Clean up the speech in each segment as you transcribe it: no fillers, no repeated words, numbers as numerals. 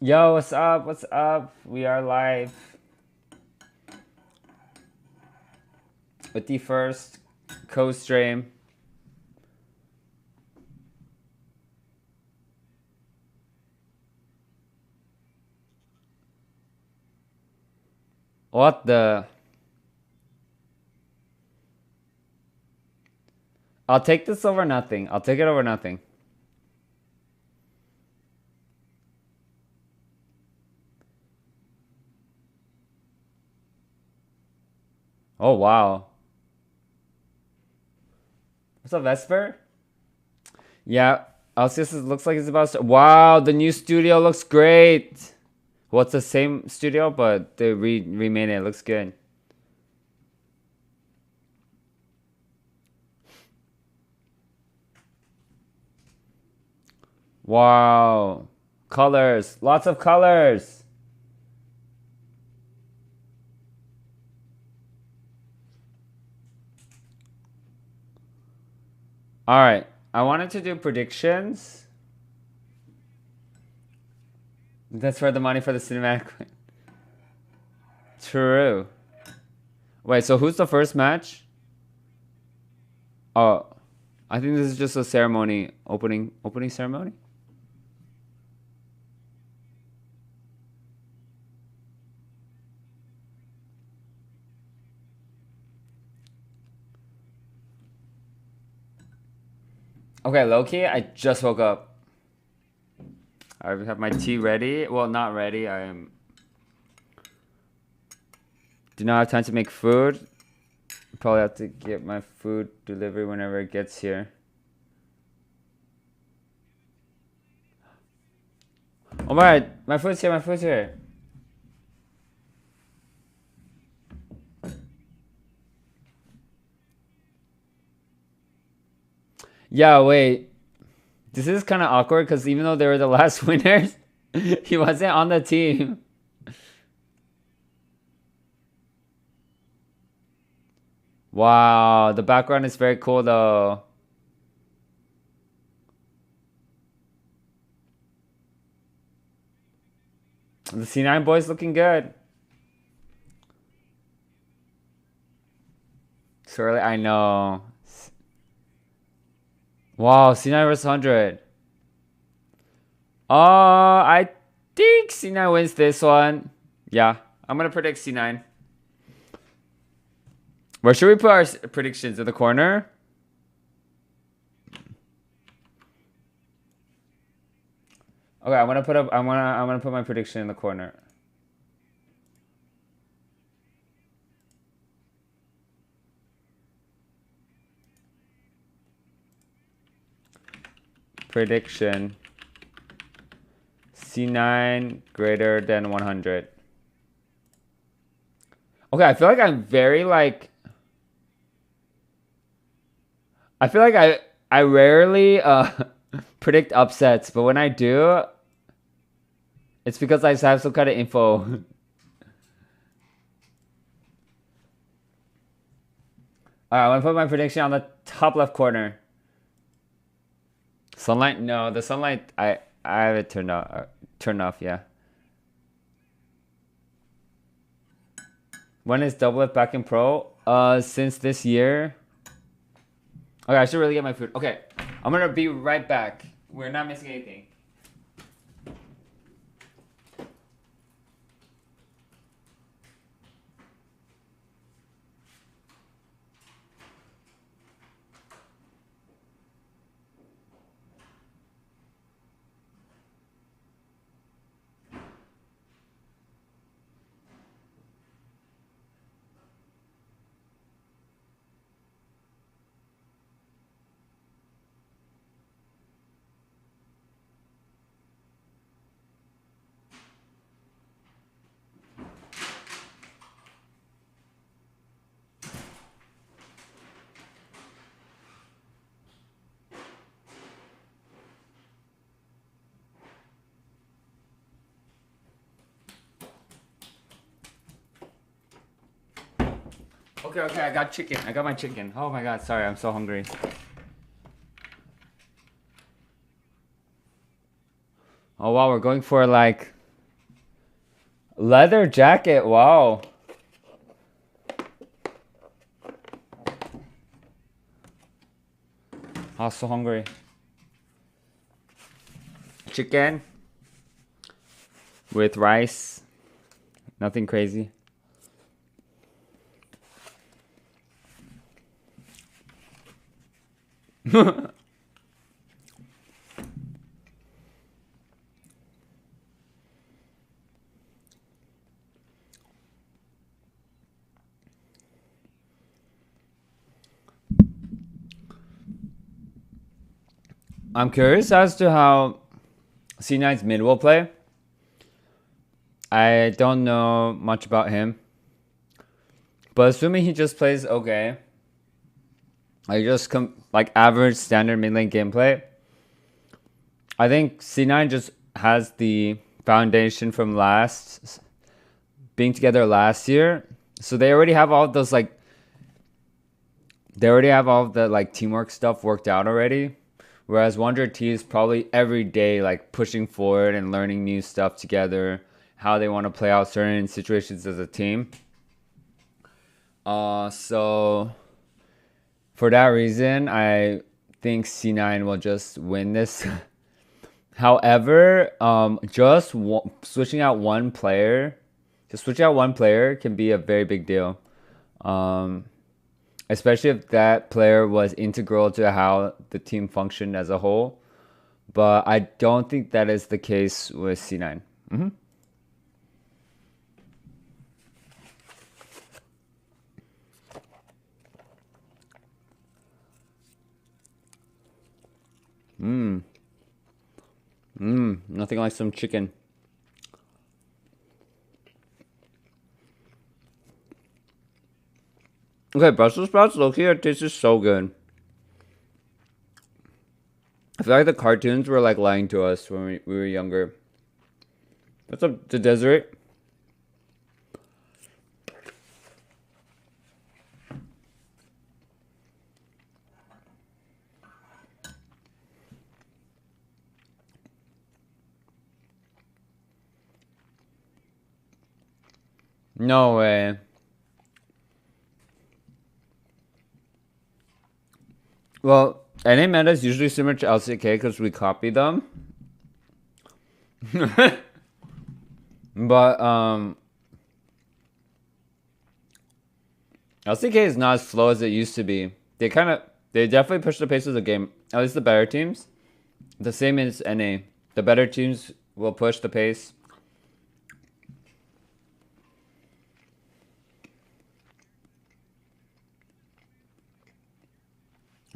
Yo, what's up? What's up? We are live with the first co-stream. What the? I'll take this over nothing. I'll take it over nothing. Oh, wow. What's up, Vesper? Yeah, Alcius looks like it's about to... Wow, the new studio looks great. Well, it's the same studio, but they remade it. It looks good. Wow. Colors. Lots of colors. All right. I wanted to do predictions. That's where the money for the cinematic. True. Wait, so who's the first match? Oh, I think this is just a ceremony, opening ceremony. Okay, Loki, I just woke up. I have my tea ready. Well, not ready. I am. Do not have time to make food. Probably have to get my food delivery whenever it gets here. Oh my food's here. My food's here. Yeah, wait. This is kind of awkward because even though they were the last winners, he wasn't on the team. Wow, the background is very cool though. The C9 boys looking good. So early, I know. Wow, C9 versus 100. I think C9 wins this one. Yeah, I'm gonna predict C9. Where should we put our predictions? In the corner? Okay, I'm gonna put my prediction in the corner. Prediction. C9 greater than 100. Okay, I feel like I'm very like I feel like I rarely predict upsets, but when I do, it's because I have some kind of info. Alright, I'm gonna put my prediction on the top left corner. Sunlight? No, the sunlight I have it turned off. Turned off, yeah. When is Double F back in pro? Since this year. Okay, I should really get my food. Okay, I'm gonna be right back. We're not missing anything. Okay, I got chicken. I got my chicken. Oh my god, sorry, I'm so hungry. Oh wow, we're going for like Leather jacket. Wow. I'm so hungry. Chicken with rice. Nothing crazy. I'm curious as to how C9's mid will play. I don't know much about him. But assuming he just plays okay, like just like average standard mid lane gameplay, I think C9 just has the foundation from being together last year. So they already have all those like the teamwork stuff worked out already. Whereas Wonder T is probably every day like pushing forward and learning new stuff together, how they want to play out certain situations as a team. So for that reason, I think C9 will just win this. However, switching out one player can be a very big deal. Especially if that player was integral to how the team functioned as a whole. But I don't think that is the case with C9. Nothing like some chicken. Okay, Brussels sprouts low-key tastes so good. I feel like the cartoons were like lying to us when we were younger. What's up, the desert? No way. Well, NA meta is usually similar to LCK because we copy them. But LCK is not as slow as it used to be. They definitely push the pace of the game. At least the better teams. The same as NA. The better teams will push the pace.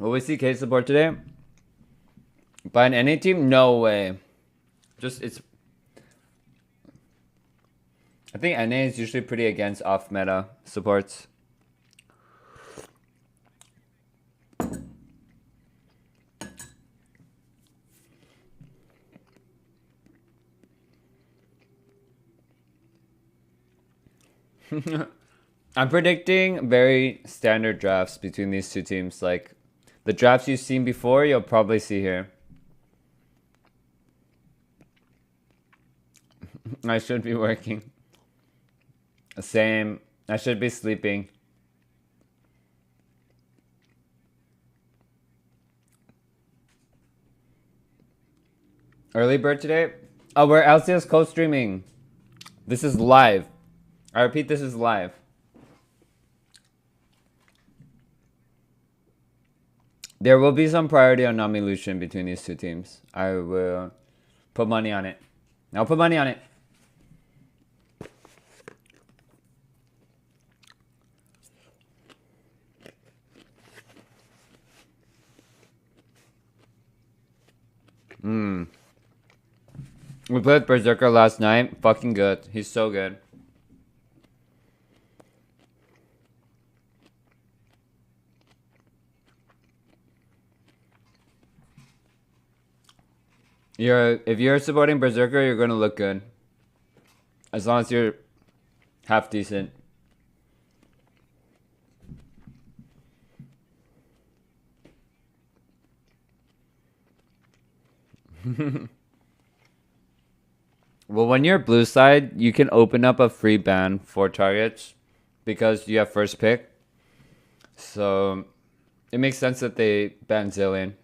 Will we see K support today? By an NA team? No way. I think NA is usually pretty against off-meta supports. I'm predicting very standard drafts between these two teams. Like, the drafts you've seen before, you'll probably see here. I should be working. Same. I should be sleeping. Early bird today? Oh, we're LCS co-streaming. This is live. I repeat, this is live. There will be some priority on Nami Lucian between these two teams. I will put money on it. I'll put money on it. We played Berserker last night. Fucking good. He's so good. If you're supporting Berserker, you're gonna look good. As long as you're half decent. Well, when you're blue side, you can open up a free ban for targets because you have first pick. So it makes sense that they ban Zilean.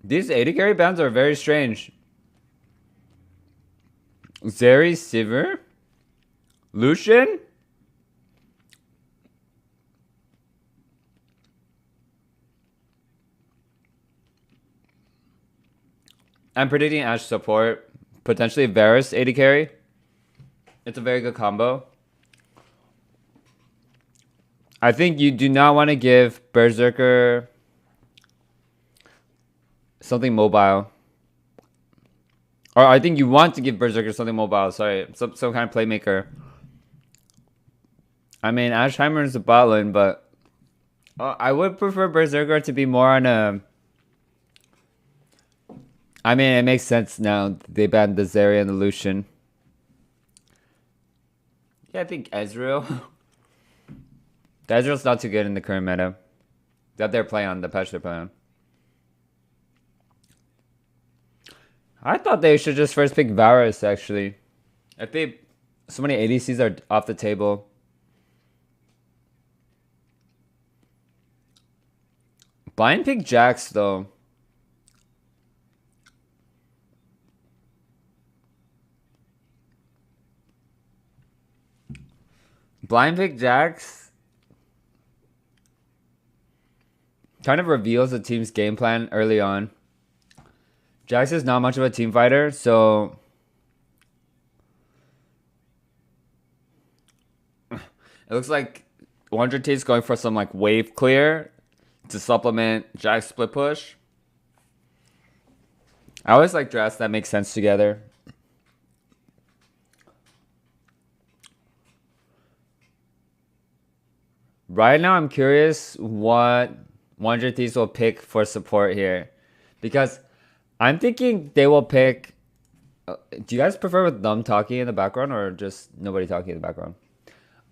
These AD carry bans are very strange. Zeri, Sivir, Lucian? I'm predicting Ashe support. Potentially Varus AD carry. It's a very good combo. I think you do not want to give Berserker something mobile. Or I think you want to give Berserker something mobile. Sorry, some kind of playmaker. I mean, Ashheimer is a bot lane, but I would prefer Berserker to be more on a... I mean, it makes sense now. They banned the Zeri and the Lucian. Yeah, I think Ezreal. The Ezreal's not too good in the current meta. That they're playing on, the patch they're playing on. I thought they should just first pick Varus, actually. If they... So many ADCs are off the table. Blind pick Jax, though. Blind pick Jax kind of reveals the team's game plan early on. Jax is not much of a team fighter, so it looks like 100T is going for some like wave clear to supplement Jax split push. I always like drafts that make sense together. Right now, I'm curious what 100 Thieves will pick for support here. Because I'm thinking they will pick... do you guys prefer with them talking in the background or just nobody talking in the background?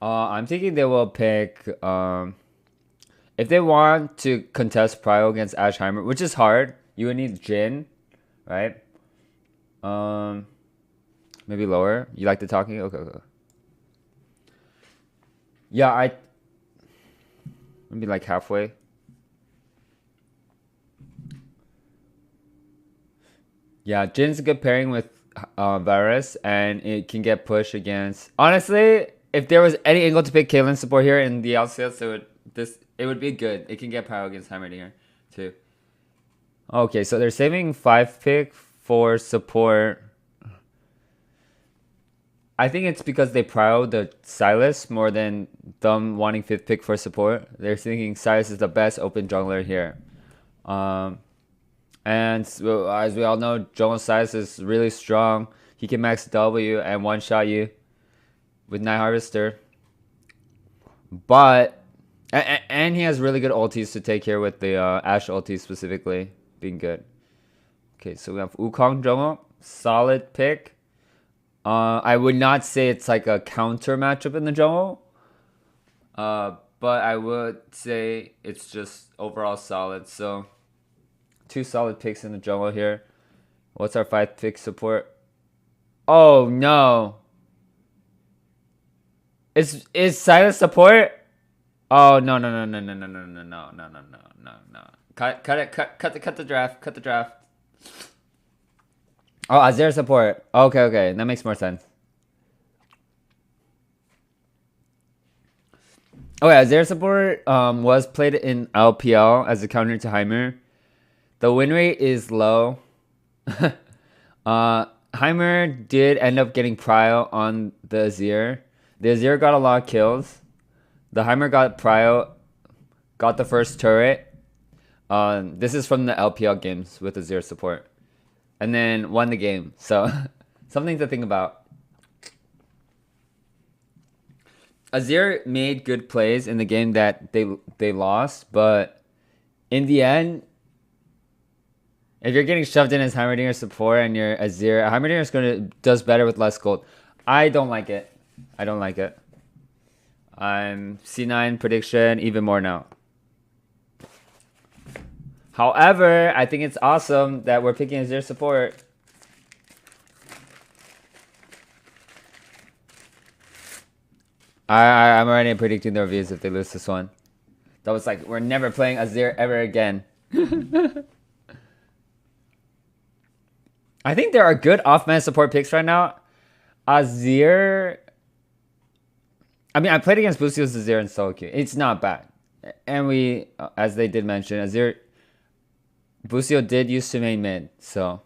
I'm thinking they will pick... if they want to contest Prio against Ashheimer, which is hard, you would need Jhin, right? Maybe lower. You like the talking? Okay. Yeah, maybe like halfway. Yeah, Jin's a good pairing with Varus, and it can get pushed against... Honestly, if there was any angle to pick Caitlyn support here in the LCS, it would be good. It can get Prio against Heimerdinger too. Okay, so they're saving 5 pick for support. I think it's because they Prio the Sylas more than them wanting 5th pick for support. They're thinking Sylas is the best open jungler here. And as we all know, Jungle Sylas is really strong. He can max W and one-shot you with Night Harvester. But, and he has really good ultis to take here with the Ashe ulti specifically being good. Okay, so we have Wukong Jungle. Solid pick. I would not say it's like a counter matchup in the jungle. But I would say it's just overall solid. So 2 solid picks in the jungle here. What's our 5th pick support? Oh no. Is Sylas support? Oh no. Cut the draft. Cut the draft. Oh, Azir support. Okay. That makes more sense. Okay, Azir support was played in LPL as a counter to Heimer. The win rate is low. Heimer did end up getting Prio on the Azir. The Azir got a lot of kills. The Heimer got Prio, got the first turret. This is from the LPL games with Azir support. And then won the game. So, something to think about. Azir made good plays in the game that they lost, but in the end, if you're getting shoved in as Heimerdinger support and you're Azir, Heimerdinger does better with less gold. I don't like it. I'm C9 prediction even more now. However, I think it's awesome that we're picking Azir support. I'm already predicting their reviews if they lose this one. That was like, we're never playing Azir ever again. I think there are good off-man support picks right now. Azir... I mean, I played against Busio's Azir in solo queue. It's not bad. And we, as they did mention, Azir... Busio did use to main mid, so...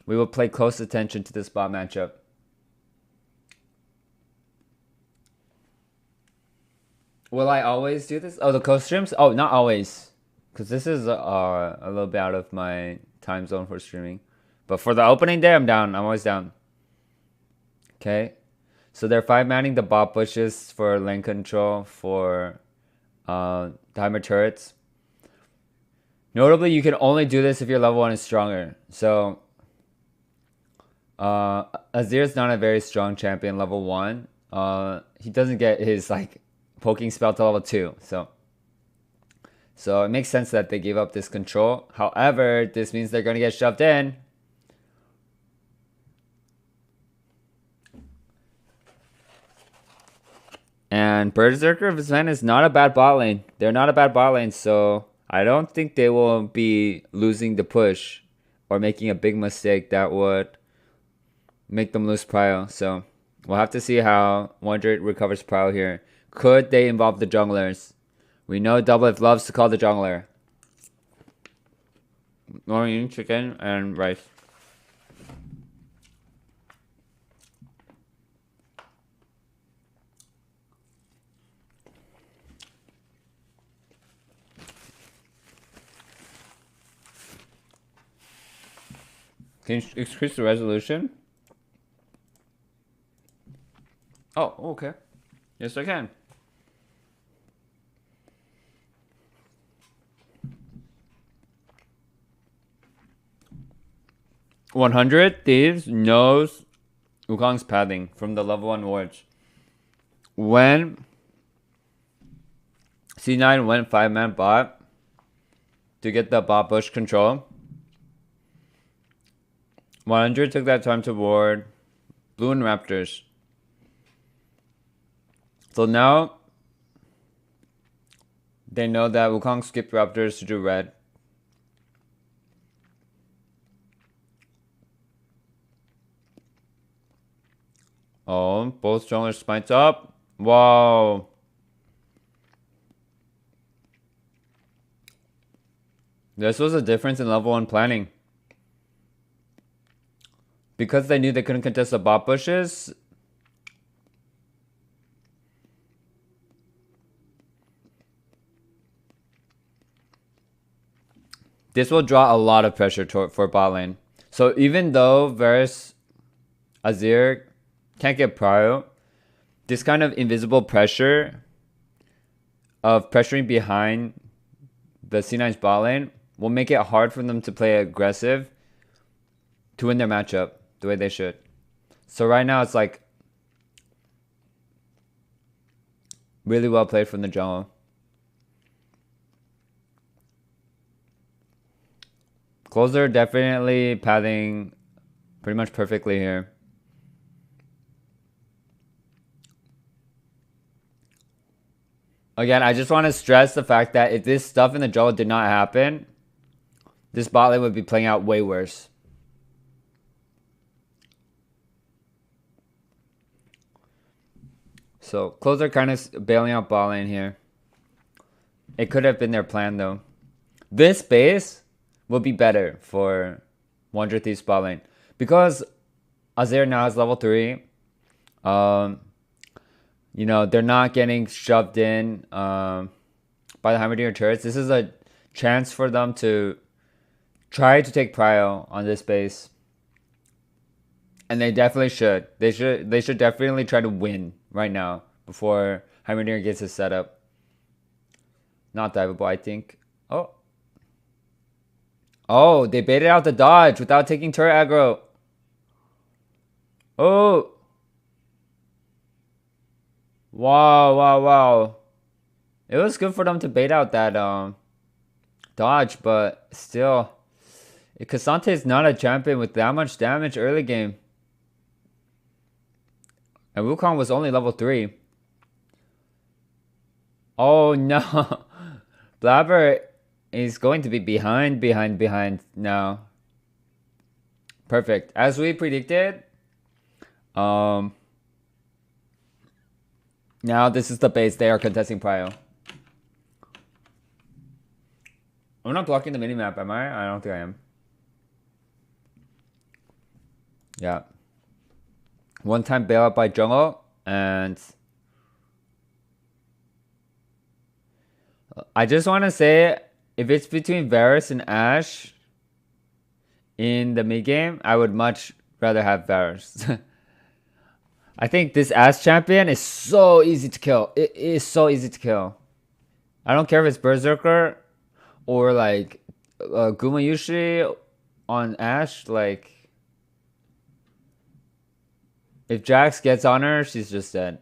we will pay close attention to this bot matchup. Will I always do this? Oh, the co-streams? Oh, not always. Because this is a little bit out of my time zone for streaming. But for the opening day, I'm down. I'm always down. Okay. So they're 5-manning the bot bushes for lane control for timer turrets. Notably, you can only do this if your level 1 is stronger. So, Azir is not a very strong champion level 1. He doesn't get his, like, poking spell to level 2. So it makes sense that they gave up this control. However, this means they're going to get shoved in. And Berserker of Sven is not a bad bot lane. They're not a bad bot lane, so I don't think they will be losing the push or making a big mistake that would make them lose prio. So we'll have to see how Wonder recovers prio here. Could they involve the junglers? We know Doublelift loves to call the jungler. Morning chicken and rice. Can you increase the resolution? Oh, okay. Yes, I can. $100 Thieves knows Wukong's pathing from the level 1 wards. When C9 went 5-man bot to get the bot bush control, 100 took that time to ward Blue and Raptors. So now they know that Wukong skipped Raptors to do red. Oh, both junglers spiked up. Wow. This was a difference in level 1 planning. Because they knew they couldn't contest the bot bushes, this will draw a lot of pressure for bot lane. So even though Varus Azir can't get prio, this kind of invisible pressure of pressuring behind the C9's bot lane will make it hard for them to play aggressive to win their matchup the way they should. So right now it's like really well played from the jungle. Closer definitely pathing pretty much perfectly here. Again, I just want to stress the fact that if this stuff in the jungle did not happen, this bot lane would be playing out way worse. So, Closer kind of bailing out bot lane here. It could have been their plan though. This base will be better for Wonder Thief's bot lane. Because Azir now has level 3. You know, they're not getting shoved in by the Heimerdinger turrets. This is a chance for them to try to take prio on this base. And they definitely should. They should definitely try to win right now before Heimerdinger gets his setup. Not diveable, I think. Oh. Oh, they baited out the dodge without taking turret aggro. Oh. Wow, wow, wow. It was good for them to bait out that dodge, but still. K'Sante is not a champion with that much damage early game. And Wukong was only level 3. Oh no. Blabber is going to be behind now. Perfect. As we predicted, now this is the base. They are contesting Prio. I'm not blocking the minimap, am I? I don't think I am. Yeah. One time bailout by Jungle, and I just want to say, if it's between Varus and Ashe in the mid game, I would much rather have Varus. I think this Ashe champion is so easy to kill. It is so easy to kill. I don't care if it's Berserker or like Gumayushi on Ashe. Like, if Jax gets on her, she's just dead.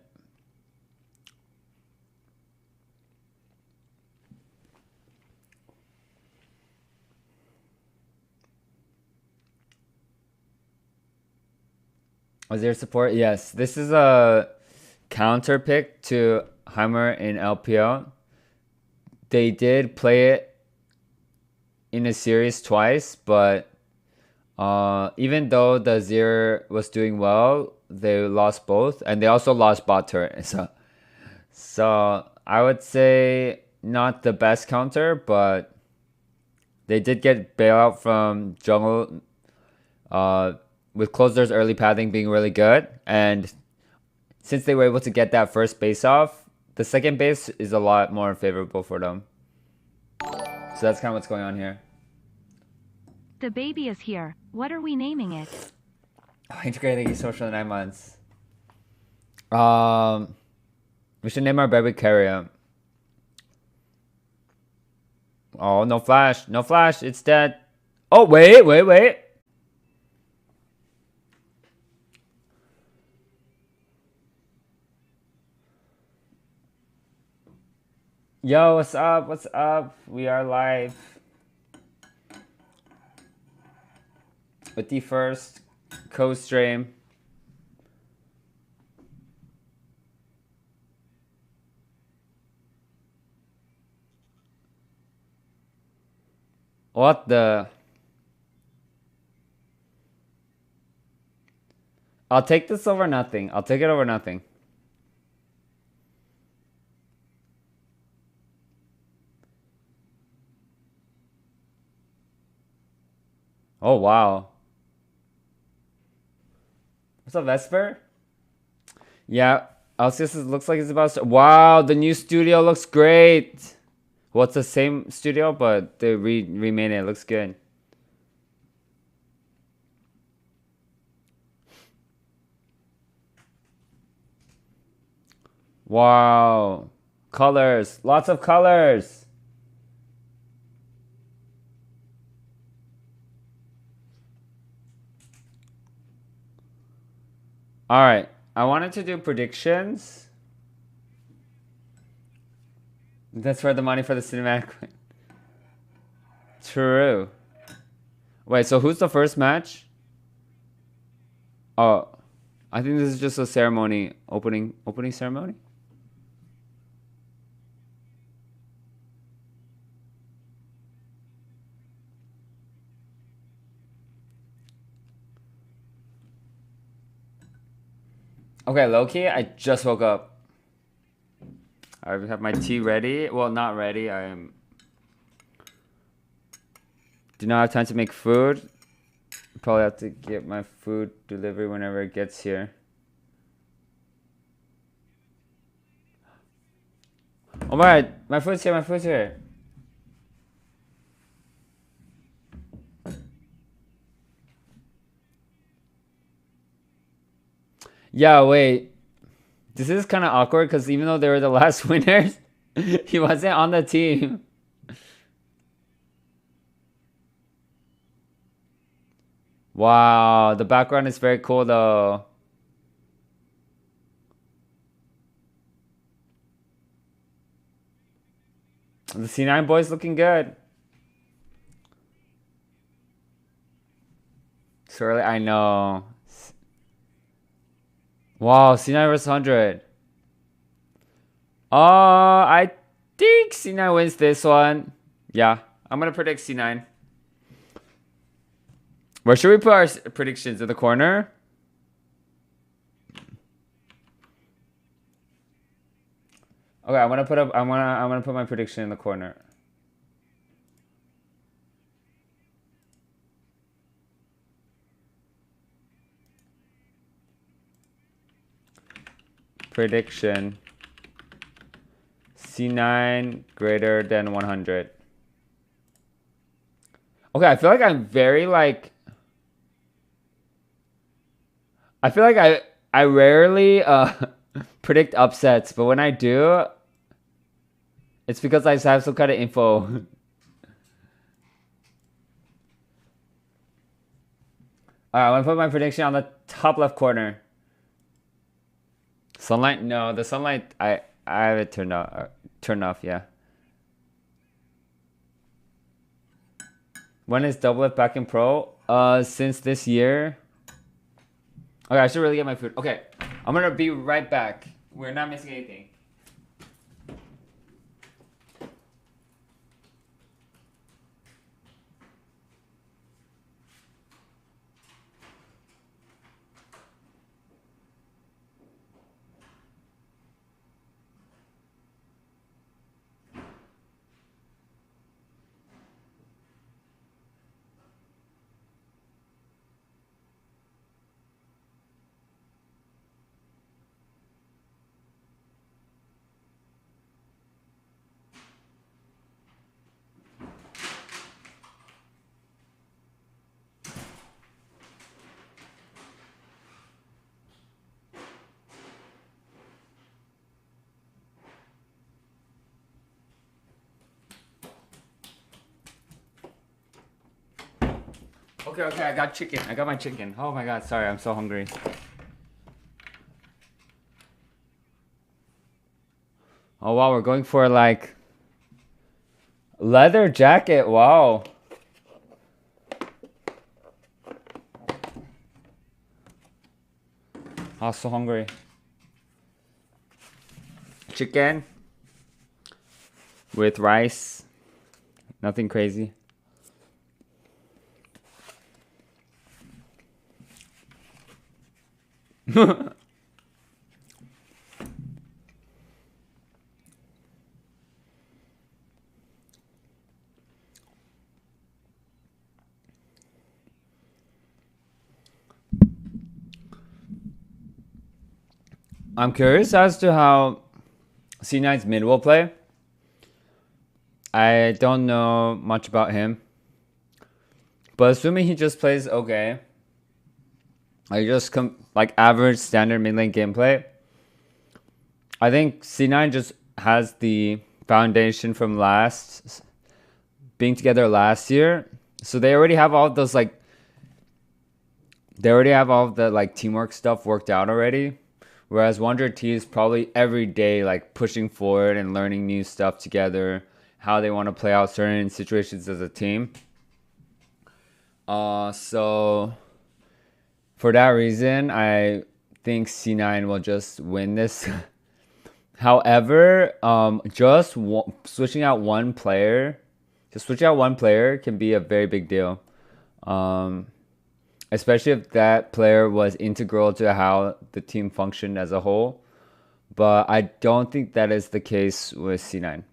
Was there support? Yes. This is a counter pick to Heimer in LPL. They did play it in a series twice, but even though the Zir was doing well, they lost both, and they also lost bot turret. So I would say not the best counter, but they did get bailout from jungle. With Closer's early pathing being really good, and since they were able to get that first base off, the second base is a lot more favorable for them. So that's kind of what's going on here. The baby is here. What are we naming it? Oh, integrating thank you so much for the 9 months. We should name our baby Carrier. Oh, no flash. No flash. It's dead. Oh, wait. Yo, what's up? What's up? We are live with the first co-stream. What the? I'll take this over nothing. I'll take it over nothing. Oh, wow. What's up, Vesper? Yeah, Alcius looks like it's about to... Wow, the new studio looks great. Well, it's the same studio, but they remade it. It looks good. Wow. Colors. Lots of colors. All right. I wanted to do predictions. That's where the money for the cinematic went. True. Wait, so who's the first match? Oh, I think this is just a ceremony, opening ceremony. Okay, Loki, I just woke up. I have my tea ready. Well, not ready. Do not have time to make food. Probably have to get my food delivery whenever it gets here. Oh my, my food's here. Yeah, wait. This is kind of awkward because even though they were the last winners, he wasn't on the team. Wow, the background is very cool though. The C9 boys looking good. So early, I know. Wow, C9 versus 100. I think C9 wins this one. Yeah, I'm gonna predict C9. Where should we put our predictions? In the corner? Okay, I'm gonna put my prediction in the corner. Prediction. C9 greater than 100. Okay, I feel like I'm very like I feel like I rarely predict upsets, but when I do, it's because I have some kind of info. Alright, I'm gonna put my prediction on the top left corner. Sunlight? No, the sunlight I have it turned off. Turned off, yeah. When is Double F back in pro? Since this year. Okay, I should really get my food. Okay, I'm gonna be right back. We're not missing anything. Okay, I got chicken. I got my chicken. Oh my god, sorry, I'm so hungry. Oh wow, we're going for like leather jacket. Wow. I'm so hungry. Chicken with rice. Nothing crazy. I'm curious as to how C9's mid will play. I don't know much about him. But assuming he just plays okay, like just like average standard mid lane gameplay, I think C9 just has the foundation from being together last year. So they already have all those like they already have all the like teamwork stuff worked out already. Whereas Wonder T is probably every day like pushing forward and learning new stuff together, how they want to play out certain situations as a team. So for that reason, I think C9 will just win this. However, switching out one player, can be a very big deal. Especially if that player was integral to how the team functioned as a whole. But I don't think that is the case with C9.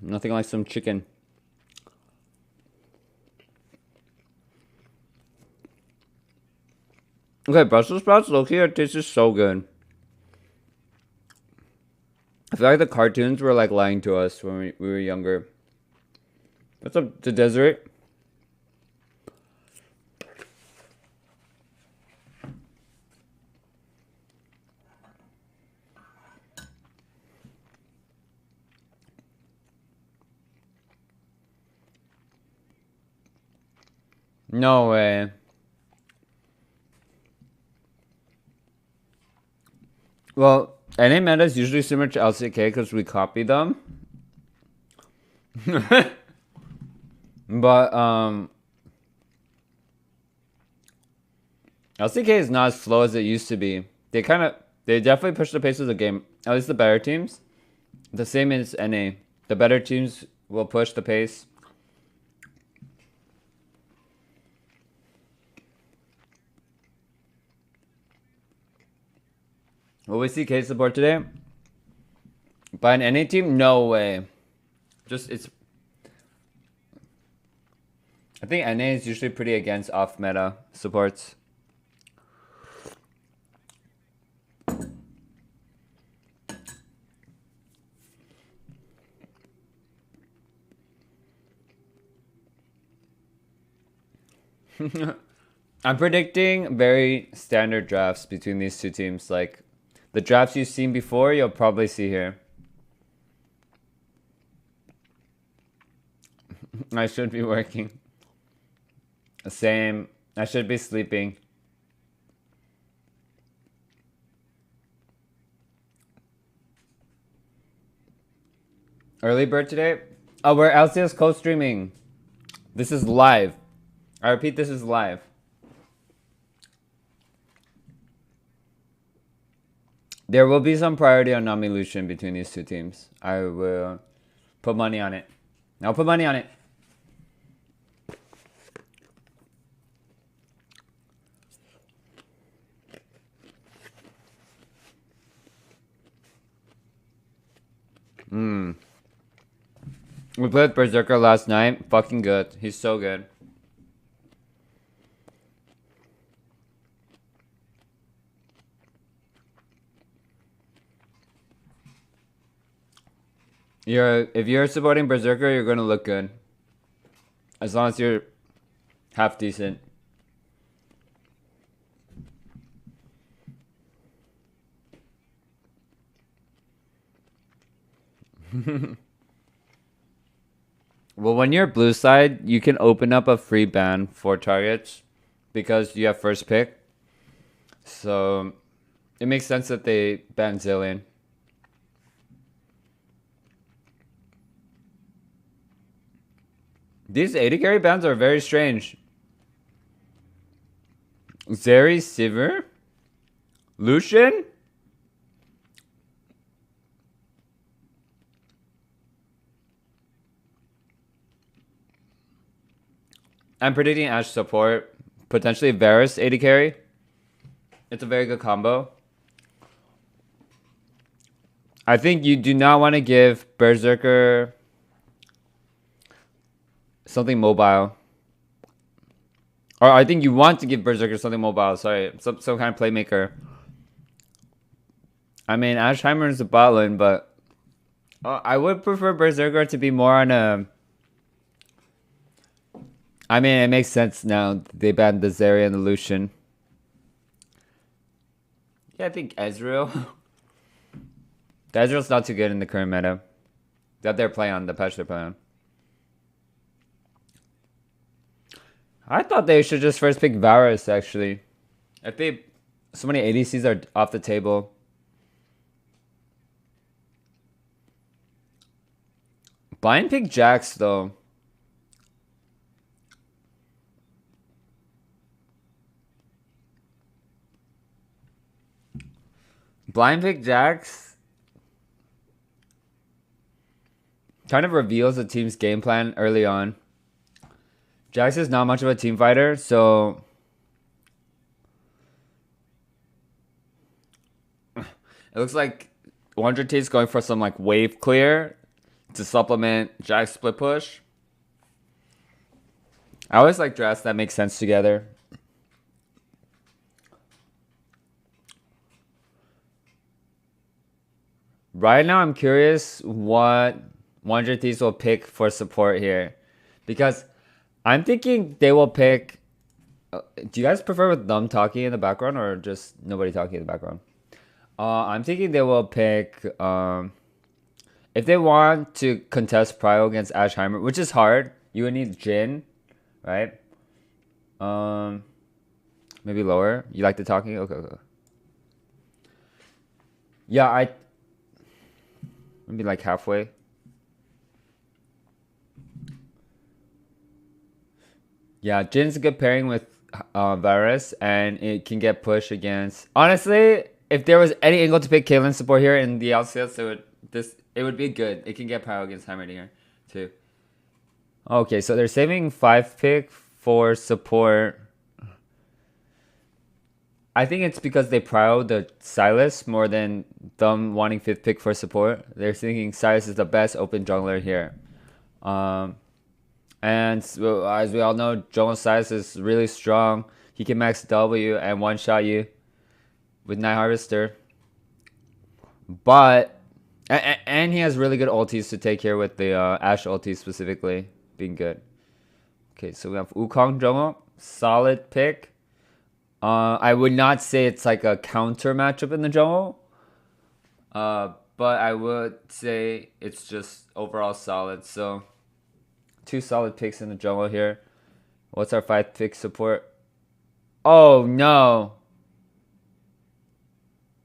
Nothing like some chicken. Okay, Brussels sprouts, look here, this is so good. I feel like the cartoons were like lying to us when we were younger. What's up, the Desert? No way. Well, NA meta is usually similar to LCK because we copy them. But LCK is not as slow as it used to be. They definitely push the pace of the game. At least the better teams. The same as NA. The better teams will push the pace. Will we see K support today? By an NA team? No way. I think NA is usually pretty against off-meta supports. I'm predicting very standard drafts between these two teams. Like, the drafts you've seen before, you'll probably see here. I should be working. Same. I should be sleeping. Early bird today? Oh, we're LCS co-streaming. This is live. I repeat, this is live. There will be some priority on Nami Lucian between these two teams. I will put money on it. I'll put money on it. We played Berserker last night. Fucking good. He's so good. If you're supporting Berserker, you're gonna look good. As long as you're half decent. Well, when you're blue side, you can open up a free ban for targets because you have first pick. So it makes sense that they ban Zilean. These AD carry bans are very strange. Zeri, Sivir, Lucian? I'm predicting Ashe support. Potentially Varus AD carry. It's a very good combo. I think you do not want to give Berserker something mobile. Or I think you want to give Berserker something mobile. Sorry, some kind of playmaker. I mean, Ashheimer is a bot lane, but I would prefer Berserker to be more on a... I mean, it makes sense now. They banned the Zeri and the Lucian. Yeah, I think Ezreal. The Ezreal's not too good in the current meta. That they're playing on, the patch they're playing on. I thought they should just first pick Varus, actually. I think so many ADCs are off the table. Blind pick Jax, though. Blind pick Jax kind of reveals the team's game plan early on. Jax is not much of a team fighter, so it looks like 100T is going for some like wave clear to supplement Jax split push. I always like drafts that make sense together. Right now, I'm curious what 100Ts will pick for support here. Because I'm thinking they will pick... do you guys prefer with them talking in the background or just nobody talking in the background? I'm thinking they will pick... if they want to contest Prio against Ashheimer, which is hard, you would need Jhin, right? Maybe lower. You like the talking? Okay. Yeah, maybe like halfway. Yeah, Jin's a good pairing with Varus, and it can get pushed against. Honestly, if there was any angle to pick Caitlyn support here in the LCS, it would be good. It can get power against Heimerdinger too. Okay, so they're saving 5 pick for support. I think it's because they prio the Sylas more than them wanting 5th pick for support. They're thinking Sylas is the best open jungler here. And as we all know, Jungle Sylas is really strong. He can max W and one-shot you with Night Harvester. But, and he has really good ultis to take here with the Ashe ulti specifically being good. Okay, so we have Wukong jungle. Solid pick. I would not say it's like a counter matchup in the jungle. But I would say it's just overall solid. So 2 solid picks in the jungle here. What's our 5th pick support? Oh no.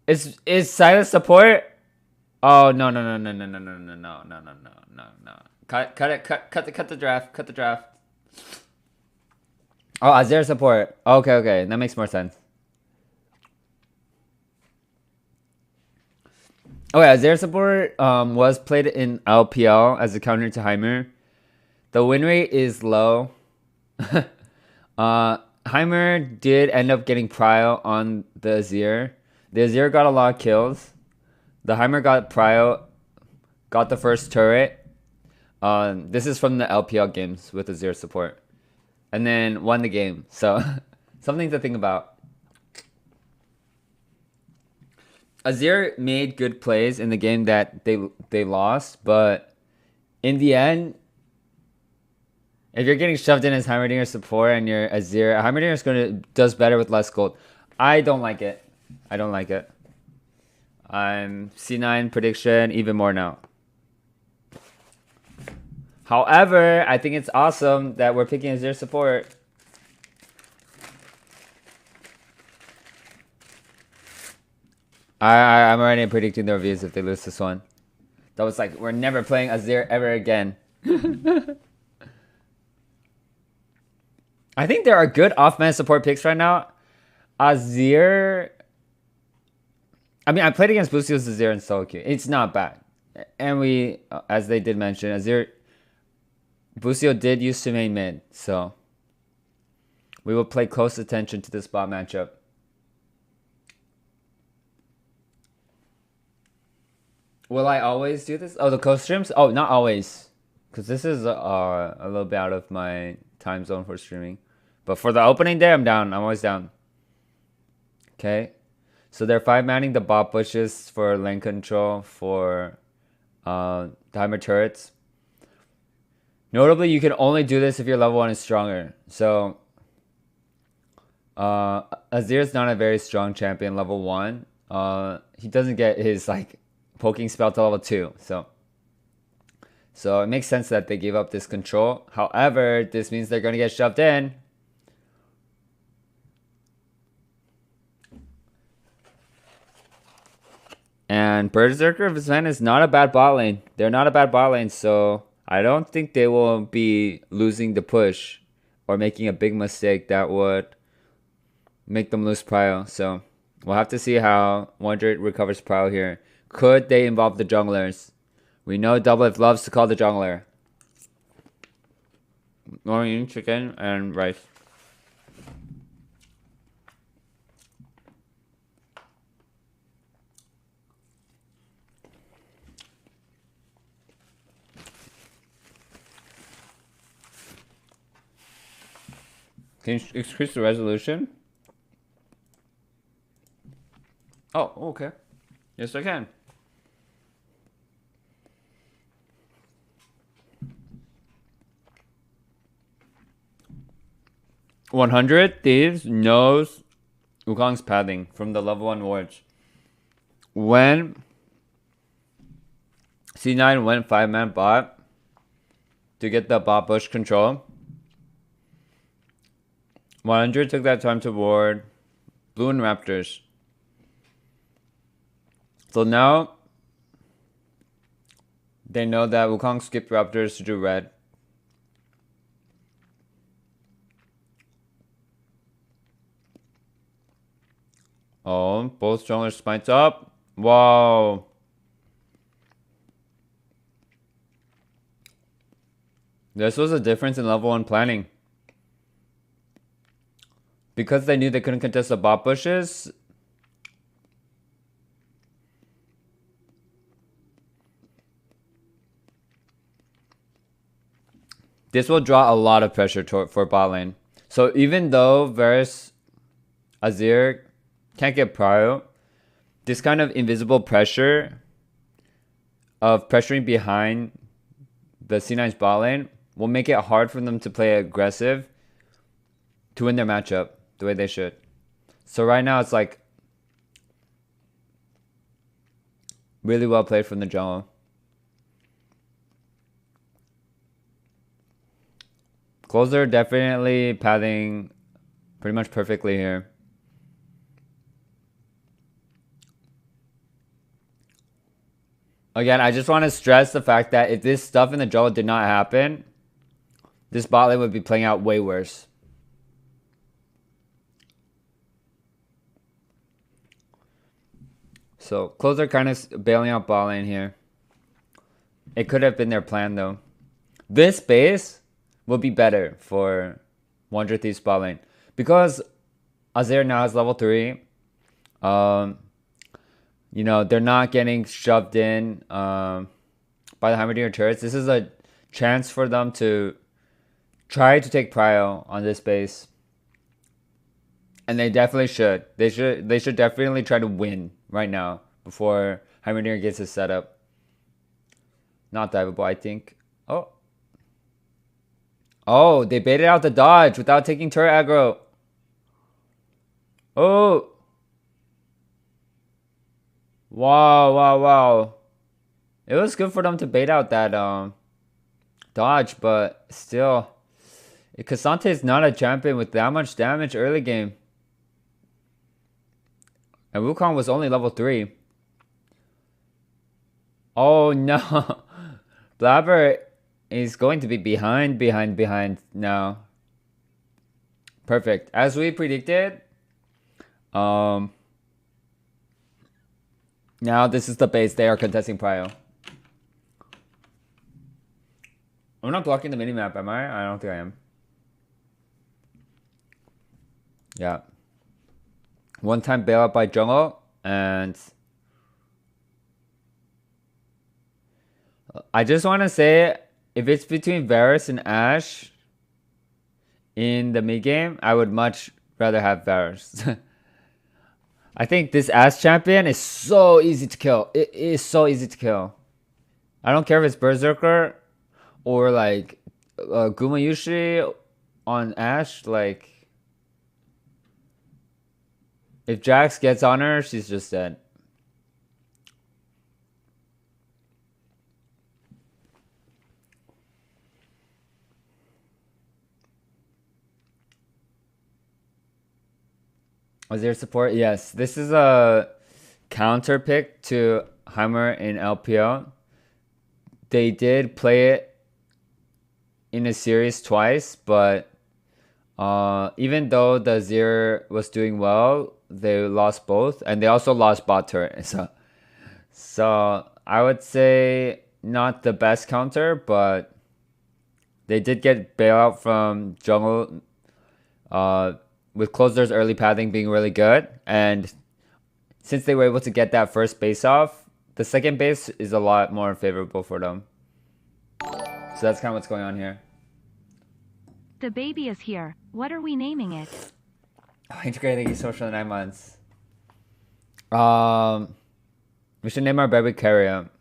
Is Sylas support? Oh no. Cut the draft. Oh, Azir support. Okay. That makes more sense. Okay, Azir support was played in LPL as a counter to Heimer. The win rate is low. Heimer did end up getting prio on the Azir. The Azir got a lot of kills. The Heimer got prio, got the first turret. This is from the LPL games with Azir support. And then won the game. So, something to think about. Azir made good plays in the game that they lost, but in the end, if you're getting shoved in as Heimerdinger support and you're Azir, Heimerdinger does better with less gold. I don't like it. I'm C9 prediction even more now. However, I think it's awesome that we're picking Azir support. I'm already predicting the reviews if they lose this one. That was like, we're never playing Azir ever again. I think there are good off-man support picks right now. Azir... I mean, I played against Boostio's Azir and solo queue. It's not bad. And we, as they did mention, Azir... Boostio did used to main mid, so... we will pay close attention to this bot matchup. Will I always do this? Oh, the co-streams? Oh, not always. Because this is a little bit out of my time zone for streaming. But for the opening day, I'm down. I'm always down. Okay. So they're 5-manning the bot bushes for lane control for timer turrets. Notably, you can only do this if your level 1 is stronger. So, Azir's not a very strong champion, level 1. He doesn't get his, like, poking spell to level 2. So it makes sense that they gave up this control. However, this means they're going to get shoved in. And Berserker of Zen is not a bad bot lane. They're not a bad bot lane, so I don't think they will be losing the push or making a big mistake that would make them lose prio. So we'll have to see how Wonder recovers prio here. Could they involve the junglers? We know Doublelift loves to call the jungler. Morning chicken and rice. Can you increase the resolution? Oh, okay. Yes, I can. $100 Thieves knows Wukong's pathing from the level 1 wards. When C9 went 5-man bot to get the bot bush control, 100 took that time to ward Blue and Raptors. So now they know that Wukong skipped Raptors to do red. Oh, both junglers spiked up. Wow. This was a difference in level 1 planning. Because they knew they couldn't contest the bot bushes. This will draw a lot of pressure for bot lane. So even though Varus Azir can't get prio, this kind of invisible pressure of pressuring behind the C9's bot lane will make it hard for them to play aggressive to win their matchup the way they should. So right now it's like really well played from the jungle. Closer definitely pathing pretty much perfectly here. Again, I just want to stress the fact that if this stuff in the jungle did not happen, this bot lane would be playing out way worse. So, Closer kind of bailing out bot lane here. It could have been their plan though. This base will be better for Wonder Thief's bot lane. Because Azir now has level 3. You know, they're not getting shoved in by the Heimerdinger turrets. This is a chance for them to try to take prio on this base. And they definitely should. They should definitely try to win right now before Heimerdinger gets his setup. Not diveable, I think. Oh. Oh, they baited out the dodge without taking turret aggro. Oh. Wow, wow, wow. It was good for them to bait out that dodge, but still. K'Sante is not a champion with that much damage early game. And Wukong was only level 3. Oh no. Blabber is going to be behind now. Perfect. As we predicted, now this is the base they are contesting prio. I'm not blocking the minimap, am I? I don't think I am. Yeah. One time bailout by jungle, and I just want to say, if it's between Varus and Ashe in the mid game, I would much rather have Varus. I think this Ashe champion is so easy to kill. It is so easy to kill. I don't care if it's Berserker or like Gumayushi on Ashe. Like, if Jax gets on her, she's just dead. Was there support? Yes. This is a counter pick to Heimer in LPL. They did play it in a series twice, but even though the Azir was doing well, they lost both, and they also lost bot turret. So I would say not the best counter, but they did get bailout from jungle with Closer's early pathing being really good. And since they were able to get that first base off, the second base is a lot more favorable for them. So that's kind of what's going on here. The baby is here. What are we naming it? Integrating social in 9 months. We should name our baby Carrier.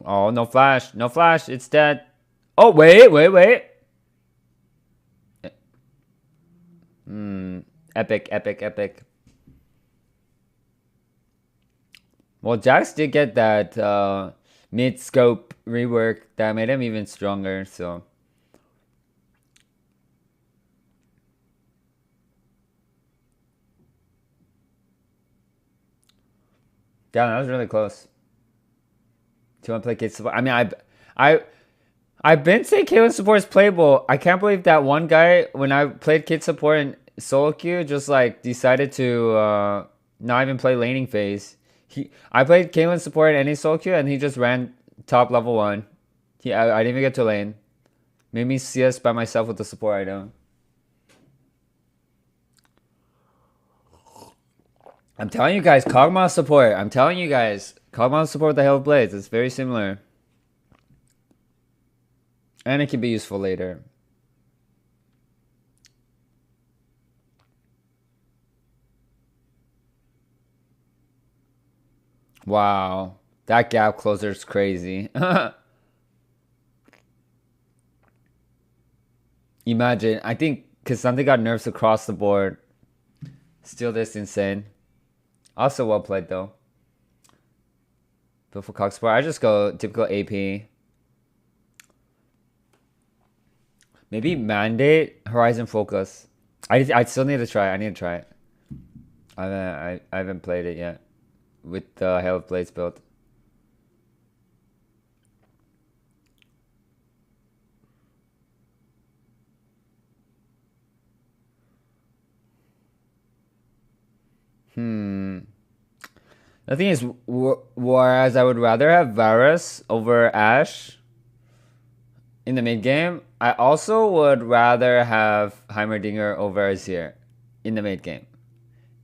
Oh, no flash. No flash. It's dead. Oh, wait. Epic. Well, Jax did get that mid-scope rework that made him even stronger, so. Damn, that was really close. Do you want to play Kate support? I mean, I've been saying Caitlyn support is playable. I can't believe that one guy, when I played Kate support in solo queue, just like decided to not even play laning phase. I played Caitlyn support in any solo queue, and he just ran top level 1. I didn't even get to lane. Made me CS by myself with the support item. I'm telling you guys, Kog'Maw support. I'm telling you guys, Kog'Maw support with the Hail of Blades. It's very similar. And it can be useful later. Wow. That gap closer is crazy. Imagine, I think, because something got nerfs across the board. Still this insane. Also well played though. But for Cog support, I just go typical AP. Maybe Mandate, Horizon Focus. I still need to try it. I need to try it. I haven't played it yet. With the Hail of Blades build. The thing is, whereas I would rather have Varus over Ashe in the mid game, I also would rather have Heimerdinger over Azir in the mid game.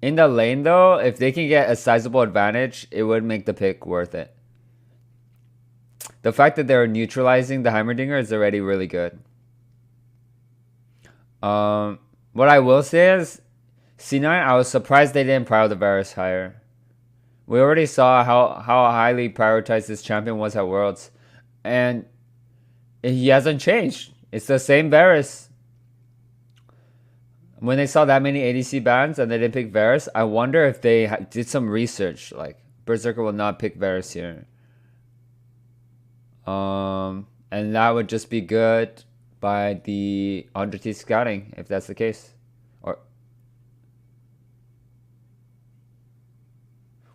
In the lane though, if they can get a sizable advantage, it would make the pick worth it. The fact that they're neutralizing the Heimerdinger is already really good. What I will say is, C9, I was surprised they didn't prior the Varus higher. We already saw how highly prioritized this champion was at Worlds. And he hasn't changed. It's the same Varus. When they saw that many ADC bans and they didn't pick Varus, I wonder if they did some research. Like, Berserker will not pick Varus here. And that would just be good by the Undert scouting, if that's the case. Or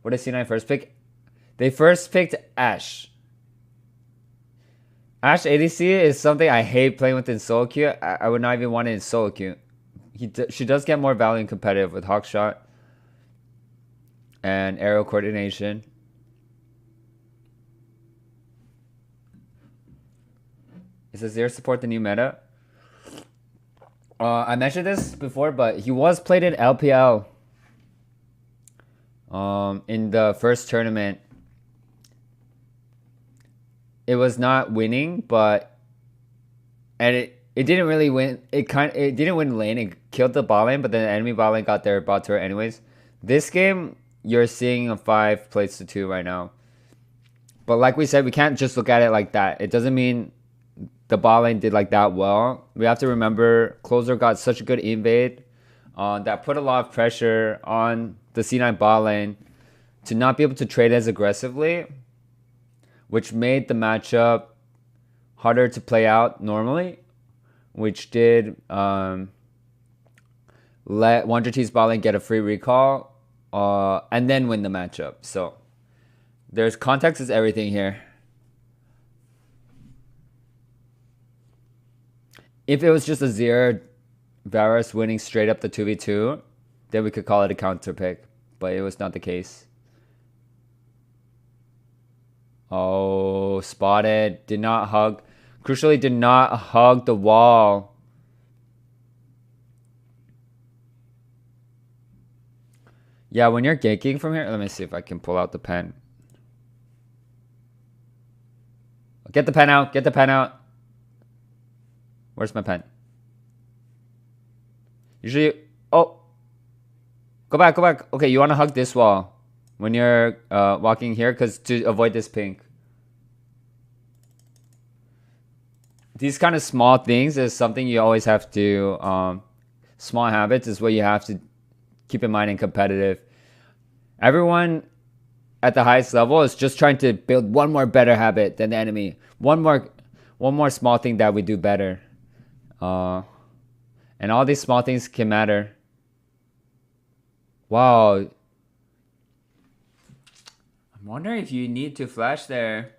what did C9 first pick? They first picked Ashe. Ashe ADC is something I hate playing with in solo queue. I would not even want it in solo queue. She does get more value in competitive with Hawkshot and aerial coordination. Is Azir support the new meta? I mentioned this before, but he was played in LPL. In the first tournament. It was not winning, but it didn't really win. It didn't win lane. It killed the bot lane, but then the enemy bot lane got their bot turret anyways. This game, you're seeing a 5 plays to 2 right now. But like we said, we can't just look at it like that. It doesn't mean the bot lane did like that well. We have to remember Closer got such a good invade that put a lot of pressure on the C9 bot lane to not be able to trade as aggressively, which made the matchup harder to play out normally, which did let Wonder T's bot lane get a free recall and then win the matchup. So there's context is everything here. If it was just Azir Varus winning straight up the 2v2, then we could call it a counter pick, but it was not the case. Oh, spotted. Did not hug. Crucially, did not hug the wall. Yeah, when you're ganking from here, let me see if I can pull out the pen. Get the pen out. Get the pen out. Where's my pen? Usually, oh. Go back, go back. Okay, you want to hug this wall when you're walking here, because to avoid this pink. These kind of small things is something you always have to, small habits is what you have to keep in mind in competitive. Everyone at the highest level is just trying to build one more better habit than the enemy. One more small thing that we do better. And all these small things can matter. Wow. Wonder if you need to flash there.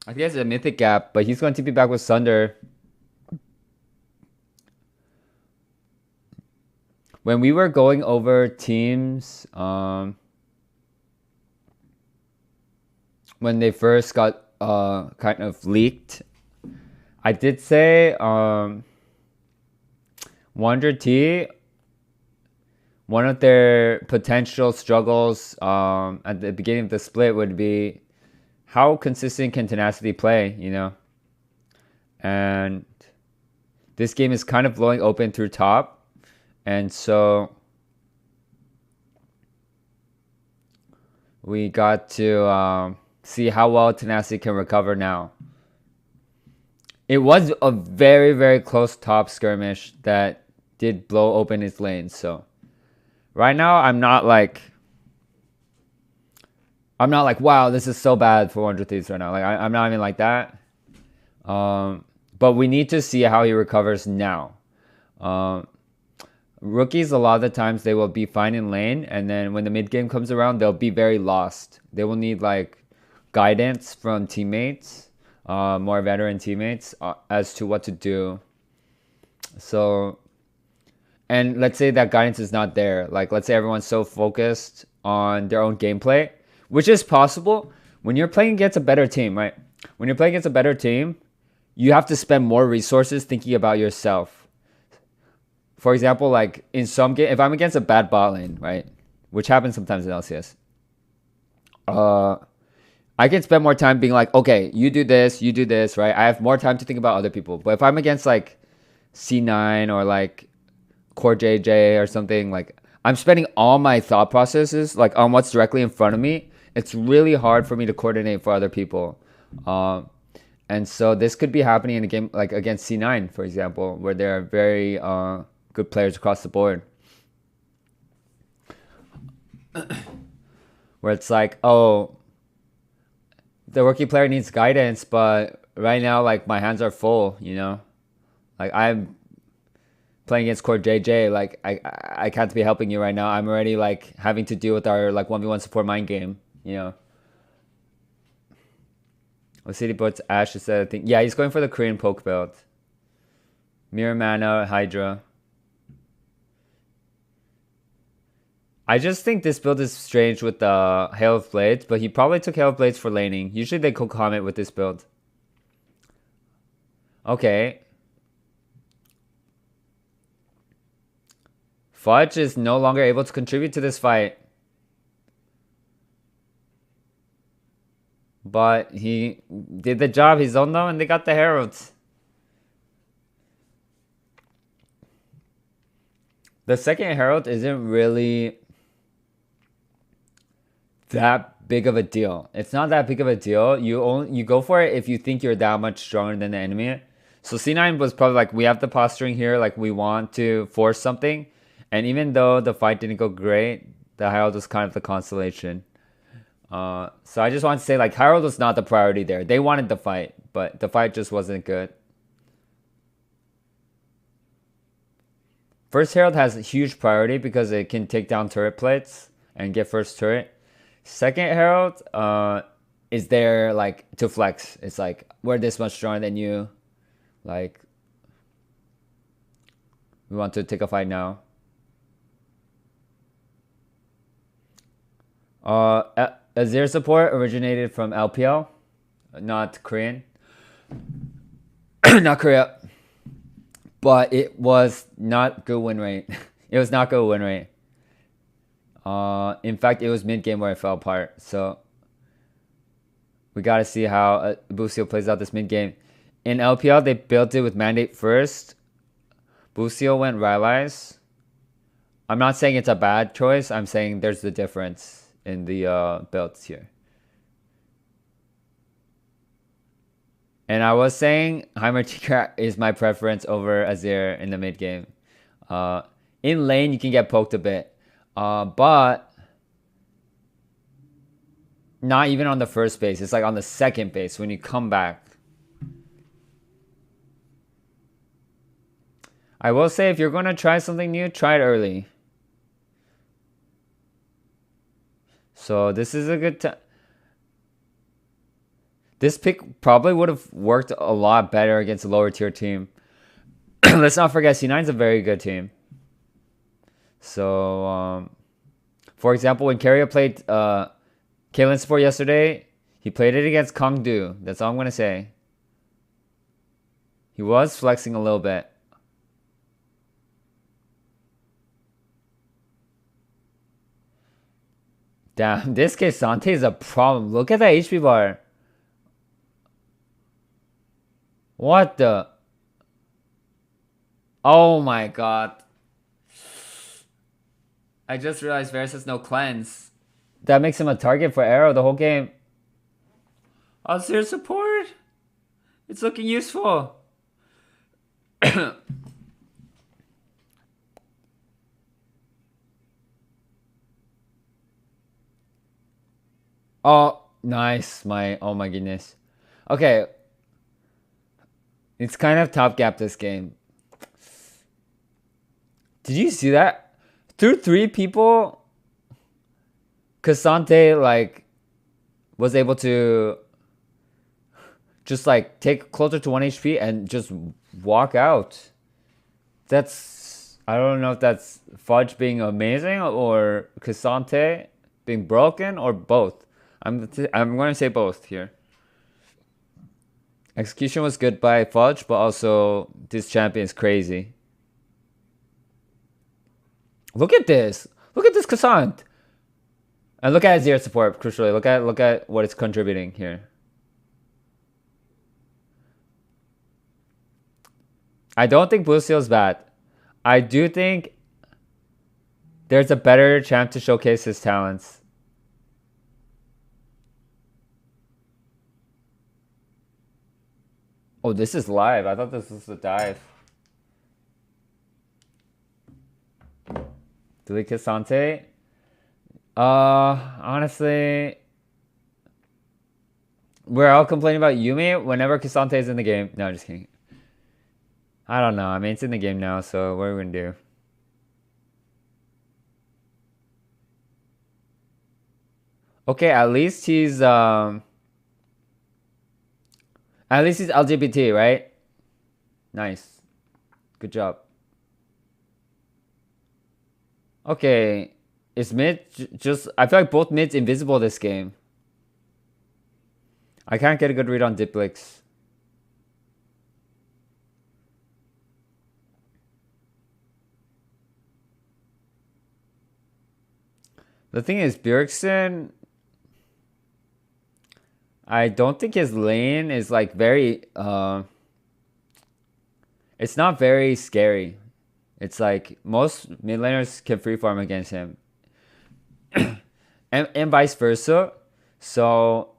I think it's a mythic gap, but he's going to be back with Sunder. When we were going over teams, when they first got kind of leaked, I did say Wonder T, one of their potential struggles at the beginning of the split would be how consistent can Tenacity play, you know? And this game is kind of blowing open through top. And so we got to see how well Tenacity can recover now. It was a very, very close top skirmish that did blow open his lane. So right now, I'm not like, wow, this is so bad for Wonder Thieves right now. Like I'm not even like that. But we need to see how he recovers now. Rookies, a lot of the times they will be fine in lane, and then when the mid game comes around, they'll be very lost. They will need like guidance from teammates, more veteran teammates, as to what to do. So, and let's say that guidance is not there. Like, let's say everyone's so focused on their own gameplay, which is possible when you're playing against a better team, right? When you're playing against a better team, you have to spend more resources thinking about yourself. For example, like in some game, if I'm against a bad bot lane, right, which happens sometimes in LCS, I can spend more time being like, okay, you do this, right? I have more time to think about other people. But if I'm against like C9 or like Core JJ or something, like I'm spending all my thought processes like on what's directly in front of me. It's really hard for me to coordinate for other people. And so this could be happening in a game like against C9, for example, where there are very good players across the board. Where it's like, oh, the rookie player needs guidance, but right now, like, my hands are full, you know? Like, I'm playing against Core JJ, like, I can't be helping you right now. I'm already, like, having to deal with our, like, 1v1 support mind game, you know? Well, City puts Ashe instead of thing. Yeah, he's going for the Korean poke build. Mirror Mana, Hydra. I just think this build is strange with the Hail of Blades, but he probably took Hail of Blades for laning. Usually they co-comment with this build. Okay. Fudge is no longer able to contribute to this fight. But he did the job. He zoned them and they got the Heralds. The second Herald isn't really that big of a deal. It's not that big of a deal. You go for it if you think you're that much stronger than the enemy. So C9 was probably like, we have the posturing here, like we want to force something. And even though the fight didn't go great, the Herald was kind of the consolation. So I just want to say, like, Herald was not the priority there. They wanted the fight, but the fight just wasn't good. First Herald has a huge priority because it can take down turret plates and get first turret. Second Herald is there like to flex. It's like, we're this much stronger than you. Like, we want to take a fight now. Azir support originated from LPL, not Korean. Not Korea. But it was not good win rate. It was not good win rate. In fact, it was mid game where it fell apart. So we gotta see how Busio plays out this mid game. In LPL, they built it with Mandate first. Busio went Rylai's. I'm not saying it's a bad choice. I'm saying there's the difference in the builds here. And I was saying Heimerdinger is my preference over Azir in the mid game. In lane, you can get poked a bit. But not even on the first base. It's like on the second base when you come back. I will say if you're going to try something new, try it early. So this is a good time. This pick probably would have worked a lot better against a lower tier team. Let's not forget, C9 is a very good team. So, for example, when Keria played Caitlyn Support yesterday, he played it against Kongdu. That's all I'm going to say. He was flexing a little bit. Damn, this K'Sante is a problem. Look at that HP bar. What the? Oh my god. I just realized Varus has no cleanse. That makes him a target for arrow the whole game. Azir support? It's looking useful. Oh, nice. Oh my goodness. Okay. It's kind of top gap this game. Did you see that? Through 3 people, K'Sante like was able to just like take closer to 1 HP and just walk out. That's, I don't know if that's Fudge being amazing or K'Sante being broken or both. I'm going to say both here. Execution was good by Fudge, but also this champion is crazy. Look at this. Look at this K'Sante. And look at Azir support, crucially. Look at what it's contributing here. I don't think Blue Seal is bad. I do think there's a better champ to showcase his talents. Oh, this is live. I thought this was a dive. Delete K'Sante. Honestly, we're all complaining about Yuumi whenever K'Sante is in the game. No, just kidding. I don't know. I mean, it's in the game now, so what are we gonna do? Okay, at least he's LGBT, right? Nice. Good job. Okay. Is mid just... I feel like both mids invisible this game. I can't get a good read on Diplix. The thing is, Bjergsen... I don't think his lane is like very... it's not very scary. It's like most mid laners can free farm against him. and vice versa. So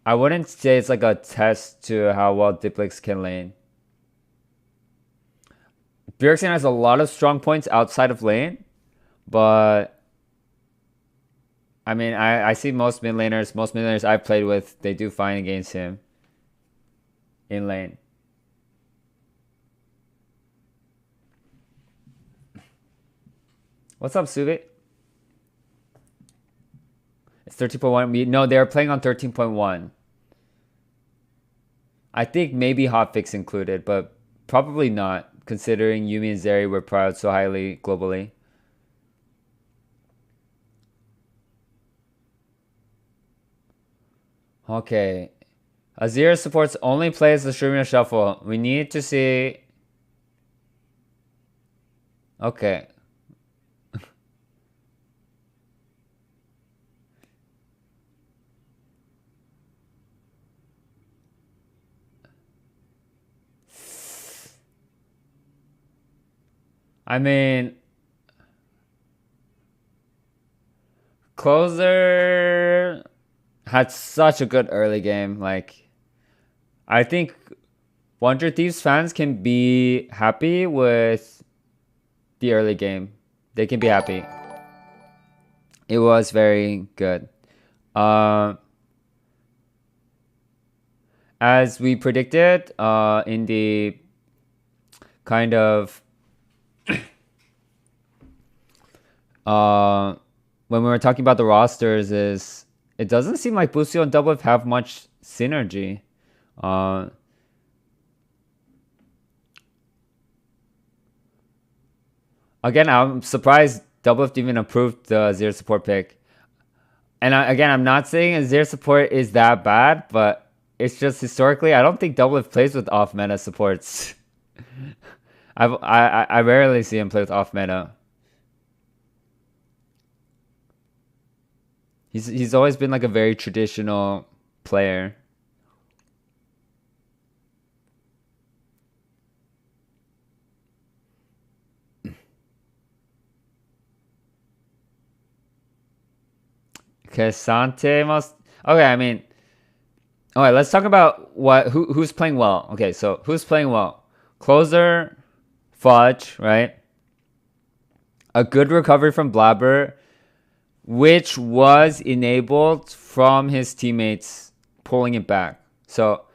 I wouldn't say it's like a test to how well Diplix can lane. Bjergsen has a lot of strong points outside of lane, but I mean, I see most mid laners I've played with, they do fine against him in lane. What's up, Suvi? It's 13.1. No, they're playing on 13.1. I think maybe hotfix included, but probably not, considering Yuumi and Zeri were proud so highly globally. Okay. Azir supports only plays the Shurima Shuffle. We need to see... Okay. I mean... Closer had such a good early game. Like, I think Wonder Thieves fans can be happy with the early game. They can be happy. It was very good. As we predicted in the kind of when we were talking about the rosters is it doesn't seem like Busio and Doublelift have much synergy. Uh, Again, I'm surprised Doublelift even approved the Azir support pick. And again, I'm not saying Azir support is that bad, but it's just historically, I don't think Doublelift plays with off meta supports. I rarely see him play with off meta. He's always been like a very traditional player. K'Sante must. Okay, I mean, all right. Let's talk about who's playing well. Okay, so who's playing well? Closer, Fudge, right? A good recovery from Blabber, which was enabled from his teammates pulling it back. So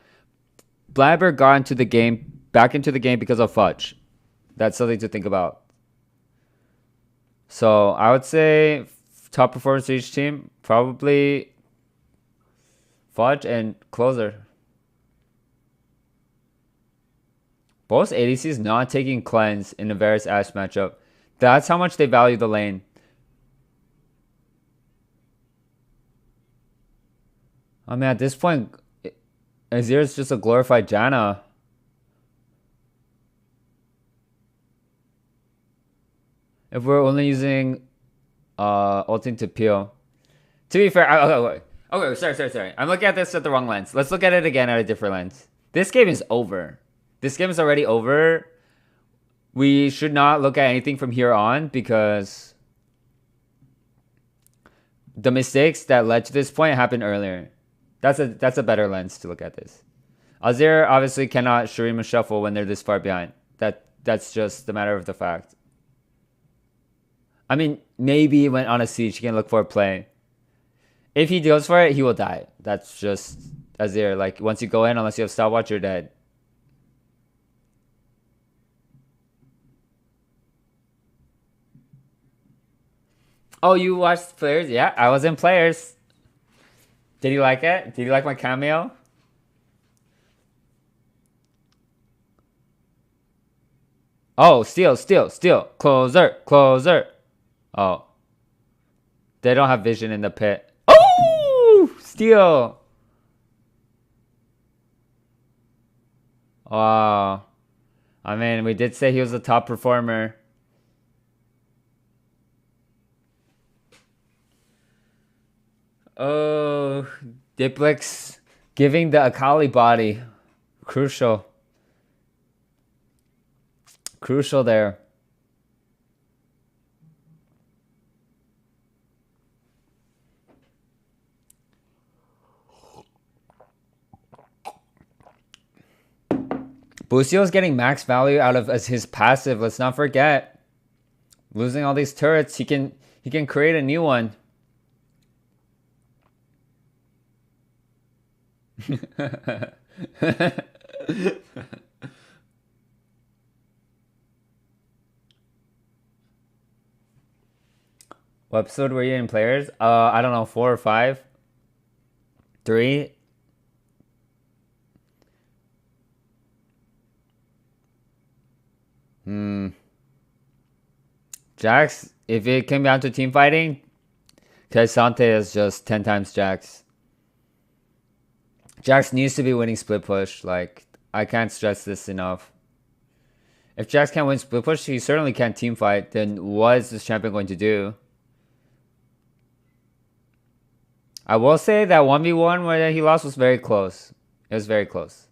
Blabber got into the game, back into the game because of Fudge. That's something to think about. So I would say top performance to each team, probably Fudge and Closer. Both ADCs not taking cleanse in a Varus Ashe matchup. That's how much they value the lane. I mean, at this point, Azir is just a glorified Janna. If we're only using ulting to peel. To be fair, okay, sorry. I'm looking at this at the wrong lens. Let's look at it again at a different lens. This game is over. This game is already over. We should not look at anything from here on because the mistakes that led to this point happened earlier. That's a better lens to look at this. Azir obviously cannot Shurima shuffle when they're this far behind. That's just the matter of the fact. I mean, maybe when on a siege he can look for a play. If he goes for it, he will die. That's just Azir. Like once you go in, unless you have stopwatch, you're dead. Oh, you watched Players? Yeah, I was in Players. Did you like it? Did you like my cameo? Oh, steal. Closer. Oh. They don't have vision in the pit. Oh! Steal. Oh. I mean, we did say he was a top performer. Oh, Diplix giving the Akali body. Crucial. Crucial there. Busio's getting max value out of as his passive. Let's not forget. Losing all these turrets, he can create a new one. What episode were you in Players? I don't know, 4 or 5? 3? Jax, if it came down to team fighting, K'Sante is just 10 times Jax. Jax needs to be winning split push. Like, I can't stress this enough. If Jax can't win split push, he certainly can't team fight. Then what is this champion going to do? I will say that 1v1 where he lost was very close. It was very close.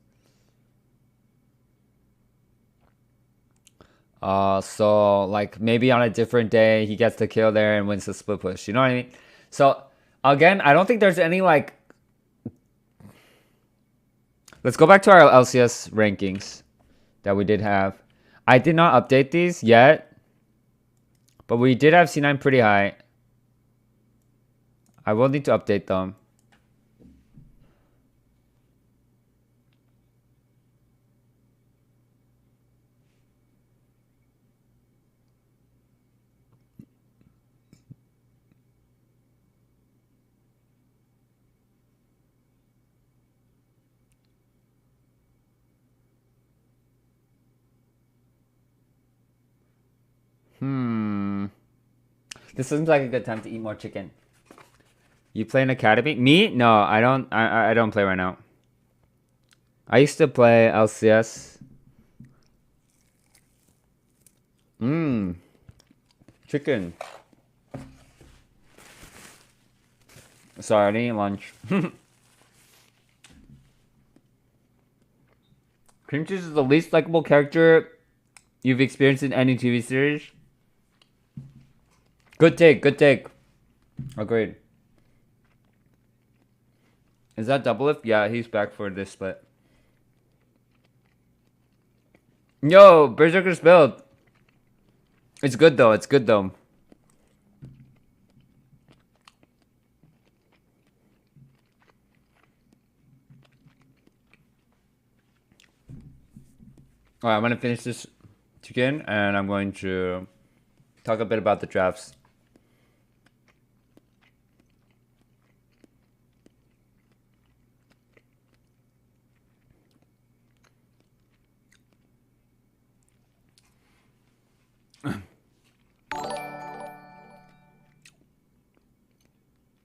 So like maybe on a different day he gets the kill there and wins the split push. You know what I mean? So again, I don't think there's any like. Let's go back to our LCS rankings that we did have. I did not update these yet, but we did have C9 pretty high. I will need to update them. This seems like a good time to eat more chicken. You play in academy? Me? No, I don't. I don't play right now. I used to play LCS. Chicken. Sorry, I didn't eat lunch. Cream cheese is the least likable character you've experienced in any TV series. Good take, good take. Agreed. Is that Doublelift? Yeah, he's back for this split. Yo, Berserker's build. It's good though, it's good though. Alright, I'm gonna finish this chicken and I'm going to talk a bit about the drafts.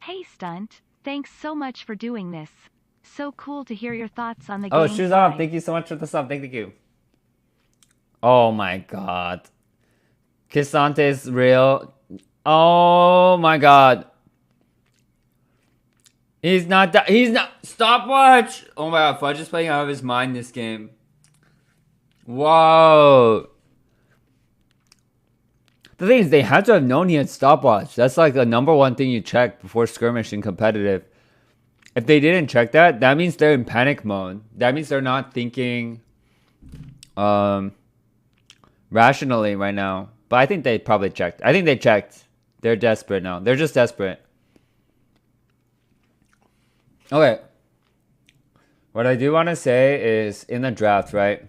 Hey Stunt, thanks so much for doing this. So cool to hear your thoughts on the Oh, game. shoes off. Thank you so much for the sub. Thank you. Oh my god. K'Sante is real. Oh my god. He's not. He's not. Stopwatch. Oh my god. Fudge is playing out of his mind this game. Whoa. The thing is, they had to have known he had stopwatch. That's like the number one thing you check before skirmishing competitive. If they didn't check that, that means they're in panic mode. That means they're not thinking rationally right now. But I think they probably checked. I think they checked. They're desperate now. They're just desperate. Okay. What I do want to say is in the draft, right?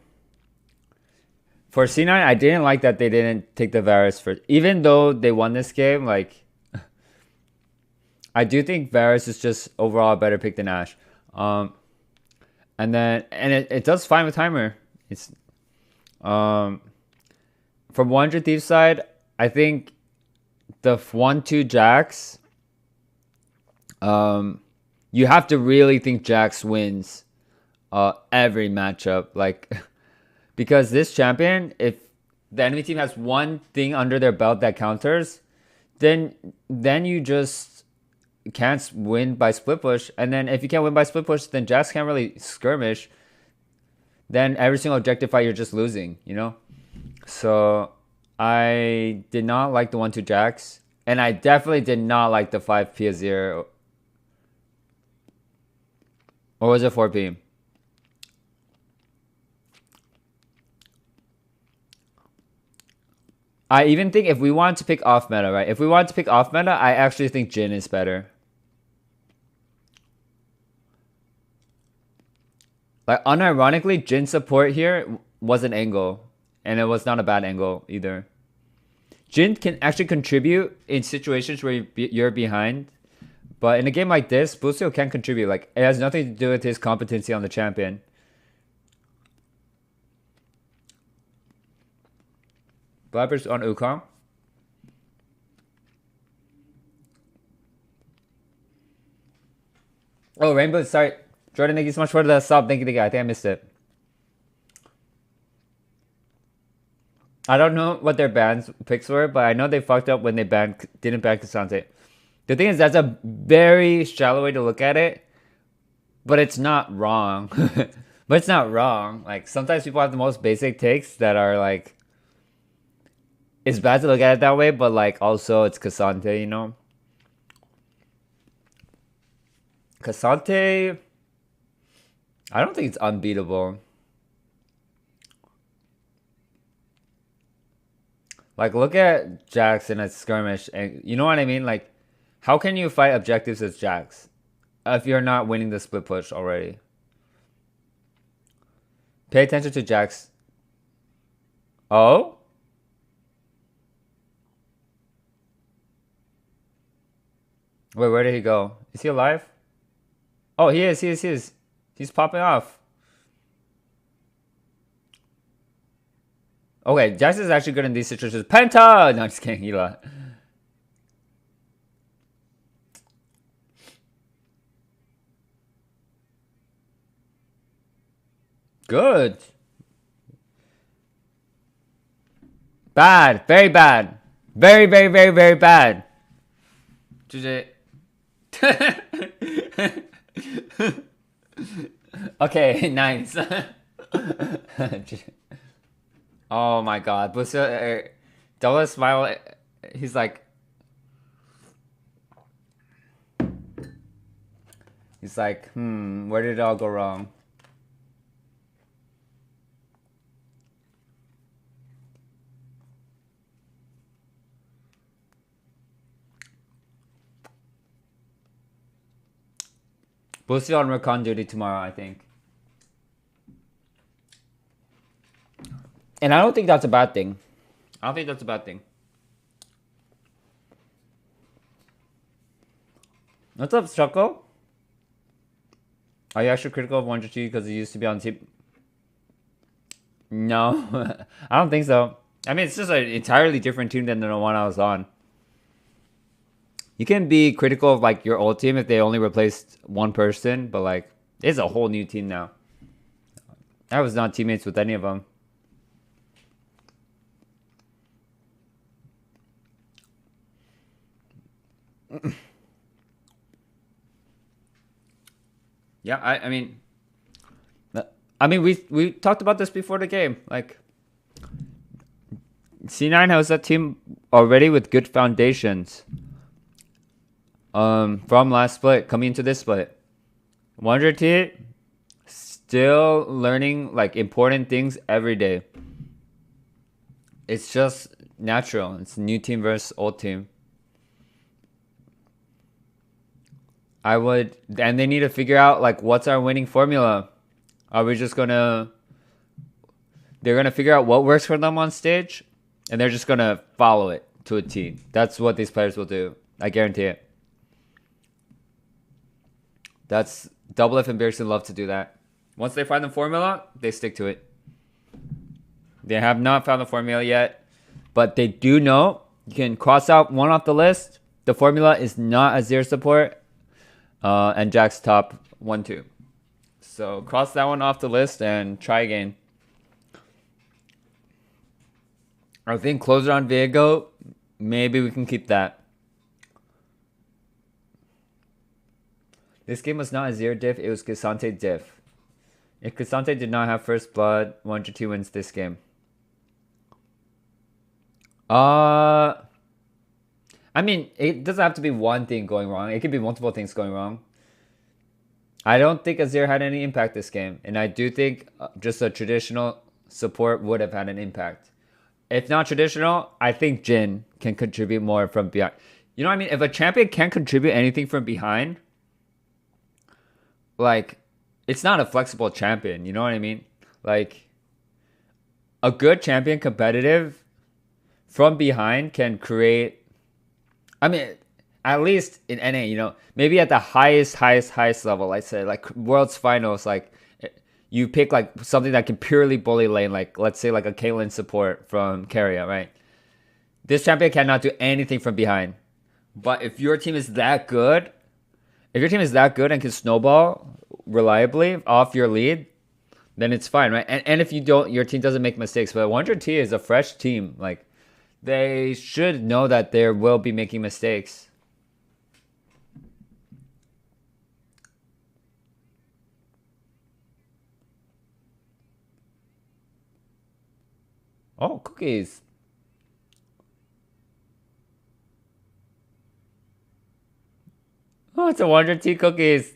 For C9, I didn't like that they didn't take the Varus first. Even though they won this game, like, I do think Varus is just overall a better pick than Ashe. And it does fine with Timer. It's from 100 Thieves side, I think the 1-2 Jax, you have to really think Jax wins every matchup. Like, because this champion, if the enemy team has one thing under their belt that counters, then you just can't win by split push. And then if you can't win by split push, then Jax can't really skirmish. Then every single objective fight, you're just losing, you know? So I did not like the 1-2 Jax. And I definitely did not like the 5P Azir. Or was it 4P? I even think if we want to pick off meta, right? If we want to pick off meta, I actually think Jhin is better. Like, unironically, Jhin support here was an angle. And it was not a bad angle either. Jhin can actually contribute in situations where you're behind. But in a game like this, Boostio can contribute. Like, it has nothing to do with his competency on the champion. Blabbers on Wukong. Oh, Rainbow, sorry. Jordan, thank you so much for the sub. Thank you. I think I missed it. I don't know what their ban picks were, but I know they fucked up when they didn't ban K'Sante. The thing is, that's a very shallow way to look at it, but it's not wrong. But it's not wrong. Like, sometimes people have the most basic takes that are like, it's bad to look at it that way, but like also it's K'Sante, you know? K'Sante, I don't think it's unbeatable. Like, look at Jax in a skirmish, and you know what I mean? Like, how can you fight objectives as Jax if you're not winning the split push already? Pay attention to Jax. Oh? Wait, where did he go? Is he alive? Oh, he is. He's popping off. Okay, Jax is actually good in these situations. Penta! No, I'm just kidding. He lost. Good. Bad. Very bad. Very, very, very, very bad. GG. Okay, nice. Oh my god. Busa, double smile. He's like. He's like, where did it all go wrong? We'll see on recon duty tomorrow, I think. And I don't think that's a bad thing. I don't think that's a bad thing. What's up, Struckle? Are you actually critical of 1G because he used to be on team? No, I don't think so. I mean, it's just an entirely different team than the one I was on. You can be critical of like your old team if they only replaced one person, but like it's a whole new team now. I was not teammates with any of them. Yeah, I mean, we talked about this before the game. Like, C9 has a team already with good foundations. From last split coming into this split, Wonder T still learning like important things every day. It's just natural. It's new team versus old team. And they need to figure out like what's our winning formula. Are we just gonna? They're gonna figure out what works for them on stage, and they're just gonna follow it to a T. That's what these players will do. I guarantee it. That's Doublelift and Bjergsen love to do that. Once they find the formula, they stick to it. They have not found the formula yet, but they do know you can cross out one off the list. The formula is not Azir support, and Jack's top 1-2. So cross that one off the list and try again. I think closer on Viego, maybe we can keep that. This game was not Azir diff, it was K'Sante diff. If K'Sante did not have first blood, 1-2 wins this game. I mean, it doesn't have to be one thing going wrong. It could be multiple things going wrong. I don't think Azir had any impact this game. And I do think just a traditional support would have had an impact. If not traditional, I think Jhin can contribute more from behind. You know what I mean? If a champion can't contribute anything from behind, like, it's not a flexible champion. You know what I mean? Like, a good champion competitive from behind can create... I mean, at least in NA, you know, maybe at the highest level, I say, like Worlds Finals, like, you pick like something that can purely bully lane, like let's say like a Caitlyn support from Keria, right? This champion cannot do anything from behind. But if your team is that good, and can snowball reliably off your lead, then it's fine, right? And if you don't, your team doesn't make mistakes. But 100T is a fresh team. Like, they should know that they will be making mistakes. Oh, cookies. Oh, it's a 100T cookies.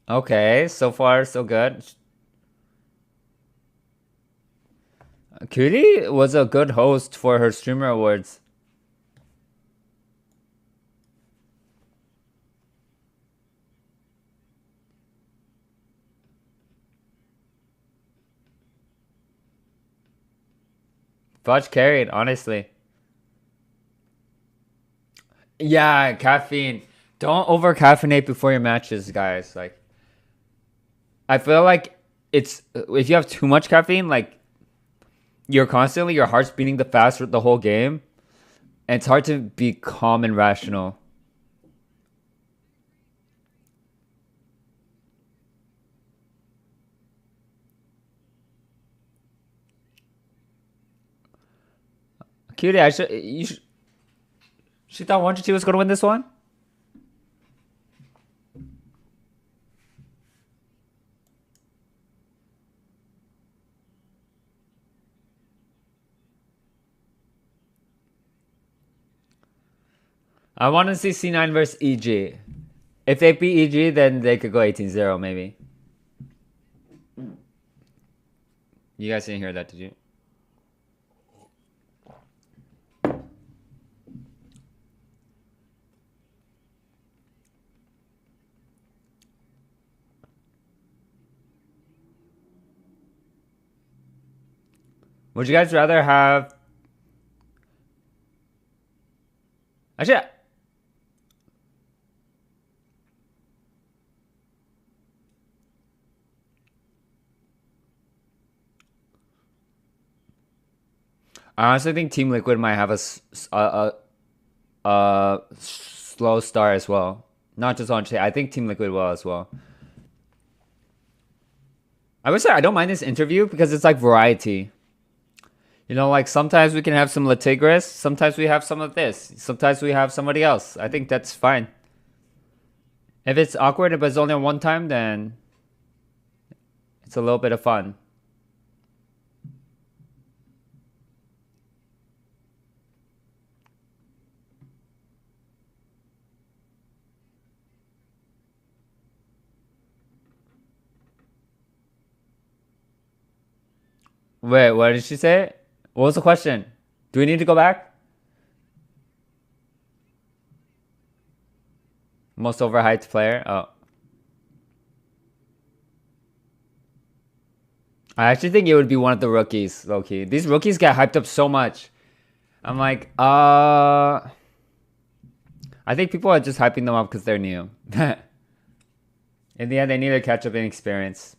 Okay, so far so good. Cutie was a good host for her streamer awards. Fudge carried, honestly. Yeah, caffeine. Don't over caffeinate before your matches, guys. Like, I feel like it's if you have too much caffeine, like your heart's beating the fast the whole game, and it's hard to be calm and rational. Cutie, she thought 1-2 was gonna win this one. I want to see C9 versus EG. If they beat EG, then they could go 18-0 maybe. You guys didn't hear that, did you? Would you guys rather have? Actually, I honestly think Team Liquid might have a slow start as well. Not just on. I think Team Liquid will as well. I would say I don't mind this interview because it's like variety. You know, like sometimes we can have some Latigris, sometimes we have some of this, sometimes we have somebody else. I think that's fine. If it's awkward but it's only one time, then it's a little bit of fun. Wait, what did she say? What was the question? Do we need to go back? Most overhyped player? Oh. I actually think it would be one of the rookies, low key. These rookies get hyped up so much. I'm like, I think people are just hyping them up because they're new. In the end, they need to catch up in experience.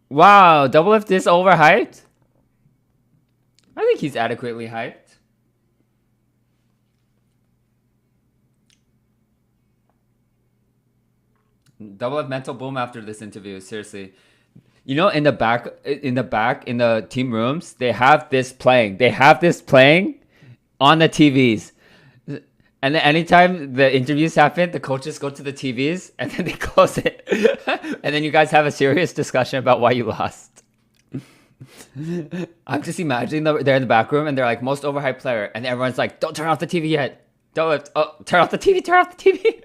Wow, Doublelift this overhyped? I think he's adequately hyped. Doublelift mental boom after this interview, seriously. You know, in the back, in the team rooms, they have this playing. They have this playing on the TVs. And then anytime the interviews happen, the coaches go to the TVs and then they close it. And then you guys have a serious discussion about why you lost. I'm just imagining they're in the back room and they're like, most overhyped player. And everyone's like, don't turn off the TV yet. Don't, oh, turn off the TV, turn off the TV.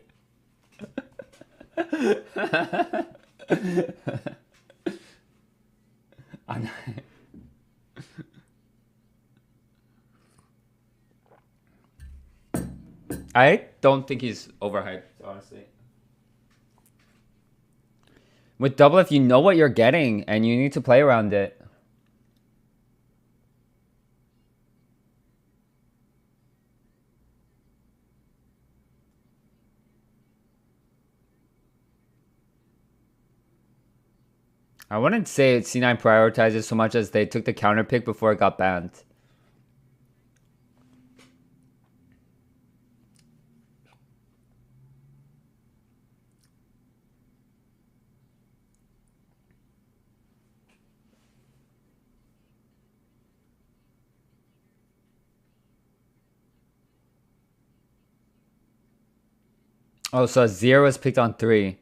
I'm not... I don't think he's overhyped, honestly. With Doublelift, you know what you're getting, and you need to play around it. I wouldn't say C9 prioritizes so much as they took the counter pick before it got banned. Oh, so Zero was picked on 3.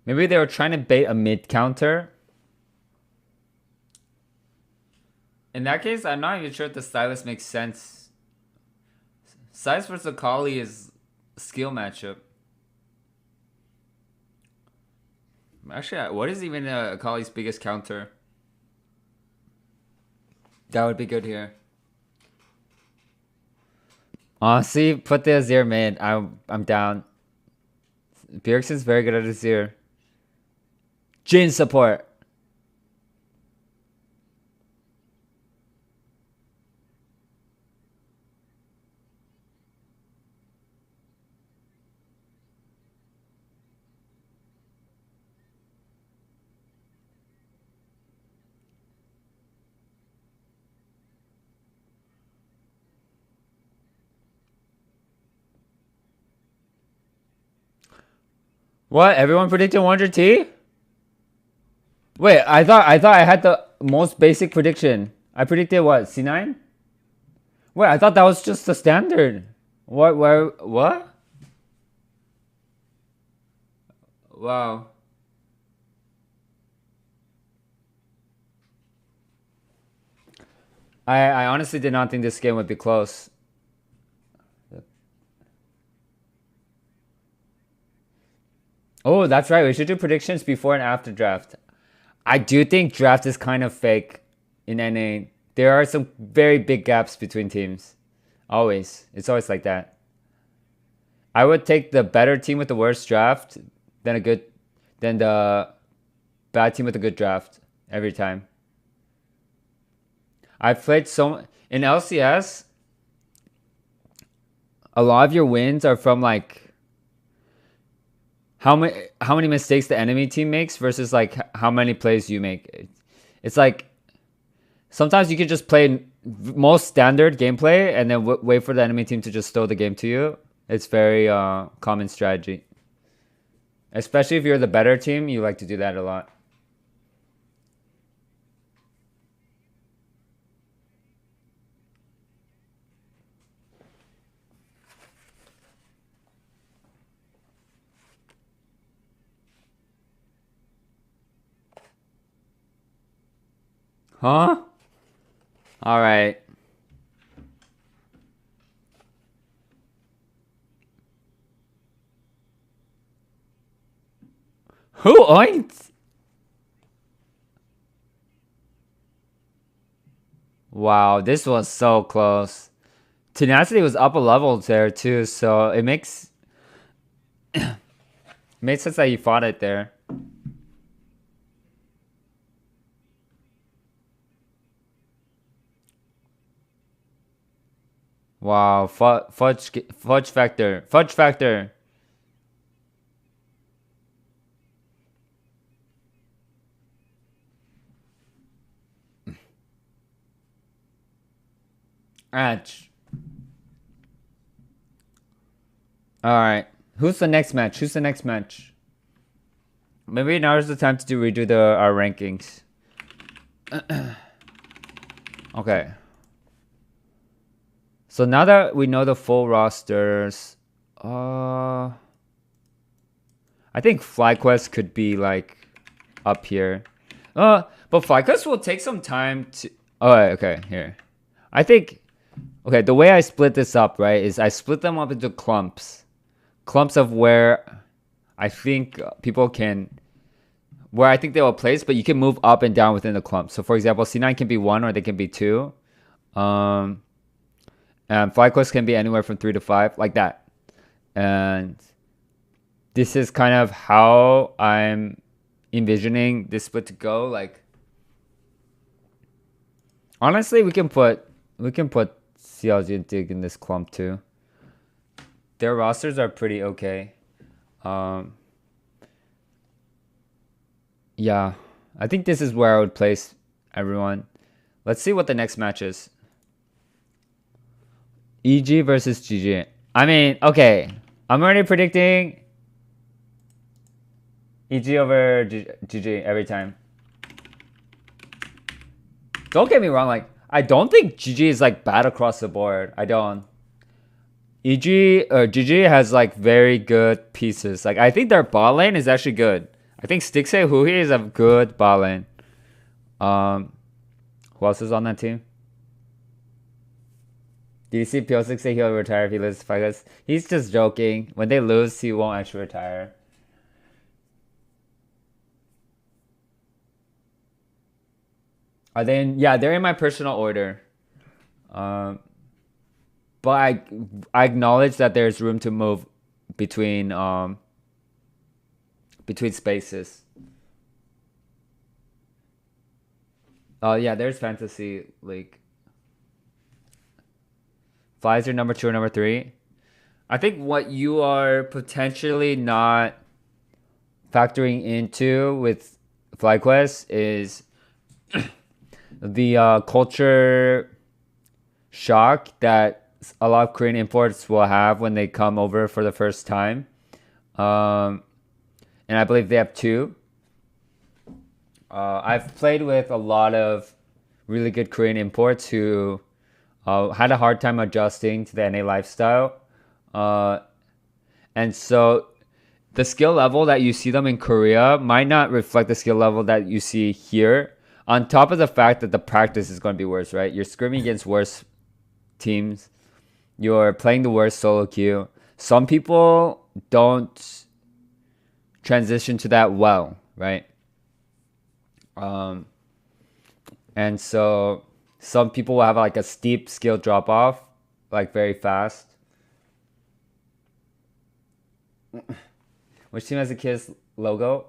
Maybe they were trying to bait a mid counter. In that case, I'm not even sure if the Stylus makes sense. Size versus Akali is a skill matchup. Actually, what is even Akali's biggest counter? That would be good here. Honestly, put the Azir mid. I'm down. Bjergsen's very good at Azir. Jin support. What? Everyone predicted 100T? Wait, I thought I had the most basic prediction. I predicted what? C9? Wait, I thought that was just the standard. What? Wow. I honestly did not think this game would be close. Oh, that's right. We should do predictions before and after draft. I do think draft is kind of fake in NA. There are some very big gaps between teams. Always. It's always like that. I would take the better team with the worst draft than the bad team with a good draft every time. I've played so in LCS, a lot of your wins are from like how many mistakes the enemy team makes versus like how many plays you make. It's like sometimes you can just play most standard gameplay and then wait for the enemy team to just throw the game to you. It's very common strategy. Especially if you're the better team, you like to do that a lot. Huh? All right. Who oinked? Wow, this was so close. Tenacity was up a level there too, so it makes sense that you fought it there. Wow, fudge factor, fudge factor. Match. All right. Who's the next match? Who's the next match? Maybe now is the time to redo our rankings. Okay. So now that we know the full rosters, I think FlyQuest could be like up here. But FlyQuest will take some time to. Oh, okay, here. I think. Okay, the way I split this up, right, is I split them up into clumps. Clumps of where I think people can. Where I think they will place, but you can move up and down within the clump. So, for example, C9 can be 1 or they can be 2. And FlyQuest can be anywhere from 3 to 5, like that. And this is kind of how I'm envisioning this split to go. Like, honestly, we can put CLG and Dig in this clump too. Their rosters are pretty okay. Yeah, I think this is where I would place everyone. Let's see what the next match is. EG versus GG. I mean, okay. I'm already predicting EG over GG every time. Don't get me wrong, like, I don't think GG is like bad across the board. I don't. EG or GG has like very good pieces. Like, I think their bot lane is actually good. I think Stixxay Huhi is a good bot lane. Who else is on that team? Do you see Pyosik say he'll retire if he loses FlyQuest? He's just joking. When they lose, he won't actually retire. Are they in? Yeah, they're in my personal order. But I acknowledge that there's room to move between spaces. Yeah, there's Fantasy League. Flies are number 2 or number 3. I think what you are potentially not factoring into with FlyQuest is the culture shock that a lot of Korean imports will have when they come over for the first time. Um, and I believe they have two. I've played with a lot of really good Korean imports who had a hard time adjusting to the NA lifestyle. Uh, and so the skill level that you see them in Korea might not reflect the skill level that you see here. On top of the fact that the practice is going to be worse, right? You're scrimming against worse teams. You're playing the worst solo queue. Some people don't transition to that well, right? Um, and so some people will have like a steep skill drop off, like very fast. Which team has the Kiss logo?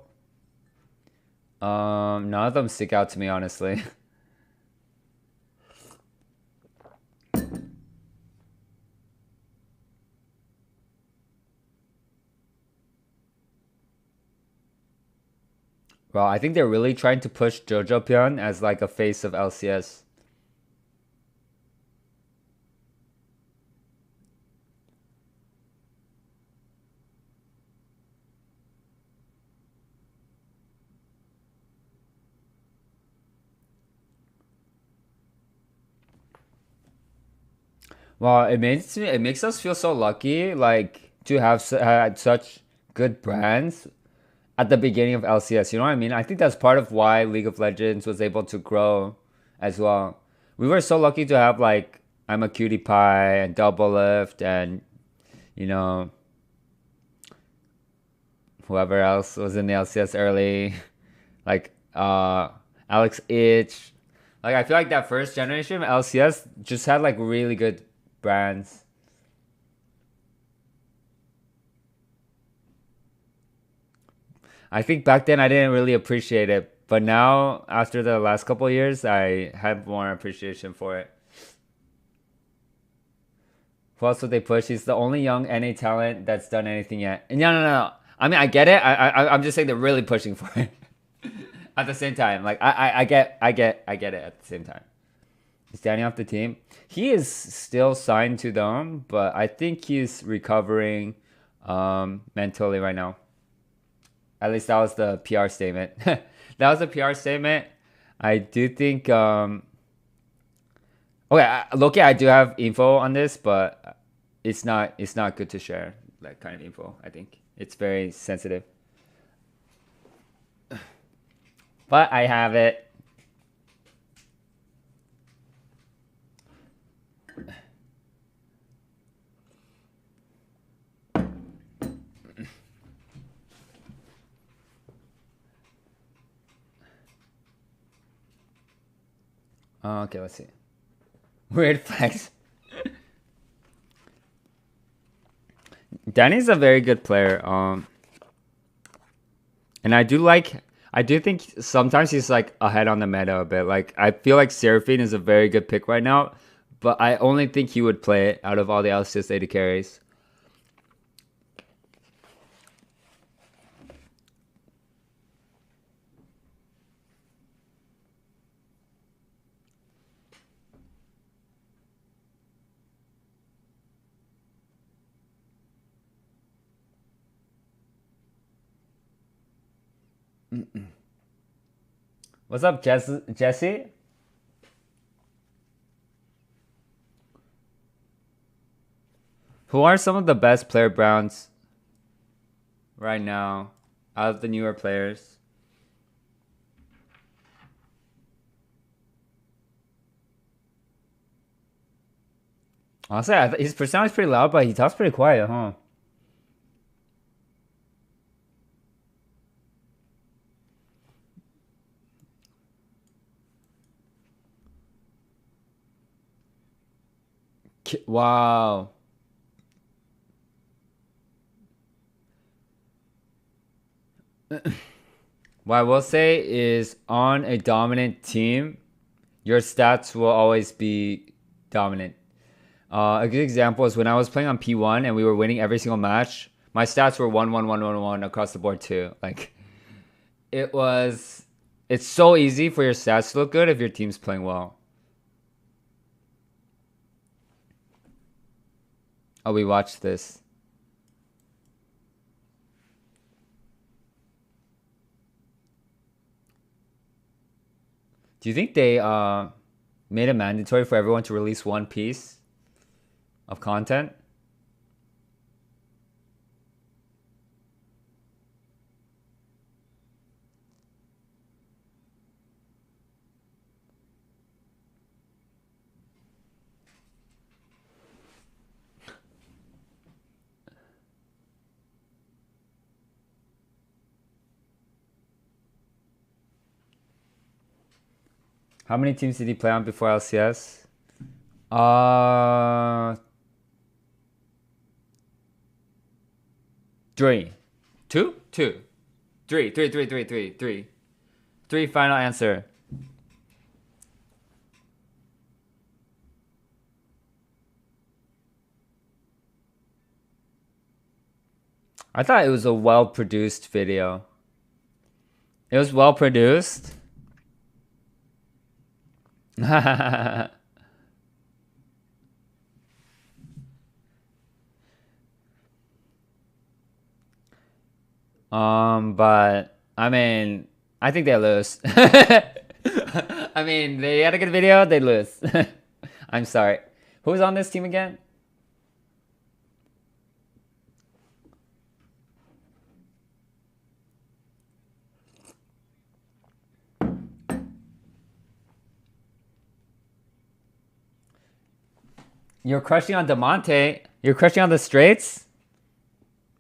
None of them stick out to me, honestly. Well, I think they're really trying to push Jojo Pyun as like a face of LCS. Well, it makes us feel so lucky, like to have had such good brands at the beginning of LCS. You know what I mean? I think that's part of why League of Legends was able to grow as well. We were so lucky to have like I'm a Cutie Pie and Double Lift and you know whoever else was in the LCS early, like Alex Ich. Like I feel like that first generation of LCS just had like really good brands. I think back then I didn't really appreciate it, but now after the last couple of years, I have more appreciation for it. Who else would they push? He's the only young NA talent that's done anything yet. And no, no, no, no. I mean, I get it. I'm just saying they're really pushing for it at the same time. Like I get it at the same time. Is Danny off the team? He is still signed to them, but I think he's recovering mentally right now. At least that was the PR statement. That was a PR statement. I do think. Okay, Loki, I do have info on this, but it's not good to share that kind of info. I think it's very sensitive. But I have it. Okay, let's see. Weird flex. Danny's a very good player. And I do think sometimes he's like ahead on the meta a bit. Like I feel like Seraphine is a very good pick right now, but I only think he would play it out of all the LCS AD carries. What's up, Jesse? Who are some of the best player Browns right now out of the newer players? Honestly, his personality is pretty loud, but he talks pretty quiet, huh? Wow. What I will say is on a dominant team, Your stats will always be dominant. A good example is when I was playing on P1 and we were winning every single match. My stats were 1-1-1-1-1 across the board too. Like it's so easy for your stats to look good if your team's playing well. Oh, we watched this. Do you think they made it mandatory for everyone to release one piece of content? How many teams did he play on before LCS? Three. Two? Two. Three. Three, final answer. I thought it was a well-produced video. It was well-produced. But I mean, I think they lose. I mean, they had a good video, they lose. I'm sorry. Who's on this team again? You're crushing on Demonte. You're crushing on the Straits?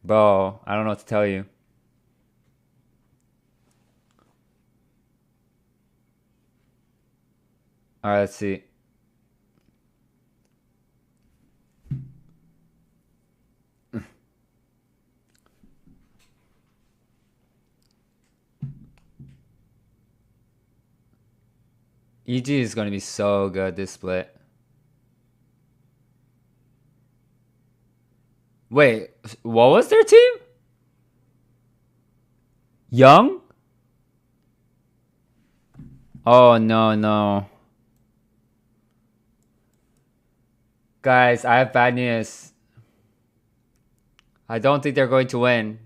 Bro, I don't know what to tell you. Alright, let's see. EG is going to be so good this split. Wait, what was their team? Young? Oh, no. Guys, I have bad news. I don't think they're going to win.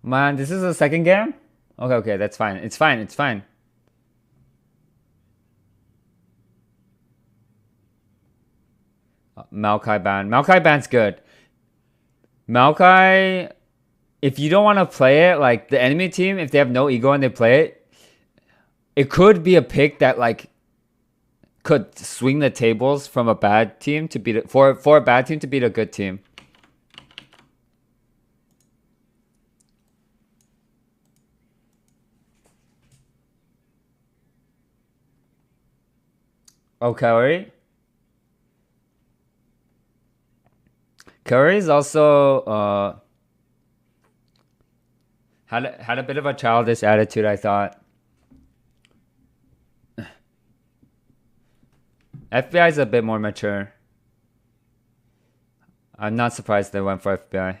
Man, this is the second game? Okay, that's fine. It's fine. Maokai ban. Maokai ban's good. Maokai, if you don't want to play it, like the enemy team, if they have no ego and they play it, it could be a pick that like could swing the tables from a bad team to beat it for a bad team to beat a good team. Oh, Curry's also had a bit of a childish attitude, I thought. FBI is a bit more mature. I'm not surprised they went for FBI.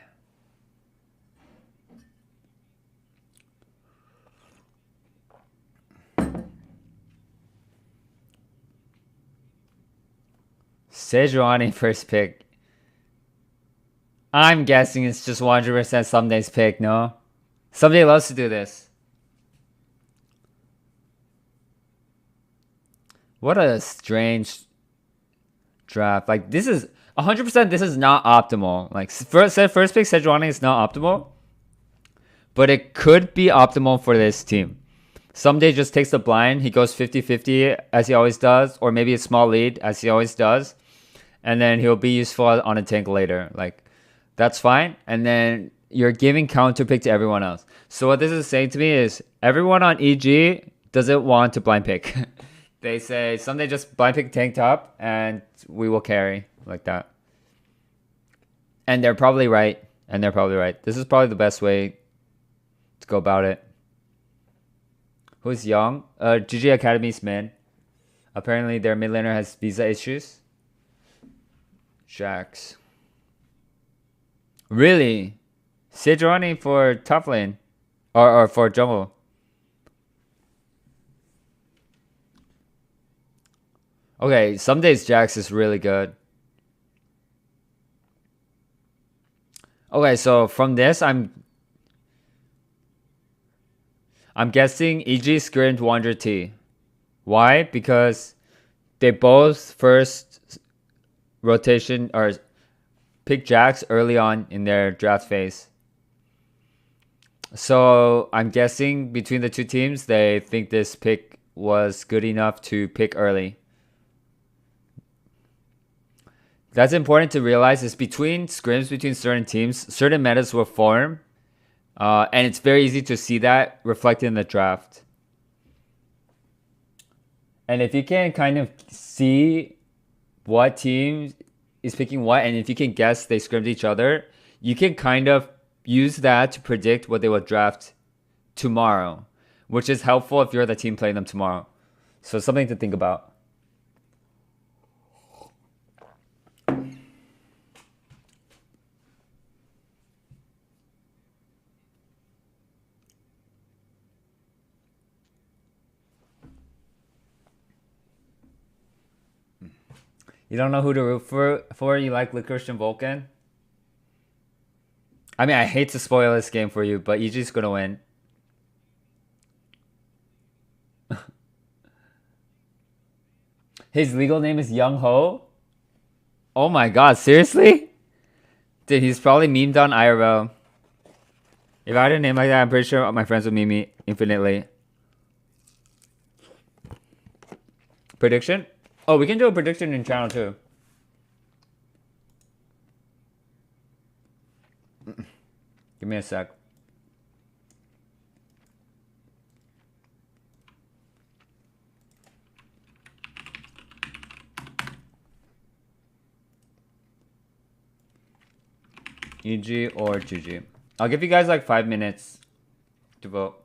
Sejuani first pick. I'm guessing it's just 100% Someday's pick, no? Someday loves to do this. What a strange draft. Like, this is 100%, this is not optimal. Like, first pick Sejuani is not optimal, but it could be optimal for this team. Someday just takes the blind. He goes 50-50 as he always does, or maybe a small lead as he always does. And then he'll be useful on a tank later. Like, that's fine. And then you're giving counter pick to everyone else. So what this is saying to me is everyone on EG doesn't want to blind pick. They say someday just blind pick tank top and we will carry like that. And they're probably right. And they're probably right. This is probably the best way to go about it. Who's young? GG Academy's man. Apparently their mid laner has visa issues. Jax. Really? Sejuani for top lane? Or for jungle? Okay, some days Jax is really good. Okay, so from this, I'm guessing EG Skirnt Wander T. Why? Because they both first rotation or pick Jax early on in their draft phase. So I'm guessing between the two teams, they think this pick was good enough to pick early. That's important to realize is between scrims between certain teams, certain metas will form. And it's very easy to see that reflected in the draft. And if you can kind of see what team is picking what, and if you can guess they scrimmed each other, you can kind of use that to predict what they will draft tomorrow, which is helpful if you're the team playing them tomorrow. So something to think about. You don't know who to root for? You like Licorice and Vulcan? I mean, I hate to spoil this game for you, but EG's gonna win. His legal name is Young Ho? Oh my god, seriously? Dude, he's probably memed on IRL. If I had a name like that, I'm pretty sure my friends would meme me infinitely. Prediction? Oh, we can do a prediction in channel too. Give me a sec. EG or GG. I'll give you guys like 5 minutes to vote.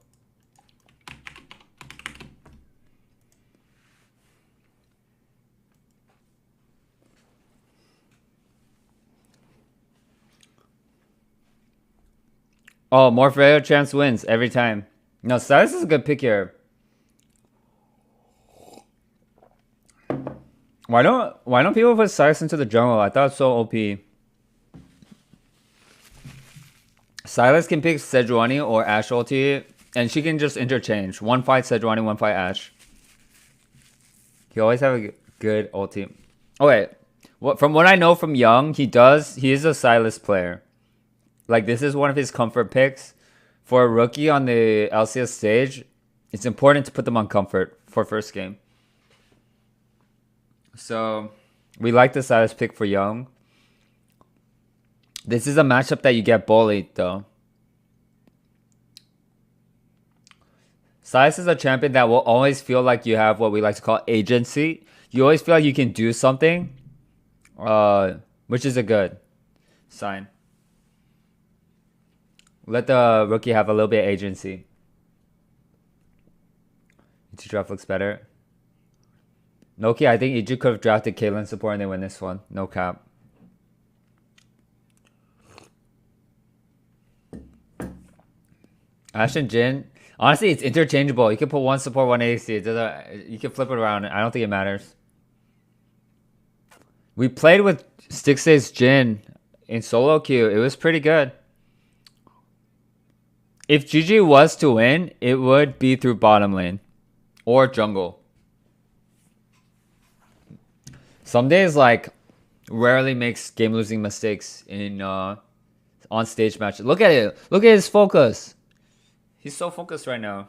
Oh, Morphreo chance wins every time. No, Sylas is a good pick here. Why don't people put Sylas into the jungle? I thought it was so OP. Sylas can pick Sejuani or Ashe ulti, and she can just interchange. One fight Sejuani, one fight Ashe. He always have a good ulti. Okay, from what I know from Young, he is a Sylas player. Like, this is one of his comfort picks. For a rookie on the LCS stage, it's important to put them on comfort for first game. So, we like the Sylas pick for Young. This is a matchup that you get bullied, though. Sylas is a champion that will always feel like you have what we like to call agency. You always feel like you can do something, which is a good sign. Let the rookie have a little bit of agency. EG draft looks better. Noki, I think EG could have drafted Caitlyn support and they win this one. No cap. Ashe and Jhin. Honestly, it's interchangeable. You can put one support, one AC. It doesn't. You can flip it around. I don't think it matters. We played with Stixxay's Jhin in solo queue. It was pretty good. If GG was to win, it would be through bottom lane or jungle. Some days, like, rarely makes game-losing mistakes in on-stage matches. Look at it. Look at his focus. He's so focused right now.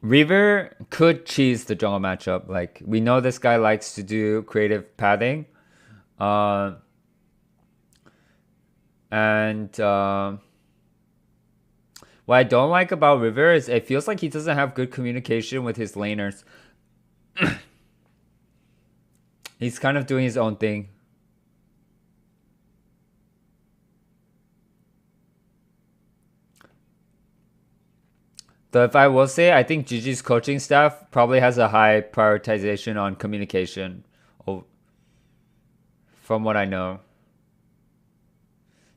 Reaver could cheese the jungle matchup. Like, we know this guy likes to do creative pathing. What I don't like about River is it feels like he doesn't have good communication with his laners. He's kind of doing his own thing. Though if I will say, I think GG's coaching staff probably has a high prioritization on communication, from what I know.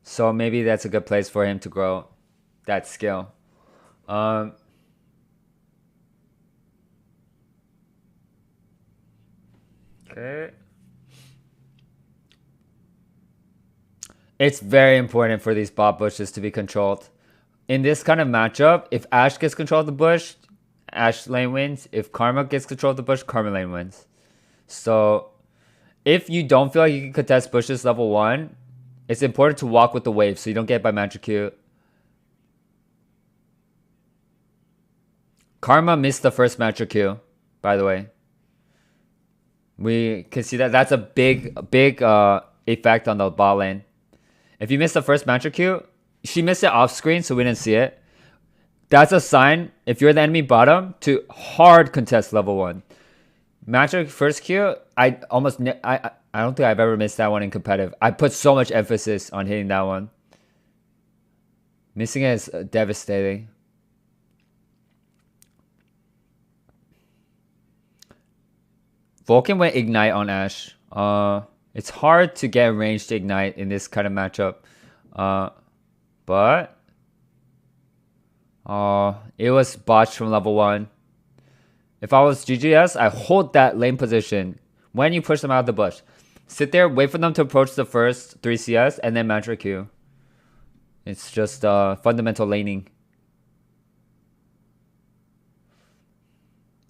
So maybe that's a good place for him to grow that skill. Um, okay. It's very important for these bot bushes to be controlled. In this kind of matchup, if Ashe gets control of the bush, Ashe lane wins. If Karma gets control of the bush, Karma lane wins. So if you don't feel like you can contest bushes level 1, it's important to walk with the wave so you don't get by magic Q. Karma missed the first magic Q, by the way. We can see that that's a big effect on the bot lane. If you miss the first magic Q, she missed it off screen, so we didn't see it. That's a sign, if you're the enemy bottom, to hard contest level 1. Magic first Q, I don't think I've ever missed that one in competitive. I put so much emphasis on hitting that one. Missing it is devastating. Vulcan went Ignite on Ashe. It's hard to get ranged Ignite in this kind of matchup. But it was botched from level 1. If I was GGS, I hold that lane position when you push them out of the bush. Sit there, wait for them to approach the first 3 CS, and then magic Q. It's just fundamental laning.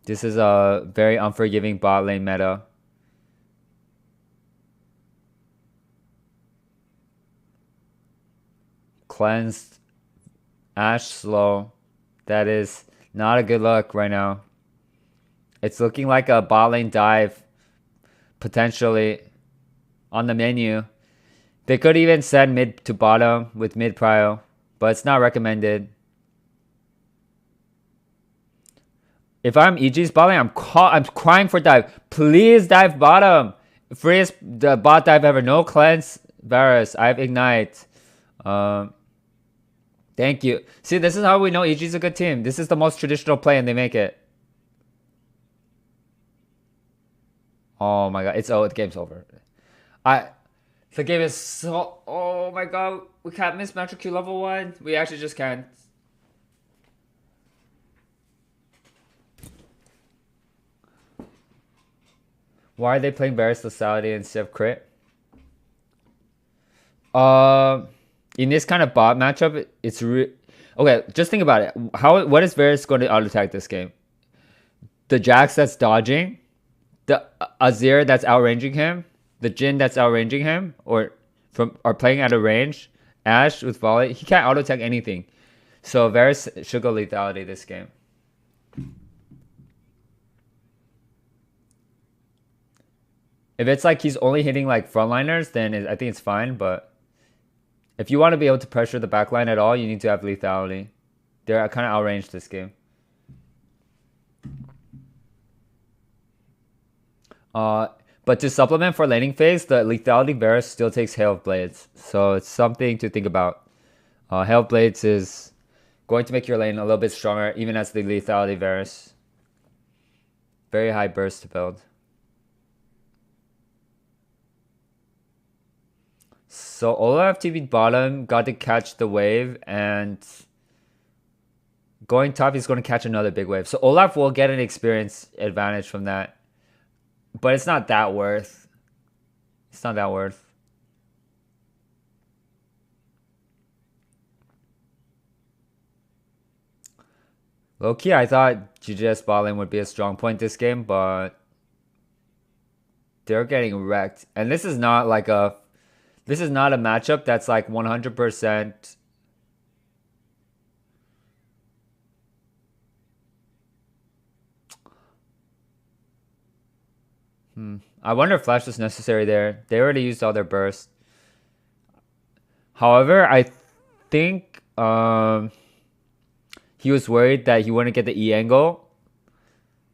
This is a very unforgiving bot lane meta. Cleansed. Ashe slow. That is not a good look right now. It's looking like a bot lane dive. Potentially. On the menu. They could even send mid to bottom with mid prio. But it's not recommended. If I'm EG's bot lane, I'm crying for dive. Please dive bottom. Freest the bot dive ever. No cleanse. Varus. I have ignite. Thank you. See, this is how we know EG's a good team. This is the most traditional play and they make it. Oh my god. The game's over. The game is so... Oh my god. We can't miss Magic Q level 1. We actually just can't. Why are they playing Varus Lethality instead of crit? In this kind of bot matchup, it's okay. Just think about it. What is Varus going to auto attack this game? The Jax that's dodging, the Azir that's outranging him, the Jhin that's outranging him, or playing out of range. Ashe with volley, he can't auto attack anything. So Varus should go lethality this game. If it's like he's only hitting like frontliners, then I think it's fine. But if you want to be able to pressure the backline at all, you need to have lethality. They're kind of outranged this game. But to supplement for laning phase, the lethality Varus still takes Hail of Blades. So it's something to think about. Hail of Blades is going to make your lane a little bit stronger, even as the lethality Varus. Very high burst to build. So Olaf TV bottom, got to catch the wave, and going top, he's going to catch another big wave. So Olaf will get an experience advantage from that. But it's not that worth. It's not that worth. Low-key, I thought GGS bot lane would be a strong point this game, but they're getting wrecked. And this is not like a... This is not a matchup that's like 100%. I wonder if flash was necessary there. They already used all their burst. However, I think he was worried that he wouldn't get the E angle.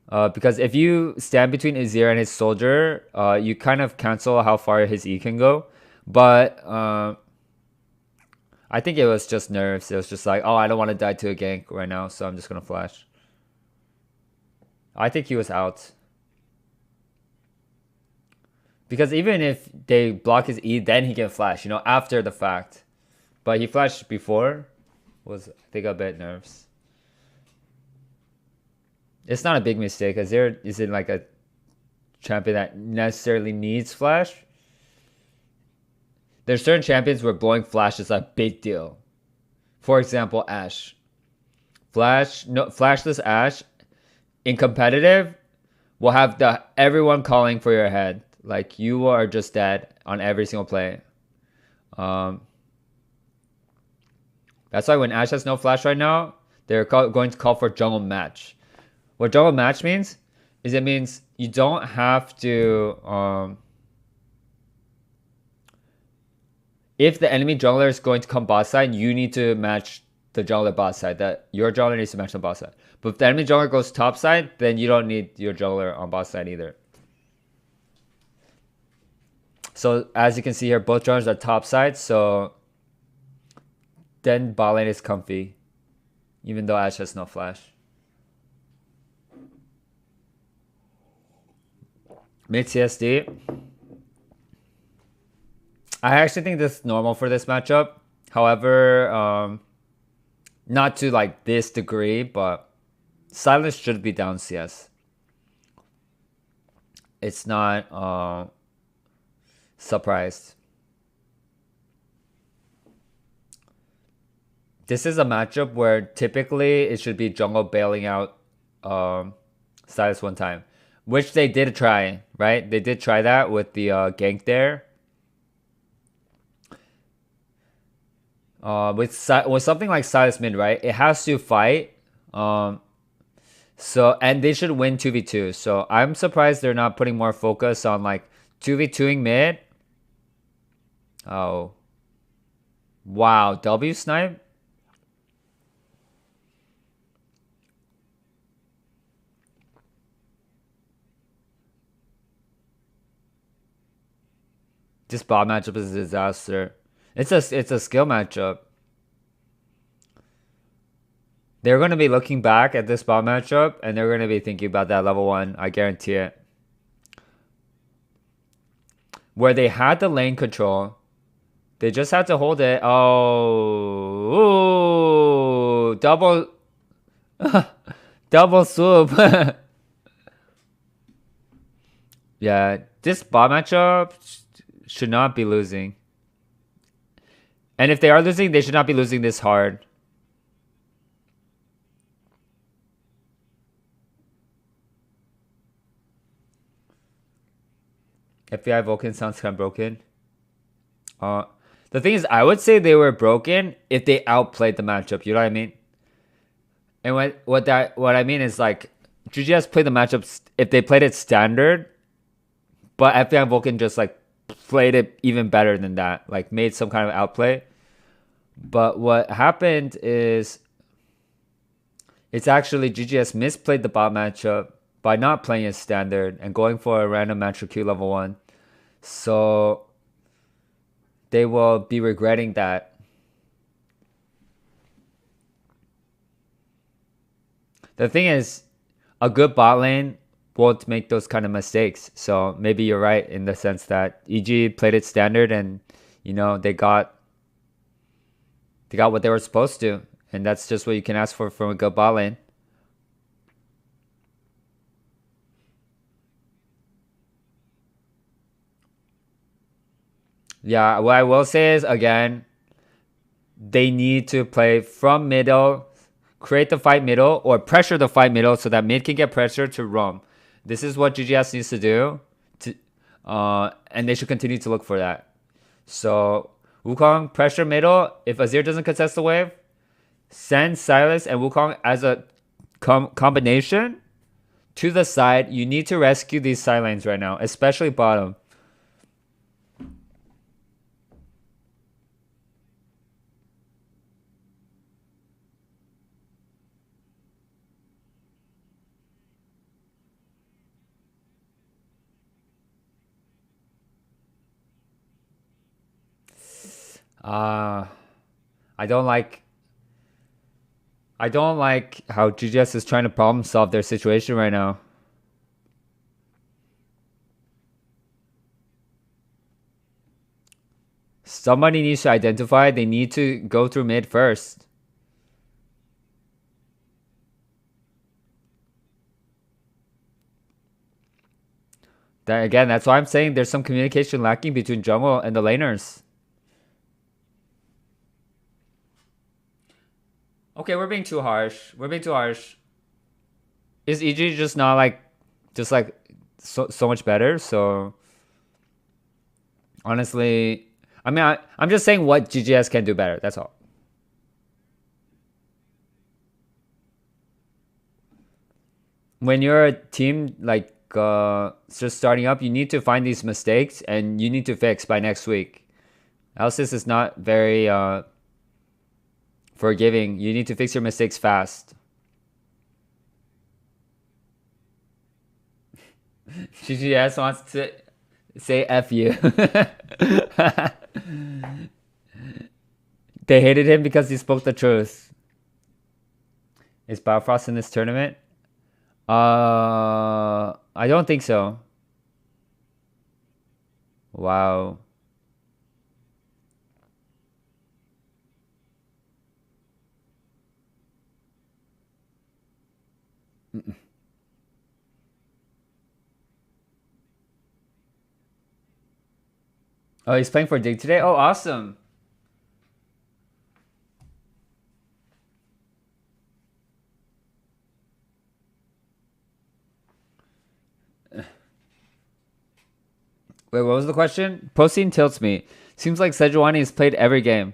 Because if you stand between Azir and his soldier, you kind of cancel how far his E can go. But I I think it was just nerves. It was just like, oh, I don't want to die to a gank right now, so I'm just gonna flash. I think he was out. Because even if they block his E, then he can flash, after the fact. But he flashed before. I think, a bit nerves. It's not a big mistake. Azir isn't like a champion that necessarily needs flash. There's certain champions where blowing flash is a big deal. For example, Ashe. Flashless Ashe in competitive will have everyone calling for your head. Like, you are just dead on every single play. That's why when Ashe has no flash right now, they're going to call for jungle match. What jungle match means is it means you don't have to... if the enemy jungler is going to come bot side, you need to match the jungler bot side. That your jungler needs to match the bot side. But if the enemy jungler goes top side, then you don't need your jungler on bot side either. So as you can see here, both junglers are top side, so then bot lane is comfy, even though Ashe has no flash. Mid CSD. I actually think this is normal for this matchup. However, not to like this degree, but Sylas should be down CS. It's not surprised. This is a matchup where typically it should be jungle bailing out Sylas one time, which they did try, right? They did try that with the gank there. With something like Sylas mid, right? It has to fight. And they should win 2v2. So I'm surprised they're not putting more focus on like 2v2ing mid. Oh. Wow, W snipe? This bot matchup is a disaster. It's a skill matchup. They're going to be looking back at this bot matchup, and they're going to be thinking about that level 1. I guarantee it. Where they had the lane control, they just had to hold it. Oh, ooh, double swoop. Yeah, this bot matchup should not be losing. And if they are losing, they should not be losing this hard. FBI Vulcan sounds kind of broken. The thing is, I would say they were broken if they outplayed the matchup. You know what I mean? And what I mean is like GGS played the matchups if they played it standard, but FBI Vulcan just like played it even better than that, like made some kind of outplay. But what happened is it's actually GGS misplayed the bot matchup by not playing it standard and going for a random match for Q level 1. So they will be regretting that. The thing is, a good bot lane won't make those kind of mistakes. So maybe you're right in the sense that EG played it standard and, they got what they were supposed to. And that's just what you can ask for from a good bot lane. Yeah, what I will say is, again, they need to play from middle, create the fight middle, or pressure the fight middle so that mid can get pressure to roam. This is what GGS needs to do, and they should continue to look for that. So, Wukong, pressure middle. If Azir doesn't contest the wave, send Sylas and Wukong as a combination to the side. You need to rescue these side lanes right now, especially bottom. I don't like how GGS is trying to problem solve their situation right now. Somebody needs to identify. They need to go through mid first. Again, that's why I'm saying there's some communication lacking between jungle and the laners. Okay, we're being too harsh. We're being too harsh. Is EG just not like, so much better? So honestly, I mean, I'm just saying what GGS can do better. That's all. When you're a team like just starting up, you need to find these mistakes and you need to fix by next week. Else is not very forgiving. You need to fix your mistakes fast. GGS wants to say F you. They hated him because he spoke the truth. Is Biofrost in this tournament? I don't think so. Wow. Oh, he's playing for Dig today? Oh, awesome. Wait, what was the question? Posting tilts me. Seems like Sejuani has played every game.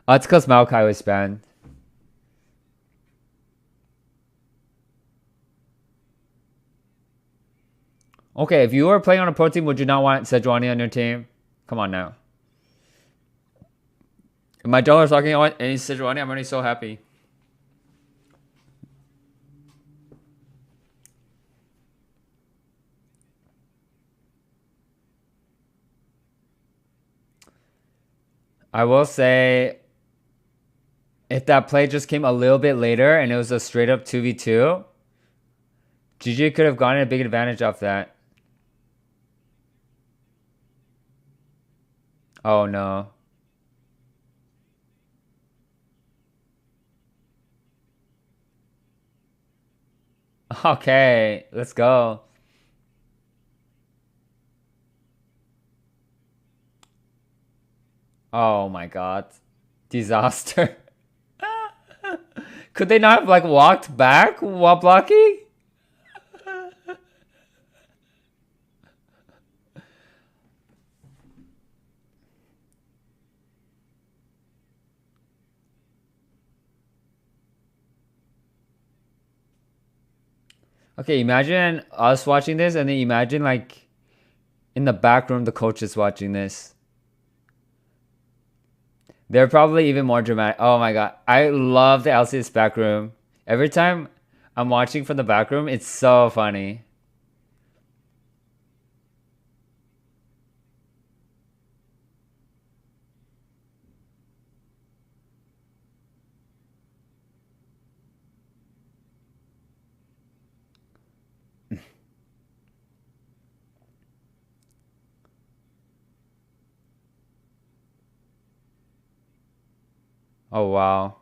It's because Maokai was banned. Okay, if you were playing on a pro team, would you not want Sejuani on your team? Come on now. If my jungler's talking about any Sejuani, I'm already so happy. I will say, if that play just came a little bit later and it was a straight up 2v2, GG could have gotten a big advantage off that. Oh no. Okay, let's go. Oh my god. Disaster. Could they not have like walked back while blocking? Okay, imagine us watching this and then imagine like in the back room the coach is watching this. They're probably even more dramatic. Oh my god. I love the LCS back room. Every time I'm watching from the back room, it's so funny. Oh wow.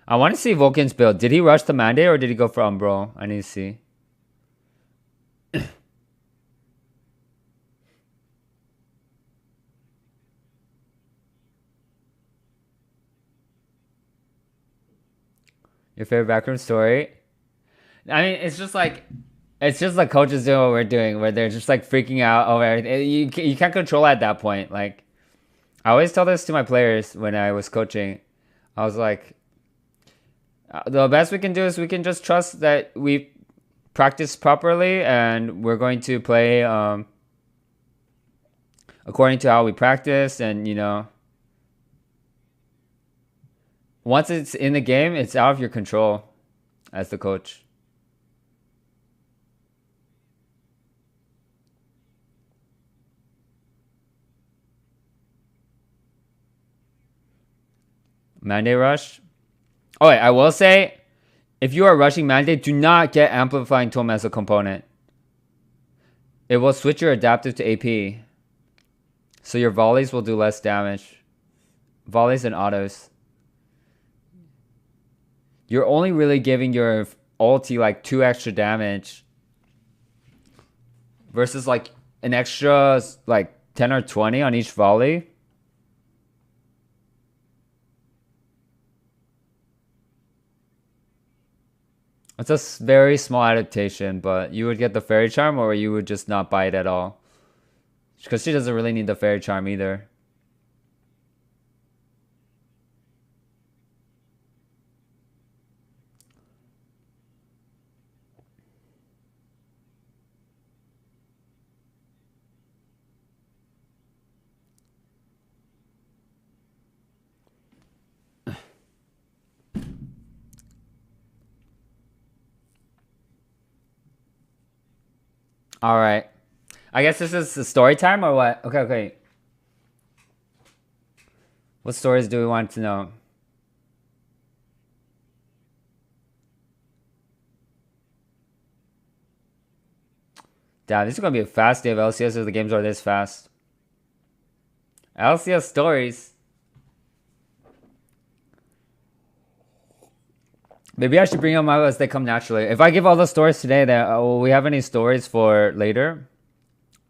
I want to see Vulcan's build. Did he rush the mandate or did he go for Umbro? I need to see. Your favorite backroom story? I mean, it's just like coaches doing what we're doing, where they're just like freaking out over everything. You can't control at that point. Like, I always tell this to my players when I was coaching. I was like, the best we can do is we can just trust that we practice properly and we're going to play according to how we practice, and once it's in the game, it's out of your control as the coach. Mandate rush. Oh wait, I will say, if you are rushing Mandate, do not get Amplifying Tome as a component. It will switch your adaptive to AP. So your volleys will do less damage. Volleys and autos. You're only really giving your ulti like 2 extra damage. Versus like an extra like 10 or 20 on each volley. It's a very small adaptation, but you would get the Fairy Charm or you would just not buy it at all. Because she doesn't really need the Fairy Charm either. All right. I guess this is the story time or what? Okay, okay. What stories do we want to know? Damn, this is going to be a fast day of LCS if the games are this fast. LCS stories. Maybe I should bring them out as they come naturally. If I give all the stories today, then will we have any stories for later?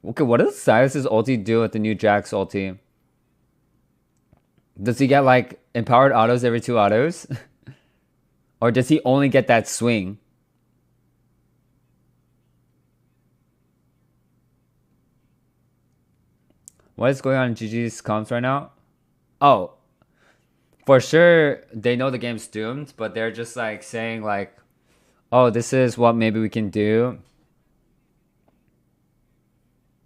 Okay, what does Silas's ulti do with the new Jax ulti? Does he get like empowered autos every 2 autos? Or does he only get that swing? What is going on in GG's comps right now? Oh, for sure they know the game's doomed, but they're just like saying like, oh, this is what maybe we can do.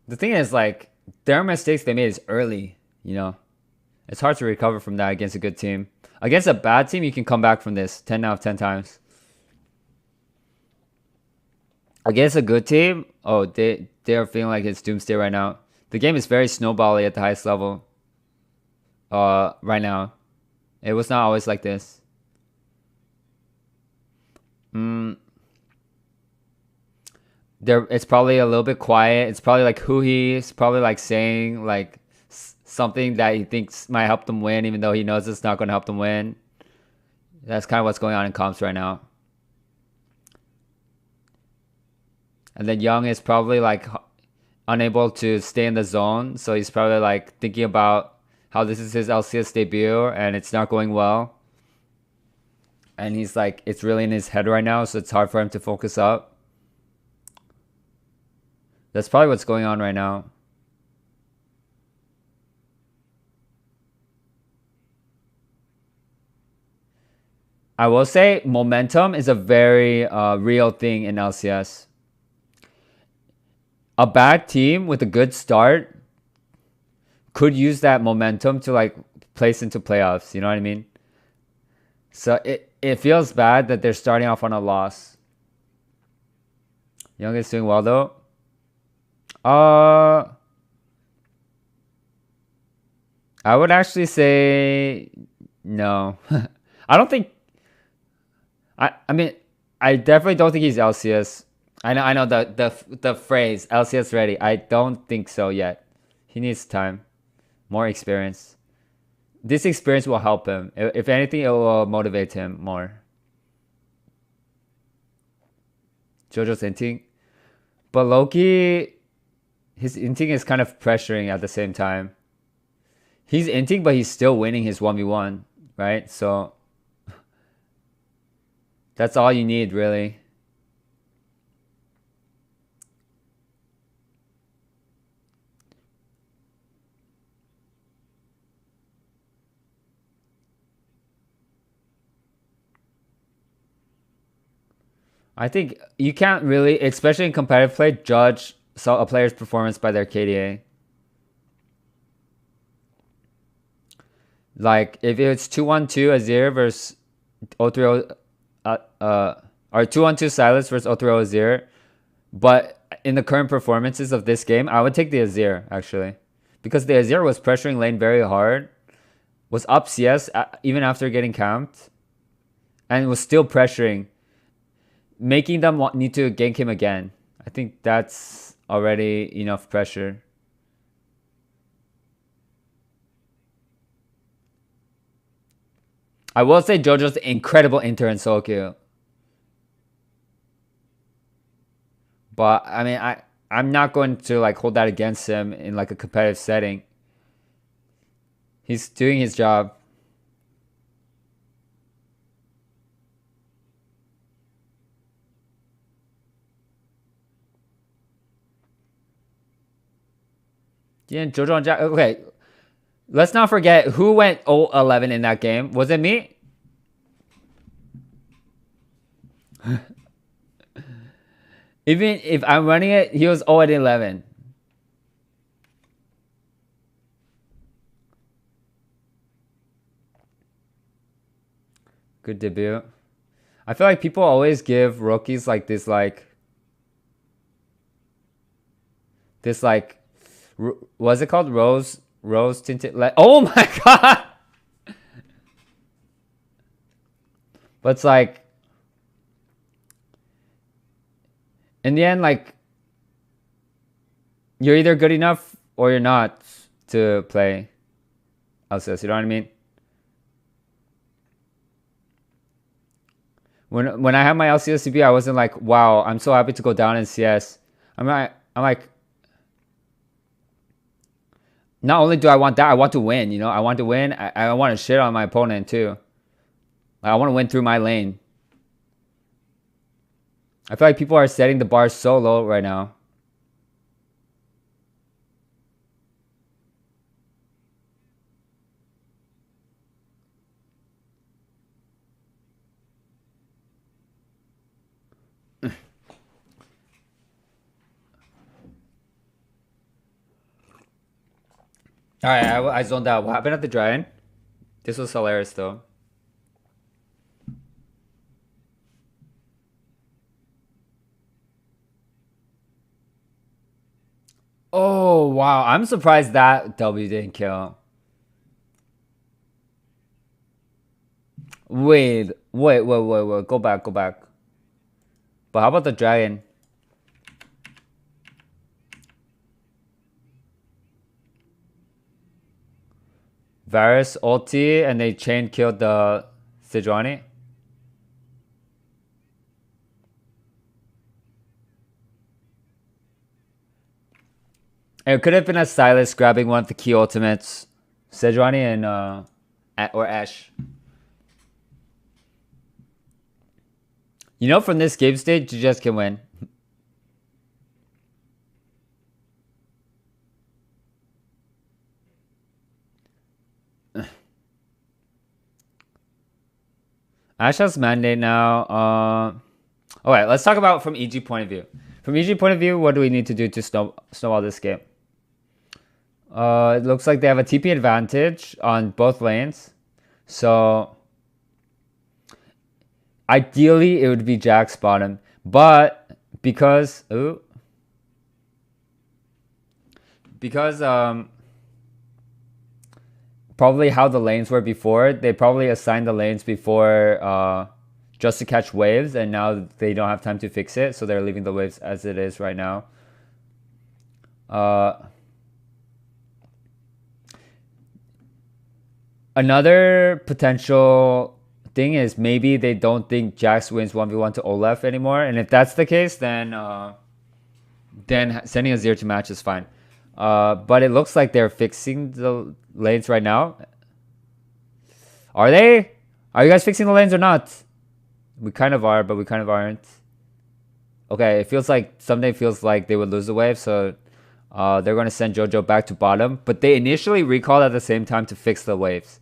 The thing is like, their mistakes they made is early, you know. It's hard to recover from that against a good team. Against a bad team, you can come back from this 10 out of 10 times. Against a good team, oh, they are feeling like it's doomsday right now. The game is very snowbally at the highest level. Right now. It was not always like this. It's probably a little bit quiet. It's probably like Huhi. It's probably like saying like something that he thinks might help them win, even though he knows it's not going to help them win. That's kind of what's going on in comps right now. And then Young is probably like unable to stay in the zone, so he's probably like thinking about how this is his LCS debut and it's not going well. And he's like, it's really in his head right now, so it's hard for him to focus up. That's probably what's going on right now. I will say momentum is a very real thing in LCS. A bad team with a good start could use that momentum to like place into playoffs. You know what I mean? So it feels bad that they're starting off on a loss. Young is doing well though. I would actually say no. I don't think. I mean, I definitely don't think he's LCS. I know the phrase LCS ready. I don't think so yet. He needs time, more experience. This experience will help him. If anything, it will motivate him more. Jojo's inting, but Loki, his inting is kind of pressuring at the same time. He's inting, but he's still winning his 1v1, right? So that's all you need, really. I think you can't really, especially in competitive play, judge a player's performance by their KDA. Like, if it's 2-1-2 Azir versus 0-3-0, or 2-1-2 Sylas versus 0-3-0 Azir, but in the current performances of this game, I would take the Azir, actually. Because the Azir was pressuring lane very hard, was up CS even after getting camped, and was still pressuring, making them need to gank him again. I think that's already enough pressure. I will say JoJo's incredible intern solo queue. But I mean, I'm not going to like hold that against him in like a competitive setting. He's doing his job. Yeah, JoJo and Jack. Okay, let's not forget who went 0-11 in that game. Was it me? Even if I'm running it, he was 0-11. Good debut. I feel like people always give rookies like this, what's it called? Rose tinted. Oh my god! But it's like, in the end, like, you're either good enough or you're not to play LCS. You know what I mean? When I had my LCS CB, I wasn't like, wow, I'm so happy to go down in CS. I'm like, not only do I want that, I want to win. You know, I want to win. I want to shit on my opponent too. I want to win through my lane. I feel like people are setting the bar so low right now. Alright, I zoned out. What happened at the Dragon? This was hilarious though. Oh, wow. I'm surprised that W didn't kill. Wait. Go back. But how about the Dragon? Varus ulti and they chain killed the Sejuani. It could have been a Sylas grabbing one of the key ultimates. Sejuani and or Ashe. You know, from this game stage, you just can win. Ashe has mandate now. Alright, let's talk about from EG point of view. From EG point of view, what do we need to do to snowball this game? It looks like they have a TP advantage on both lanes. So ideally it would be Jack's bottom. But because probably how the lanes were before, they probably assigned the lanes before just to catch waves, and now they don't have time to fix it, so they're leaving the waves as it is right now. Another potential thing is maybe they don't think Jax wins 1v1 to Olaf anymore, and if that's the case, then sending a 0 to match is fine. But it looks like they're fixing the lanes right now. Are they? Are you guys fixing the lanes or not? We kind of are, but we kind of aren't. Okay, it feels like someday feels like they would lose the wave, so they're going to send JoJo back to bottom. But they initially recalled at the same time to fix the waves.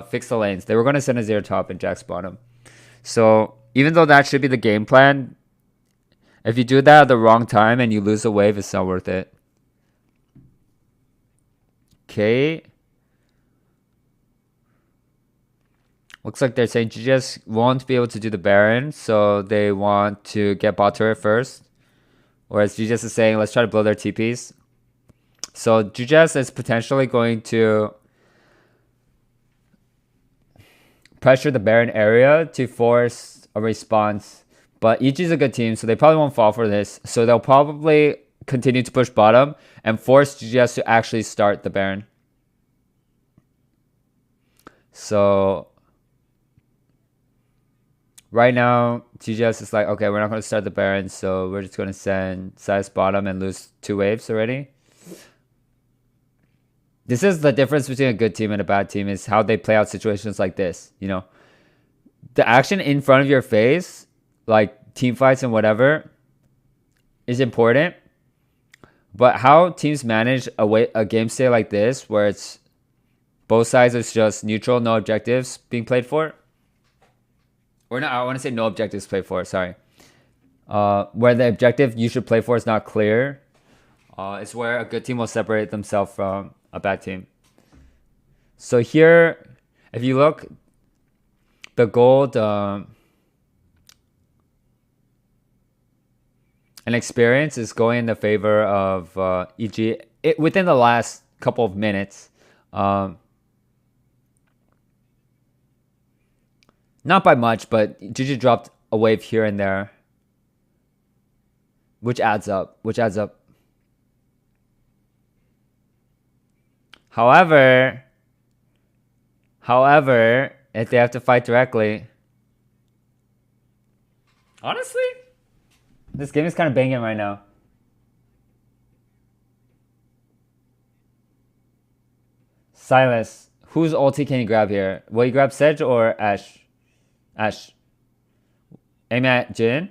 Fix the lanes. They were going to send a 0 top and Jack's bottom. So even though that should be the game plan, if you do that at the wrong time and you lose a wave, it's not worth it. Okay. Looks like they're saying GGS won't be able to do the Baron, so they want to get bot turret first. Whereas GGS is saying, let's try to blow their TPs. So GGS is potentially going to pressure the Baron area to force a response. But EG is a good team, so they probably won't fall for this. So they'll probably continue to push bottom and force GGS to actually start the Baron. So right now, GGS is like, okay, we're not going to start the Baron, so we're just going to send Sylas bottom and lose 2 waves already. This is the difference between a good team and a bad team, is how they play out situations like this, you know. The action in front of your face, like team fights and whatever, is important. But how teams manage a game state like this, where it's both sides is just neutral, no objectives being played for. Or no, I want to say no objectives played for, sorry. Where the objective you should play for is not clear. It's where a good team will separate themselves from a bad team. So here, if you look, the gold and experience is going in the favor of EG within the last couple of minutes. Not by much, but GG dropped a wave here and there, which adds up. However, if they have to fight directly, honestly, this game is kind of banging right now. Sylas, whose ulti can you grab here? Will you grab Sedge or Ashe? Ashe. Aim at Jhin.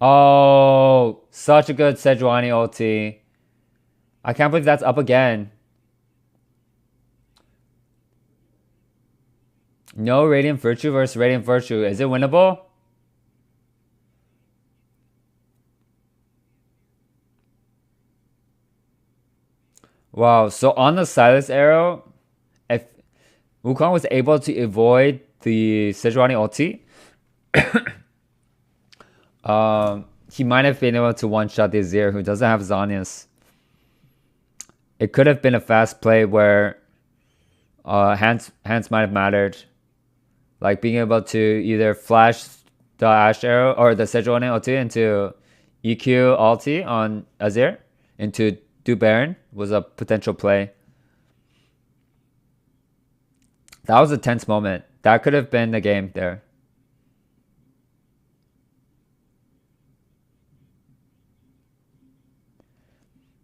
Oh, such a good Sejuani ulti. I can't believe that's up again. No Radiant Virtue versus Radiant Virtue. Is it winnable? Wow, so on the Sylas arrow, if Wukong was able to avoid the Sejuani ulti, he might have been able to one-shot the Azir, who doesn't have Zhonya's. It could have been a fast play where hands might have mattered. Like being able to either flash the Ashe arrow or the Sejuani ulti into EQ ulti on Azir into do Baron was a potential play. That was a tense moment. That could have been the game there.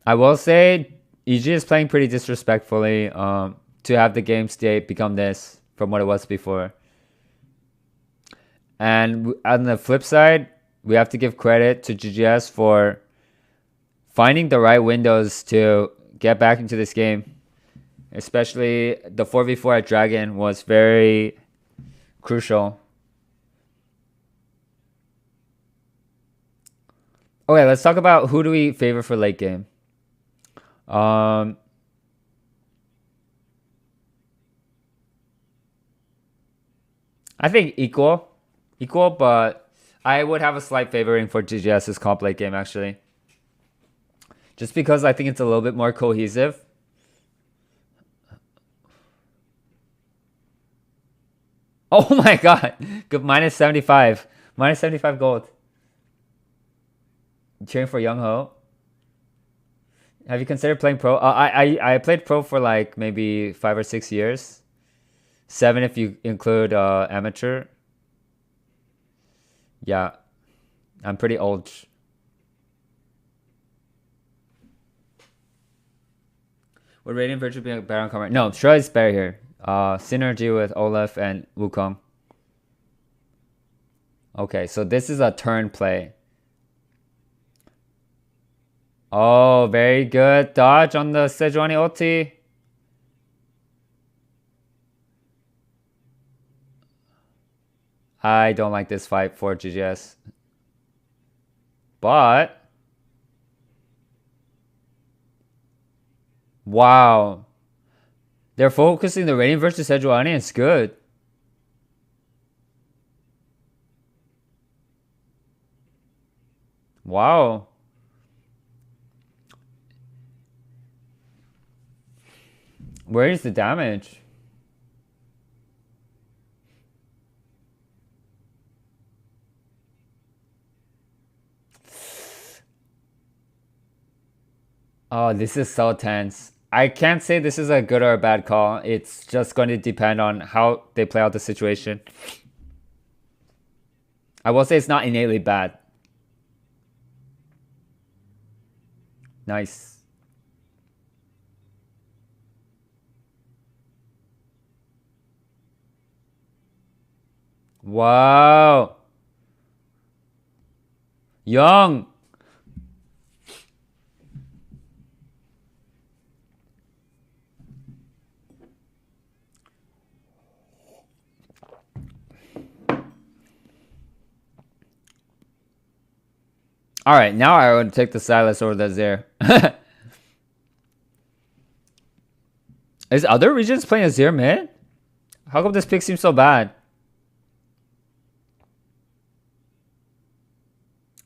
I will say EG is playing pretty disrespectfully to have the game state become this from what it was before. And on the flip side, we have to give credit to GGS for finding the right windows to get back into this game. Especially the 4v4 at Dragon was very crucial. Okay, let's talk about who do we favor for late game. I think equal, but I would have a slight favoring for GGS's comp late game actually. Just because I think it's a little bit more cohesive. Oh my god, good minus 75 gold. Cheering for Young Ho. Have you considered playing pro? I played pro for like maybe 5 or 6 years. 7 if you include amateur. Yeah, I'm pretty old. Would Radiant Virtue be a Baron comer? No, Shura is better here. Synergy with Olaf and Wukong. Okay, so this is a turn play. Oh, very good dodge on the Sejuani ulti. I don't like this fight for GGS. But wow. They're focusing the Radiant versus Sejuani. It's good. Wow. Where is the damage? Oh, this is so tense. I can't say this is a good or a bad call. It's just going to depend on how they play out the situation. I will say it's not innately bad. Nice. Wow. Young. All right, now I would take the Silas or the Azir. Is other regions playing Azir mid? How come this pick seems so bad?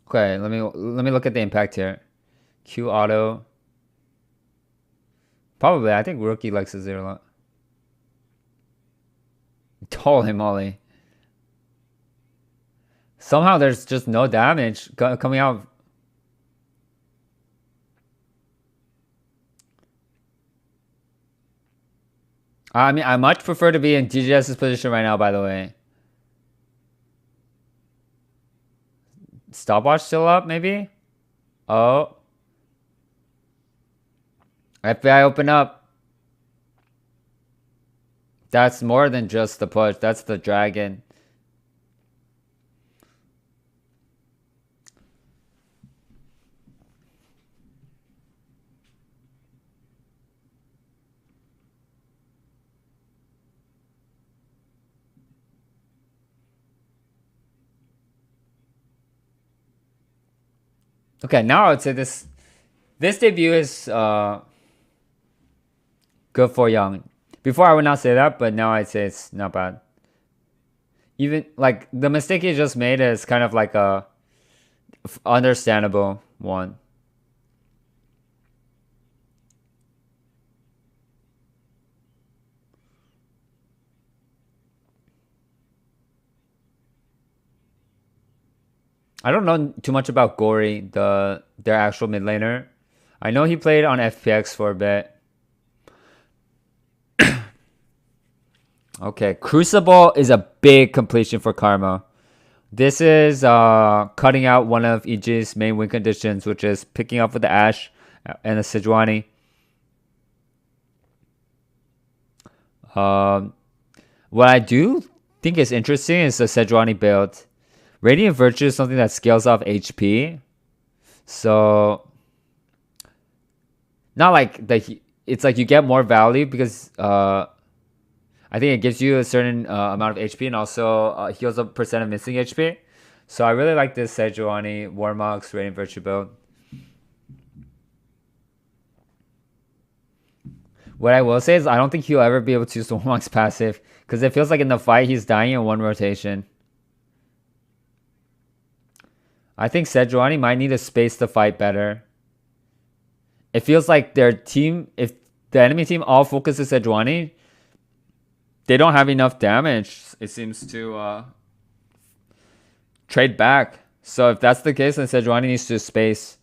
Okay, let me look at the impact here. Q auto. Probably, I think Rookie likes Azir a lot. Holy moly. Somehow there's just no damage coming out. I mean, I much prefer to be in DGS's position right now, by the way. Stopwatch still up, maybe? Oh. FBI open up. That's more than just the push. That's the dragon. Okay, now I would say this debut is good for Young. Before I would not say that, but now I'd say it's not bad. Even like the mistake he just made is kind of like a understandable one. I don't know too much about Gory, their actual mid laner. I know he played on FPX for a bit. Okay, Crucible is a big completion for Karma. This is cutting out one of EG's main win conditions, which is picking up with the Ashe and the Sejuani. What I do think is interesting is the Sejuani build. Radiant Virtue is something that scales off HP. So, not like it's like you get more value because I think it gives you a certain amount of HP and also heals a percent of missing HP. So I really like this Sejuani Warmox Radiant Virtue build. What I will say is I don't think he'll ever be able to use the Warmox passive because it feels like in the fight he's dying in one rotation. I think Sejuani might need to space the fight better. It feels like their team, if the enemy team all focuses Sejuani, they don't have enough damage, it seems, to trade back. So if that's the case, then Sejuani needs to space.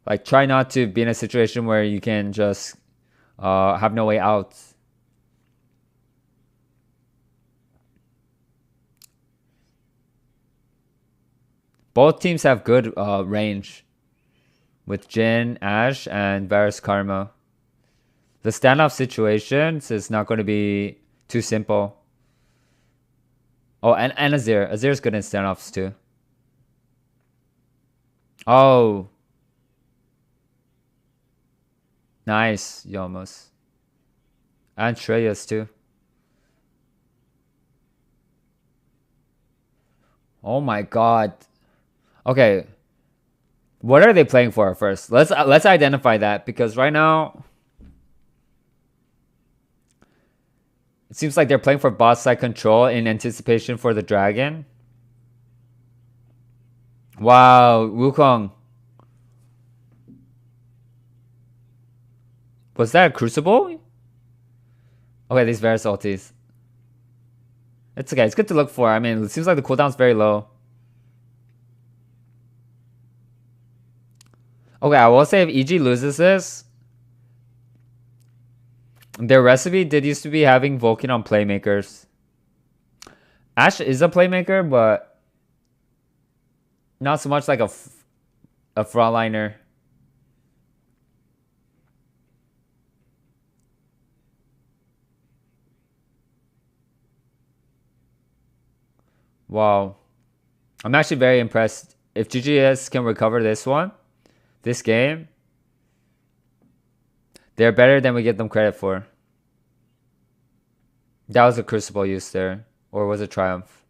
Like, try not to be in a situation where you can just have no way out. Both teams have good range with Jhin, Ashe, and Varus Karma. The standoff situations is not going to be too simple. Oh, and Azir. Azir's good in standoffs too. Oh. Nice, Yomos. And Shreyas too. Oh my god. Okay. What are they playing for first? Let's identify that because right now it seems like they're playing for bot side control in anticipation for the dragon. Wow, Wukong. Was that a Crucible? Okay, these Varus ultis. It's okay, it's good to look for. I mean, it seems like the cooldown's very low. Okay, I will say if EG loses this, their recipe did used to be having Vulcan on playmakers. Ashe is a playmaker, but not so much like a frontliner. Wow. I'm actually very impressed. If GGS can recover this game, they're better than we give them credit for. That was a Crucible use there. Or was it Triumph?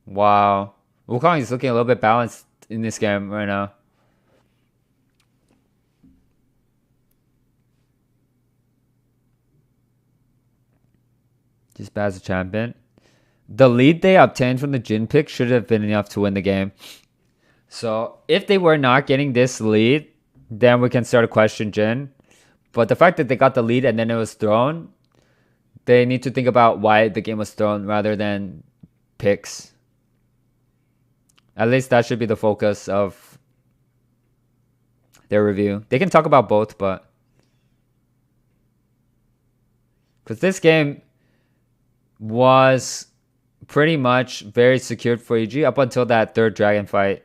Wow. Wukong is looking a little bit balanced in this game right now. Just bad as a champion. The lead they obtained from the Jhin pick should have been enough to win the game. So if they were not getting this lead, then we can start to question Jhin. But the fact that they got the lead and then it was thrown, they need to think about why the game was thrown rather than picks. At least that should be the focus of their review. They can talk about both, but because this game was pretty much very secured for EG up until that third dragon fight.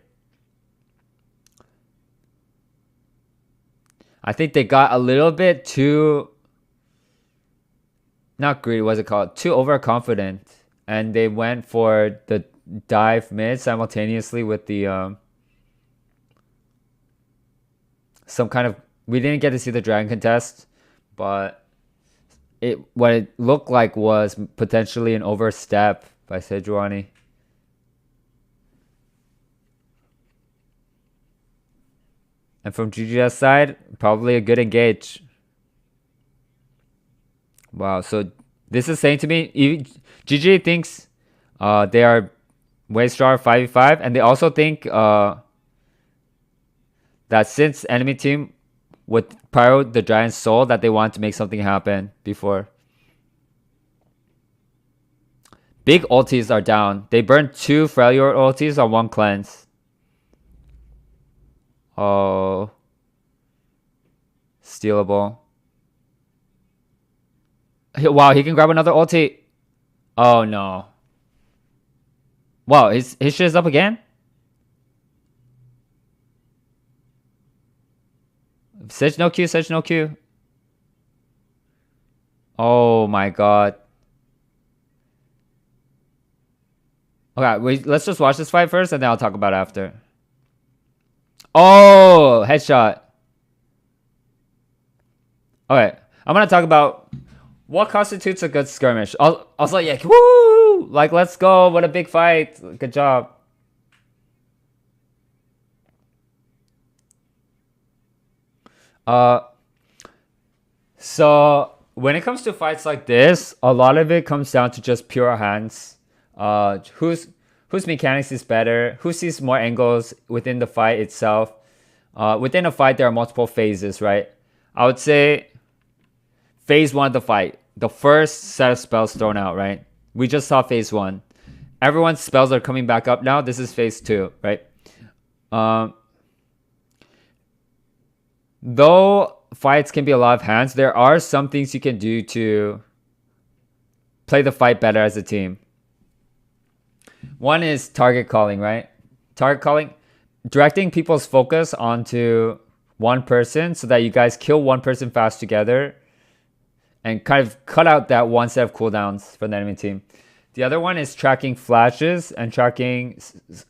I think they got a little bit too, not greedy, what's it called? Too overconfident. And they went for the dive mid simultaneously with the, some kind of, we didn't get to see the dragon contest, but what it looked like was potentially an overstep by Sejuani. And from GGS side, probably a good engage. Wow, so this is saying to me, GG thinks they are way stronger 5v5, and they also think that since enemy team with Pyro the Giant Soul, that they want to make something happen before. Big ultis are down. They burned 2 Freljord ultis on 1 cleanse. Oh. Stealable. Wow, he can grab another ulti. Oh no. Wow, his shit is up again? Sedge no Q, Sedge no Q. Oh my god. Okay, let's just watch this fight first and then I'll talk about it after. Oh, headshot. Okay, I'm gonna talk about what constitutes a good skirmish. Also, yeah, woo! Like, let's go. What a big fight. Good job. So when it comes to fights like this, a lot of it comes down to just pure hands. Whose mechanics is better? Who sees more angles within the fight itself? Within a fight, there are multiple phases, right? I would say phase 1 of the fight, the first set of spells thrown out, right? We just saw phase 1. Everyone's spells are coming back up now. This is phase 2, right? Though fights can be a lot of hands, there are some things you can do to play the fight better as a team. One is target calling, right? Target calling, directing people's focus onto one person so that you guys kill one person fast together and kind of cut out that one set of cooldowns for the enemy team. The other one is tracking flashes and tracking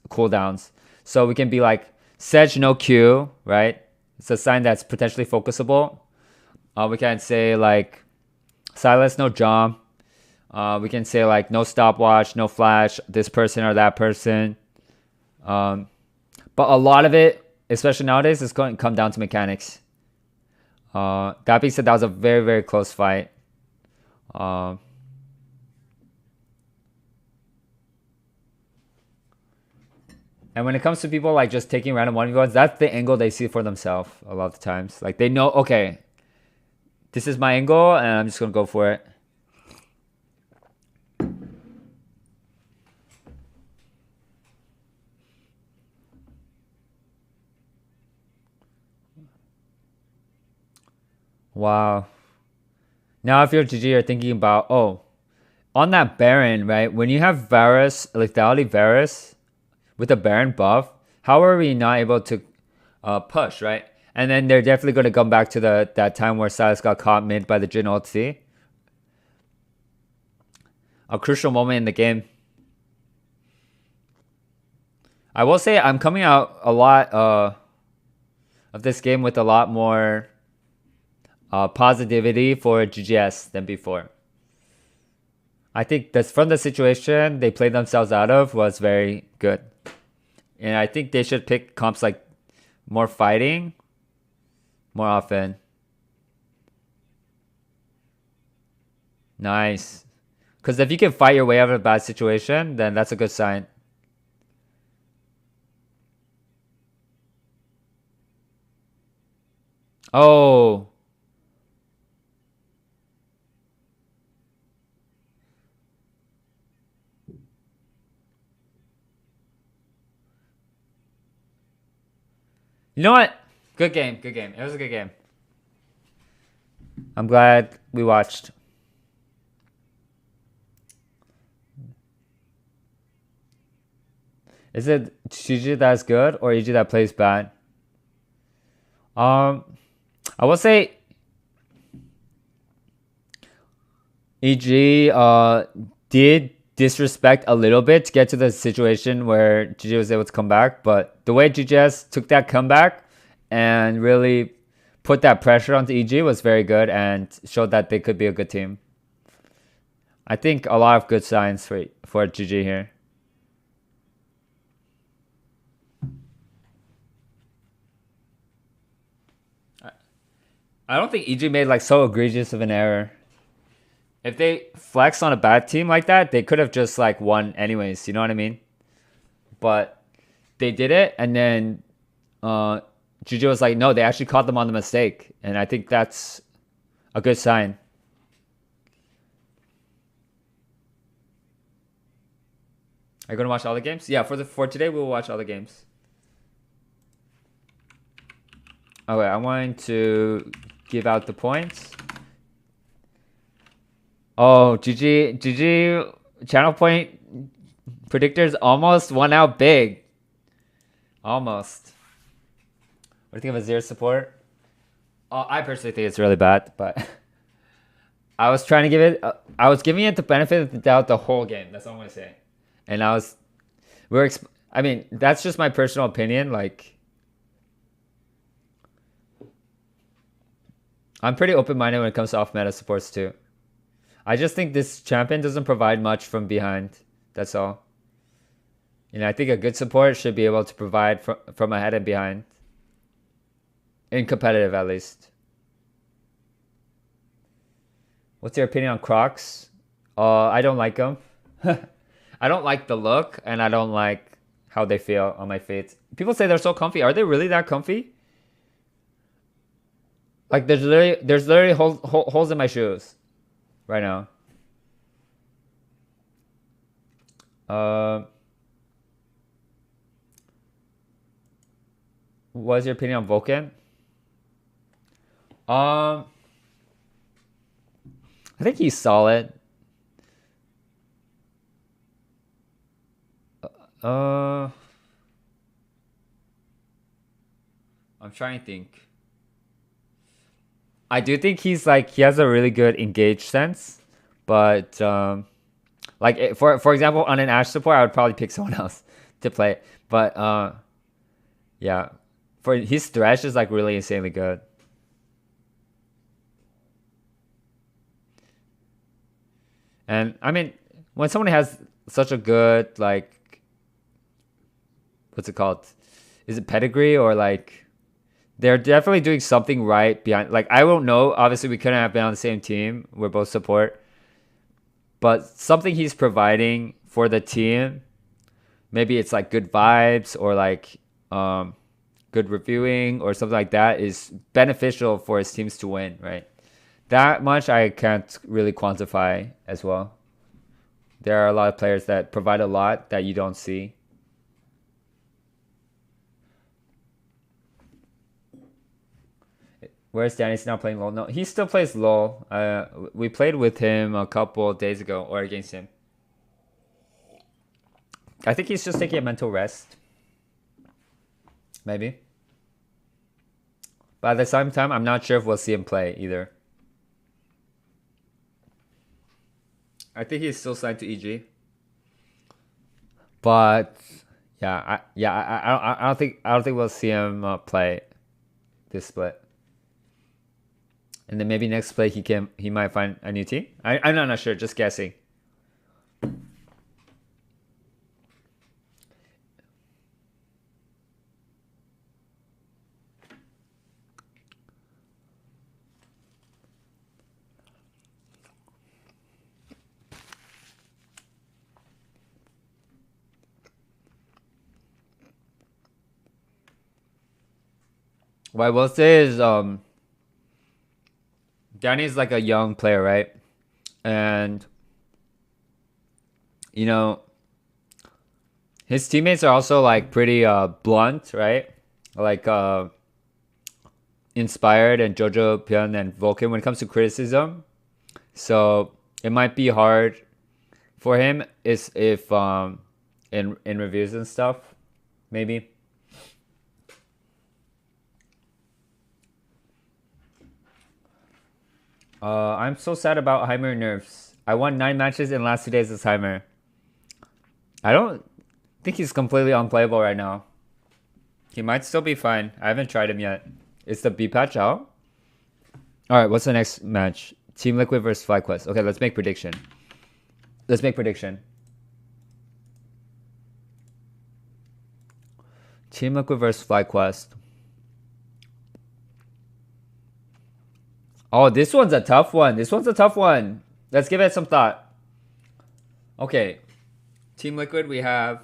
cooldowns. So we can be like, Sedge no Q, right? It's a sign that's potentially focusable. We can say like, Sylas no jump. We can say like, no stopwatch, no flash, this person or that person. But a lot of it, especially nowadays, is going to come down to mechanics. That being said, that was a very, very close fight. And when it comes to people like just taking random 1v1s, that's the angle they see for themselves a lot of the times. Like they know, okay, this is my angle and I'm just going to go for it. Wow. Now if you're GG, you're thinking about, oh, on that Baron, right? When you have Varus, Lethality Varus with a Baron buff, how are we not able to push, right? And then they're definitely going to come back to that time where Sylas got caught mid by the Jhin ulti. A crucial moment in the game. I will say I'm coming out a lot of this game with a lot more positivity for GGS than before. I think that's from the situation they played themselves out of was very good. And I think they should pick comps like more fighting more often. Nice. Because if you can fight your way out of a bad situation, then that's a good sign. Oh. You know what? Good game. Good game. It was a good game. I'm glad we watched. Is it Shiji that's good or EG that plays bad? I will say EG did disrespect a little bit to get to the situation where GG was able to come back, but the way GGS took that comeback and really put that pressure onto EG was very good and showed that they could be a good team. I think a lot of good signs for GG here. I don't think EG made like so egregious of an error. If they flex on a bad team like that, they could have just like won anyways. You know what I mean? But they did it, and then GG was like, no, they actually caught them on the mistake, and I think that's a good sign. Are you gonna watch all the games? Yeah, for today we'll watch all the games. Okay, I'm going to give out the points. Oh, GG channel point predictors almost won out big. Almost. What do you think of Azir's support? Oh, I personally think it's really bad, but I was trying to give it. I was giving it the benefit of the doubt the whole game. That's all I'm gonna say. And I mean, that's just my personal opinion. Like, I'm pretty open-minded when it comes to off-meta supports too. I just think this champion doesn't provide much from behind. That's all. You know, I think a good support should be able to provide from ahead and behind. In competitive, at least. What's your opinion on Crocs? I don't like them. I don't like the look, and I don't like how they feel on my feet. People say they're so comfy. Are they really that comfy? Like there's literally holes in my shoes right now. What's your opinion on Vulcan? I think he's solid. I'm trying to think. I do think he has a really good engage sense, but like for example, on an Ashe support, I would probably pick someone else to play. But yeah, for his thresh is like really insanely good. And I mean, when someone has such a good like, what's it called? Is it pedigree or like? They're definitely doing something right behind. Like, I don't know. Obviously, we couldn't have been on the same team. We're both support. But something he's providing for the team, maybe it's like good vibes or like good reviewing or something like that, is beneficial for his teams to win, right? That much I can't really quantify as well. There are a lot of players that provide a lot that you don't see. Where's Danny's now playing LoL? No, he still plays LoL. We played with him a couple days ago, or against him. I think he's just taking a mental rest. Maybe. But at the same time, I'm not sure if we'll see him play either. I think he's still signed to EG. But yeah, I don't think we'll see him play this split. And then maybe next play he might find a new team. I'm not sure, just guessing. What I will say is Danny's like a young player, right? And you know, his teammates are also like pretty blunt, right? Like Inspired and Jojo Pyun and Vulcan when it comes to criticism. So it might be hard for him if in reviews and stuff, maybe. I'm so sad about Heimer nerfs. I won 9 matches in the last 2 days as Heimer. I don't think he's completely unplayable right now. He might still be fine. I haven't tried him yet. Is the B patch out? Alright, what's the next match? Team Liquid versus FlyQuest. Okay, let's make prediction. Team Liquid versus FlyQuest. Oh, this one's a tough one. Let's give it some thought. Okay. Team Liquid, we have...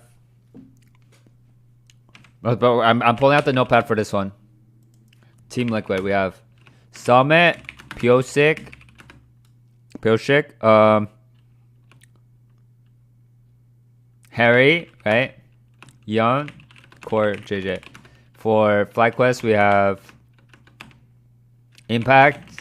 But I'm pulling out the notepad for this one. Team Liquid, we have Summit, Pyosik, Harry, right? Young, Core, JJ. For FlyQuest, we have Impact,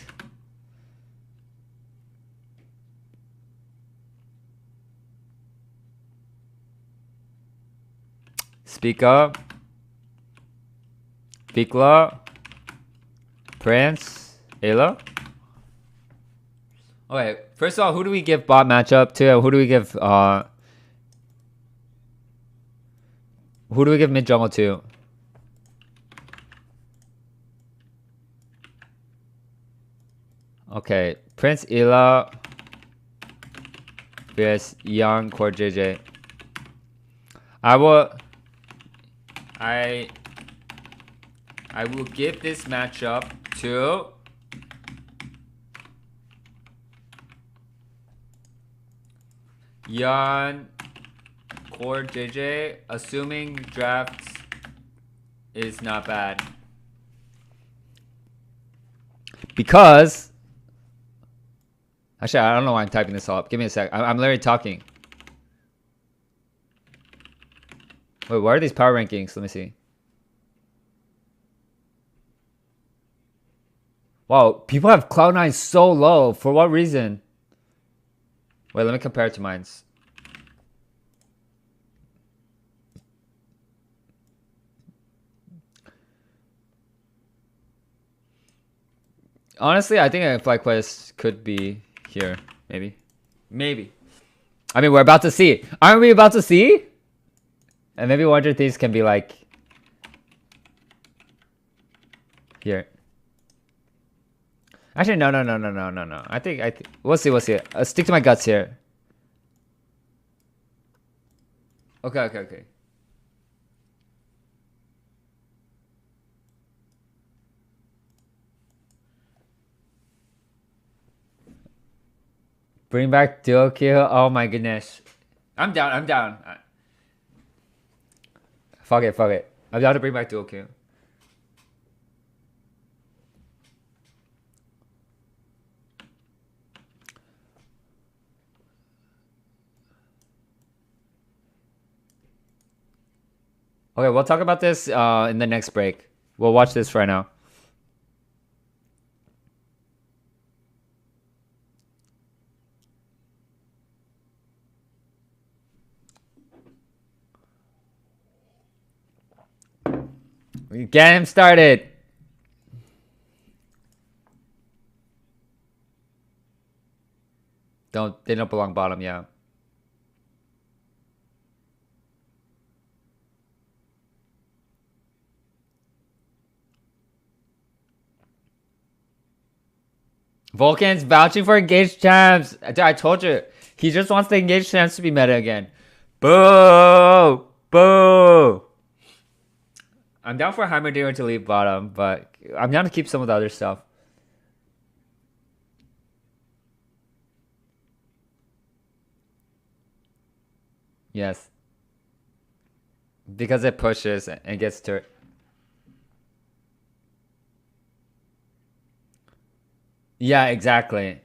Speak Up, Vikla, Prince, Ayla. Okay, first of all, who do we give bot matchup to? Who do we give mid jungle to? Okay, Prince Ayla vs Young Core JJ. I will give this matchup to Yan Core JJ, assuming drafts is not bad. Because actually, I don't know why I'm typing this all up. Give me a sec. I'm literally talking. Wait, what are these power rankings? Let me see. Wow, people have Cloud9 so low. For what reason? Wait, let me compare it to mine's. Honestly, I think a FlyQuest could be here. Maybe. I mean, we're about to see. Aren't we about to see? And maybe Wonder Thieves can be like here. Actually, no. I think we'll see. Stick to my guts here. Okay. Bring back duo kill. Oh my goodness. I'm down. Fuck it. I'm down to bring back duo kill. Okay, we'll talk about this in the next break. We'll watch this right now. Get him started. They don't belong bottom, yeah. Vulcan's vouching for engaged champs. I told you. He just wants the engaged champs to be meta again. Boo! Boo! I'm down for Heimerdinger to leave bottom, but I'm down to keep some of the other stuff. Yes. Because it pushes and gets to... Yeah, exactly.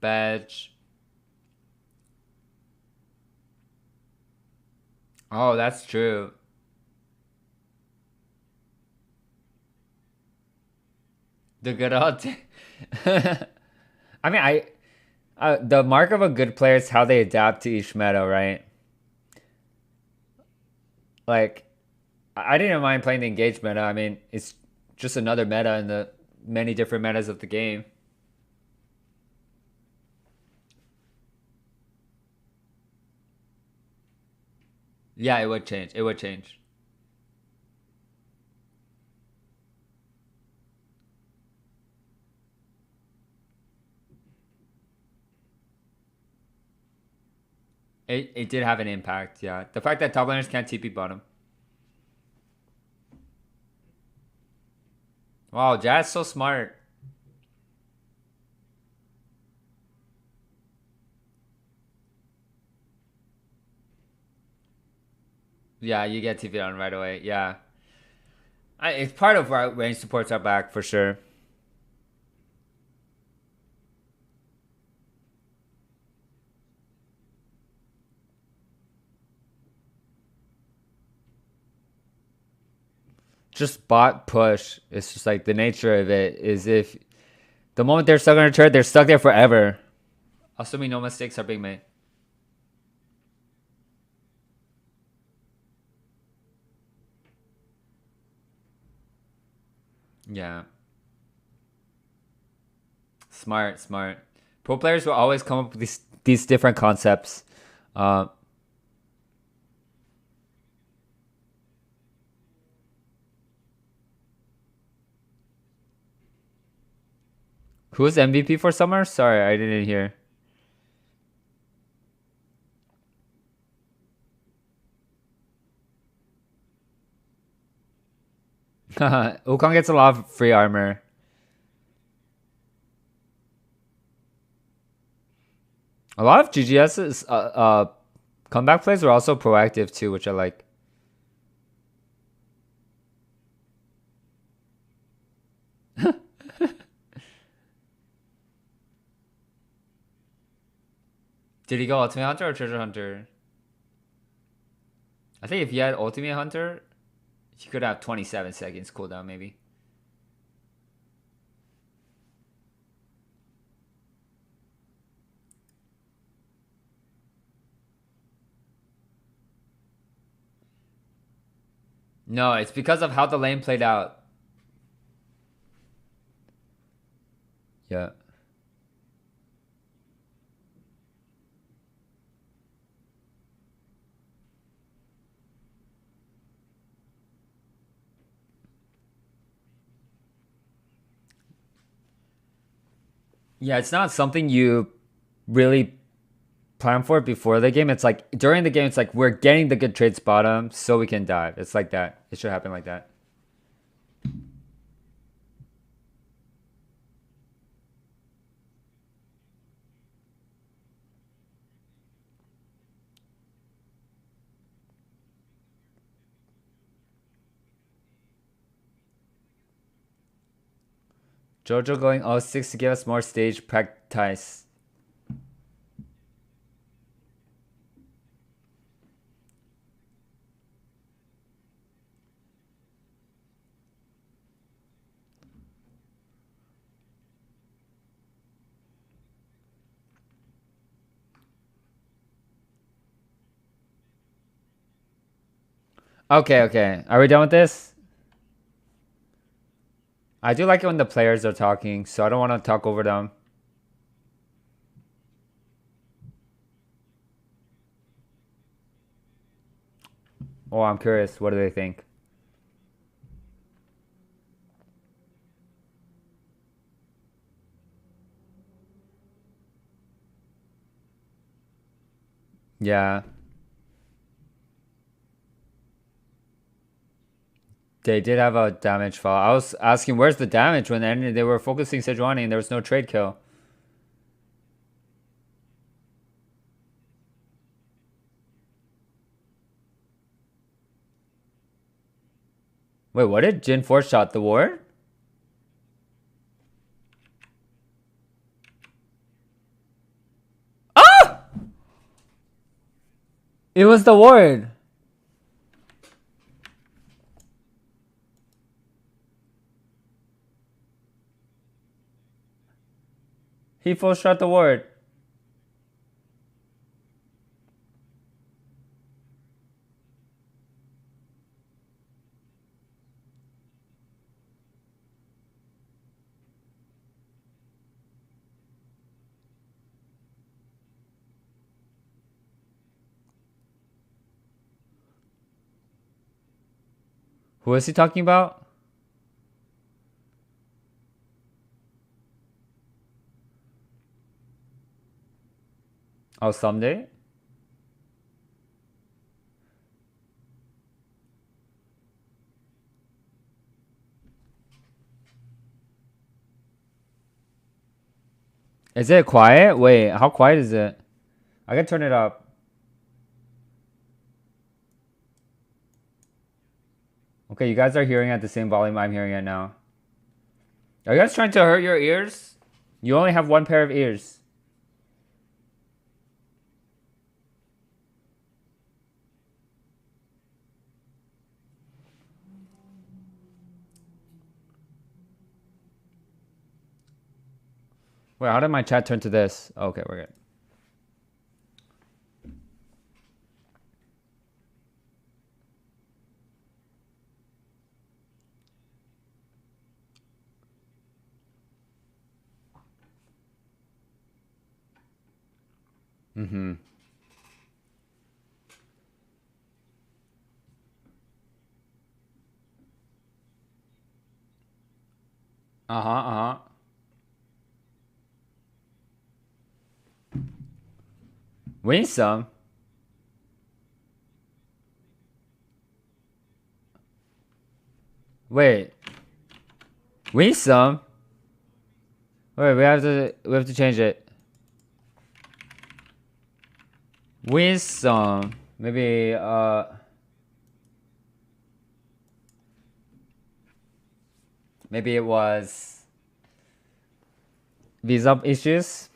Badge. Oh, that's true. The good old... I mean, the mark of a good player is how they adapt to each meta, right? Like, I didn't mind playing the engaged meta. I mean, it's just another meta in the many different metas of the game. Yeah, it would change. It would change. It did have an impact, yeah. The fact that top laners can't TP bottom. Wow, Jazz so smart. Yeah, you get TP on right away. Yeah. It's part of why range supports are back for sure. Just bot push. It's just like the nature of it is if the moment they're stuck on a turret, they're stuck there forever. Assuming no mistakes are being made. Yeah. Smart, smart. Pro players will always come up with these different concepts. Uh, who's MVP for summer? Sorry, I didn't hear. Wukong gets a lot of free armor. A lot of GGS's comeback plays are also proactive too, which I like. Did he go Ultimate Hunter or Treasure Hunter? I think if he had Ultimate Hunter, he could have 27 seconds cooldown maybe. No, it's because of how the lane played out. Yeah. Yeah, it's not something you really plan for before the game. It's like during the game, it's like we're getting the good trades bottom so we can dive. It's like that. It should happen like that. Jojo going 06 to give us more stage practice. Okay, okay. Are we done with this? I do like it when the players are talking, so I don't want to talk over them. Oh, I'm curious. What do they think? Yeah. They did have a damage fall. I was asking where's the damage when they were focusing Sejuani and there was no trade kill. Wait, what did Jin 4 shot the ward? Ah! It was the ward. He full shot the ward. Who is he talking about? Oh, someday? Is it quiet? Wait, how quiet is it? I can turn it up. Okay, you guys are hearing at the same volume I'm hearing it now. Are you guys trying to hurt your ears? You only have one pair of ears. Wait, how did my chat turn to this? Okay, we're good. Mm-hmm. Uh-huh, uh-huh. Win some. Wait. Win some? Wait, we have to change it. Win some. Maybe maybe it was visa issues.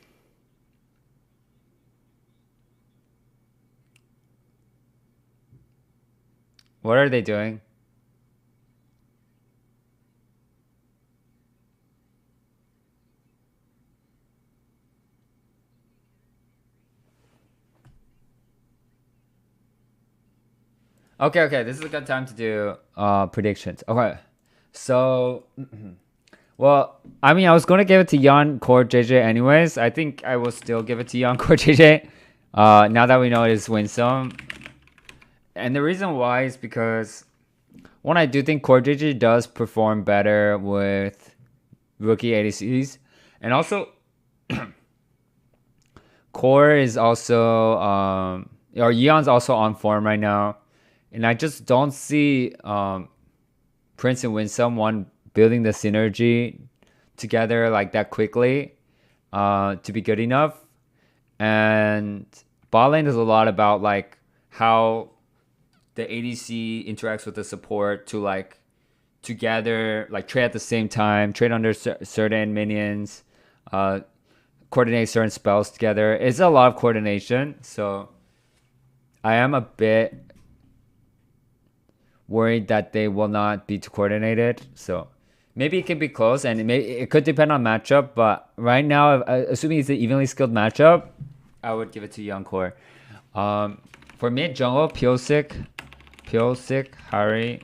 What are they doing? Okay, okay, this is a good time to do predictions. Okay. So well, I mean I was gonna give it to Yan Core JJ anyways. I think I will still give it to Yan Core JJ. Now that we know it is Winsome. And the reason why is because one, I do think Core JJ does perform better with rookie ADCs. And also Core is also or Yeon's also on form right now. And I just don't see Prince and Winsome one building the synergy together like that quickly to be good enough. And bot lane is a lot about like how the ADC interacts with the support to like together like trade at the same time, trade under certain minions, coordinate certain spells together. It's a lot of coordination, so I am a bit worried that they will not be too coordinated. So maybe it can be close, and it could depend on matchup. But right now, assuming it's an evenly skilled matchup, I would give it to Young Core. For mid jungle, Pyosik Pyosik Harry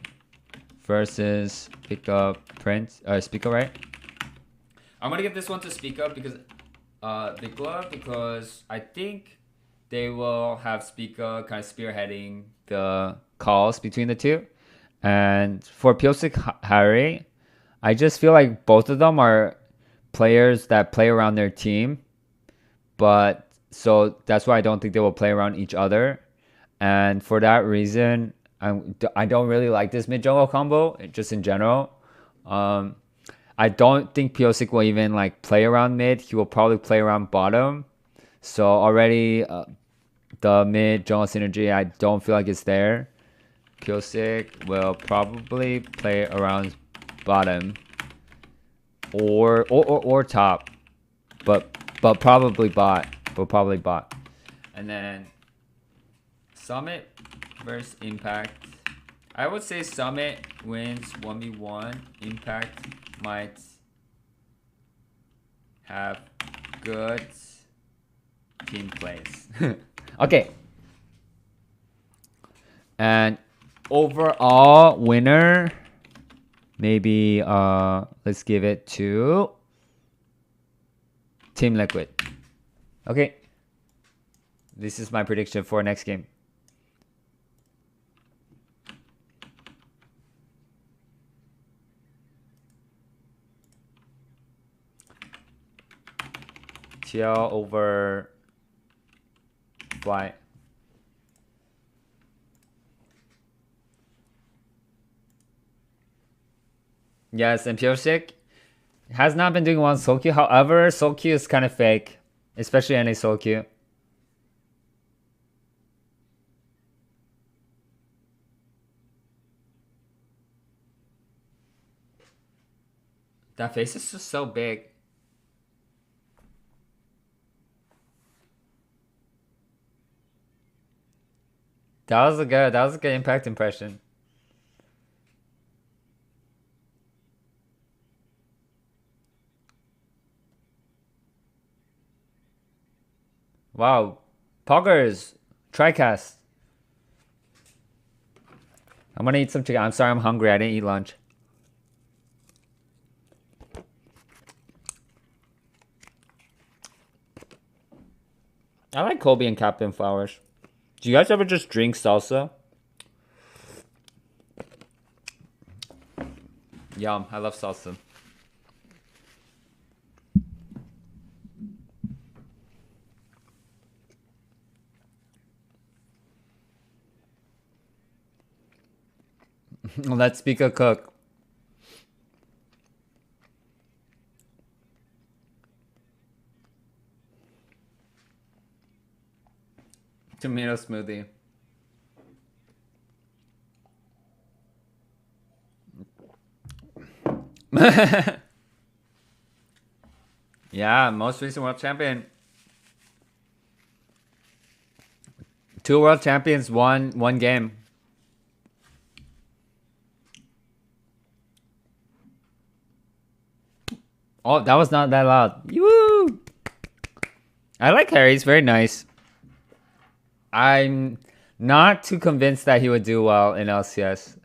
versus Pika Prince. Speaker, right? I'm gonna give this one to Speaker because because I think they will have Speaker kind of spearheading the calls between the two. And for Pyosik Harry, I just feel like both of them are players that play around their team. But so that's why I don't think they will play around each other. And for that reason, I don't really like this mid jungle combo just in general. I don't think Pyosik will even like play around mid. He will probably play around bottom. So already the mid jungle synergy, I don't feel like it's there. Pyosik will probably play around bottom or top, but probably bot. But probably bot. And then Summit versus Impact. I would say Summit wins 1v1. Impact might have good team plays. Okay. And overall winner, maybe let's give it to Team Liquid. Okay. This is my prediction for next game. TL over Fly. Yes, and Pyosik has not been doing well in solo queue. However, solo queue is kind of fake, especially NA solo queue. That face is just so big. That was a good impact impression. Wow. Poggers. TriCast. I'm gonna eat some chicken. I'm sorry, I'm hungry. I didn't eat lunch. I like Kobe and Captain Flowers. Do you guys ever just drink salsa? Yum, I love salsa. Let's speak a cook. Tomato smoothie. Yeah, most recent world champion. 2 world champions, one game. Oh, that was not that loud. Woo! I like Harry. He's very nice. I'm not too convinced that he would do well in LCS.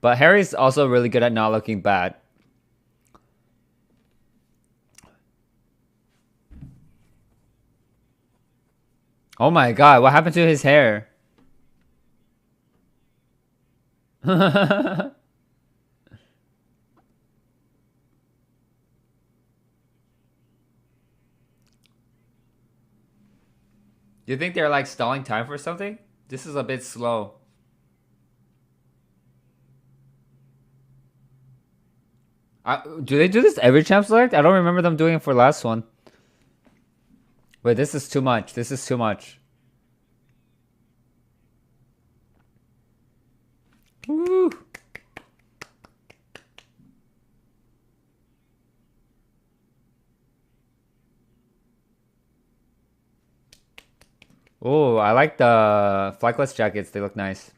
But Harry's also really good at not looking bad. Oh my god, what happened to his hair? Do you think they're like stalling time for something? This is a bit slow. Do they do this every champ select? I don't remember them doing it for last one. Wait, this is too much. This is too much. Woo! Oh, I like the fleckless jackets. They look nice.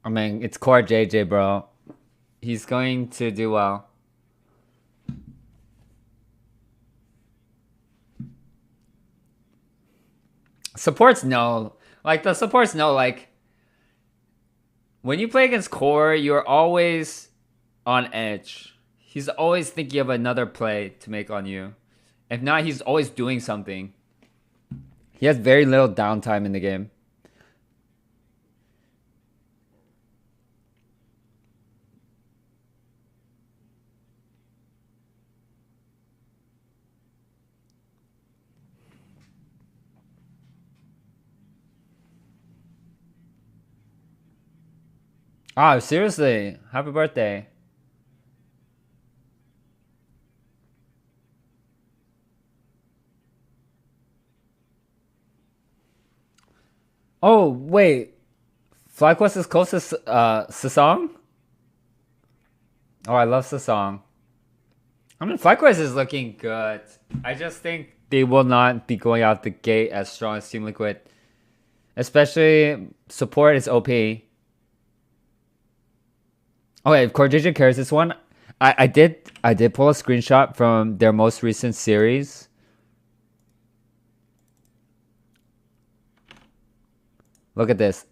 I mean, it's core JJ, bro. He's going to do well. Supports no. Like the supports no, like when you play against core, you're always on edge. He's always thinking of another play to make on you. If not, he's always doing something. He has very little downtime in the game. Oh, seriously. Happy birthday. Oh, wait. FlyQuest is close to Sasong? Oh, I love Sasong. I mean, FlyQuest is looking good. I just think they will not be going out the gate as strong as Team Liquid. Especially support is OP. Okay, if Cordigia carries this one, I did pull a screenshot from their most recent series. Look at this.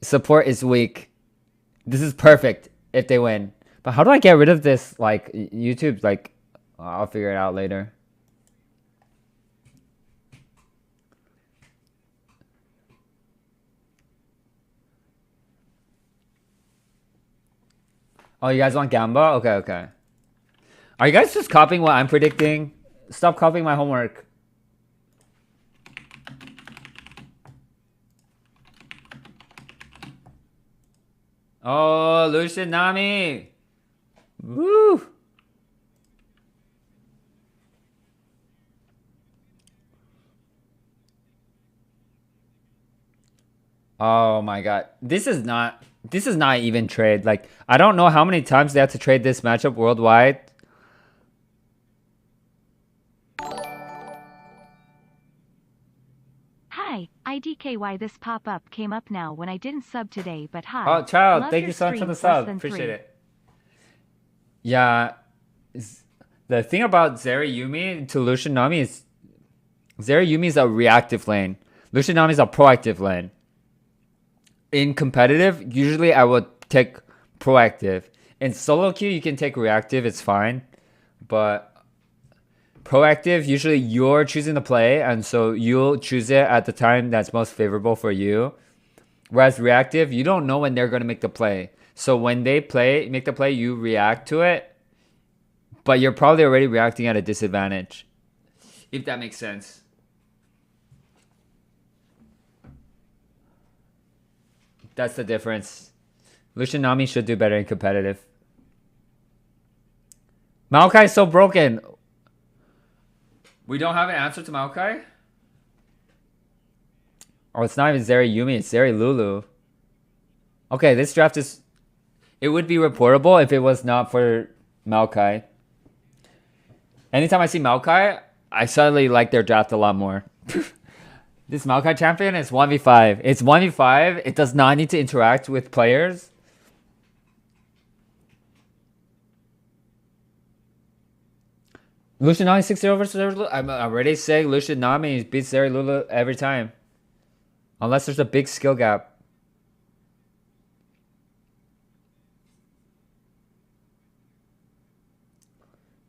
Support is weak. This is perfect if they win. But how do I get rid of this? Like YouTube, like I'll figure it out later. Oh, you guys want Gamba? Okay, okay. Are you guys just copying what I'm predicting? Stop copying my homework. Oh, Lucian Nami. Woo. Oh my god. This is not even trade. Like I don't know how many times they have to trade this matchup worldwide. Hi, IDKY. This pop-up came up now when I didn't sub today, but hi. Oh, child, Love thank your you so much for the streams, less sub. than Appreciate 3. it. Yeah. The thing about Zeri Yumi to Lucian Nami is Zeri Yumi is a reactive lane. Lucian Nami is a proactive lane. In competitive, usually I would take proactive. In solo queue, you can take reactive, it's fine. But proactive, usually you're choosing the play, and so you'll choose it at the time that's most favorable for you. Whereas reactive, you don't know when they're going to make the play. So when they make the play, you react to it, but you're probably already reacting at a disadvantage. If that makes sense. That's the difference. Lucian Nami should do better in competitive. Maokai is so broken. We don't have an answer to Maokai? Oh, it's not even Zeri Yumi, it's Zeri Lulu. Okay, this draft is... It would be reportable if it was not for Maokai. Anytime I see Maokai, I suddenly like their draft a lot more. This Maokai champion is 1v5. It's 1v5. It does not need to interact with players. Lucian Nami 6-0 versus Zeri Lulu. I'm already saying Lucian Nami beats Zeri Lulu every time. Unless there's a big skill gap.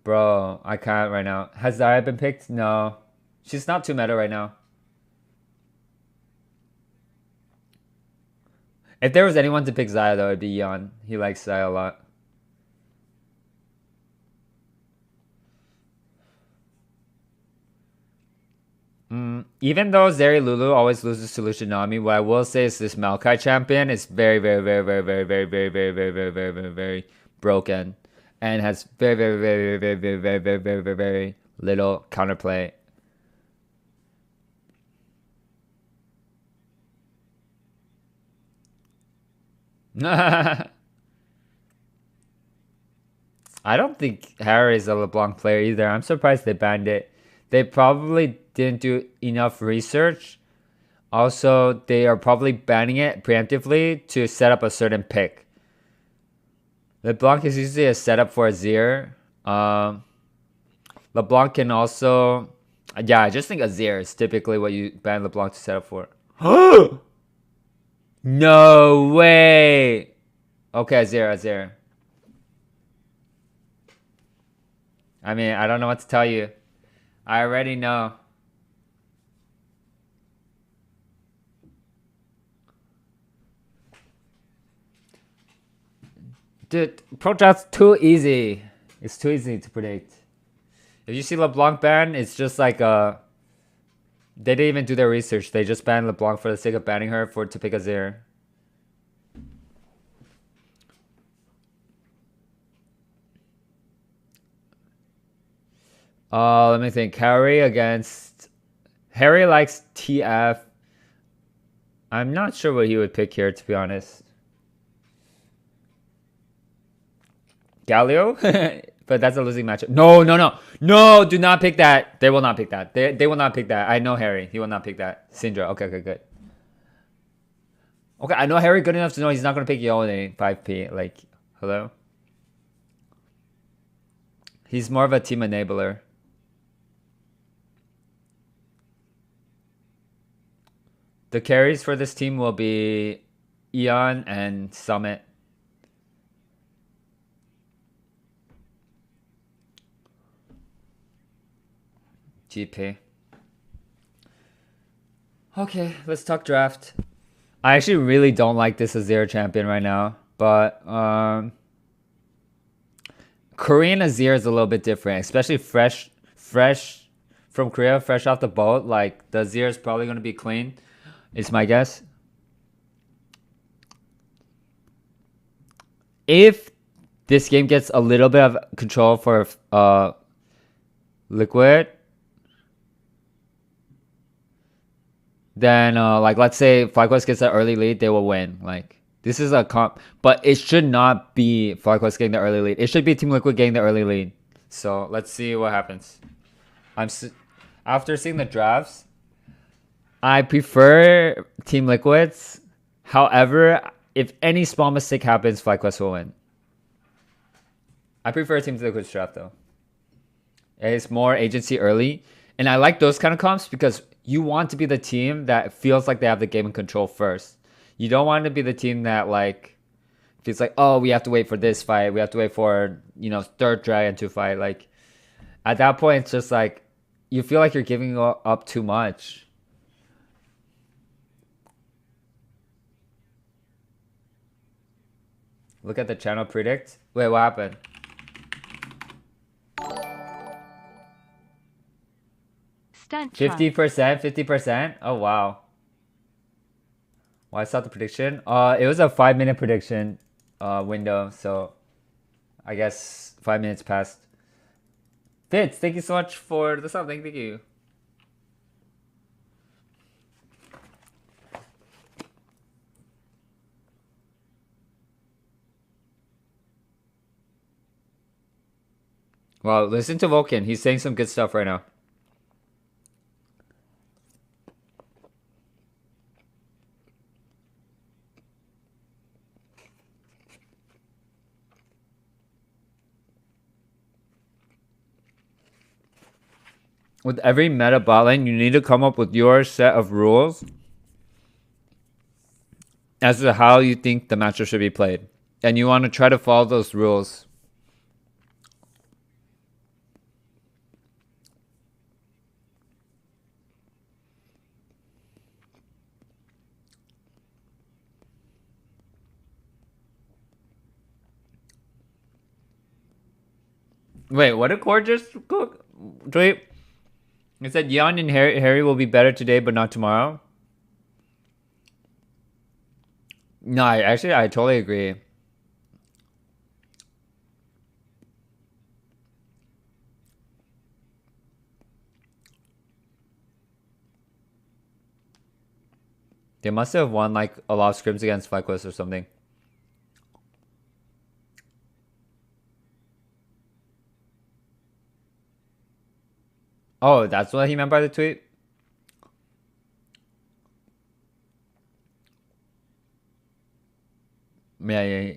Bro, I can't right now. Has Zaya been picked? No. She's not too meta right now. If there was anyone to pick Zaya, though, it'd be Yeon. He likes Zaya a lot. Even though Zeri Lulu always loses to Lucian Nami, what I will say is this Maokai champion is very, very, very, very, very, very, very, very, very, very, very, very, very broken. And has very, very, very, very, very, very, very, very, very, very little counterplay. I don't think Harry is a LeBlanc player either. I'm surprised they banned it. They probably didn't do enough research. Also, they are probably banning it preemptively to set up a certain pick. LeBlanc is usually a setup for Azir. LeBlanc can also... Yeah, I just think Azir is typically what you ban LeBlanc to set up for. No way! Okay, Azir. I mean, I don't know what to tell you. I already know. Dude, Pro Draft's too easy. It's too easy to predict. If you see LeBlanc ban, it's just like they didn't even do their research. They just banned LeBlanc for the sake of banning her to pick Azir. Let me think. Harry likes TF. I'm not sure what he would pick here, to be honest. Galio? But that's a losing matchup. No, do not pick that. They will not pick that. They will not pick that. I know Harry. He will not pick that. Syndra. Okay, good. Okay, I know Harry good enough to know he's not going to pick Yone 5P. Like, hello? He's more of a team enabler. The carries for this team will be Eon and Summit. GP. Okay, let's talk draft. I actually really don't like this Azir champion right now, but Korean Azir is a little bit different, especially fresh from Korea, fresh off the boat. Like the Azir is probably going to be clean. It's my guess. If this game gets a little bit of control for Liquid, then like let's say FlyQuest gets an early lead, they will win. Like this is a comp, but it should not be FlyQuest getting the early lead. It should be Team Liquid getting the early lead. So let's see what happens. After seeing the drafts, I prefer Team Liquid's. However, if any small mistake happens, FlyQuest will win. I prefer Team Liquid's draft though. It's more agency early. And I like those kind of comps because you want to be the team that feels like they have the game in control first. You don't want to be the team that like feels like, oh, we have to wait for this fight. We have to wait for, third dragon to fight. Like at that point, it's just like you feel like you're giving up too much. Look at the channel predict. Wait, what happened? Stunt 50%? Oh, wow. Well, I saw the prediction. It was a 5-minute prediction window, so I guess 5 minutes passed. Fitz, thank you so much for the sub. Thank you. Well, listen to Vulcan. He's saying some good stuff right now. With every meta bot lane, you need to come up with your set of rules as to how you think the matchup should be played. And you want to try to follow those rules. Wait, what did Core just cook? Wait. It said Yeon and Harry will be better today, but not tomorrow. No, I totally agree. They must have won like a lot of scrims against FlyQuest or something. Oh, that's what he meant by the tweet? Yeah.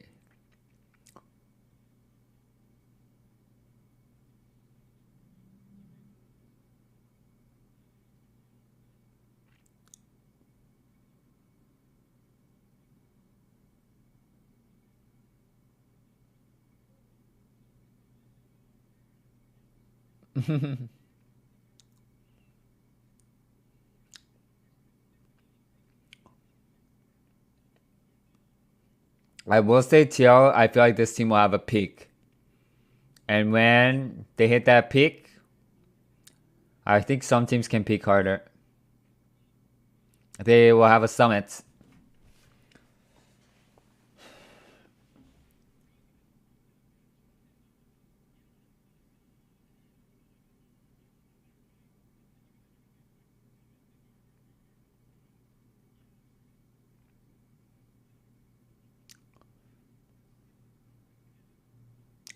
I will say TL, I feel like this team will have a peak. And when they hit that peak, I think some teams can peak harder. They will have a summit.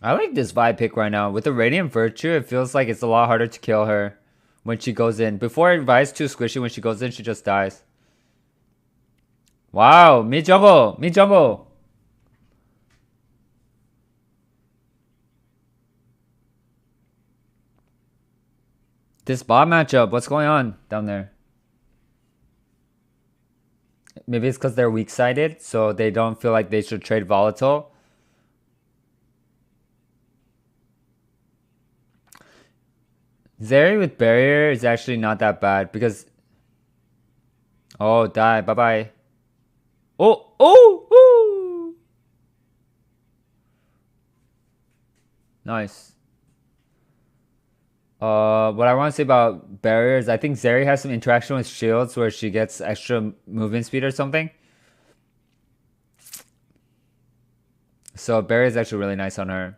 I like this Vi pick right now. With the Radiant Virtue, it feels like it's a lot harder to kill her when she goes in. Before, Vi's too squishy. When she goes in, she just dies. Wow, mid jungle, mid jungle. This bot matchup, what's going on down there? Maybe it's because they're weak-sided, so they don't feel like they should trade volatile. Zeri with barrier is actually not that bad because... Oh, die. Bye-bye. Oh, oh, oh! Nice. What I want to say about barriers, I think Zeri has some interaction with shields where she gets extra movement speed or something. So barrier is actually really nice on her.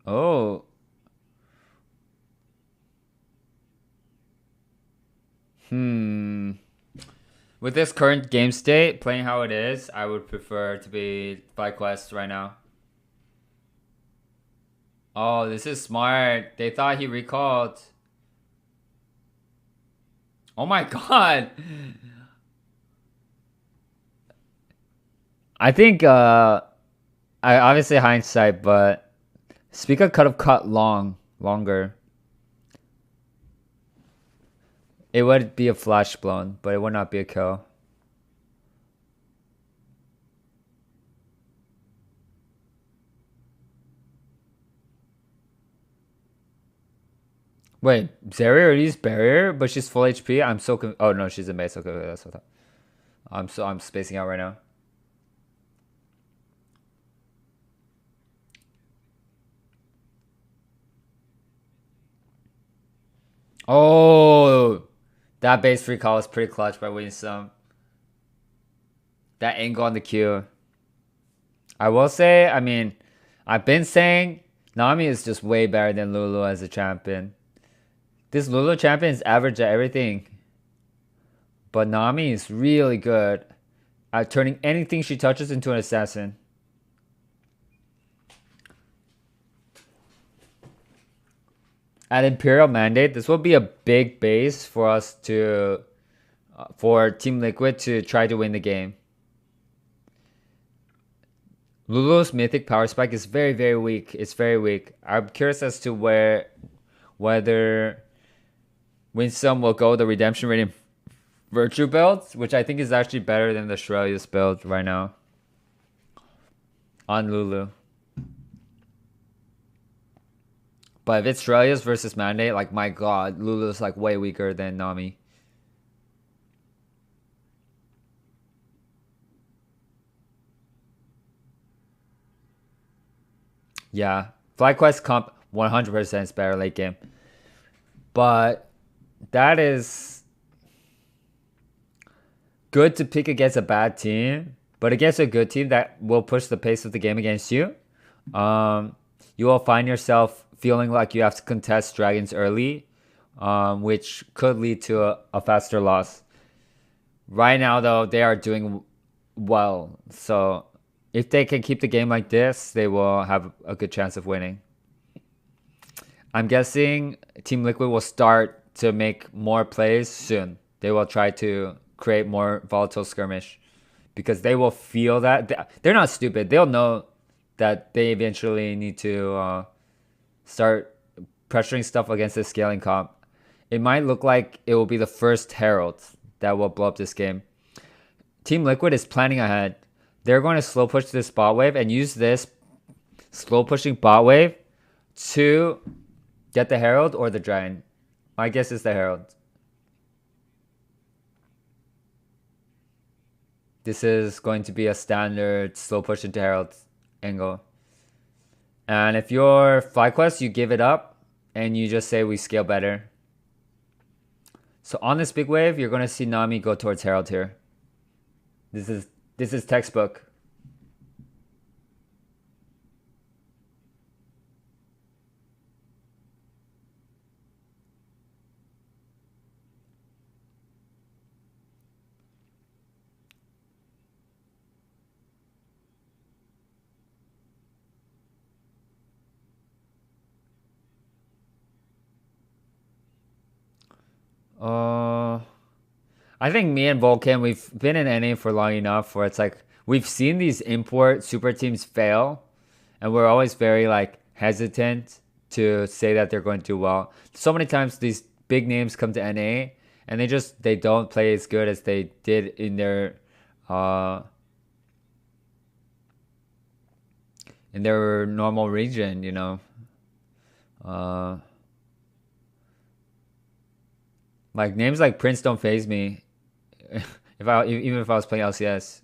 Oh. With this current game state, playing how it is, I would prefer to be FlyQuest right now. Oh, this is smart. They thought he recalled. Oh my god. I think, I obviously hindsight, but Spica could have cut longer. It would be a flash blown, but it would not be a kill. Wait, Zeri already used barrier, but she's full HP. I'm so oh no, she's a base. Okay, that's what I thought. I'm spacing out right now. Oh, that base free call is pretty clutch by Winsome. That angle on the Q. I will say, I mean, I've been saying Nami is just way better than Lulu as a champion. This Lulu champion is average at everything. But Nami is really good at turning anything she touches into an assassin. At Imperial Mandate, this will be a big base for us to... for Team Liquid to try to win the game. Lulu's Mythic Power Spike is very, very weak. It's very weak. I'm curious as to whether Winsome will go the Redemption Radiant Virtue build, which I think is actually better than the Shurelya's build right now on Lulu. But if it's Shurelya's versus Mandate, like my god, Lulu's like way weaker than Nami. Yeah, FlyQuest comp 100% is better late game. But that is good to pick against a bad team. But against a good team that will push the pace of the game against you, you will find yourself feeling like you have to contest dragons early, which could lead to a faster loss. Right now, though, they are doing well. So if they can keep the game like this, they will have a good chance of winning. I'm guessing Team Liquid will start to make more plays soon. They will try to create more volatile skirmish because they will feel that. They're not stupid. They'll know that they eventually need to start pressuring stuff against the scaling comp. It might look like it will be the first Herald that will blow up this game. Team Liquid is planning ahead. They're going to slow push this bot wave and use this Slow pushing bot wave to get the Herald or the Dragon. My guess is the Herald. This is going to be a standard slow push into Herald angle. And if you're FlyQuest, you give it up and you just say we scale better. So on this big wave, you're going to see Nami go towards Herald here. This is textbook. I think me and Vulcan, we've been in NA for long enough where it's like we've seen these import super teams fail, and we're always very like hesitant to say that they're going to do well. So many times these big names come to NA and they don't play as good as they did in their normal region, you know. Like names like Prince don't phase me. Even if I was playing LCS.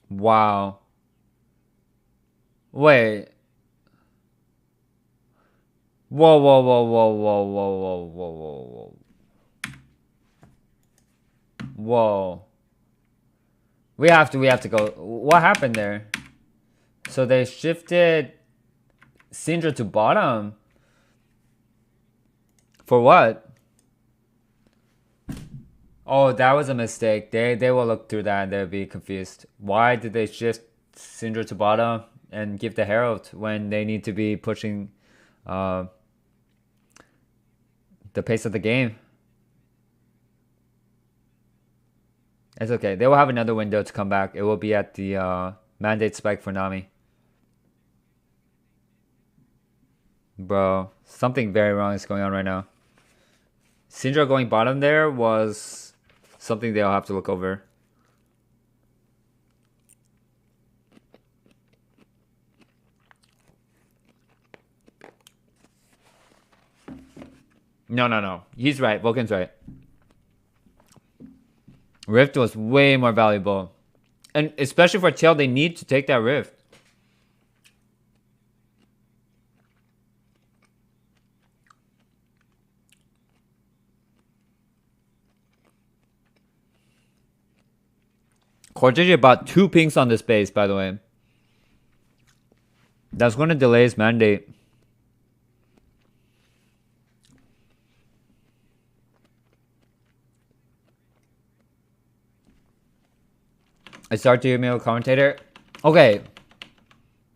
Wow. Wait. Whoa, whoa, whoa, whoa, whoa, whoa, whoa, whoa, whoa, whoa. Whoa. We have to go. What happened there? So they shifted Syndra to bottom. For what? Oh, that was a mistake. They will look through that and they'll be confused. Why did they shift Syndra to bottom and give the Herald when they need to be pushing the pace of the game? It's okay. They will have another window to come back. It will be at the mandate spike for Nami. Bro, something very wrong is going on right now. Syndra going bottom there was something they'll have to look over. No. He's right. Vulcan's right. Rift was way more valuable. And especially for Tail, they need to take that Rift. Cortege bought 2 pinks on this base, by the way. That's going to delay his mandate. I start to hear me a commentator. Okay.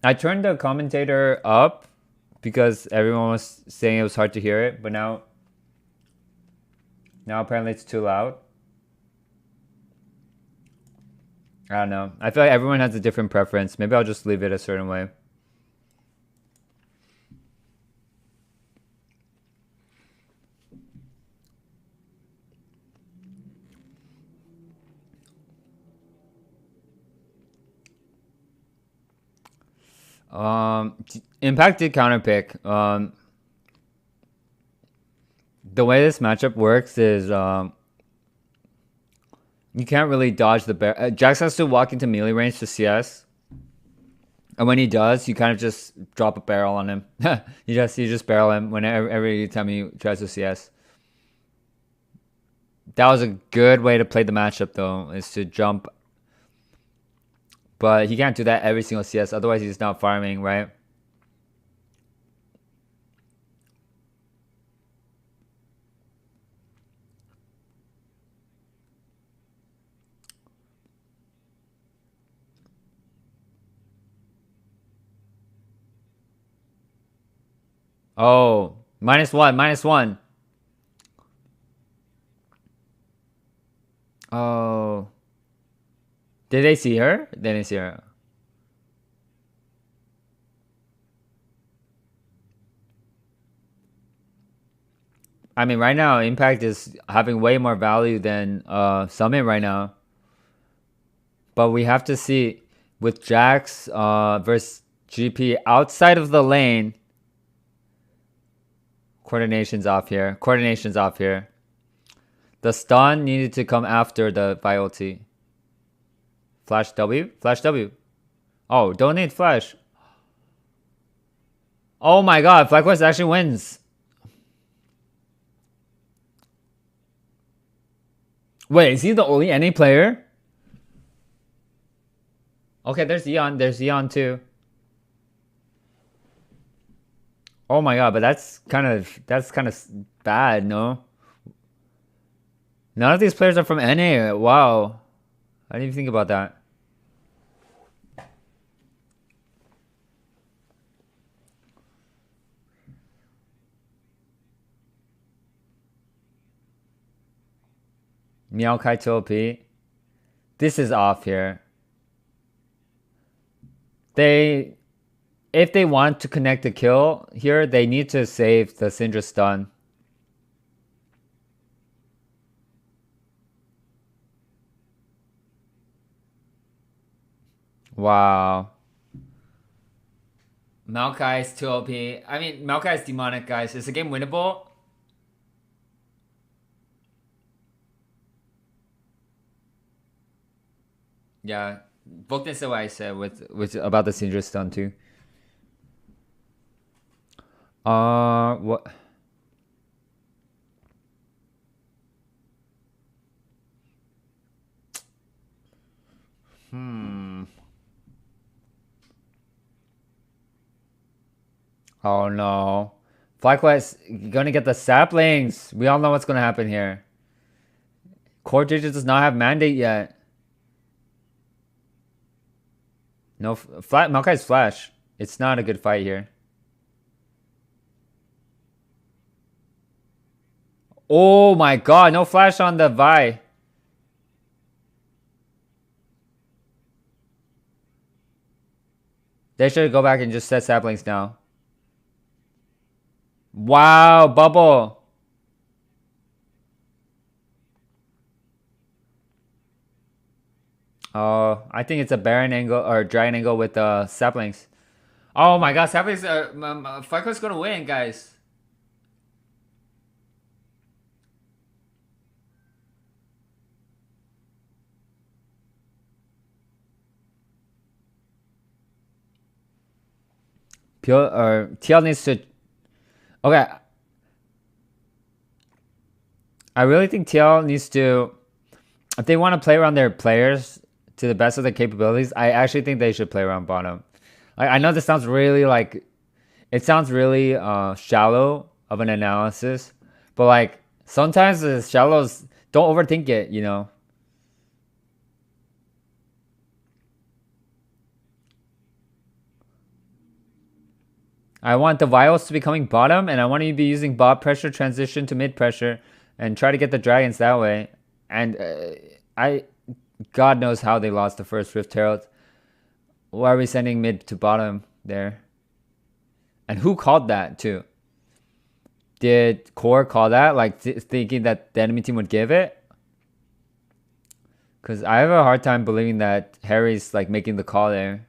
I turned the commentator up because everyone was saying it was hard to hear it, but now apparently it's too loud. I don't know. I feel like everyone has a different preference. Maybe I'll just leave it a certain way. Impact did counter pick. The way this matchup works is you can't really dodge the bear. Jax has to walk into melee range to CS. And when he does, you kind of just drop a barrel on him. you just barrel him whenever every time he tries to CS. That was a good way to play the matchup though, is to jump. But he can't do that every single CS, otherwise he's not farming, right? Oh, -1. Oh. Did they see her? They didn't see her. I mean, right now, Impact is having way more value than Summit right now. But we have to see with Jax versus GP outside of the lane. Coordination's off here. Coordination's off here. The stun needed to come after the ulti. Flash W? Flash W. Oh, don't need flash. Oh my god, FlyQuest actually wins. Wait, is he the only NA player? Okay, there's Yeon. There's Yeon too. Oh my god, but that's kind of bad, no? None of these players are from NA. Wow. I didn't even think about that. Maokai to OP. This is off here. If they want to connect the kill here, they need to save the Syndra stun. Wow. Maokai is 2 OP. I mean, Maokai is demonic, guys. Is the game winnable? Yeah. Book this what I said with about the Syndra stun too. What? Oh no. FlyQuest gonna get the saplings. We all know what's gonna happen here. Core Digits does not have mandate yet. No, Maokai's flash. It's not a good fight here. Oh my god, no flash on the Vi. They should go back and just set saplings now. Wow, bubble. Oh, I think it's a Baron angle or Dragon angle with saplings. Oh my god, saplings. FlyQuest's gonna win, guys. Pure or TL needs to. Okay. I really think TL needs to. If they want to play around their players to the best of their capabilities, I actually think they should play around bottom. Like, I know this sounds really like. It sounds really shallow of an analysis, but like sometimes the shallows don't overthink it, you know. I want the vials to be coming bottom, and I want you to be using bot pressure transition to mid pressure, and try to get the dragons that way. And God knows how they lost the first Rift Herald. Why are we sending mid to bottom there? And who called that too? Did Core call that? Like thinking that the enemy team would give it? Because I have a hard time believing that Harry's like making the call there.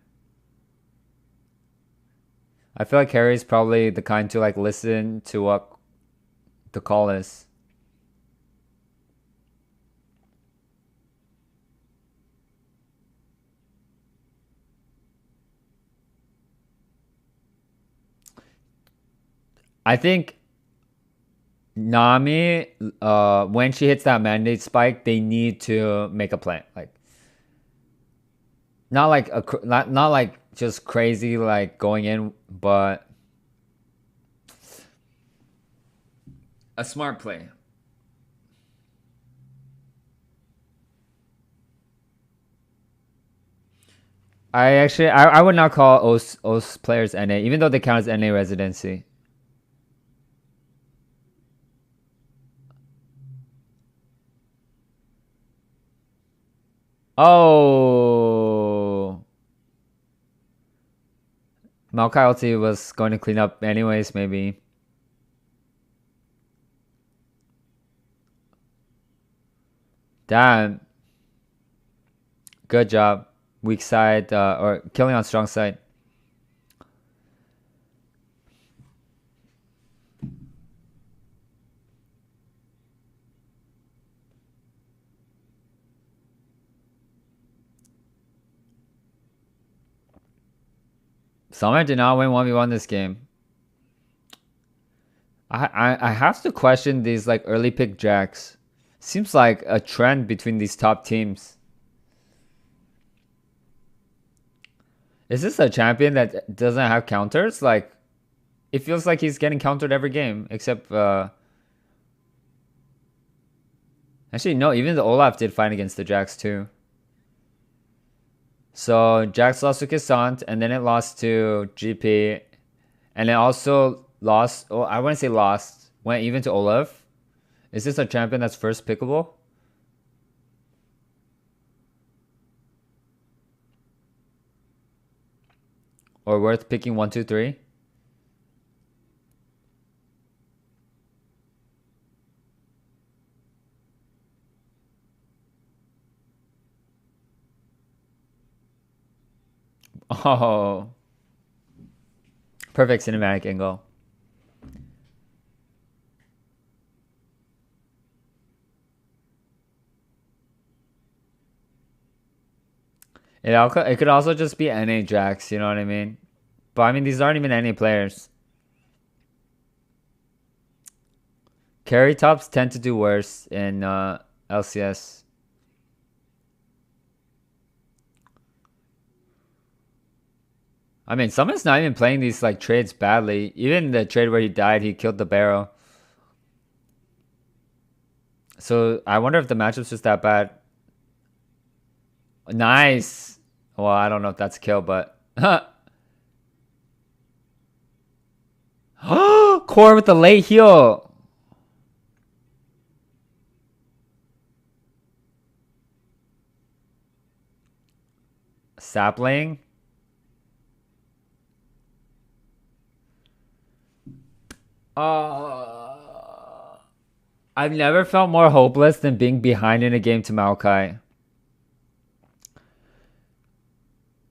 I feel like Harry's probably the kind to like listen to what the call is. I think Nami, when she hits that mandate spike, they need to make a plan. Like, not like not like just crazy like going in, but a smart play. I would not call OS players NA, even though they count as NA residency. Oh, Maokai ulti was going to clean up anyways, maybe. Damn. Good job. Weak side, or killing on strong side. Summer did not win 1v1 this game. I have to question these like early pick jacks. Seems like a trend between these top teams. Is this a champion that doesn't have counters? Like, it feels like he's getting countered every game, except actually no, even the Olaf did fine against the Jax too. So Jax lost to Kissant, and then it lost to GP, and it also lost. Oh, I wouldn't say lost. Went even to Olaf. Is this a champion that's first pickable? Or worth picking 1, 2, 3? Oh. Perfect cinematic angle. It could also just be NA Jax, you know what I mean? But I mean, these aren't even NA players. Carry tops tend to do worse in LCS. I mean, someone's not even playing these like trades badly. Even the trade where he died, he killed the Barrow. So I wonder if the matchup's just that bad. Nice. Well, I don't know if that's a kill, but Core with the late heal. Sapling. I've never felt more hopeless than being behind in a game to Maokai.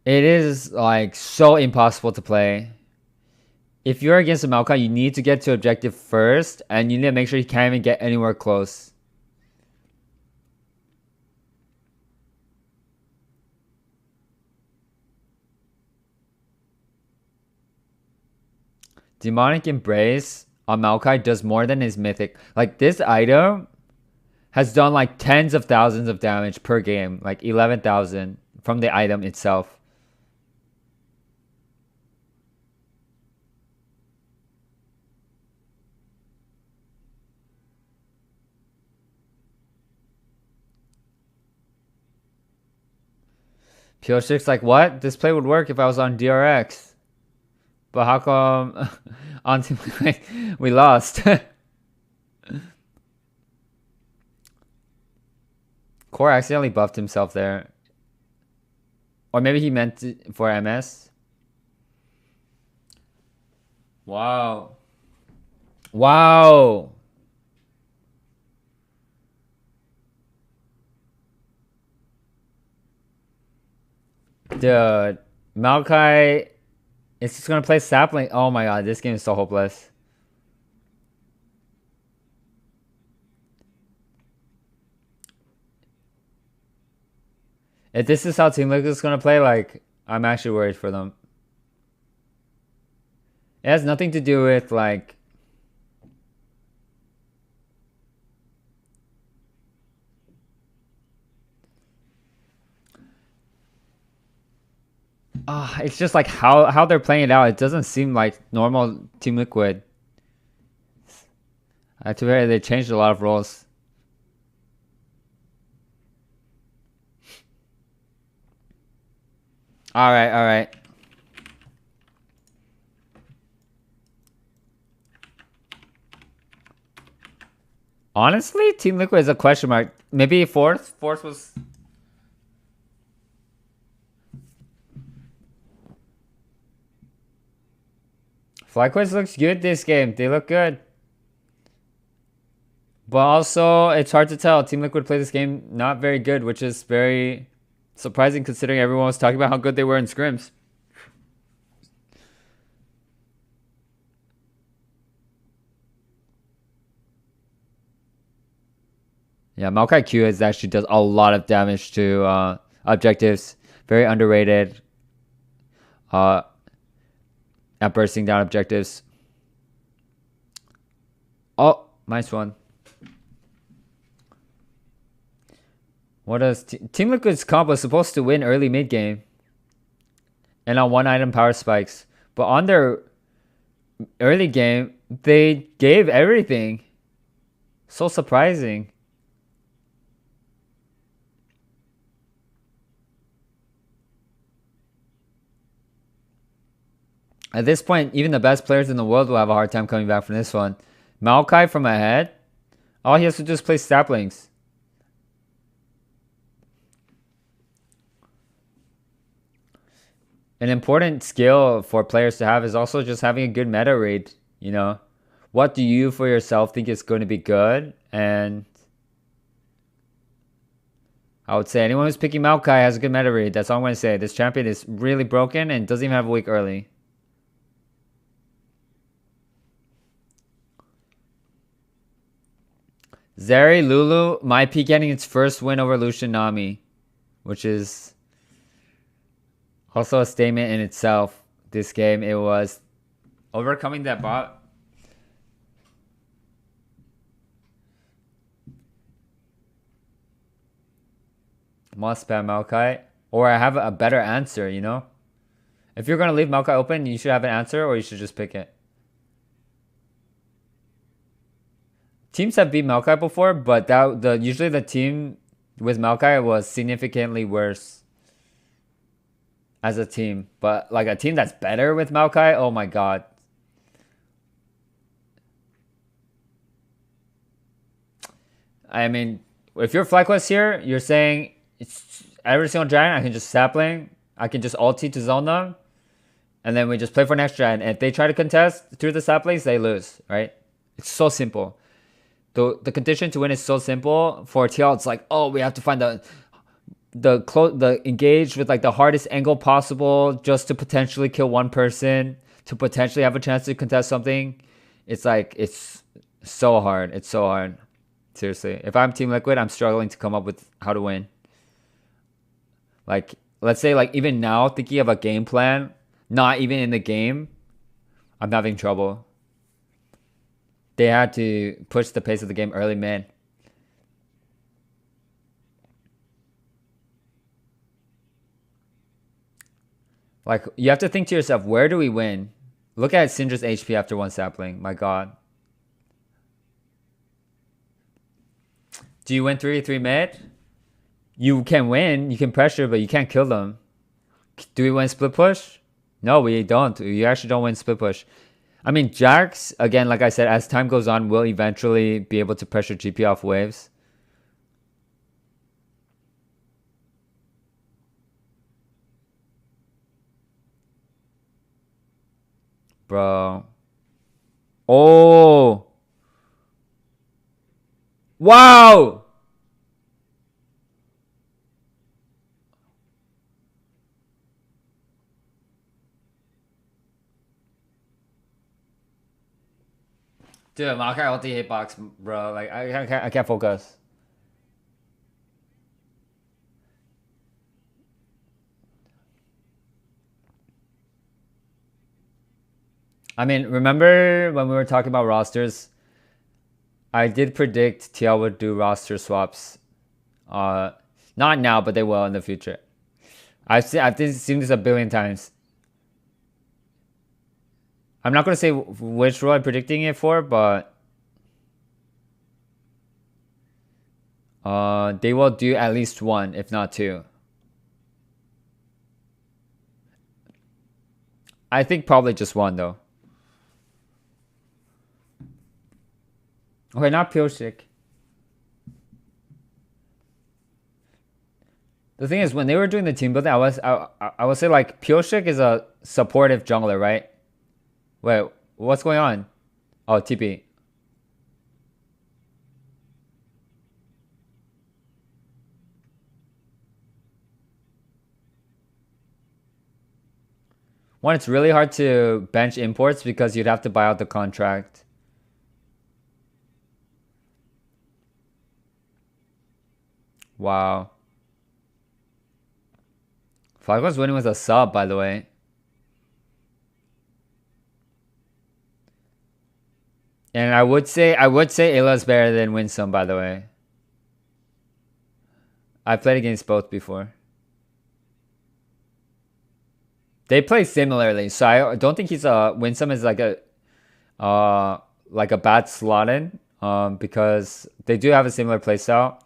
It is like so impossible to play. If you're against a Maokai, you need to get to objective first, and you need to make sure you can't even get anywhere close. Demonic Embrace on Maokai does more than his mythic. Like, this item has done like tens of thousands of damage per game, like 11,000 from the item itself. Pure6 like, what? This play would work if I was on DRX. But how come on Team Liquid we lost? Core accidentally buffed himself there. Or maybe he meant it for MS. Wow. Wow. Dude, Maokai is just gonna play Sapling. Oh my god, this game is so hopeless. If this is how Team Liquid is gonna play, like, I'm actually worried for them. It has nothing to do with like it's just like how they're playing it out. It doesn't seem like normal Team Liquid. To be fair, they changed a lot of roles. All right, all right. Honestly, Team Liquid is a question mark. Maybe fourth. Fourth was. FlyQuest looks good this game. They look good. But also, it's hard to tell. Team Liquid played this game not very good, which is very surprising considering everyone was talking about how good they were in scrims. Yeah, Maokai Q is actually does a lot of damage to objectives. Very underrated. At bursting down objectives. Oh, nice one. What does Team Liquid's comp was supposed to win early mid game, and on one item power spikes, but on their early game they gave everything. So surprising. At this point, even the best players in the world will have a hard time coming back from this one. Maokai from ahead, all he has to do is play saplings. An important skill for players to have is also just having a good meta read. You know, what do you for yourself think is going to be good? And I would say anyone who's picking Maokai has a good meta read. That's all I'm going to say. This champion is really broken and doesn't even have a weak early. Zeri Lulu might be getting its first win over Lucian Nami, which is also a statement in itself. This game, it was overcoming that bot. Must spam Maokai, or I have a better answer, you know? If you're going to leave Maokai open, you should have an answer, or you should just pick it. Teams have beat Maokai before, but usually the team with Maokai was significantly worse as a team. But like a team that's better with Maokai, oh my god. I mean, if you're FlyQuest here, you're saying it's every single dragon I can just sapling, I can just ulti to zone them, and then we just play for next dragon. And if they try to contest through the saplings, they lose, right? It's so simple. The condition to win is so simple. For TL, it's like, oh, we have to find the engage with like the hardest angle possible just to potentially kill one person, to potentially have a chance to contest something. It's like, it's so hard. It's so hard. Seriously. If I'm Team Liquid, I'm struggling to come up with how to win. Like, let's say like even now, thinking of a game plan, not even in the game, I'm having trouble. They had to push the pace of the game early, man. Like, you have to think to yourself, where do we win? Look at Syndra's HP after one sapling. My god. Do you win 3v3 mid? You can win. You can pressure, but you can't kill them. Do we win split push? No, we don't. You actually don't win split push. I mean, Jax, again, like I said, as time goes on, will eventually be able to pressure GP off waves. Bro. Oh. Wow. Dude, Maokai ulti hitbox, bro. Like, I can't focus. I mean, remember when we were talking about rosters? I did predict TL would do roster swaps. Not now, but they will in the future. I've seen this a billion times. I'm not going to say which role I'm predicting it for, but they will do at least one, if not two. I think probably just one, though. Okay, not Pyosik. The thing is, when they were doing the team building, I would say like Pyosik is a supportive jungler, right? Wait, what's going on? Oh, TP. One, it's really hard to bench imports because you'd have to buy out the contract. Wow. Falco's winning with a sub, by the way. And I would say Ayla's better than Winsome, by the way. I've played against both before. They play similarly, so I don't think he's a Winsome is like a bad slot in, because they do have a similar playstyle.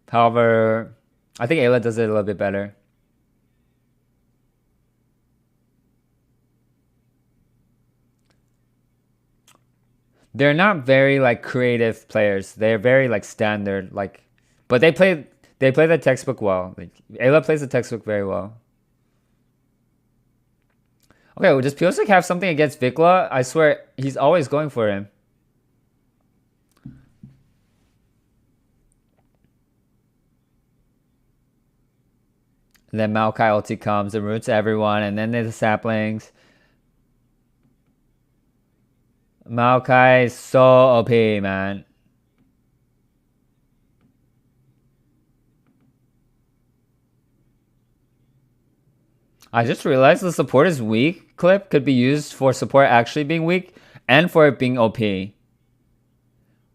However, I think Ayla does it a little bit better. They're not very like creative players. They're very like standard, like, but they play the textbook well. Like Ayla plays the textbook very well. Okay, well, does Piosik have something against Vikla? I swear he's always going for him. And then Maokai ulti comes and roots everyone, and then there's the saplings. Maokai is so OP, man. I just realized the support is weak clip could be used for support actually being weak and for it being OP. Wait,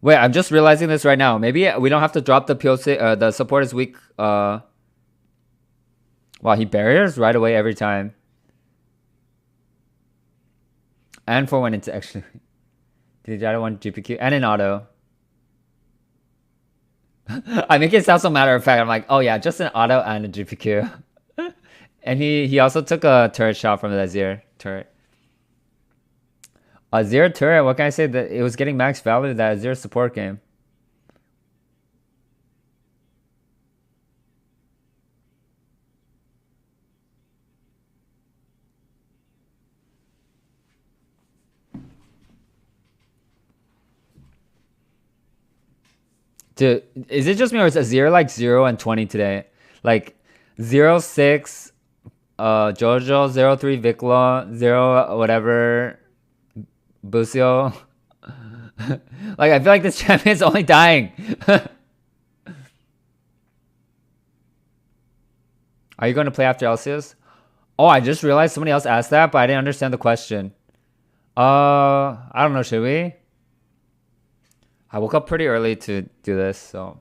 I'm just realizing this right now. Maybe we don't have to drop the POC, the support is weak. Wow, he barriers right away every time. And for when it's actually... Did I want GPQ? And an auto. I make it sound so matter of fact. I'm like, oh yeah, just an auto and a GPQ. And he also took a turret shot from the Azir turret. Azir turret, what can I say? That it was getting max value that Azir support game. Dude, is it just me or is Azir like 0 and 20 today? Like 0, 6, Jojo, 0, 3, Vikla, 0, whatever, Busio. Like, I feel like this champion's only dying. Are you going to play after Elsius? Oh, I just realized somebody else asked that, but I didn't understand the question. I don't know, should we? I woke up pretty early to do this, so.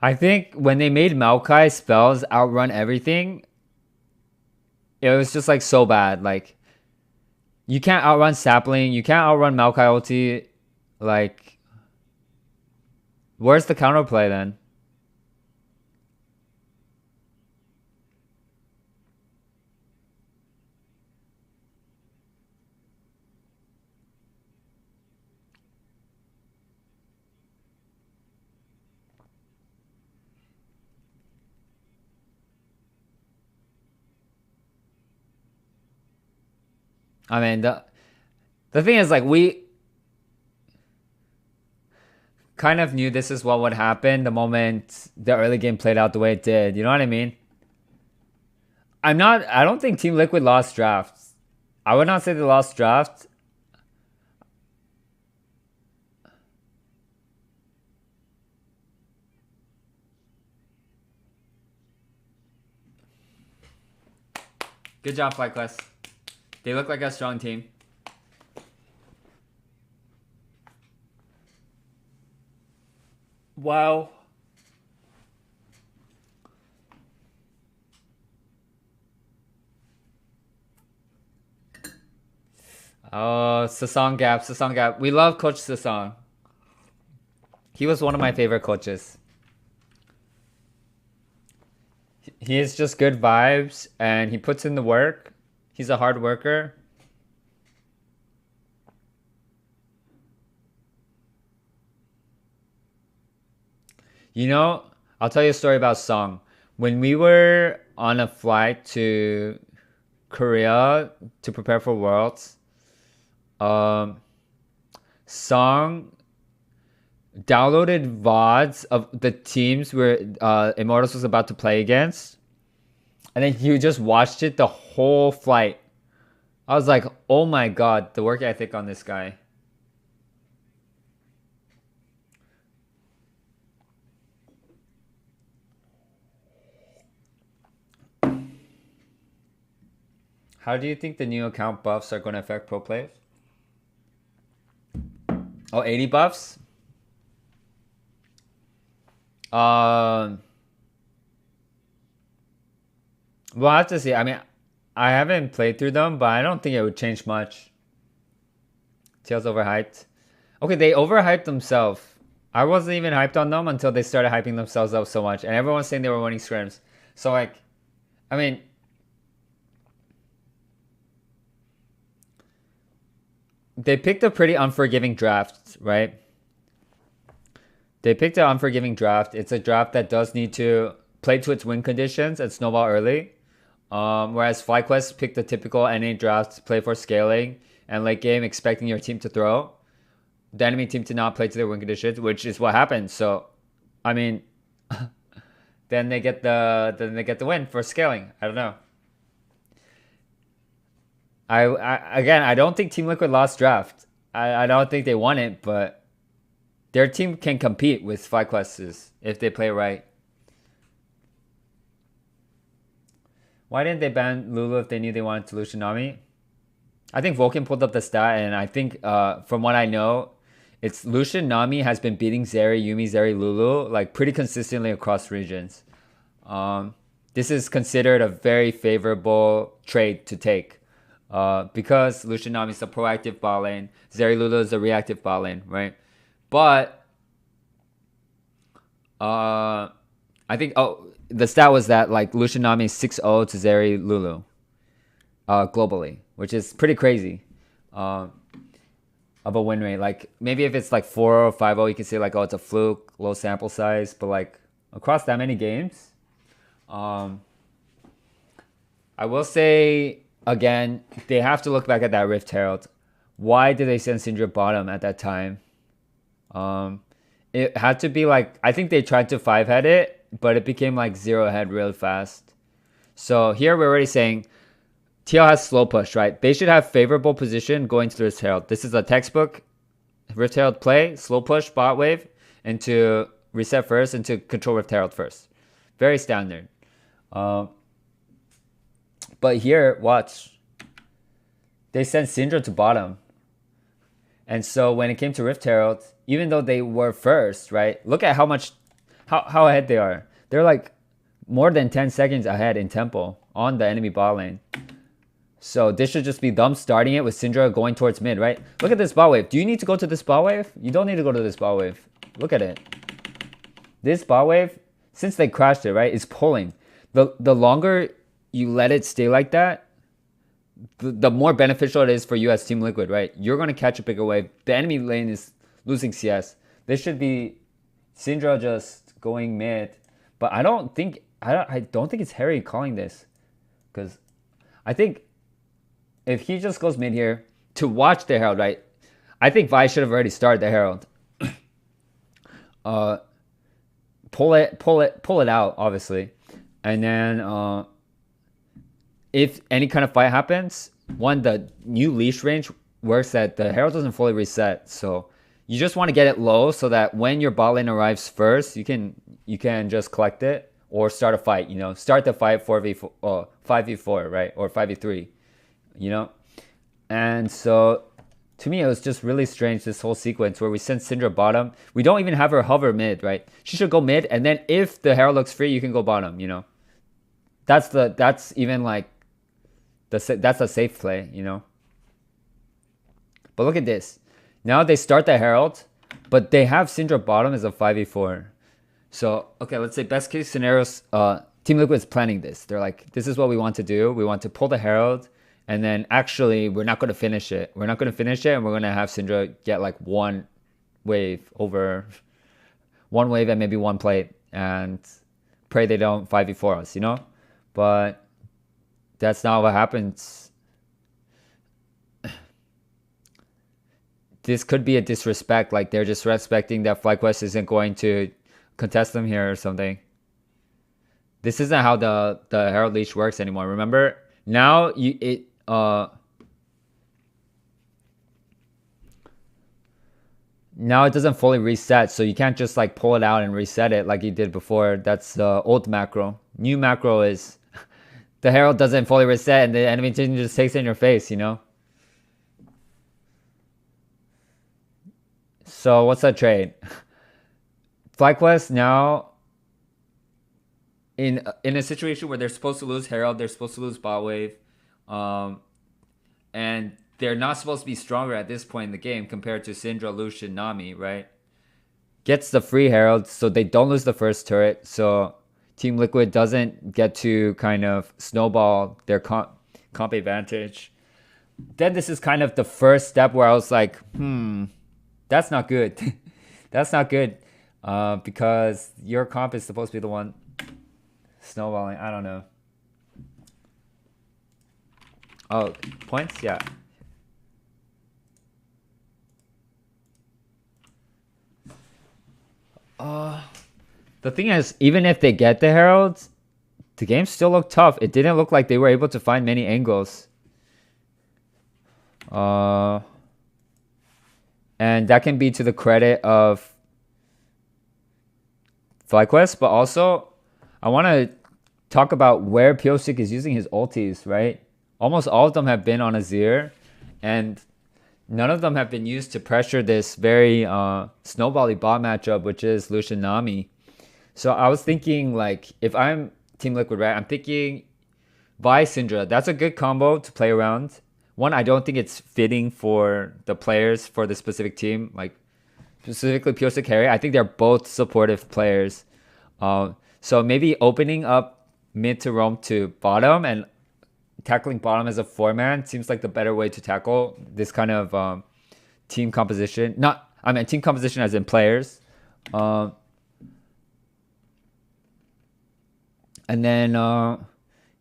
I think when they made Maokai spells outrun everything, it was just like so bad. Like, you can't outrun Sapling, you can't outrun Maokai ulti. Like, where's the counterplay then? I mean, the thing is, like, we kind of knew this is what would happen the moment the early game played out the way it did. You know what I mean? I don't think Team Liquid lost drafts. I would not say they lost drafts. Good job, FlyQuest. They look like a strong team. Wow. Oh, Sasong Gap, Sasong Gap. We love Coach Sasong. He was one of my favorite coaches. He is just good vibes and he puts in the work. He's a hard worker. You know, I'll tell you a story about Song. When we were on a flight to Korea to prepare for Worlds, um, Song downloaded VODs of the teams where Immortals was about to play against, and then you just watched it the whole flight. I was like, oh my god, the work ethic on this guy. How do you think the new account buffs are going to affect pro players? Oh, 80 buffs? We'll have to see. I mean, I haven't played through them, but I don't think it would change much. Tails overhyped. Okay, they overhyped themselves. I wasn't even hyped on them until they started hyping themselves up so much. And everyone's saying they were winning scrims. So, like, I mean, they picked a pretty unforgiving draft, right? They picked an unforgiving draft. It's a draft that does need to play to its win conditions and snowball early. Whereas FlyQuest picked the typical NA draft to play for scaling and late game expecting your team to throw. The enemy team to not play to their win conditions, which is what happened. So, I mean, then they get the win for scaling. I don't know. I don't think Team Liquid lost draft. I don't think they won it, but their team can compete with FlyQuest's if they play right. Why didn't they ban Lulu if they knew they wanted to lose Tsunami? I think Vulcan pulled up the stat, and I think from what I know, it's Lucian Nami has been beating Zeri, Yuumi, Zeri, Lulu like pretty consistently across regions. This is considered a very favorable trade to take because Lucian Nami is the proactive bot lane, Zeri, Lulu is the reactive bot lane, right? But I think the stat was that like Lucian Nami is 6-0 to Zeri, Lulu globally, which is pretty crazy. Of a win rate. Like maybe if it's like 4 or 5-0, you can say like, oh, it's a fluke, low sample size, but like across that many games, I will say again, they have to look back at that Rift Herald. Why did they send Syndra bottom at that time? It had to be like, I think they tried to 5-head it, but it became like 0-head really fast. So here we're already saying TL has slow push, right? They should have favorable position going to Rift Herald. This is a textbook Rift Herald play, slow push, bot wave, into reset first, into control Rift Herald first. Very standard. But here, watch. They sent Syndra to bottom. And so when it came to Rift Herald, even though they were first, right? Look at how ahead they are. They're like more than 10 seconds ahead in tempo on the enemy bot lane. So this should just be them starting it with Syndra going towards mid, right? Look at this bot wave. Do you need to go to this bot wave? You don't need to go to this bot wave. Look at it. This bot wave, since they crashed it, right, is pulling. The longer you let it stay like that, the more beneficial it is for you as Team Liquid, right? You're going to catch a bigger wave. The enemy lane is losing CS. This should be Syndra just going mid. But I don't think it's Harry calling this. Because I think if he just goes mid here to watch the Herald, right? I think Vi should have already started the Herald. Pull it out, obviously. And then if any kind of fight happens, the new leash range works that the Herald doesn't fully reset. So you just want to get it low so that when your bot lane arrives first, you can just collect it or start a fight, start the fight 4v4, 5v4, right? Or 5v3. And so to me it was just really strange, this whole sequence where we sent Syndra bottom. We don't even have her hover mid, right? She should go mid, and then if the Herald looks free, you can go bottom. That's even like that's a safe play. But look at this. Now they start the Herald, but they have Syndra bottom as a 5v4. So okay, let's say best case scenarios, Team Liquid is planning this. They're like, this is what we want to do. We want to pull the Herald. And then actually, we're not going to finish it. We're not going to finish it, and we're going to have Syndra get like one wave and maybe one plate, and pray they don't 5v4 us, But that's not what happens. this could be a disrespect. Like they're just respecting that FlyQuest isn't going to contest them here or something. This isn't how the Herald Leash works anymore. Remember? Now now it doesn't fully reset, so you can't just like pull it out and reset it like you did before. That's the old macro. New macro is the Herald doesn't fully reset and the enemy team just takes it in your face, you know? So what's that trade? FlyQuest now in a situation where they're supposed to lose Herald, they're supposed to lose Bot Wave, and they're not supposed to be stronger at this point in the game compared to Syndra, Lucian, Nami, right? Gets the free Herald, so they don't lose the first turret, so Team Liquid doesn't get to kind of snowball their comp advantage. Then this is kind of the first step where I was like, that's not good. That's not good, because your comp is supposed to be the one snowballing. I don't know. Oh, points? Yeah. The thing is, even if they get the Heralds, the game still looked tough. It didn't look like they were able to find many angles. And that can be to the credit of FlyQuest, but also I want to talk about where Pyosik is using his ultis, right? Almost all of them have been on Azir, and none of them have been used to pressure this very snowbally bot matchup, which is Lucian Nami. So I was thinking, like, if I'm Team Liquid, right, I'm thinking buy Syndra. That's a good combo to play around. One, I don't think it's fitting for the players for the specific team, like specifically Pyosik carry. I think they're both supportive players. So maybe opening up mid to roam to bottom and tackling bottom as a 4-man seems like the better way to tackle this kind of team composition. Team composition as in players. And then,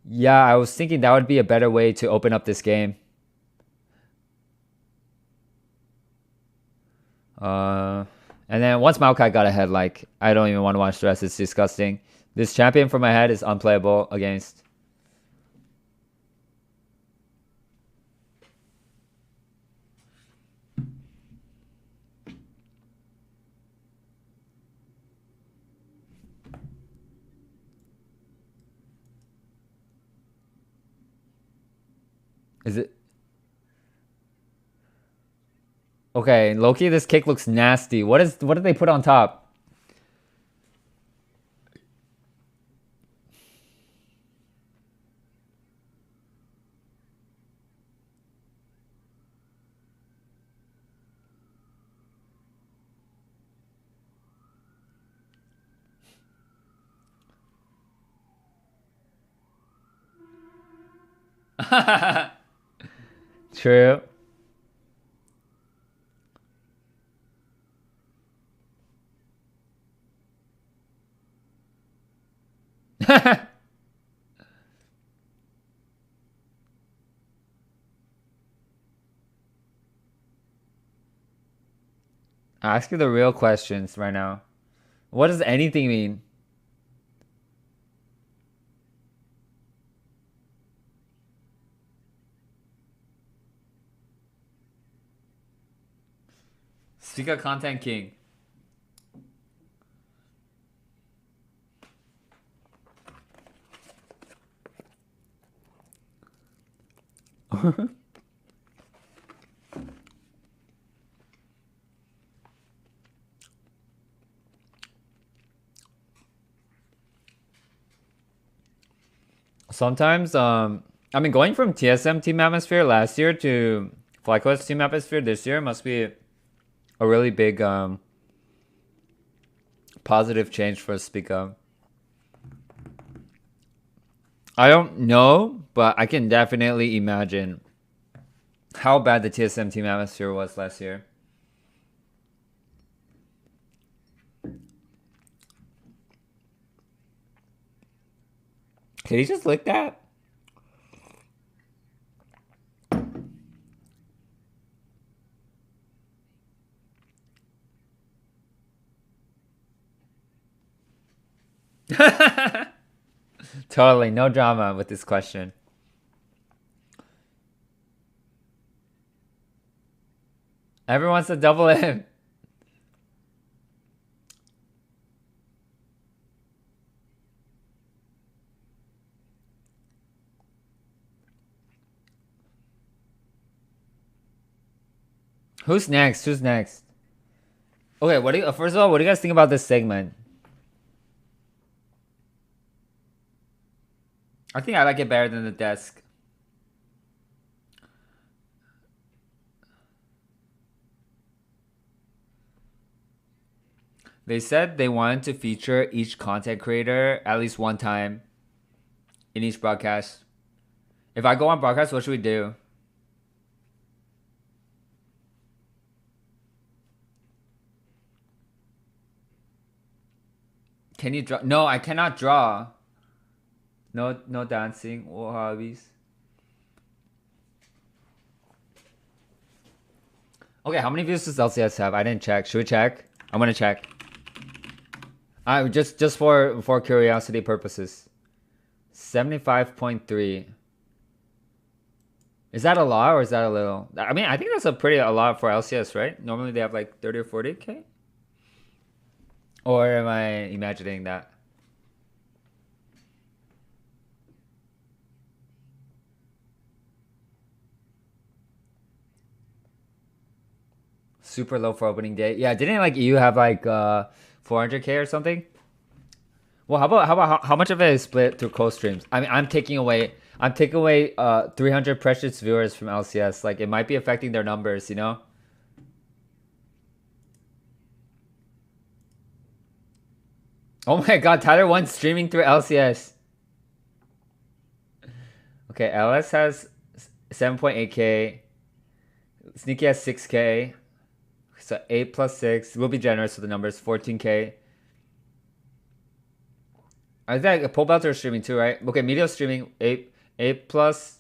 yeah, I was thinking that would be a better way to open up this game. And then once Maokai got ahead, like, I don't even want to watch the rest. It's disgusting. This champion for my head is unplayable against. Is it? Okay, Loki, this cake looks nasty. What did they put on top? True. Ask you the real questions right now. What does anything mean? Speaker Content King. Sometimes, I mean, going from TSM Team Atmosphere last year to FlyQuest Team Atmosphere this year must be a really big positive change for Spica. I don't know, but I can definitely imagine how bad the TSM Team Atmosphere was last year. Did he just lick that? Totally, no drama with this question. Everyone wants to double in. Who's next? Who's next? Okay, what do you, first of all, what do you guys think about this segment? I think I like it better than the desk. They said they wanted to feature each content creator at least one time in each broadcast. If I go on broadcast, what should we do? Can you draw? No, I cannot draw. No dancing or hobbies. Okay, how many views does LCS have? I didn't check. Should we check? I'm gonna check. Just for curiosity purposes. 75.3. Is that a lot or is that a little? I mean, I think that's a lot for LCS, right? Normally they have like 30 or 40K. Or am I imagining that? Super low for opening day. Yeah, didn't like you have like 400K or something? Well, how much of it is split through co-streams? I mean, I'm taking away 300 precious viewers from LCS. Like it might be affecting their numbers, you know? Oh my god, Tyler won streaming through LCS. Okay, LS has 7.8K. Sneaky has 6K. So 8 plus 6. We'll be generous with the numbers. 14K. I think Pole Belter is streaming too, right? Okay, Meteor streaming 8 plus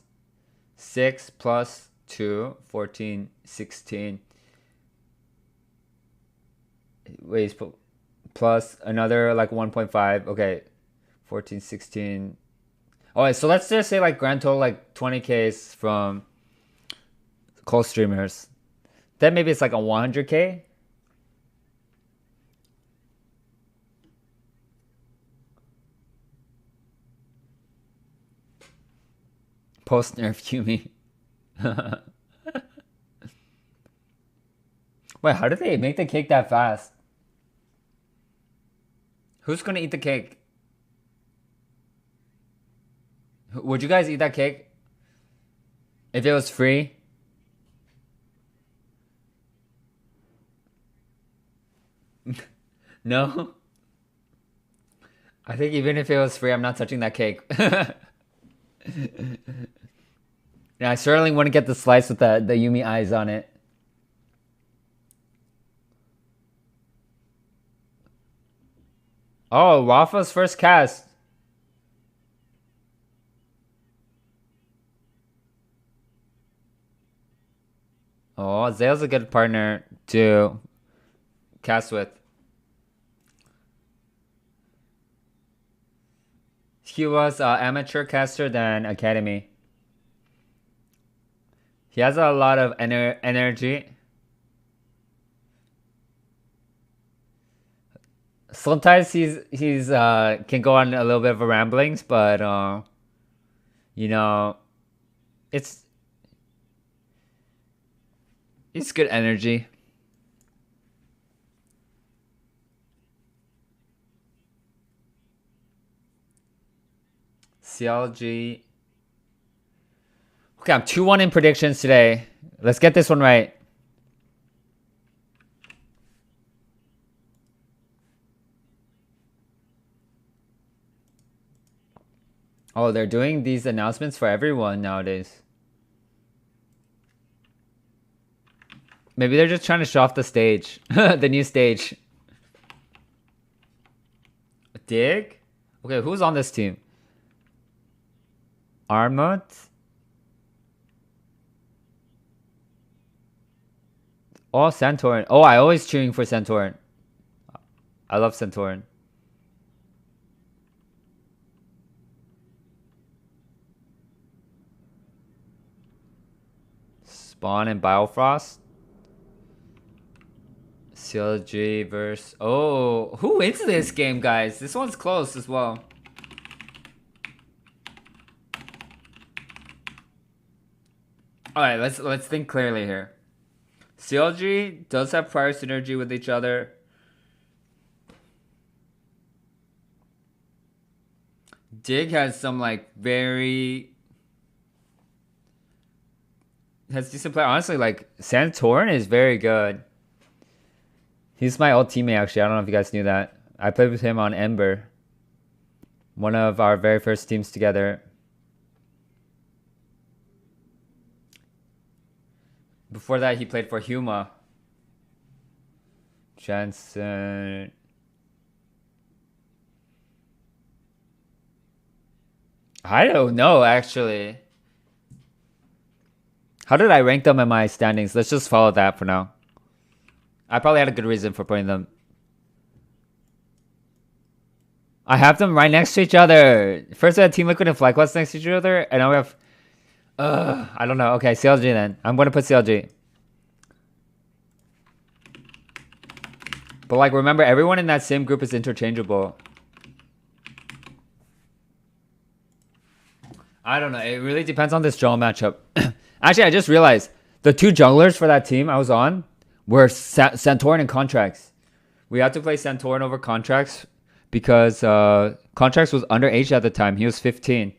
6 plus 2, 14, 16. Wait, plus another like 1.5. Okay, 14, 16. Alright, so let's just say like grand total like 20Ks from close streamers. Then maybe it's like a 100K. Post nerf Yumi. Wait, how did they make the cake that fast? Who's gonna eat the cake? Would you guys eat that cake? If it was free? No? I think even if it was free, I'm not touching that cake. Yeah, I certainly wouldn't get the slice with the Yumi eyes on it. Oh, Rafa's first cast. Oh, Zale's a good partner to cast with. He was amateur caster than academy. He has a lot of energy. Sometimes he's can go on a little bit of a ramblings, but you know, it's good energy. CLG. Okay, I'm 2-1 in predictions today. Let's get this one right. Oh, they're doing these announcements for everyone nowadays. Maybe they're just trying to show off the stage. The new stage. Dig? Okay, who's on this team? Armut? Oh, Santorin. Oh, I always cheering for Santorin. I love Santorin. Spawn and Biofrost. CLG versus... Oh, who wins this game, guys? This one's close as well. Alright, let's think clearly here. CLG does have prior synergy with each other. Dig has some like has decent play. Honestly, like Santorin is very good. He's my old teammate actually. I don't know if you guys knew that. I played with him on Ember. One of our very first teams together. Before that, he played for Huma. Jansen. I don't know, actually. How did I rank them in my standings? Let's just follow that for now. I probably had a good reason for putting them. I have them right next to each other. First we had Team Liquid and FlyQuest next to each other, and now we have... I don't know. Okay, CLG then. I'm going to put CLG. But like, remember, everyone in that same group is interchangeable. I don't know. It really depends on this jungle matchup. Actually, I just realized the two junglers for that team I was on were Santorin and Contracts. We had to play Santorin over Contracts because Contracts was underage at the time. He was 15.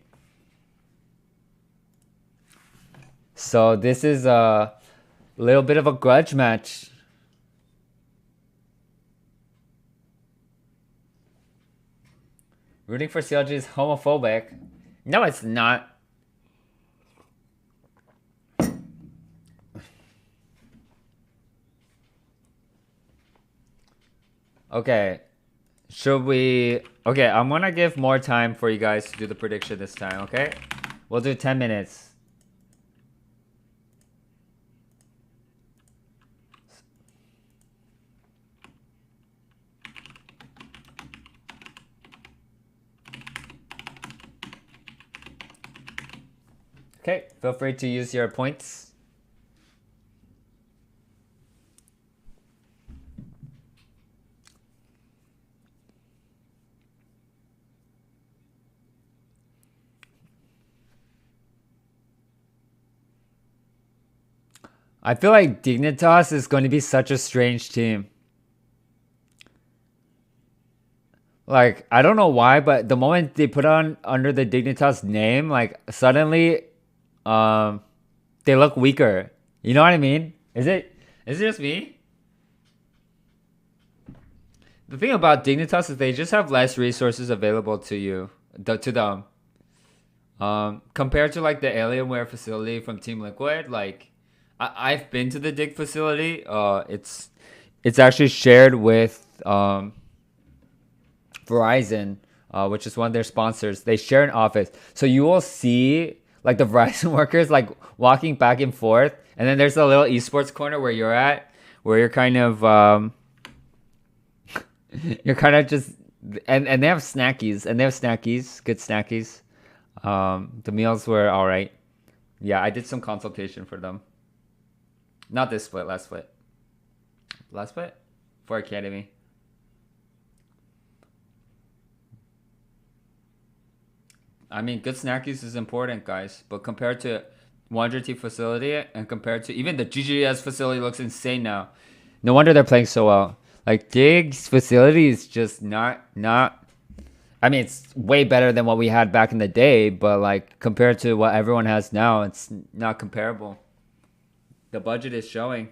So this is a little bit of a grudge match. Rooting for CLG is homophobic. No, it's not. Okay. Should we... Okay, I'm gonna give more time for you guys to do the prediction this time, okay? We'll do 10 minutes. Okay, feel free to use your points. I feel like Dignitas is going to be such a strange team. Like, I don't know why, but the moment they put on under the Dignitas name, like suddenly they look weaker. You know what I mean? Is it just me? The thing about Dignitas is they just have less resources available to you, to them. Compared to like the Alienware facility from Team Liquid, like I've been to the Dig facility. It's actually shared with Verizon, which is one of their sponsors. They share an office, so you will see like the Verizon workers like walking back and forth, and then there's a little esports corner where you're at, where you're kind of you're kind of just and they have snackies, good snackies. The meals were all right. Yeah, I did some consultation for them. Not this split, last split. Last split? For Academy. I mean, good snackies is important, guys. But compared to 100T facility and compared to even the GGS facility looks insane now. No wonder they're playing so well. Like, Dig's facility is just not... I mean, it's way better than what we had back in the day. But, like, compared to what everyone has now, it's not comparable. The budget is showing.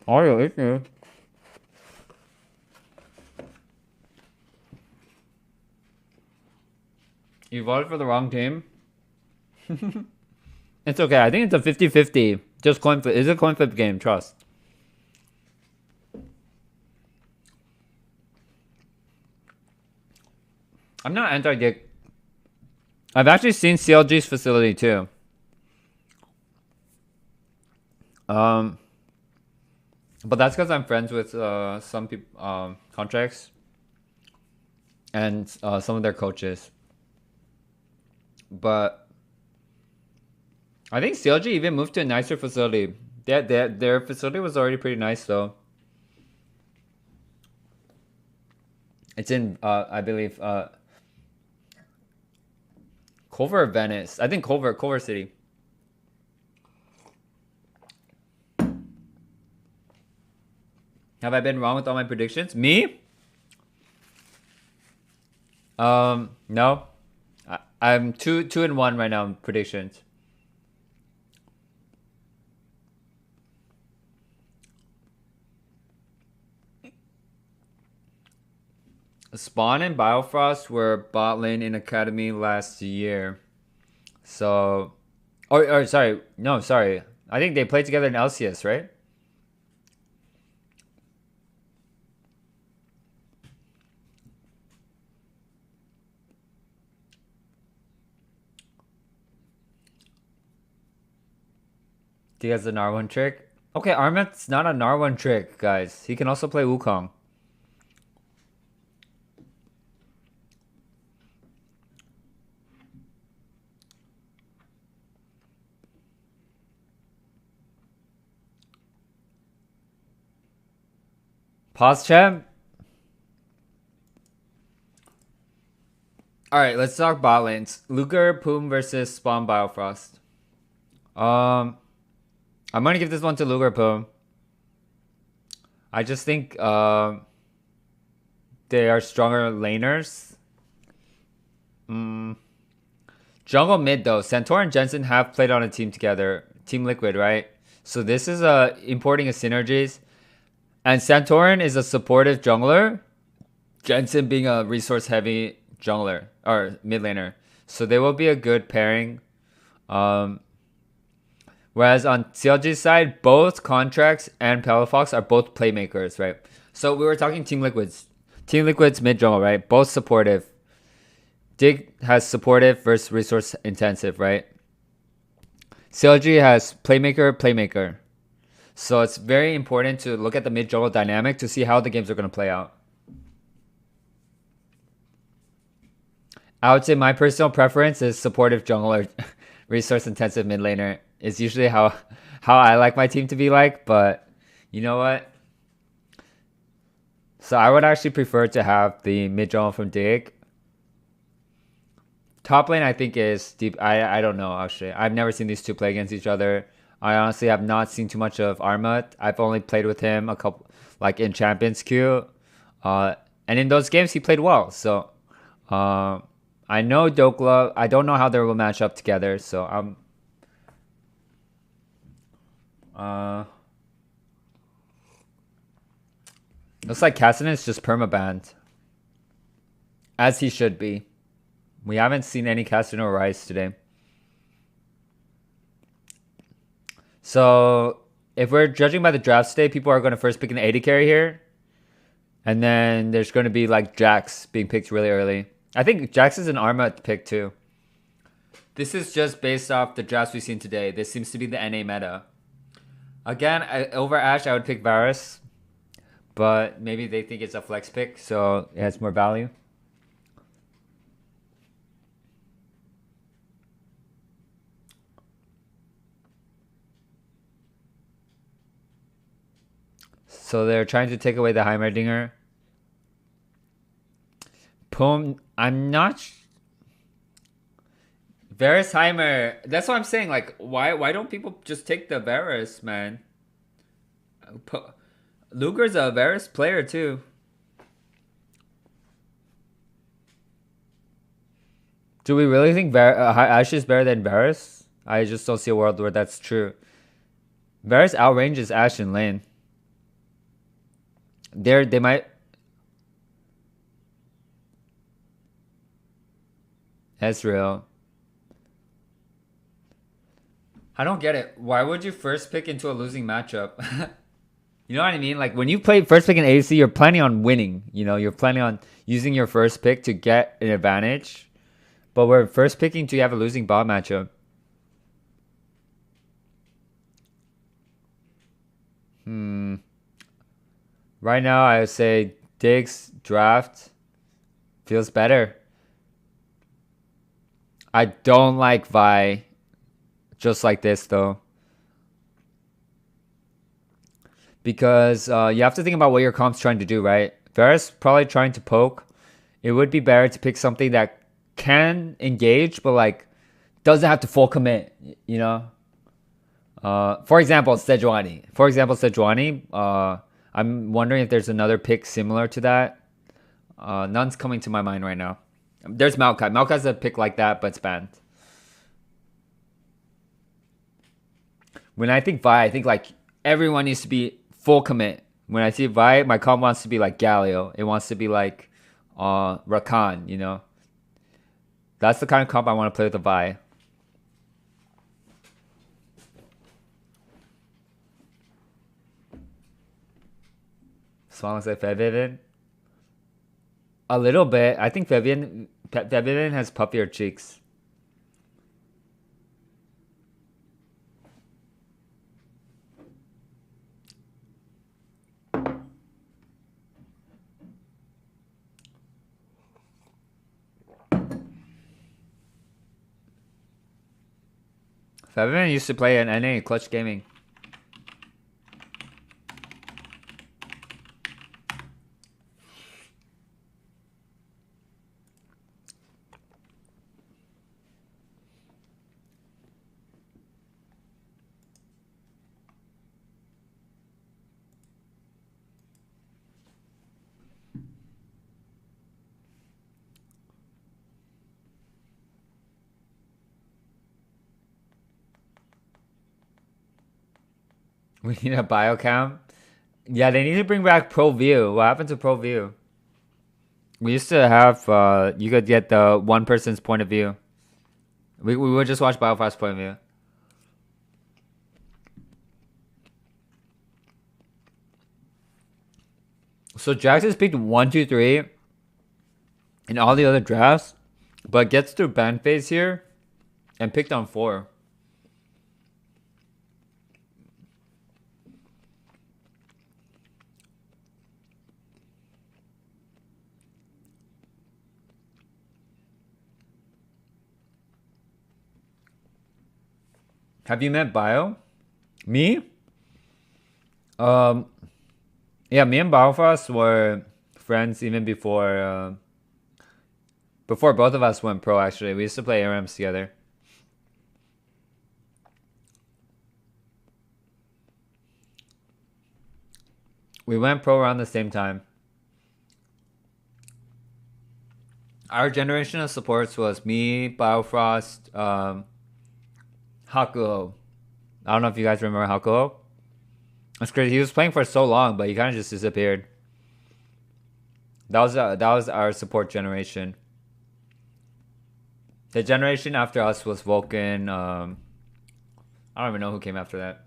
Oh, yeah. You voted for the wrong team? It's okay. I think it's a 50-50. Just coin flip. It's a coin flip game. Trust. I'm not anti-Dig. I've actually seen CLG's facility too. But that's because I'm friends with some people, Contracts. and some of their coaches. But I think CLG even moved to a nicer facility. Their facility was already pretty nice though. It's in, I believe, Culver or Venice. I think Culver City. Have I been wrong with all my predictions? Me? No. I'm 2-1 right now in predictions. Spawn and Biofrost were bot lane in Academy last year. So, sorry. No, sorry. I think they played together in LCS, right? He has a Nar1 trick. Okay, Armet's not a Nar1 trick, guys. He can also play Wukong. Pause chat. Alright, let's talk bot lanes. Luger, Poom versus Spawn Biofrost. I'm gonna give this one to Luger Poom. I just think they are stronger laners. Jungle mid though. Centaur and Jensen have played on a team together. Team Liquid, right? So this is importing a synergies. And Santorin is a supportive jungler. Jensen being a resource heavy jungler or mid laner. So they will be a good pairing. Whereas on CLG's side, both Contracts and Palafox are both playmakers, right? So we were talking Team Liquids. Team Liquids mid jungle, right? Both supportive. Dig has supportive versus resource intensive, right? CLG has playmaker. So it's very important to look at the mid jungle dynamic to see how the games are going to play out. I would say my personal preference is supportive jungler, resource intensive mid laner is usually how I like my team to be like, but you know what? So I would actually prefer to have the mid jungle from Dig. Top lane I think is deep. I don't know actually. I've never seen these two play against each other. I honestly have not seen too much of Armut. I've only played with him a couple, like in Champions Queue, and in those games he played well. So, I know Dokla. I don't know how they will match up together. So looks like Cassidy is just permabanned, as he should be. We haven't seen any Cassidy or Rise today. So if we're judging by the draft today, people are going to first pick an AD carry here. And then there's going to be like Jax being picked really early. I think Jax is an Armut pick too. This is just based off the drafts we've seen today. This seems to be the NA meta. Again, over Ashe, I would pick Varus. But maybe they think it's a flex pick, so it has more value. So they're trying to take away the Heimerdinger. Poem, I'm not... Varus Heimer. That's what I'm saying. Like, why don't people just take the Varus, man? Luger's a Varus player, too. Do we really think Ashe is better than Varus? I just don't see a world where that's true. Varus outranges Ashe in lane. They might... Ezreal. I don't get it. Why would you first pick into a losing matchup? You know what I mean? Like when you play first pick in AC, you're planning on winning. You know, you're planning on using your first pick to get an advantage. But we're first picking to have a losing bot matchup. Right now, I would say Diggs, draft, Feels better. I don't like Vi just like this though. Because you have to think about what your comp's trying to do, right? Varus probably trying to poke. It would be better to pick something that can engage, but like doesn't have to full commit, you know? For example, Sejuani. I'm wondering if there's another pick similar to that. None's coming to my mind right now. There's Maokai. Maokai's a pick like that, but it's banned. When I think Vi, I think like everyone needs to be full commit. When I see Vi, my comp wants to be like Galio. It wants to be like Rakan, you know? That's the kind of comp I want to play with the Vi. Swan looks like Fevian. A little bit. I think Fevian has puffier cheeks. Fevian used to play in NA Clutch Gaming. We need a biocam. Yeah, they need to bring back Pro View. What happened to Pro View? We used to have, you could get the one person's point of view. We would just watch Biofast's point of view. So Jax has picked 1, 2, 3 in all the other drafts, but gets through ban phase here and picked on 4. Have you met Bio? Me? Yeah, me and Biofast were friends even before both of us went pro. Actually, we used to play ARMs together. We went pro around the same time. Our generation of supports was me, Biofrost, Hakuho. I don't know if you guys remember Hakuho. That's crazy. He was playing for so long, but he kind of just disappeared. That was our support generation. The generation after us was Vulcan. I don't even know who came after that.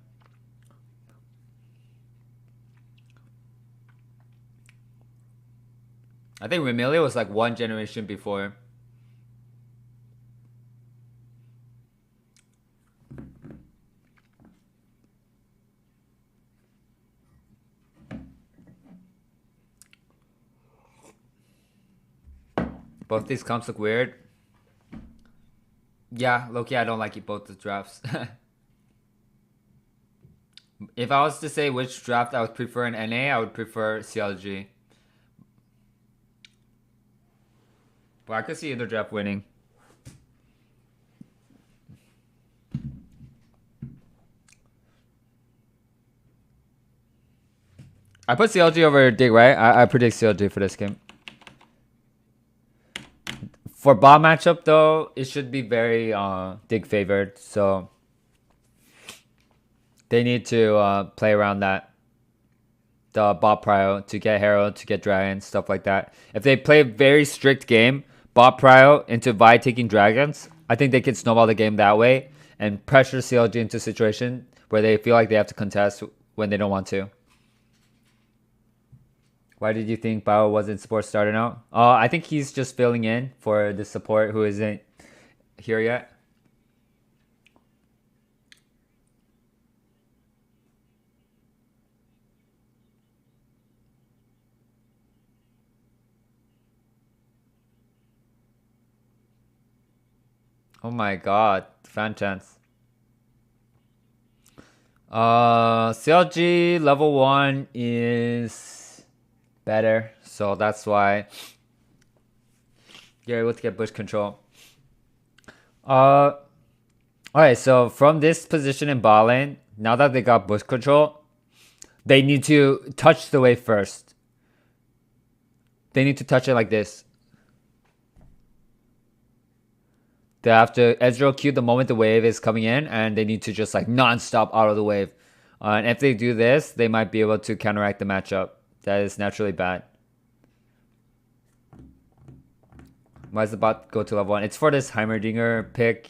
I think Remilia was like one generation before. Both these comps look weird. Yeah, Loki, I don't like both the drafts. If I was to say which draft I would prefer in NA, I would prefer CLG. But I could see either draft winning. I put CLG over Dig, right? I predict CLG for this game. For bot matchup though, it should be very Dig favored, so they need to play around that. The bot prio to get Herald, to get Dragon, stuff like that. If they play a very strict game, bot prio into Vi taking Dragons, I think they can snowball the game that way and pressure CLG into a situation where they feel like they have to contest when they don't want to. Why did you think Bao wasn't support starting out? I think he's just filling in for the support who isn't here yet. Oh my god. Fan chance. CLG level 1 is better. So that's why you're able to get bush control. Alright, so from this position in bot lane, now that they got bush control, they need to touch the wave first. They need to touch it like this. They have to Ezreal Q the moment the wave is coming in, and they need to just like non-stop out of the wave. And if they do this, they might be able to counteract the matchup. That is naturally bad. Why does the bot go to level 1? It's for this Heimerdinger pick.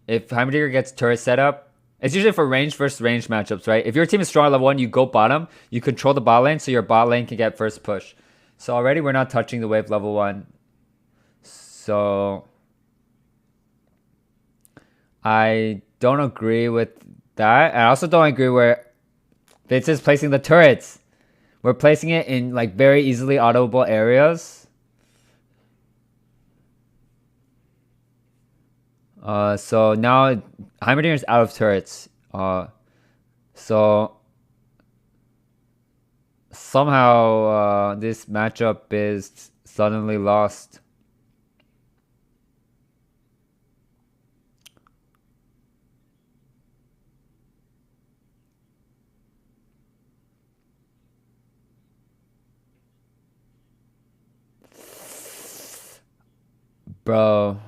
If Heimerdinger gets turret set up, it's usually for range versus range matchups, right? If your team is strong at level 1, you go bottom, you control the bot lane so your bot lane can get first push. So already we're not touching the wave level 1. So I don't agree with that. I also don't agree where this is placing the turrets. We're placing it in like very easily audible areas. So now Heimerdinger is out of turrets. So somehow this matchup is suddenly lost. Bro,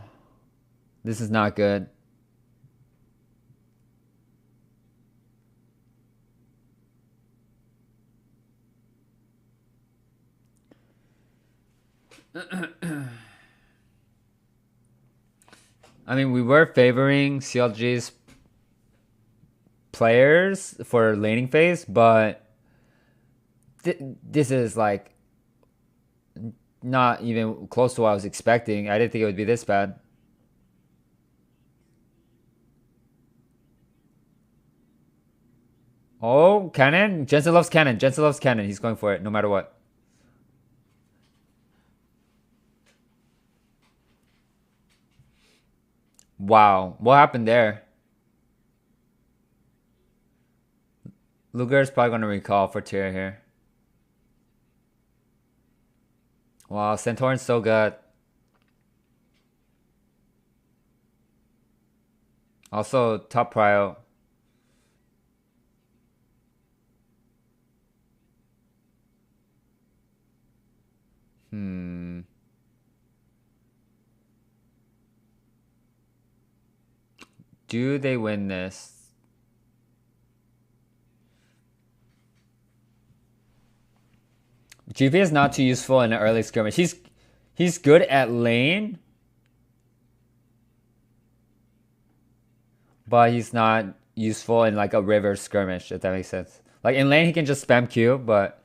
this is not good. I mean, we were favoring CLG's players for laning phase, but this is like not even close to what I was expecting. I didn't think it would be this bad. Oh, cannon? Jensen loves cannon. Jensen loves cannon. He's going for it no matter what. Wow. What happened there? Luger is probably going to recall for tier here. Wow, Centaur's so good. Also, top prio. Hmm. Do they win this? GP is not too useful in an early skirmish. He's good at lane, but he's not useful in like a river skirmish, if that makes sense. Like in lane, he can just spam Q, but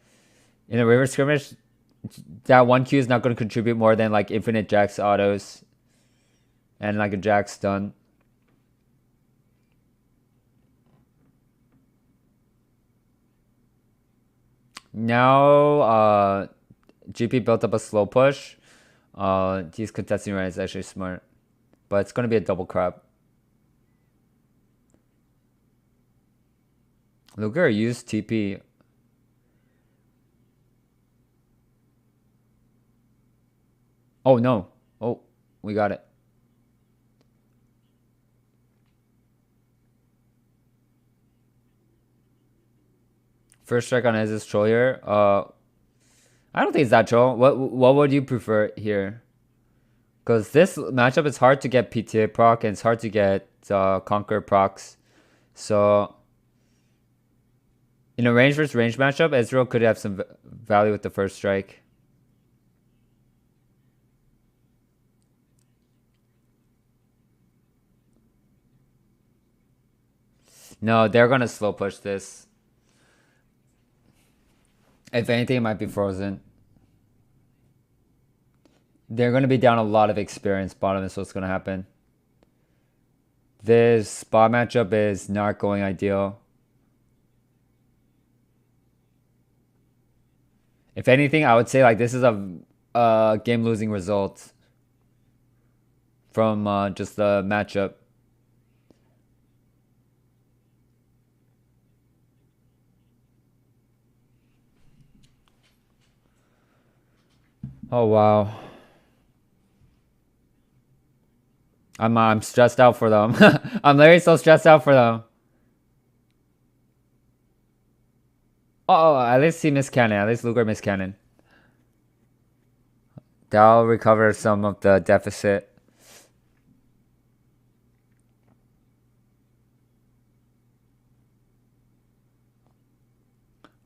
in a river skirmish, that one Q is not going to contribute more than like infinite Jax autos and like a Jax stun. Now, GP built up a slow push. He's contesting right. It's actually smart, but it's going to be a double crab. Luger used TP. Oh no. Oh, we got it. First strike on Ez's troll here. I don't think it's that troll. What would you prefer here? Because this matchup is hard to get PTA proc and it's hard to get Conquer procs. So in a range versus range matchup, Ezreal could have some value with the first strike. No, they're gonna slow push this. If anything, it might be frozen. They're gonna be down a lot of experience bottom is what's gonna happen. This spot matchup is not going ideal. If anything, I would say like this is a game losing result. from just the matchup. Oh wow. I'm stressed out for them. I'm literally so stressed out for them. Oh, at least he missed cannon. At least Luger missed cannon. That'll recover some of the deficit.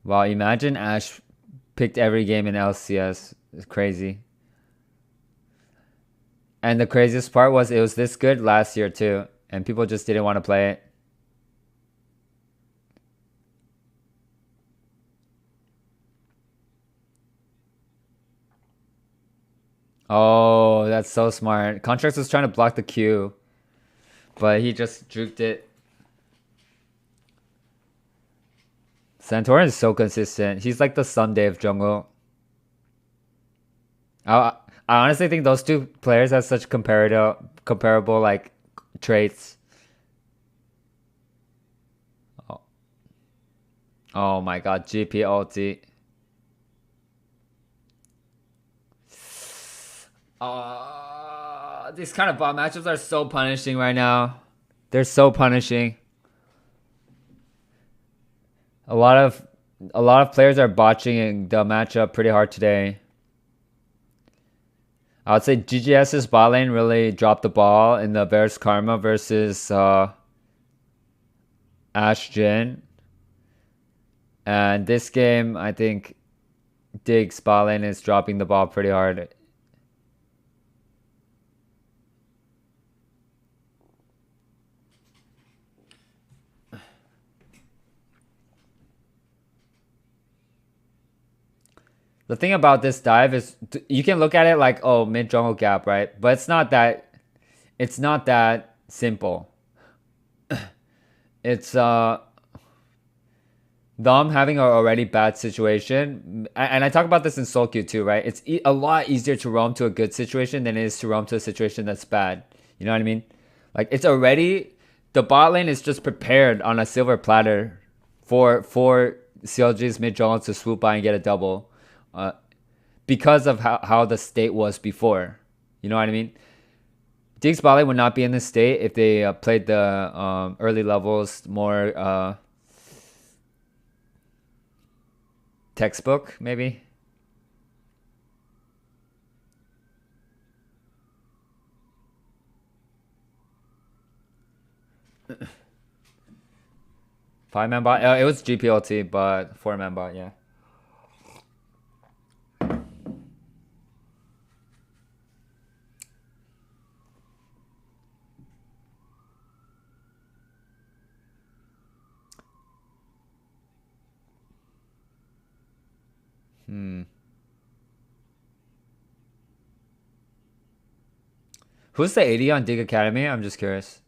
Wow, imagine Ash picked every game in LCS. It's crazy. And the craziest part was it was this good last year too, and people just didn't want to play it. Oh, that's so smart. Contracts was trying to block the Q, but he just juked it. Santorin is so consistent. He's like the Sunday of jungle. I, I honestly think those two players have such comparable like traits. Oh, oh my god, GP ulti. These kind of bot matchups are so punishing right now. They're so punishing. A lot of players are botching the matchup pretty hard today. I would say GGS's bot lane really dropped the ball in the Bears Karma versus Ash Jin. And this game, I think Dig's bot lane is dropping the ball pretty hard. The thing about this dive is you can look at it like, oh, mid jungle gap, right? But it's not that simple. It's Dom having an already bad situation, and I talk about this in solo queue too, right? It's a lot easier to roam to a good situation than it is to roam to a situation that's bad. You know what I mean? Like it's already the bot lane is just prepared on a silver platter for CLG's mid jungle to swoop by and get a double. Because of how the state was before. You know what I mean? Diggs Bali would not be in this state if they played the early levels more textbook, maybe. Five-man bot? It was GPLT, but four-man bot, yeah. Who's the 80 on Dig Academy? I'm just curious.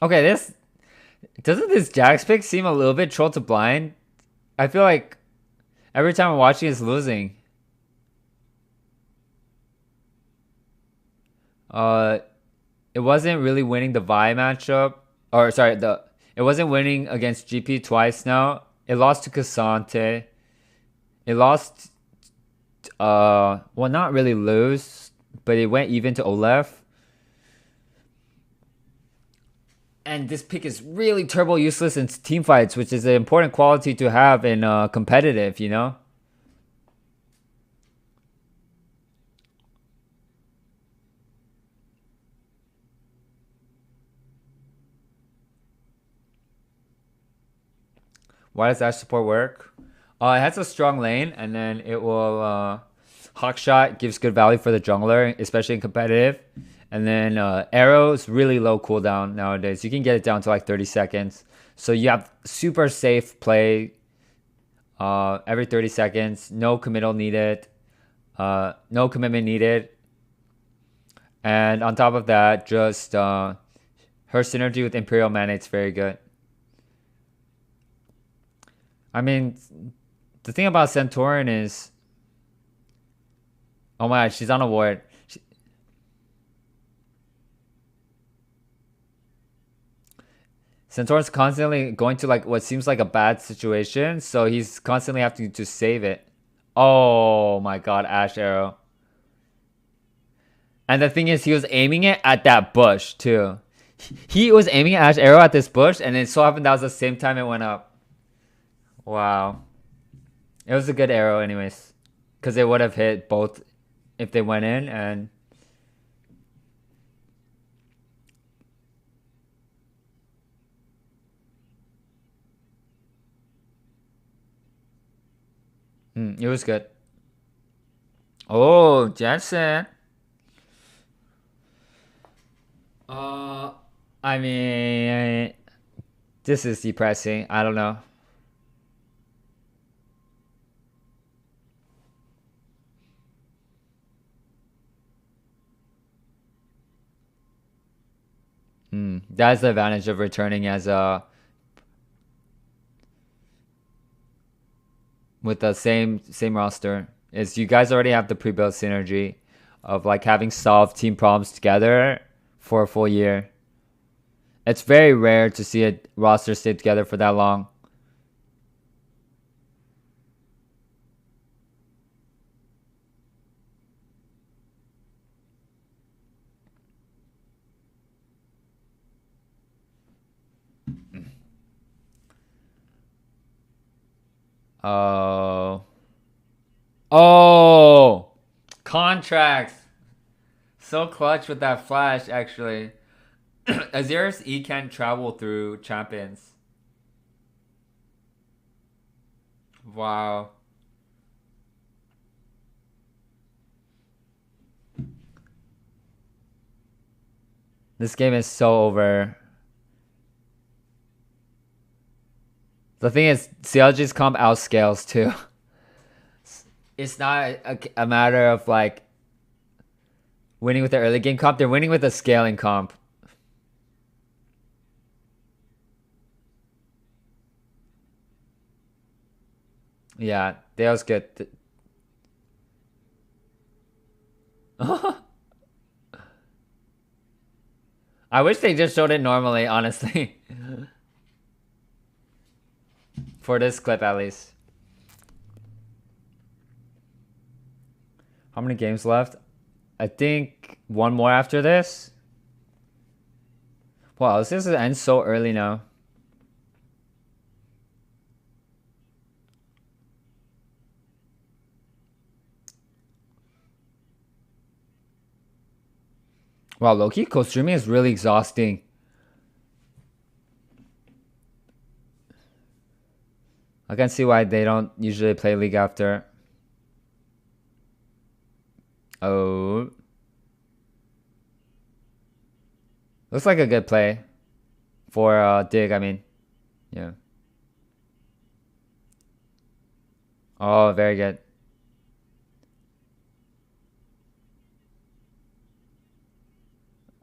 Okay, doesn't this Jax pick seem a little bit troll to blind? I feel like every time I'm watching it's losing. Uh it wasn't really winning the Vi matchup. Or sorry, it wasn't winning against GP twice now. It lost to Cassante. It lost well, not really lose, but it went even to Olaf. And this pick is really turbo useless in team fights, which is an important quality to have in competitive, you know? Why does Ash support work? It has a strong lane, and then it will Hawk Shot gives good value for the jungler, especially in competitive. And then Arrow is really low cooldown nowadays. You can get it down to like 30 seconds. So you have super safe play every 30 seconds. No committal needed. No commitment needed. And on top of that, just her synergy with Imperial Manate's very good. I mean, the thing about Santorin is, oh my god, she's on a ward. Santorin's constantly going to like what seems like a bad situation, so he's constantly having to save it. Oh my god, Ash arrow. And the thing is, he was aiming it at that bush too. He was aiming Ash arrow at this bush, and it so happened that was the same time it went up. Wow. It was a good arrow anyways. Because it would have hit both if they went in and... it was good. Oh, Jensen. I mean... This is depressing. I don't know. That's the advantage of returning as a... with the same roster is you guys already have the pre-built synergy of like having solved team problems together for a full year. It's very rare to see a roster stay together for that long. Oh. Oh! Contracts! So clutch with that flash, actually. Azir's E can travel through champions. Wow. This game is so over. The thing is, CLG's comp outscales too. It's not a matter of like winning with the early game comp. They're winning with a scaling comp. Yeah, that was good. I wish they just showed it normally, honestly. For this clip, at least. How many games left? I think one more after this. Wow, this is end so early now. Wow, Loki co-streaming is really exhausting. I can see why they don't usually play League after. Oh. Looks like a good play. For Dig, I mean. Yeah. Oh, very good.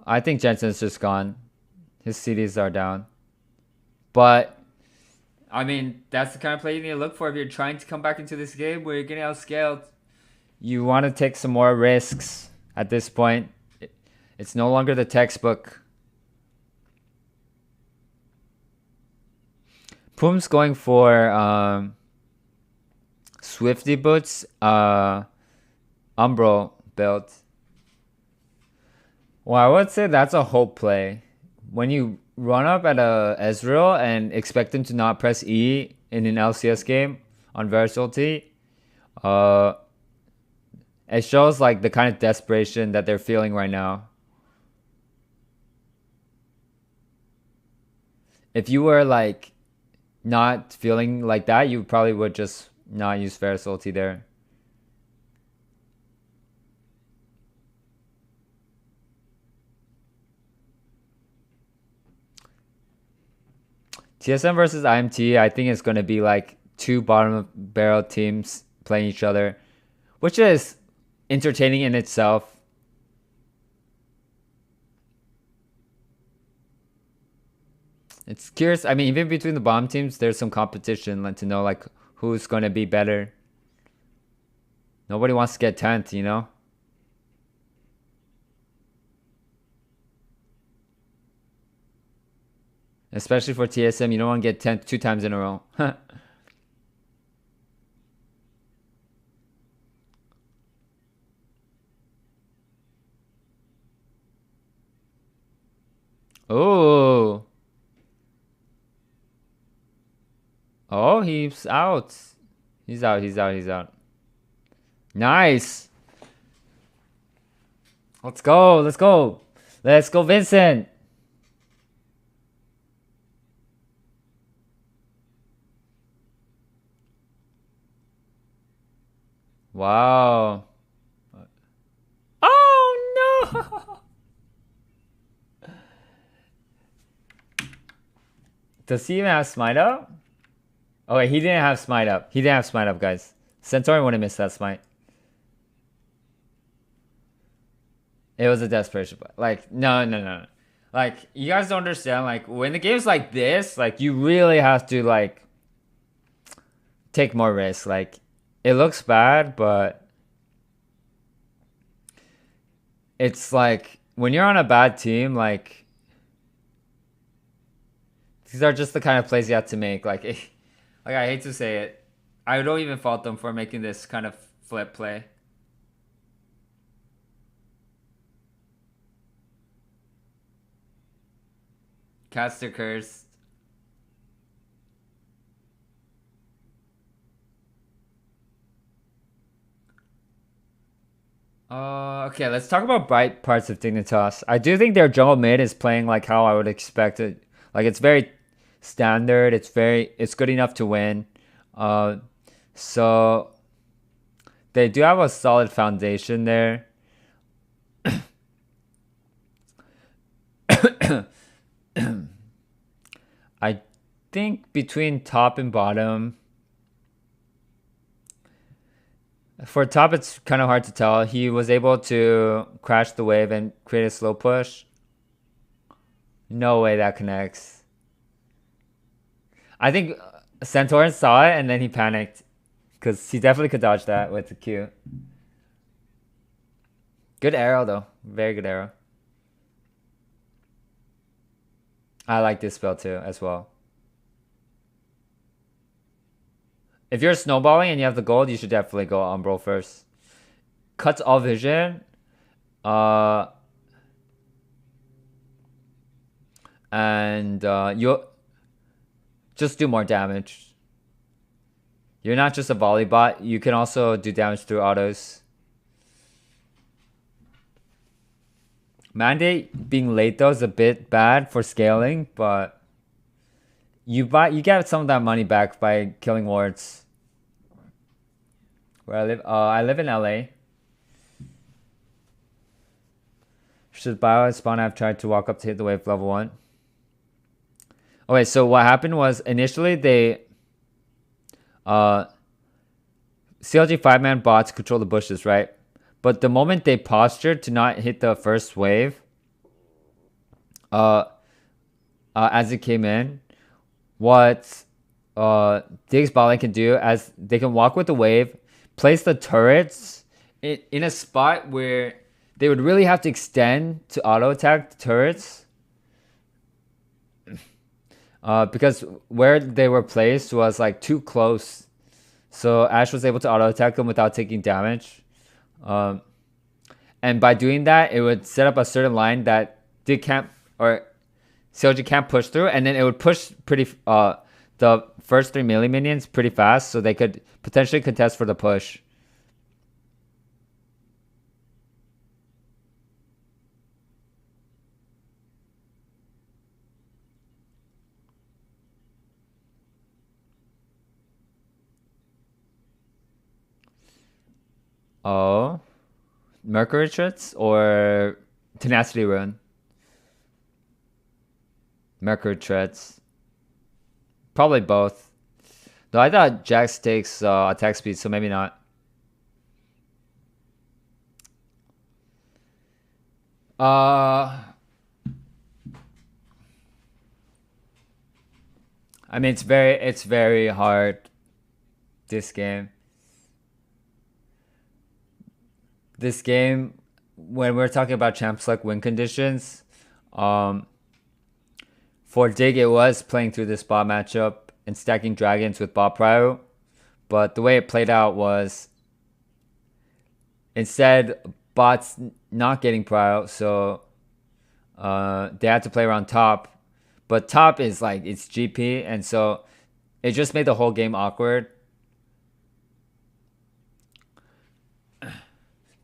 I think Jensen's just gone. His CDs are down. But, I mean, that's the kind of play you need to look for if you're trying to come back into this game where you're getting outscaled. You want to take some more risks at this point. It's no longer the textbook. Poom's going for Swifty Boots, Umbro build. Well, I would say that's a hope play. When you run up at a Ezreal and expect him to not press E in an LCS game on Varus ulti, it shows like the kind of desperation that they're feeling right now. If you were like not feeling like that, you probably would just not use Varus ulti there. TSM versus IMT, I think it's going to be like two bottom barrel teams playing each other, which is entertaining in itself. It's curious. I mean, even between the bottom teams, there's some competition like, to know like who's going to be better. Nobody wants to get 10th, you know? Especially for TSM, you don't want to get 10th 2 times in a row. Oh. Oh, he's out. He's out, he's out, he's out. Nice. Let's go, let's go. Let's go, Vincent. Wow. Oh no. Does he even have smite up? Oh wait, he didn't have smite up. He didn't have smite up, guys. Centauri wouldn't miss that smite. It was a desperation play. Like, no, no, no. Like, you guys don't understand. Like, when the game's like this, like, you really have to, like, take more risks. Like, it looks bad, but it's like, when you're on a bad team, like, these are just the kind of plays you have to make. Like, like I hate to say it. I don't even fault them for making this kind of flip play. Caster curse. Okay, let's talk about bright parts of Dignitas. I do think their jungle mid is playing like how I would expect it. Like it's very standard. It's good enough to win. Uh, so they do have a solid foundation there. I think between top and bottom. For top, it's kind of hard to tell. He was able to crash the wave and create a slow push. No way that connects. I think Santorin saw it and then he panicked. Because he definitely could dodge that with the Q. Good arrow though. Very good arrow. I like this spell too as well. If you're snowballing and you have the gold, you should definitely go Umbral first. Cuts all vision. Uh, and you just do more damage. You're not just a volley bot. You can also do damage through autos. Mandate being late though is a bit bad for scaling, but you get some of that money back by killing wards. Where I live in LA. Should bio and spawn have tried to walk up to hit the wave level 1? Okay, so what happened was initially they CLG 5-man bots control the bushes, right? But the moment they postured to not hit the first wave, as it came in, what Diggs Bala can do as they can walk with the wave, place the turrets in a spot where they would really have to extend to auto attack the turrets. Because where they were placed was like too close. So Ash was able to auto attack them without taking damage. And by doing that, it would set up a certain line that CLG can't push through, and then it would push the first 3 melee minions pretty fast, so they could potentially contest for the push. Oh, Mercury Treads or Tenacity Rune? Mercury Treads. Probably both. Though I thought Jax takes attack speed, so maybe not. I mean, it's very hard, this game. This game, when we're talking about Champ Select win conditions, um, for Dig, it was playing through this bot matchup and stacking dragons with bot prio. But the way it played out was instead bots not getting prio, so they had to play around top. But top is like it's GP, and so it just made the whole game awkward.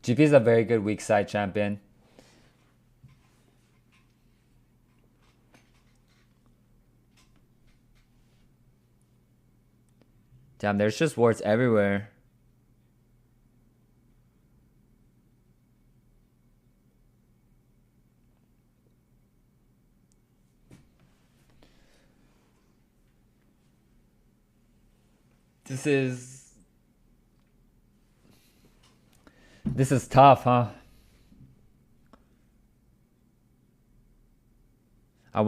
GP is a very good weak side champion. Damn, there's just wards everywhere. This is tough, huh? I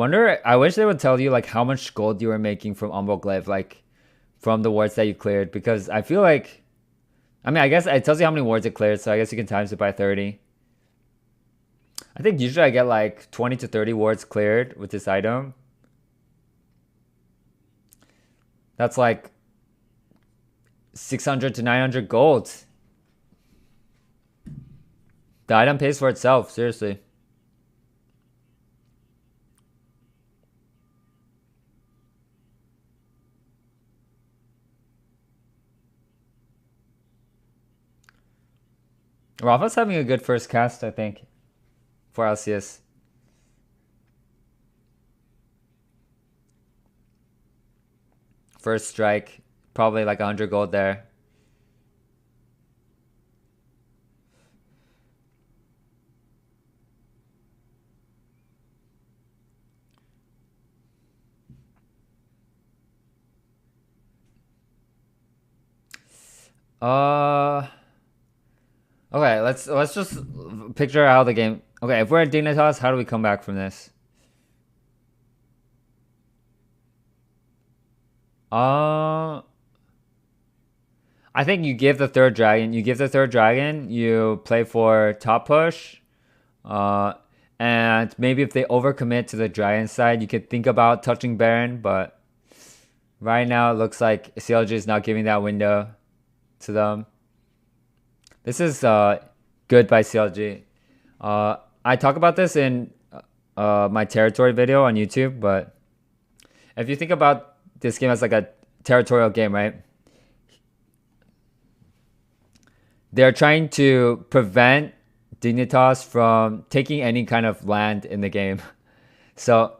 wish they would tell you like how much gold you were making from Umbral Glaive, like from the wards that you cleared, because I feel like, I mean, I guess it tells you how many wards it cleared, so I guess you can times it by 30. I think usually I get like 20 to 30 wards cleared with this item. That's like 600 to 900 gold. The item pays for itself, seriously. Rafa's having a good first cast, I think, for LCS. First strike, probably like 100 gold there. Uh, okay, let's just picture how the game. Okay, if we're at Dignitas, how do we come back from this? Uh, I think you give the third dragon. You give the third dragon. You play for top push. Uh, and maybe if they overcommit to the dragon side, you could think about touching Baron. But right now, it looks like CLG is not giving that window to them. This is good by CLG. I talk about this in my territory video on YouTube, but if you think about this game as like a territorial game, right? They're trying to prevent Dignitas from taking any kind of land in the game. So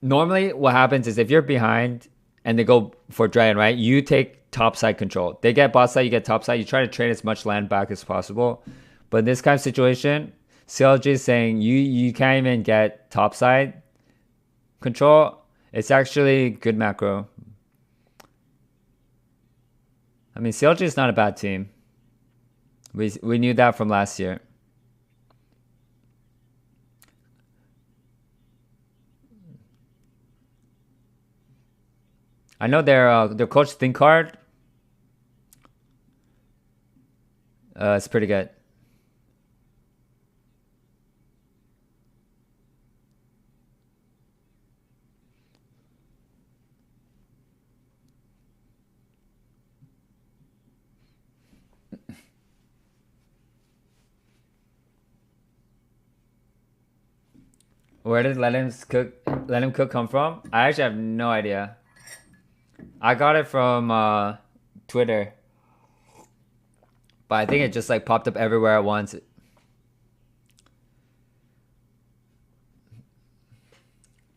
normally what happens is if you're behind and they go for dragon, right? You take top side control. They get bot side, you get top side. You try to trade as much land back as possible. But in this kind of situation, CLG is saying you can't even get top side control. It's actually good macro. I mean, CLG is not a bad team. We knew that from last year. I know their coach Thinkard. It's pretty good. Where did Let Him Cook come from? I actually have no idea. I got it from Twitter, but I think it just like popped up everywhere at once.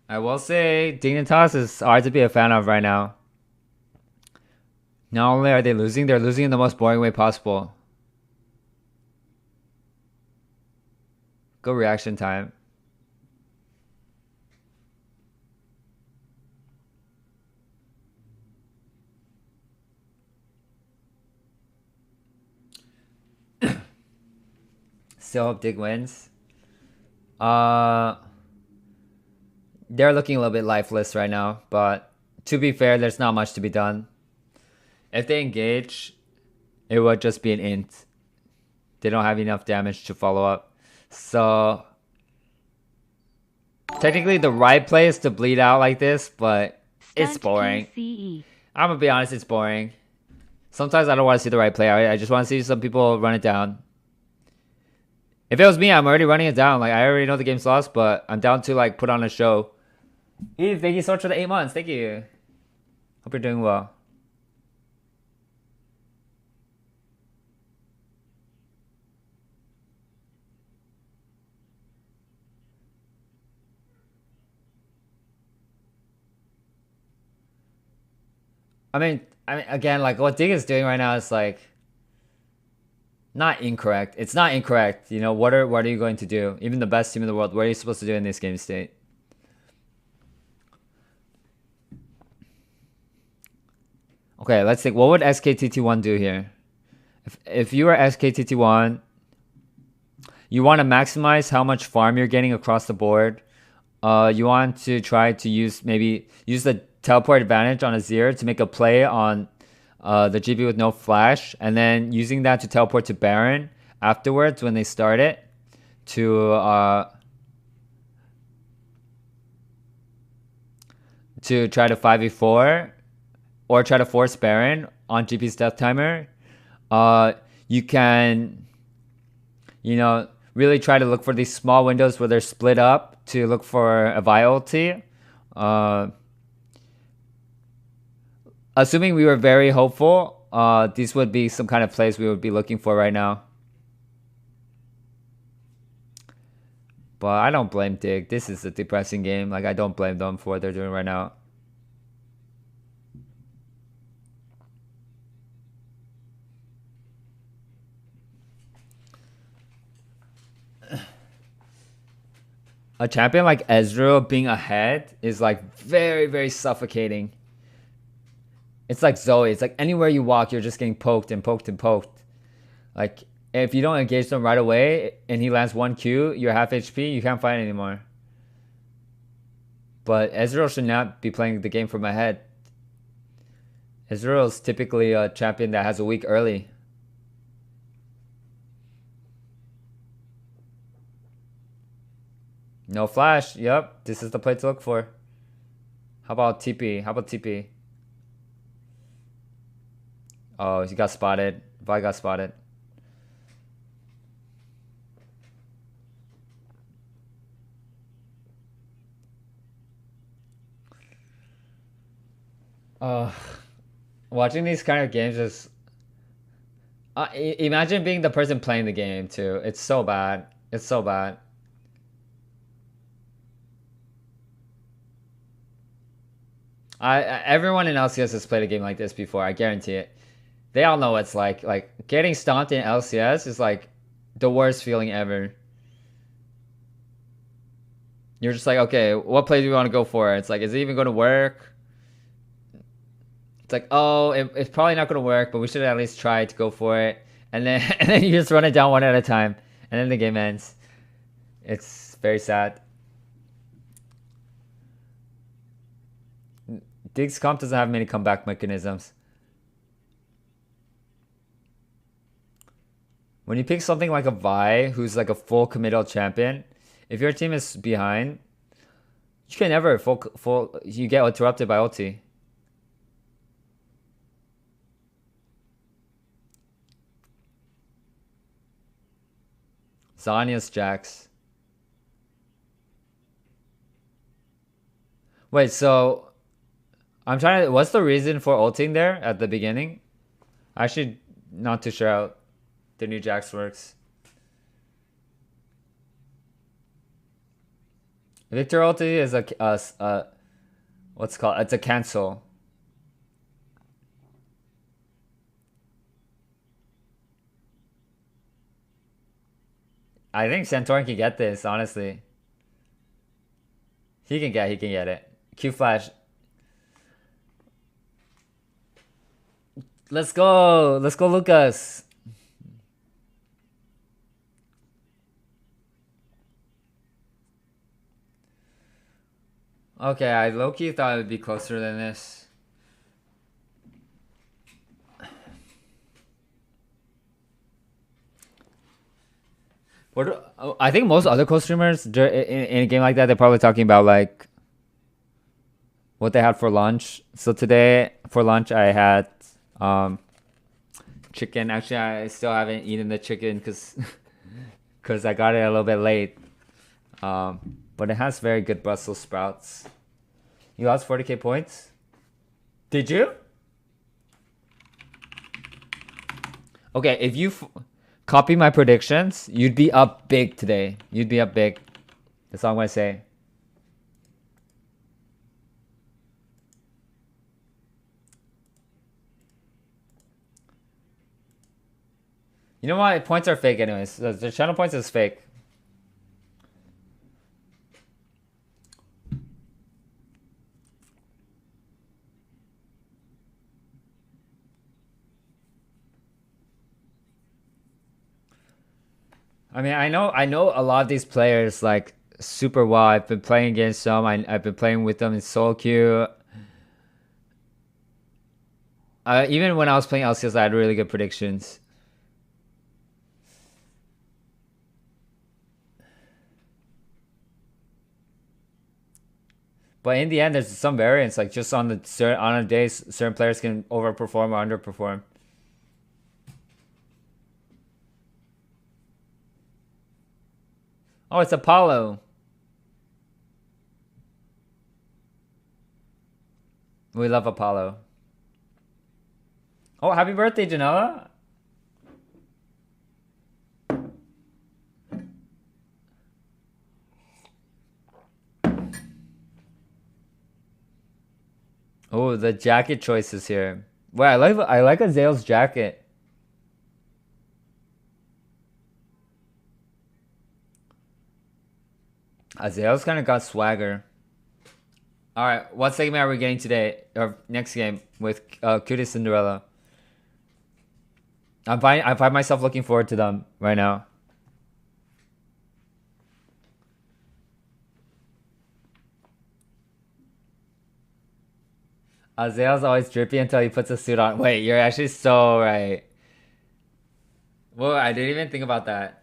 I will say Dignitas is hard to be a fan of right now. Not only are they losing, they're losing in the most boring way possible. Go reaction time. Still hope Dig wins. They're looking a little bit lifeless right now, but to be fair, there's not much to be done. If they engage, it would just be an int. They don't have enough damage to follow up. So technically the right play is to bleed out like this, but it's boring. I'm gonna be honest, it's boring. Sometimes I don't want to see the right play. I just want to see some people run it down. If it was me, I'm already running it down. Like, I already know the game's lost, but I'm down to like put on a show. Eve, thank you so much for the 8 months. Thank you. Hope you're doing well. I mean, again, like what Dig is doing right now is like not incorrect. It's not incorrect. You know, what are you going to do? Even the best team in the world, what are you supposed to do in this game state? Okay, let's think. What would SKTT1 do here? If you are SKTT1, you want to maximize how much farm you're getting across the board. You want to try to use the teleport advantage on Azir to make a play on the GP with no flash, and then using that to teleport to Baron afterwards when they start it to try to 5v4 or try to force Baron on GP's death timer. You can, really try to look for these small windows where they're split up to look for a Vi ulti. Assuming we were very hopeful, these would be some kind of plays we would be looking for right now. But I don't blame Dig. This is a depressing game. Like, I don't blame them for what they're doing right now. A champion like Ezreal being ahead is like very, very suffocating. It's like Zoe. It's like anywhere you walk, you're just getting poked and poked and poked. Like, if you don't engage them right away and he lands 1Q, you're half HP, you can't fight anymore. But Ezreal should not be playing the game from ahead. Ezreal is typically a champion that has a weak early. No flash. Yep, this is the play to look for. How about TP? Oh, he got spotted. Vi got spotted. Watching these kind of games is... imagine being the person playing the game too. It's so bad. It's so bad. Everyone in LCS has played a game like this before. I guarantee it. They all know what it's like. Like, getting stomped in LCS is like the worst feeling ever. You're just like, okay, what play do we want to go for? It's like, is it even going to work? It's like, oh, it's probably not going to work, but we should at least try to go for it. And then and then you just run it down one at a time, and then the game ends. It's very sad. Dig's comp doesn't have many comeback mechanisms. When you pick something like a Vi, who's like a full committal champion, if your team is behind, you can never you get interrupted by ulti. Zhonya's Jax. Wait, so I'm trying to... What's the reason for ulting there at the beginning? Actually, not too sure how the new Jax works. Victor ulti is a what's it called? It's a cancel. I think Santorin can get this, honestly. He can get it. Q flash. Let's go, Lucas. Okay, I low-key thought it would be closer than this. I think most other co-streamers in a game like that, they're probably talking about like what they had for lunch. So today for lunch I had chicken. Actually, I still haven't eaten the chicken because I got it a little bit late. But it has very good Brussels sprouts. You lost 40k points? Did you? Okay, if you copy my predictions, you'd be up big today. You'd be up big. That's all I'm gonna say. You know what? Points are fake anyways. The channel points is fake. I mean, I know a lot of these players like super well. I've been playing against them. I've been playing with them in solo queue. Even when I was playing LCS, I had really good predictions. But in the end, there's some variance. Like just on a day, certain players can overperform or underperform. Oh, it's Apollo. We love Apollo. Oh, happy birthday, Janela. Oh, the jacket choices here. Wait, I like Azale's jacket. Azale's kind of got swagger. All right, what segment are we getting today or next game with Cutie Cinderella? I find myself looking forward to them right now. Azale's always drippy until he puts a suit on. Wait, you're actually so right. Whoa, I didn't even think about that.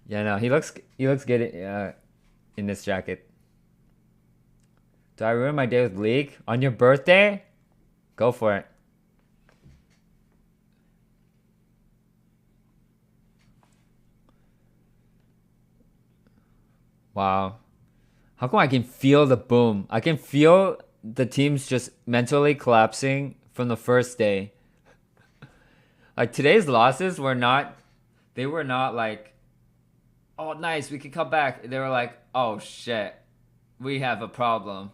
Yeah, no, he looks good in this jacket. Do I ruin my day with League on your birthday? Go for it. Wow. How come I can feel the boom? I can feel the teams just mentally collapsing from the first day. Like today's losses were not like, oh nice, we can come back. They were like, oh shit, we have a problem.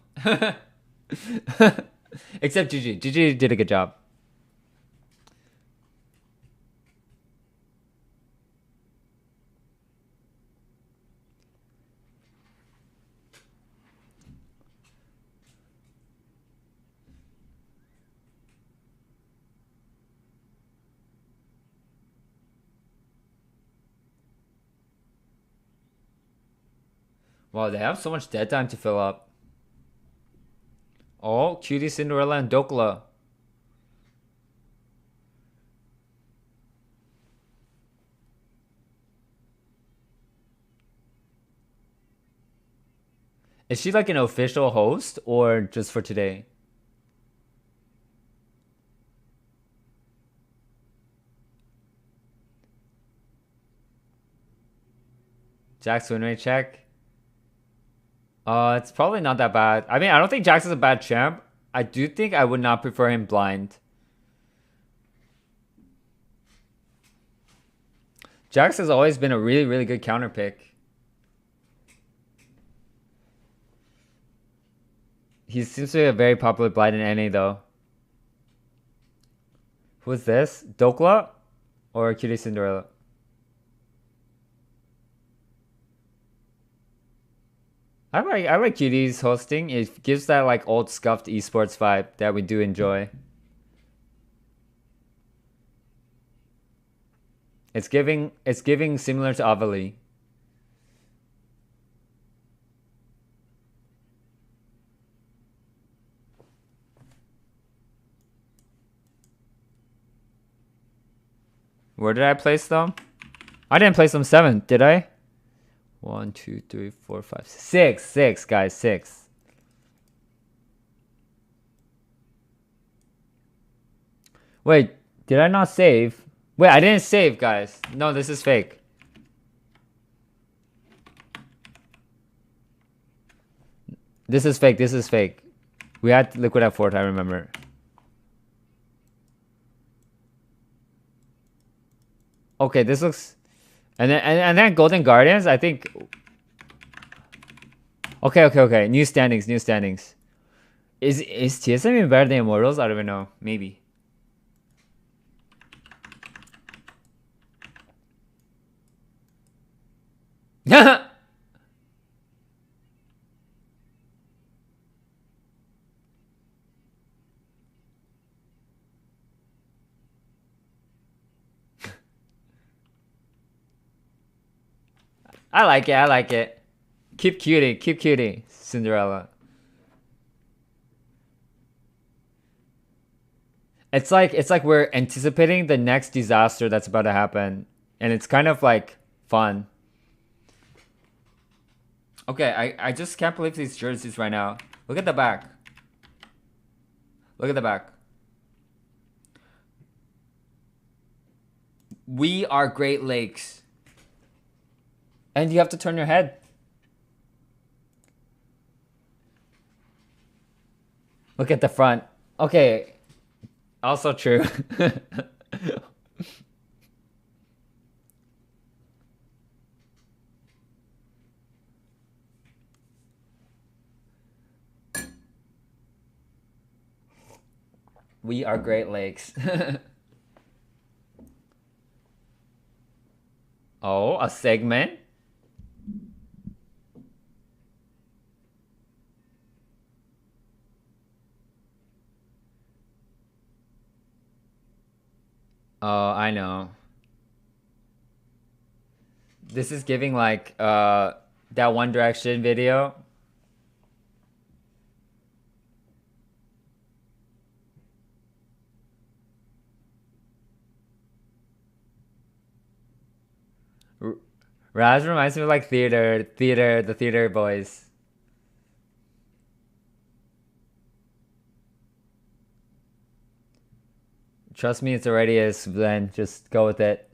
Except GG. GG did a good job. Wow, they have so much dead time to fill up. Oh, Cutie Cinderella and Dokla. Is she like an official host or just for today? Jack's win rate check. It's probably not that bad. I mean, I don't think Jax is a bad champ. I do think I would not prefer him blind. Jax has always been a really, really good counter pick. He seems to be a very popular blind in NA though. Who's this? Dokla or Cutie Cinderella? I like Cutie's hosting. It gives that like old scuffed esports vibe that we do enjoy. It's giving similar to Avali. Where did I place them? I didn't place them 7th, did I? 1, 2, 3, 4, 5, 6. 6, guys, 6. Wait, did I not save? Wait, I didn't save, guys. No, this is fake. This is fake. This is fake. We had Liquid at 4th, I remember. Okay, this looks... And then Golden Guardians, I think... Okay. New standings. Is TSM even better than Immortals? I don't even know. Maybe. I like it. Keep cutie, Cinderella. It's like we're anticipating the next disaster that's about to happen, and it's kind of like fun. Okay, I just can't believe these jerseys right now. Look at the back. Look at the back. We are Great Lakes. And you have to turn your head. Look at the front. Okay. Also true. We are Great Lakes. Oh, a segment? Oh, I know. This is giving like that One Direction video. Raz reminds me of like the theater boys. Trust me, it's already is, then just go with it.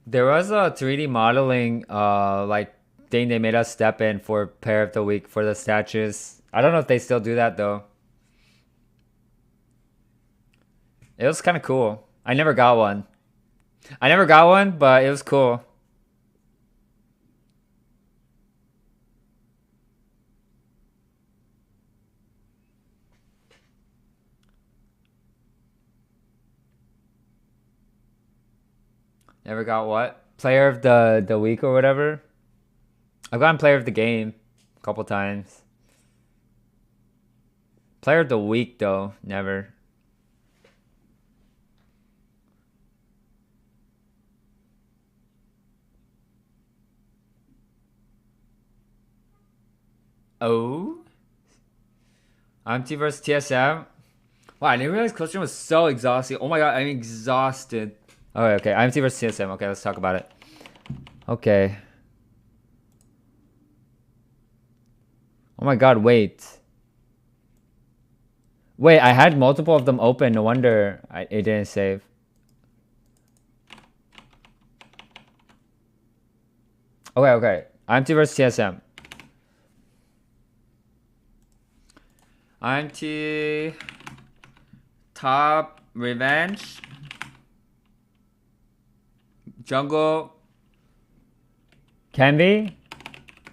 There was a 3D modeling like thing they made us step in for Pair of the Week for the statues. I don't know if they still do that though. It was kind of cool. I never got one. But it was cool. Never got what? Player of the week or whatever? I've gotten player of the game a couple times. Player of the week though, never. Oh? IMT versus TSM? Wow, I didn't realize Clutchroom was so exhausting. Oh my god, I'm exhausted. Okay. IMT versus TSM. Okay, let's talk about it. Okay. Oh my god, wait. Wait, I had multiple of them open. No wonder it didn't save. Okay. IMT versus TSM. IMT top revenge. Jungle. Candy.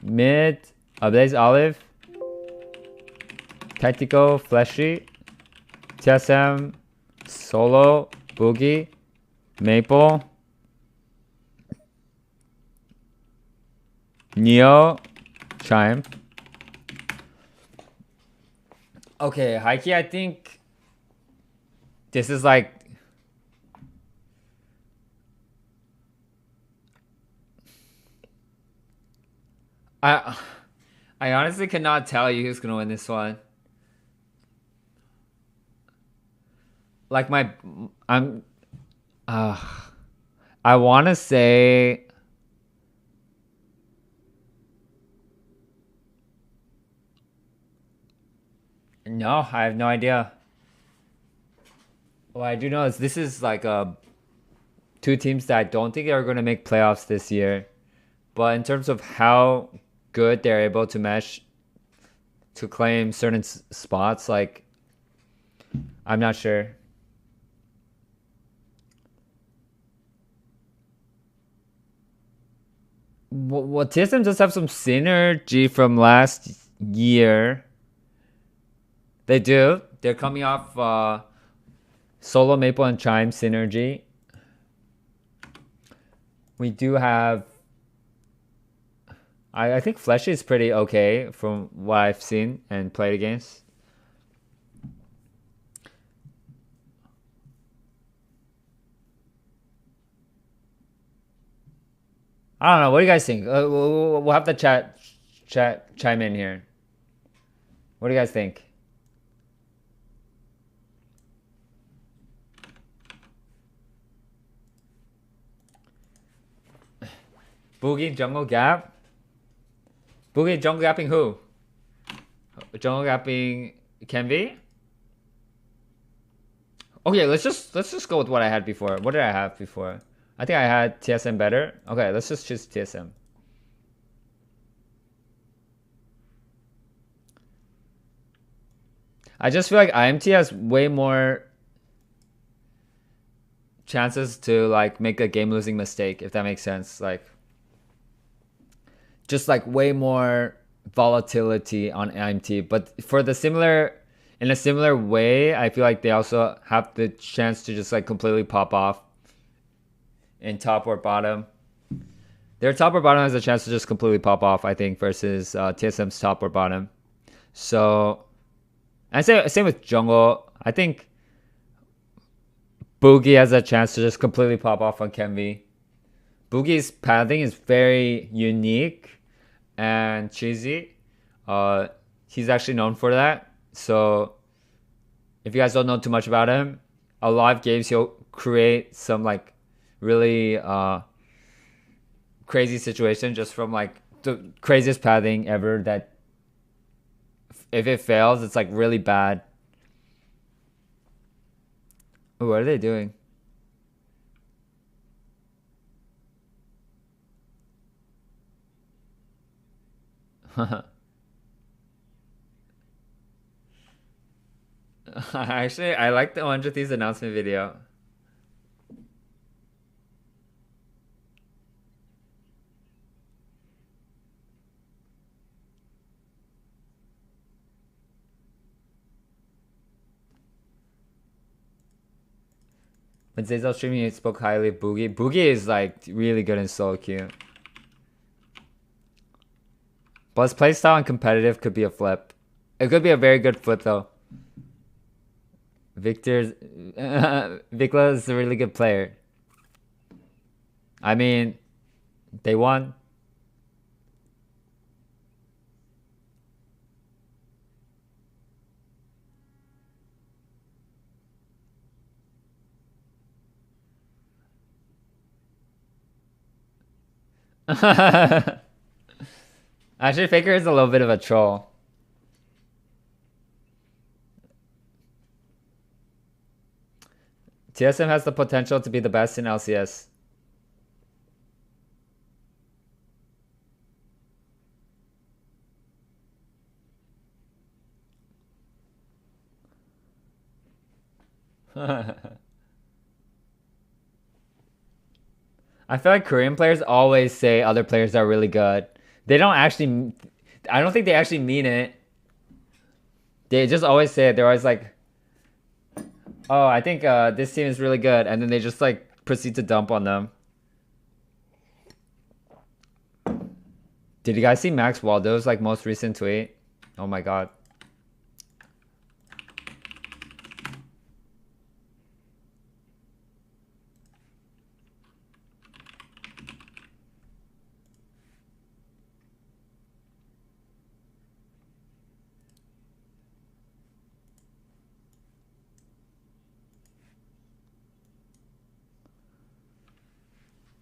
Mid. Ablaze Olive. Tactical Fleshy. TSM. Solo. Boogie. Maple. Neo. Chime. Okay, Heike, I think This is like I I honestly cannot tell you who's gonna win this one. Like I wanna say no, I have no idea. What I do know is this is like two teams that I don't think are gonna make playoffs this year. But in terms of how good they're able to mesh to claim certain spots, like I'm not sure. Well, TSM does have some synergy from last year. They do. They're coming off Solo, Maple, and Chime synergy. We do have. I think Fleshy is pretty okay from what I've seen and played against. I don't know. What do you guys think? We'll have the chat chime in here. What do you guys think? Boogie jungle gap. Boogie jungle gapping who? Jungle gapping Kenvi? Okay, let's just go with what I had before. What did I have before? I think I had TSM better. Okay, let's just choose TSM. I just feel like IMT has way more chances to like make a game losing mistake, if that makes sense. Like just like way more volatility on IMT. But for the in a similar way, I feel like they also have the chance to just like completely pop off in top or bottom. Their top or bottom has a chance to just completely pop off, I think, versus TSM's top or bottom. So, and same with jungle. I think Boogie has a chance to just completely pop off on Kenvi. Boogie's pathing is very unique and cheesy. He's actually known for that. So, if you guys don't know too much about him, a lot of games he'll create some like really crazy situation just from like the craziest pathing ever that if it fails, it's like really bad. Ooh, what are they doing? Actually, I like the 100 Thieves announcement video. When Zayzel streaming, he spoke highly of Boogie. Boogie is like really good in solo queue. But his playstyle and competitive could be a flip. It could be a very good flip though. Vikla is a really good player. I mean, they won. Actually, Faker is a little bit of a troll. TSM has the potential to be the best in LCS. I feel like Korean players always say other players are really good. They don't actually. I don't think they actually mean it. They just always say it. They're always like, "Oh, I think this team is really good," and then they just like proceed to dump on them. Did you guys see Max Waldo's like most recent tweet? Oh my god.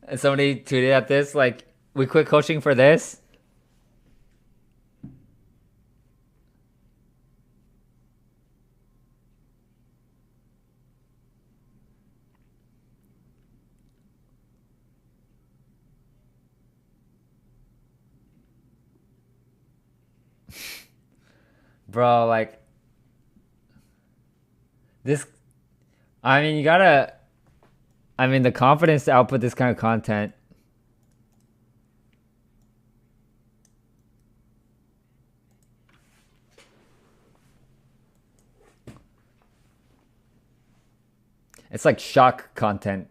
And somebody tweeted at this like, "We quit coaching for this." Bro, like this. I mean, you gotta. I mean, the confidence to output this kind of content. It's like shock content.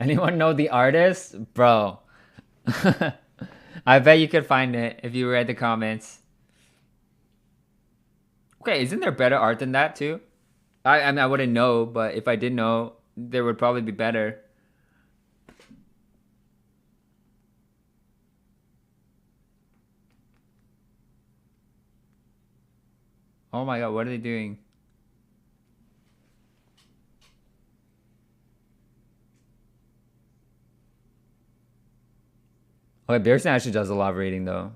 Anyone know the artist? Bro. I bet you could find it if you read the comments. Okay, isn't there better art than that too? I mean, I wouldn't know, but if I did know, there would probably be better. Oh my god, what are they doing? Okay, Beerson actually does a lot of reading though.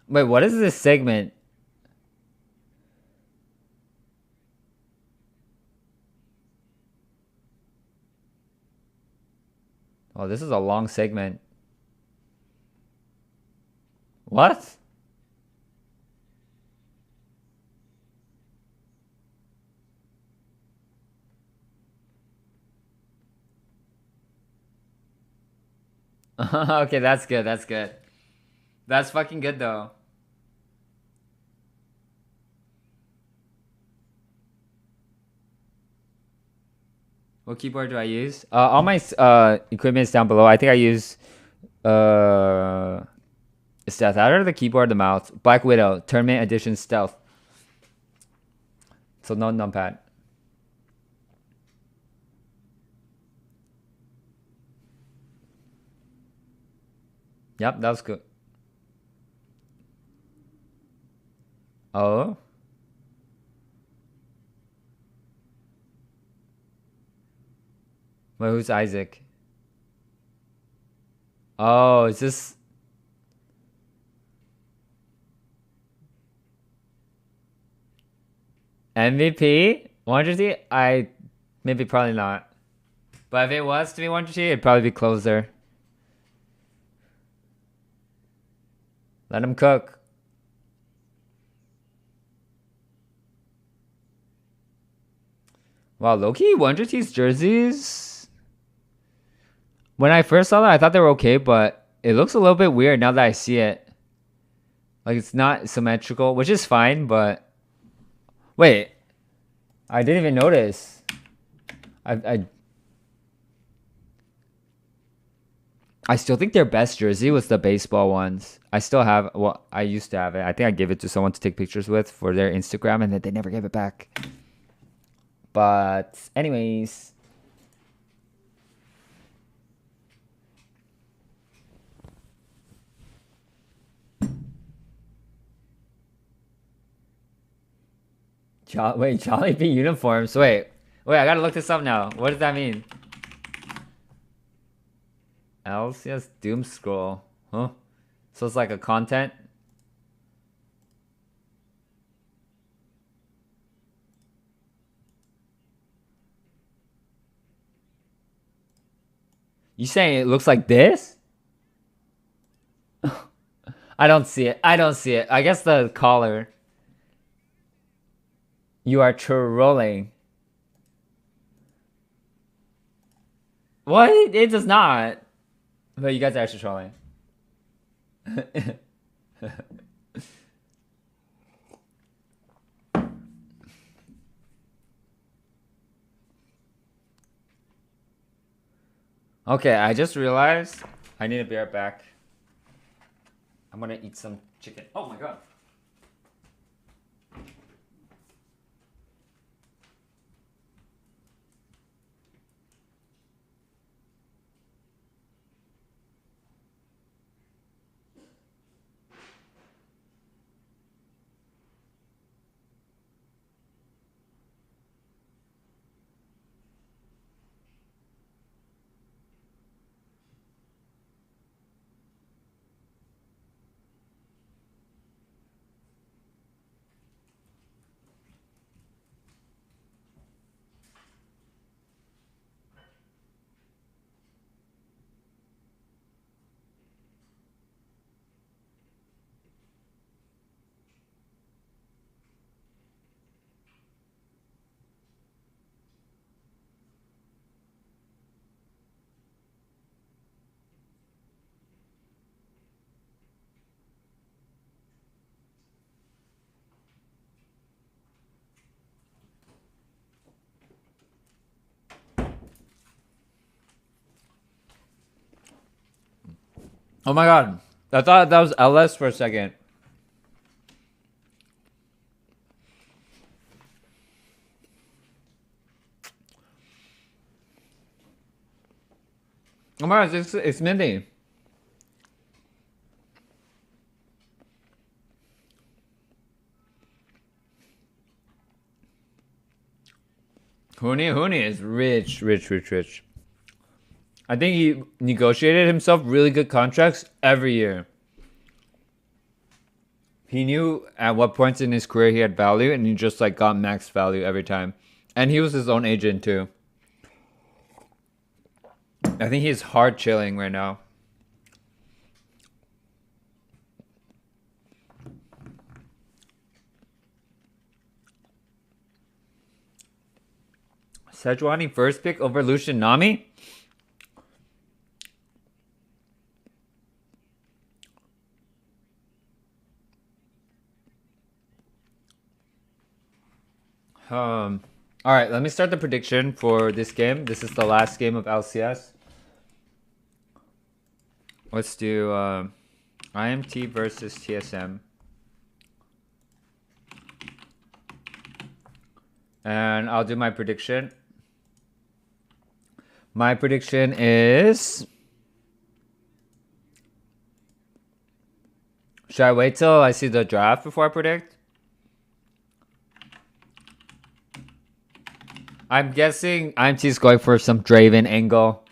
Wait, what is this segment? Oh, this is a long segment. What? Okay, that's good. That's good. That's fucking good though. What keyboard do I use? All my equipment is down below. I think I use uh Stealth. Out of the keyboard, the mouse. Black Widow, Tournament Edition Stealth. So no numpad. Yep, that was good. Oh. Wait, who's Isaac? Oh, is this MVP? 100T? I maybe probably not. But if it was to be 100T, it'd probably be closer. Let him cook. Wow, Loki 100T's jerseys. When I first saw that, I thought they were okay, but it looks a little bit weird now that I see it. Like it's not symmetrical, which is fine, but wait, I didn't even notice. I I still think their best jersey was the baseball ones. I still have, well, I used to have it. I think I gave it to someone to take pictures with for their Instagram, and then they never gave it back. But anyways, wait, Jollibee uniforms. Wait, I gotta look this up now. What does that mean? LCS Doom Scroll. Huh? So it's like a content? You saying it looks like this? I don't see it. I don't see it. I guess the collar. You are trolling. What? It does not. But you guys are actually trolling. Okay, I just realized I need to be right back. I'm gonna eat some chicken. Oh my god. Oh my god. I thought that was LS for a second. Oh my god, it's Mindy. Huni is rich. I think he negotiated himself really good contracts every year. He knew at what points in his career he had value, and he just like got max value every time. And he was his own agent too. I think he's hard chilling right now. Sejuani first pick over Lucian Nami? All right, let me start the prediction for this game. This is the last game of LCS. Let's do IMT versus TSM. And I'll do my prediction. My prediction is... Should I wait till I see the draft before I predict? I'm guessing IMT's going for some Draven angle.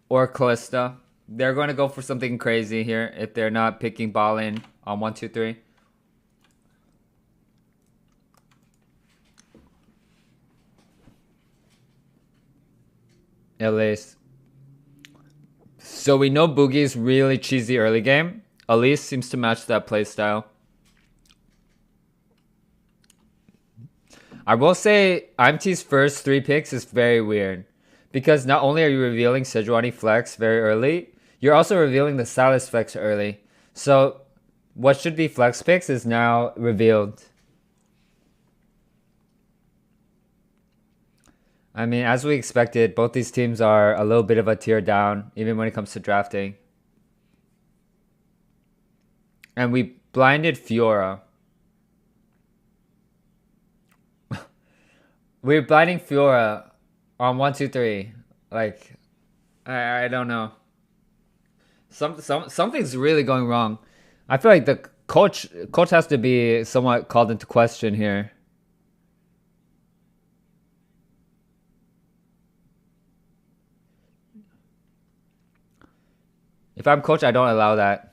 Or Kalista. They're going to go for something crazy here if they're not picking Ballin on 1, 2, 3. Elise. So we know Boogie's really cheesy early game. Elise seems to match that playstyle. I will say IMT's first 3 picks is very weird. Because not only are you revealing Sejuani flex very early, you're also revealing the Sylas flex early. So what should be flex picks is now revealed. I mean, as we expected, both these teams are a little bit of a tier down, even when it comes to drafting. And we blinded Fiora. We're blinding Fiora on 1, 2, 3. Like, I don't know. Something's really going wrong. I feel like the coach has to be somewhat called into question here. If I'm coach, I don't allow that.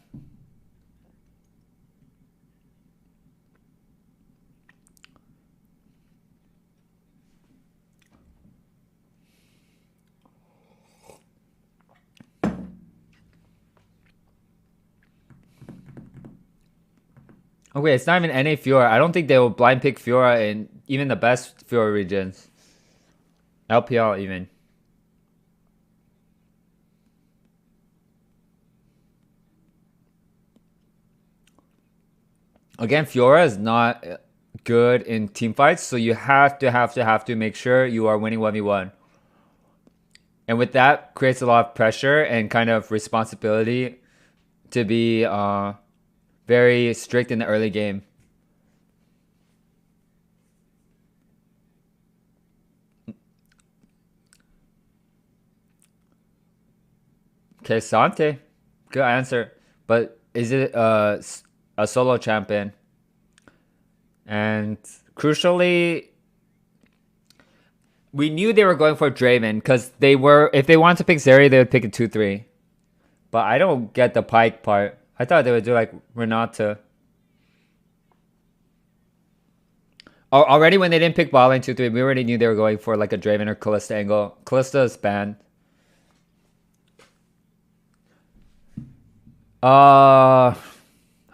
Okay, it's not even NA Fiora. I don't think they will blind pick Fiora in even the best Fiora regions. LPL even. Again, Fiora is not good in team fights, so you have to make sure you are winning 1v1. And with that, creates a lot of pressure and kind of responsibility to be very strict in the early game. Okay, Sante. Good answer. But is it a solo champion? And crucially, we knew they were going for Draven because if they wanted to pick Zeri, they would pick a 2-3. But I don't get the Pyke part. I thought they would do like Renata. Already when they didn't pick Ballin 2-3, we already knew they were going for like a Draven or Kalista angle. Kalista is banned.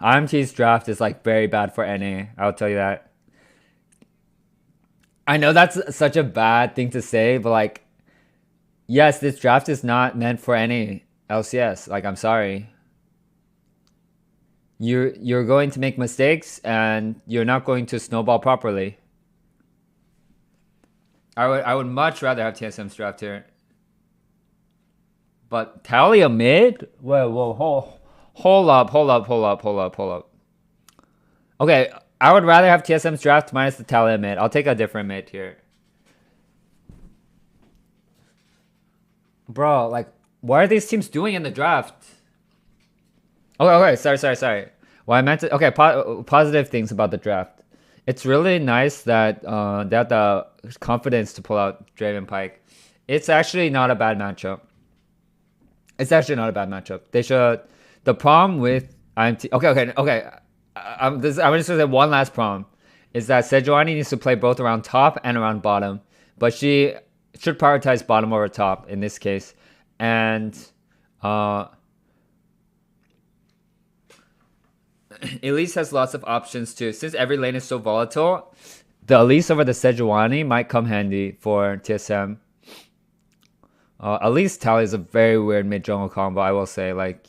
IMT's draft is like very bad for NA. I'll tell you that. I know that's such a bad thing to say, but like, yes, this draft is not meant for any LCS. Like, I'm sorry. You're going to make mistakes and you're not going to snowball properly. I would much rather have TSM's draft here. But Talia mid? Whoa, hold up. Okay, I would rather have TSM's draft minus the Talia mid. I'll take a different mid here. Bro, like, what are these teams doing in the draft? Okay, sorry. Well, I meant to. Okay, positive things about the draft. It's really nice that they have the confidence to pull out Draven Pike. It's actually not a bad matchup. They should. The problem with IMT. Okay. I'm just gonna say one last problem is that Sejuani needs to play both around top and around bottom, but she should prioritize bottom over top in this case, and Elise has lots of options too. Since every lane is so volatile, the Elise over the Sejuani might come handy for TSM. Elise Talia is a very weird mid jungle combo, I will say. Like,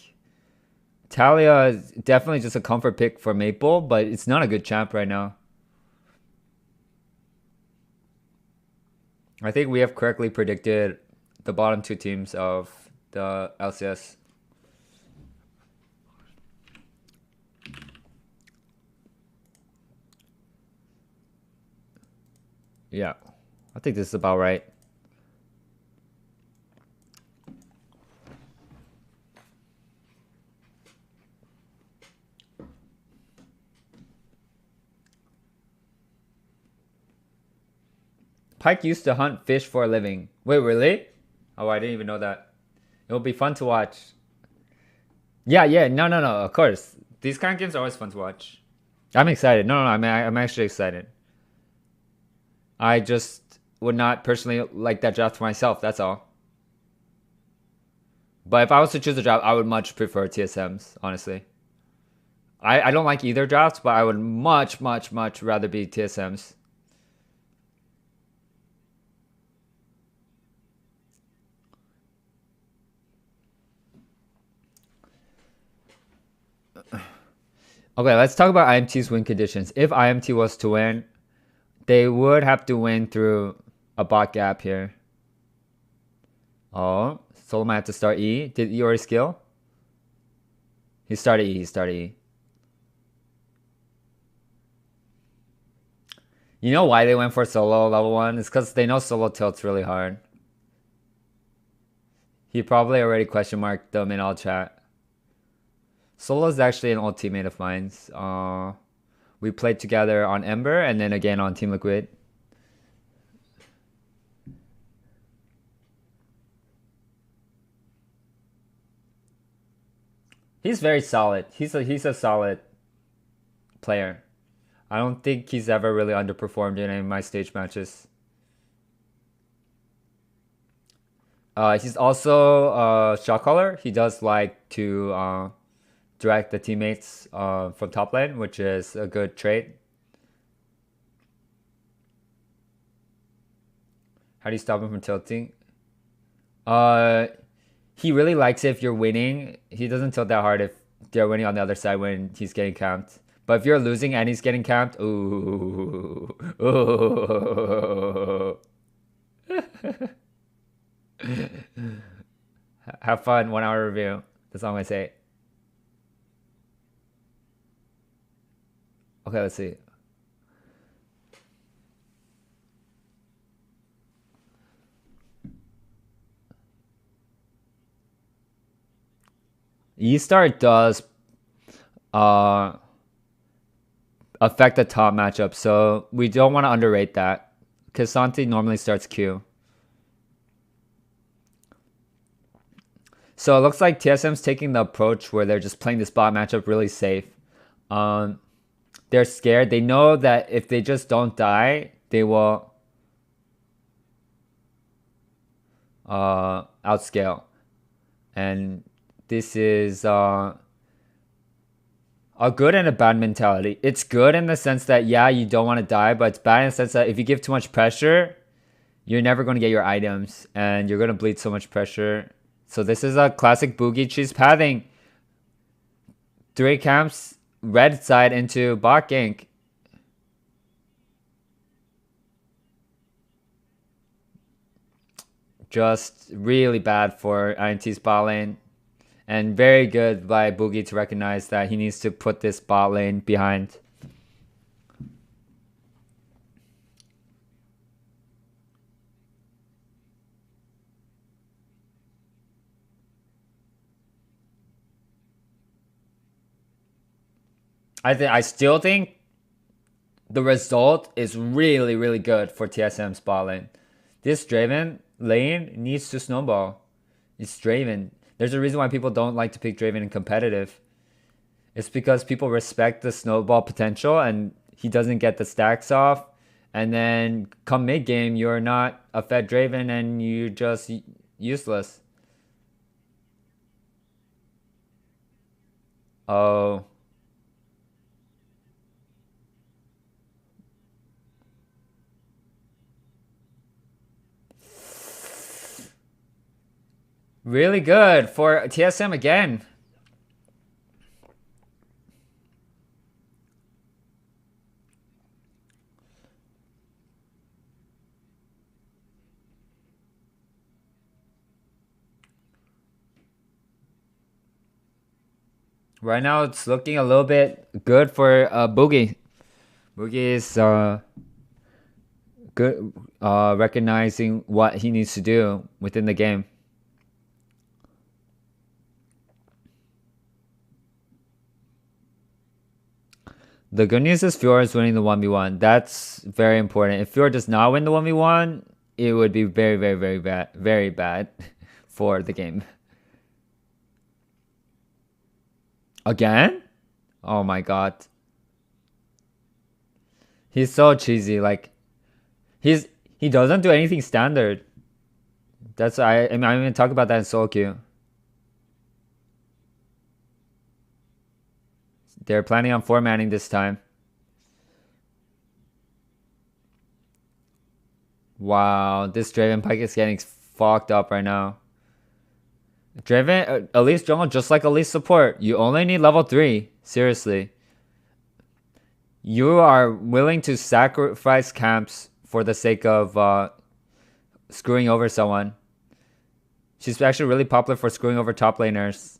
Talia is definitely just a comfort pick for Maple, but it's not a good champ right now. I think we have correctly predicted the bottom two teams of the LCS. Yeah, I think this is about right. Pike used to hunt fish for a living. Wait, really? Oh, I didn't even know that. It'll be fun to watch. Yeah. No. Of course, these kind of games are always fun to watch. I'm excited. No. I'm actually excited. I just would not personally like that draft for myself. That's all. But if I was to choose a draft, I would much prefer TSM's. Honestly, I don't like either drafts, but I would much rather be TSM's. Okay, let's talk about IMT's win conditions. If IMT was to win, they would have to win through a bot gap here. Oh, Solo might have to start E. Did E already skill? He started E. You know why they went for Solo level 1? It's because they know Solo tilts really hard. He probably already question marked them in all chat. Solo is actually an old teammate of mine. We played together on Ember and then again on Team Liquid. He's very solid. He's a solid player. I don't think he's ever really underperformed in any of my stage matches. He's also a shot caller. He does like to direct the teammates from top lane, which is a good trait. How do you stop him from tilting? He really likes it if you're winning. He doesn't tilt that hard if they're winning on the other side when he's getting camped. But if you're losing and he's getting camped, ooh. Have fun, 1 hour review. That's all I'm gonna say. Okay, let's see. E-Start does affect the top matchup, so we don't want to underrate that. Because Santi normally starts Q. So it looks like TSM's taking the approach where they're just playing this bot matchup really safe. They're scared. They know that if they just don't die, they will outscale. And this is a good and a bad mentality. It's good in the sense that, yeah, you don't want to die, but it's bad in the sense that if you give too much pressure, you're never going to get your items, and you're going to bleed so much pressure. So this is a classic Boogie cheese pathing. 3 camps, red side into bot gank. Just really bad for INT's bot lane. And very good by Boogie to recognize that he needs to put this bot lane behind. I still think the result is really, really good for TSM's bot lane. This Draven lane needs to snowball. It's Draven. There's a reason why people don't like to pick Draven in competitive. It's because people respect the snowball potential and he doesn't get the stacks off. And then come mid game, you're not a fed Draven and you're just useless. Oh. Really good for TSM again. Right now it's looking a little bit good for Boogie. Boogie is good recognizing what he needs to do within the game. The good news is Fiora is winning the 1v1. That's very important. If Fiora does not win the 1v1, it would be very, very, very bad. Very bad for the game. Again? Oh my god. He's so cheesy. Like, he doesn't do anything standard. That's I mean I'm gonna talk about that in solo queue. They're planning on formatting this time. Wow, this Draven Pike is getting fucked up right now. Draven, Elise jungle just like Elise support. You only need level 3. Seriously. You are willing to sacrifice camps for the sake of screwing over someone. She's actually really popular for screwing over top laners.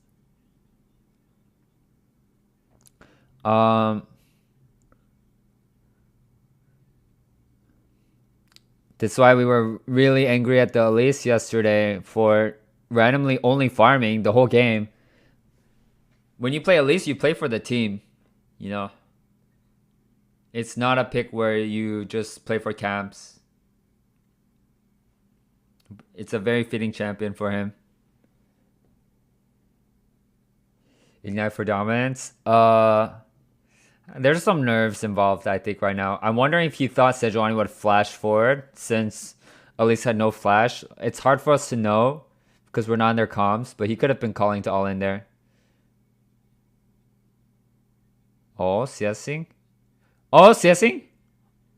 That's why we were really angry at the Elise yesterday for randomly only farming the whole game. When you play Elise, you play for the team. You know? It's not a pick where you just play for camps. It's a very fitting champion for him. Ignite for dominance. There's some nerves involved, I think, right now. I'm wondering if he thought Sejuani would flash forward since Elise had no flash. It's hard for us to know because we're not in their comms, but he could have been calling to all in there. Oh, CSing? Oh, CSing?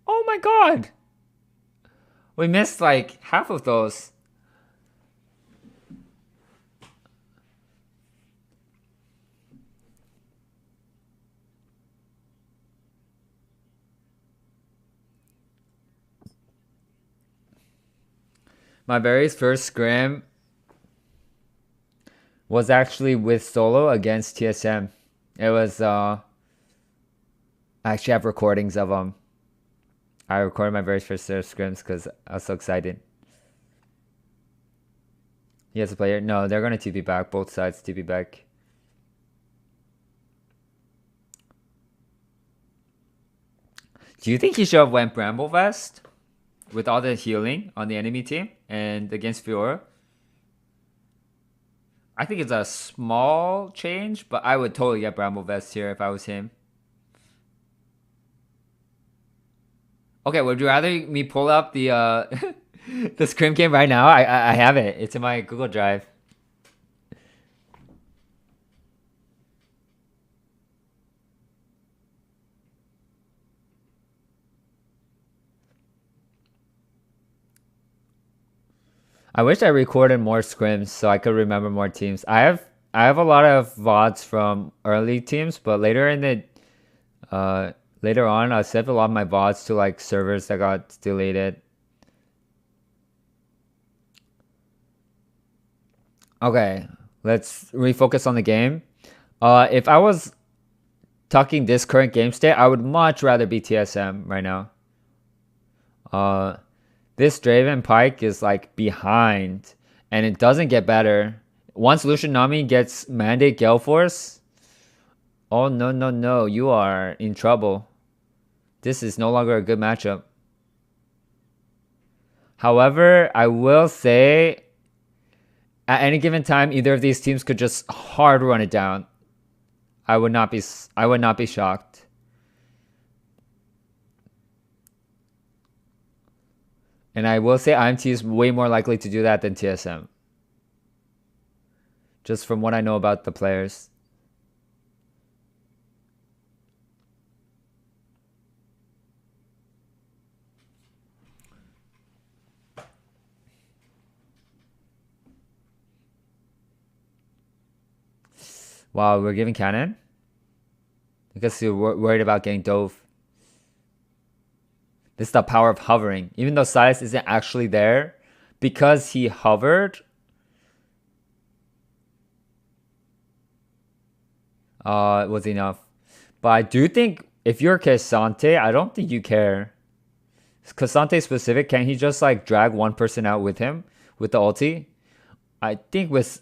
Oh my god! We missed like half of those. My very first scrim was actually with solo against TSM. It was I actually have recordings of them. I recorded my very first set of scrims because I was so excited. He has a player. No, they're gonna TP back. Both sides TP back. Do you think he should have went Bramble Vest with all the healing on the enemy team and against Fiora? I think it's a small change, but I would totally get Bramble Vest here if I was him. Okay, would you rather me pull up the the scrim game right now? I have it. It's in my Google Drive. I wish I recorded more scrims so I could remember more teams. I have a lot of VODs from early teams, but later on I saved a lot of my VODs to like servers that got deleted. Okay, let's refocus on the game. If I was talking this current game state, I would much rather be TSM right now. Uh, this Draven Pike is like behind, and it doesn't get better. Once Lucian Nami gets Mandate Gale Force, oh no no no, you are in trouble. This is no longer a good matchup. However, I will say at any given time, either of these teams could just hard run it down. I would not be shocked. And I will say IMT is way more likely to do that than TSM. Just from what I know about the players. Wow, we're giving cannon? Because you're worried about getting dove. This is the power of hovering. Even though Silas isn't actually there, because he hovered, it was enough. But I do think if you're K'Sante, I don't think you care. K'Sante specific, can he just like drag one person out with him with the ulti? I think with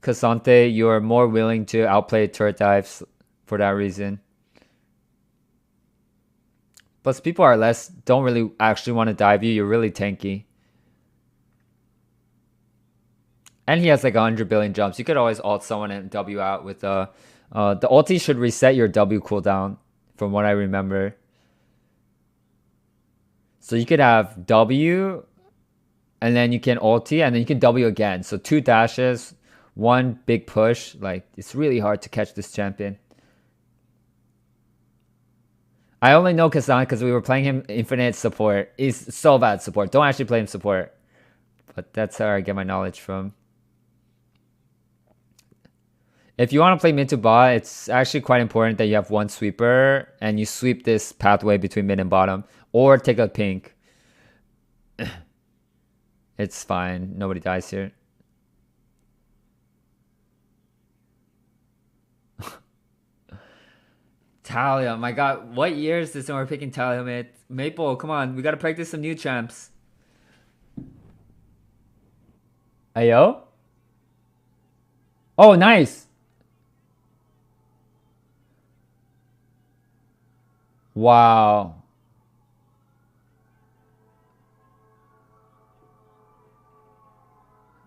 K'Sante, you're more willing to outplay turret dives for that reason. Plus, people are don't really actually want to dive you. You're really tanky. And he has like 100 billion jumps. You could always ult someone and W out with the ulti should reset your W cooldown from what I remember. So you could have W and then you can ulti and then you can W again. So 2 dashes, 1 big push. Like it's really hard to catch this champion. I only know Kazan because we were playing him infinite support. He's so bad support. Don't actually play him support. But that's where I get my knowledge from. If you want to play mid to bot, it's actually quite important that you have one sweeper and you sweep this pathway between mid and bottom. Or take a pink. It's fine. Nobody dies here. Talia, my god, what year is this when we're picking Talia mid? Maple, come on, we gotta practice some new champs. Ayo? Oh, nice! Wow.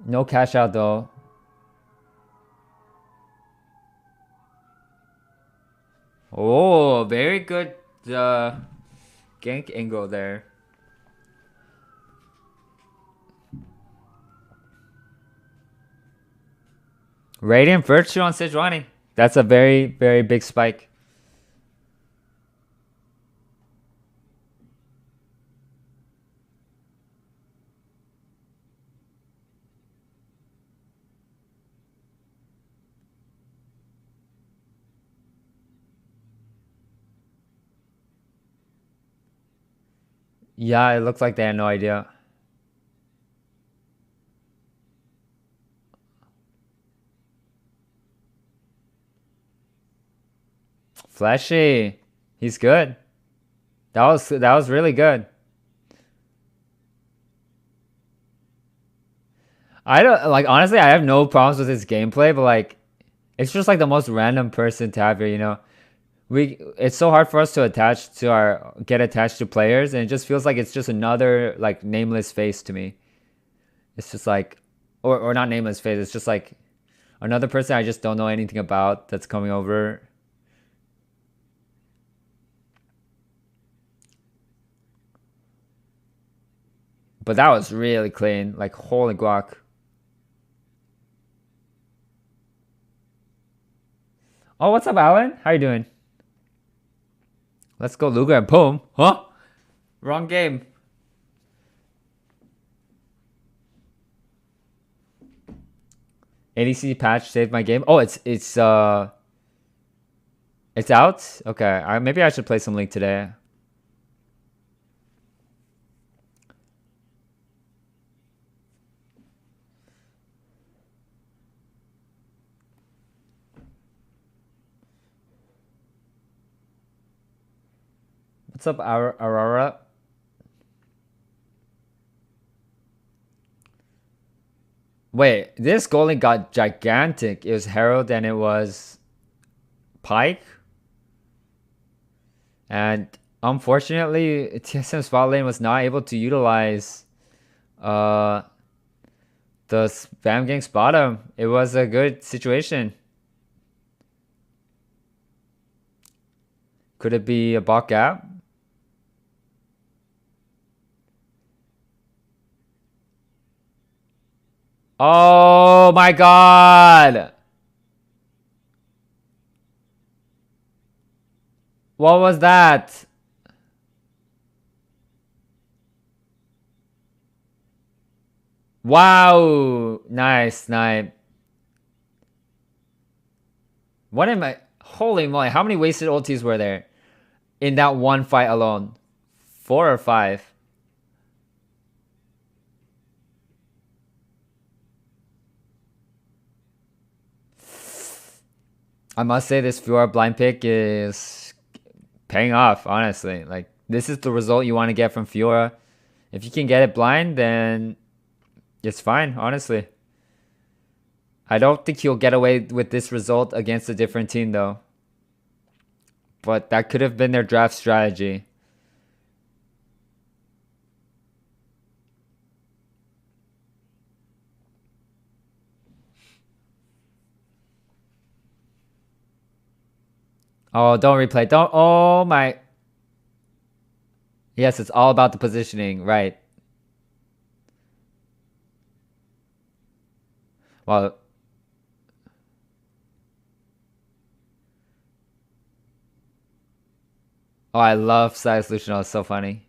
No cash out though. Oh, very good gank angle there. Radiant Virtue on Sejuani. That's a very, very big spike. Yeah, it looks like they had no idea. Fleshy. He's good. That was really good. I don't like honestly I have no problems with his gameplay, but like it's just like the most random person to have here, you know. It's so hard for us to get attached to players and it just feels like it's just another like nameless face to me. It's just like or not nameless face, it's just like another person I just don't know anything about that's coming over. But that was really clean. Like holy guac. Oh, what's up, Alan? How you doing? Let's go Luger and boom. Huh? Wrong game. ADC patch saved my game. Oh, it's out? Okay. Maybe I should play some League today. What's up, Aurora? Wait, this goalie got gigantic. It was Harold and it was Pike. And unfortunately, TSM Spot Lane was not able to utilize the Spam Gang spot him. It was a good situation. Could it be a bot gap? Oh my god! What was that? Wow! Nice snipe. What am I? Holy moly, how many wasted ultis were there in that one fight alone? 4 or 5? I must say this Fiora blind pick is paying off, honestly. Like, this is the result you want to get from Fiora. If you can get it blind, then it's fine, honestly. I don't think he'll get away with this result against a different team, though. But that could have been their draft strategy. Oh, don't replay. Don't. Oh, my. Yes, it's all about the positioning. Right. Well, oh, I love Side Solution. Oh, it's so funny.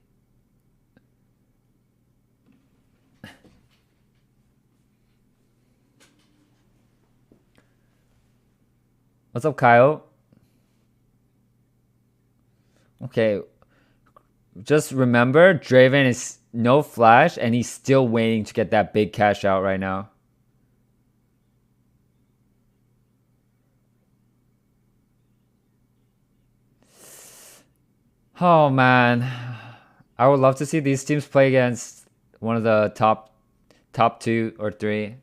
What's up, Kyle? Okay. Just remember, Draven is no flash, and he's still waiting to get that big cash out right now. Oh man, I would love to see these teams play against one of the top 2 or 3.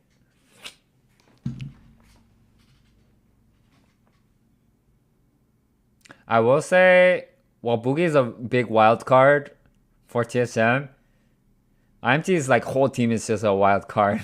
I will say, while Boogie is a big wild card for TSM, IMT's like whole team is just a wild card.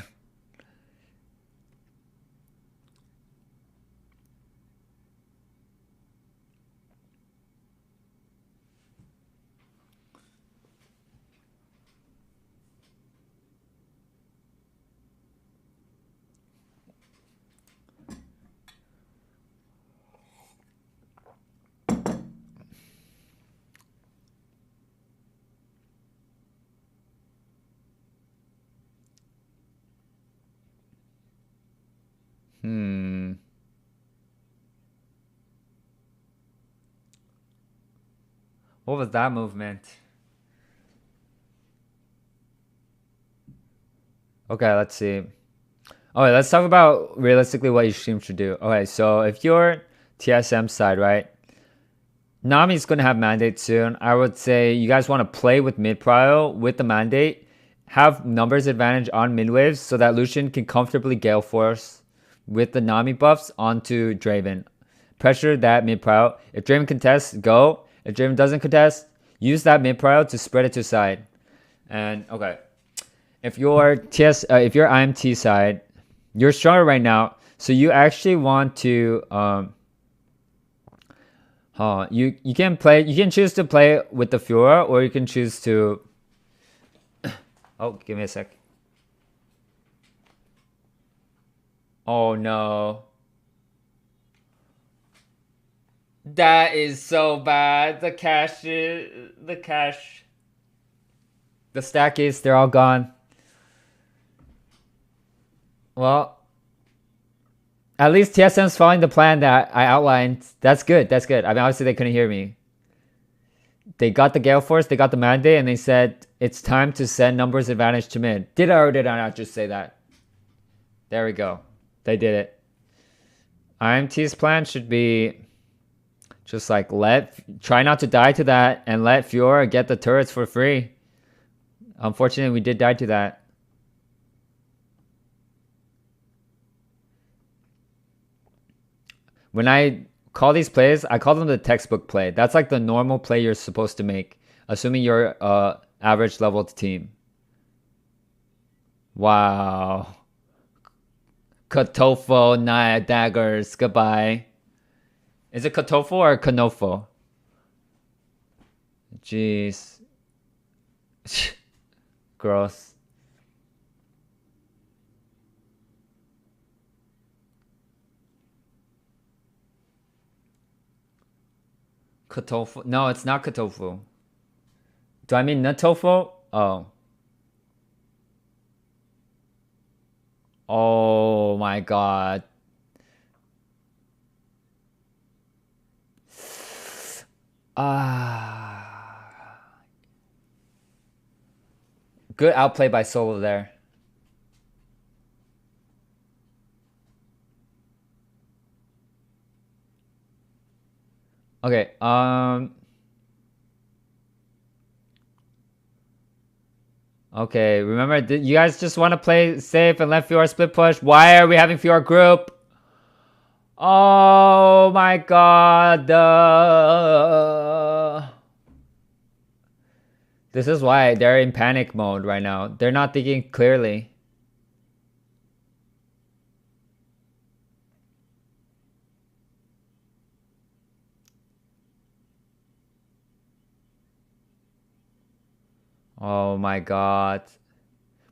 Hmm. What was that movement? Okay, let's see. Okay, let's talk about realistically what each team should do. Okay, so if you're TSM side, right? Nami's gonna have mandate soon. I would say you guys want to play with mid prio with the mandate. Have numbers advantage on mid waves so that Lucian can comfortably Gale Force with the Nami buffs onto Draven. Pressure that mid prio. If Draven contests, go. If Draven doesn't contest, use that mid prio to spread it to side. And okay, if you're if you're IMT side, you're stronger right now, so you actually want to you can choose to play with the Fiora, or you can choose to oh, give me a sec. Oh no. That is so bad. The cash. The stack is, they're all gone. Well, at least TSM's following the plan that I outlined. That's good. That's good. I mean, obviously they couldn't hear me. They got the Gale Force, they got the mandate, and they said it's time to send numbers advantage to mid. Did I or did I not just say that? There we go. They did it. IMT's plan should be Just like try not to die to that and let Fiora get the turrets for free. Unfortunately, we did die to that. When I call these plays, I call them the textbook play. That's like the normal play you're supposed to make, assuming you're average leveled team. Wow. Kotofo, Naya, daggers, goodbye. Is it Kotofo or Kanofo? Jeez. Gross. Kotofo? No, it's not Kotofo. Do I mean Natofo? Oh. Oh my god. Good outplay by Solo there. Okay, okay, remember, you guys just want to play safe and let Fiora split push? Why are we having Fiora group? Oh my god. This is why they're in panic mode right now. They're not thinking clearly. Oh my god.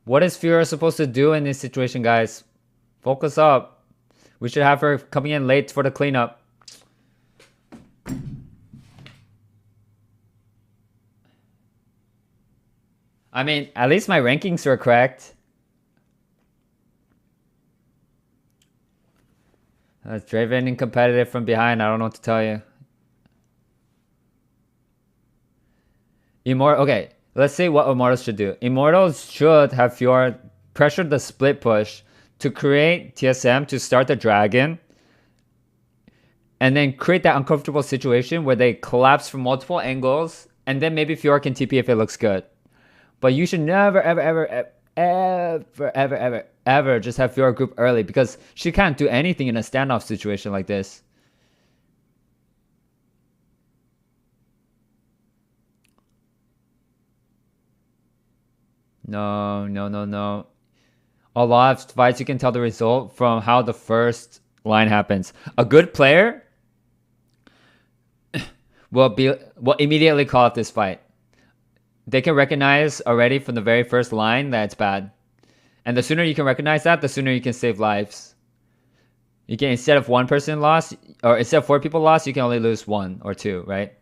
What is Fiora supposed to do in this situation, guys? Focus up. We should have her coming in late for the cleanup. I mean, at least my rankings were correct. Draven and competitive from behind. I don't know what to tell you. Okay, let's see what Immortals should do. Immortals should have Fiora pressure the split push to create TSM to start the dragon. And then create that uncomfortable situation where they collapse from multiple angles. And then maybe Fiora can TP if it looks good. But you should never, ever just have Fiora group early because she can't do anything in a standoff situation like this. No. A lot of fights you can tell the result from how the first line happens. A good player will immediately call out this fight. They can recognize already from the very first line that it's bad. And the sooner you can recognize that, the sooner you can save lives. You can, instead of one person lost, or instead of 4 people lost, you can only lose 1 or 2, right?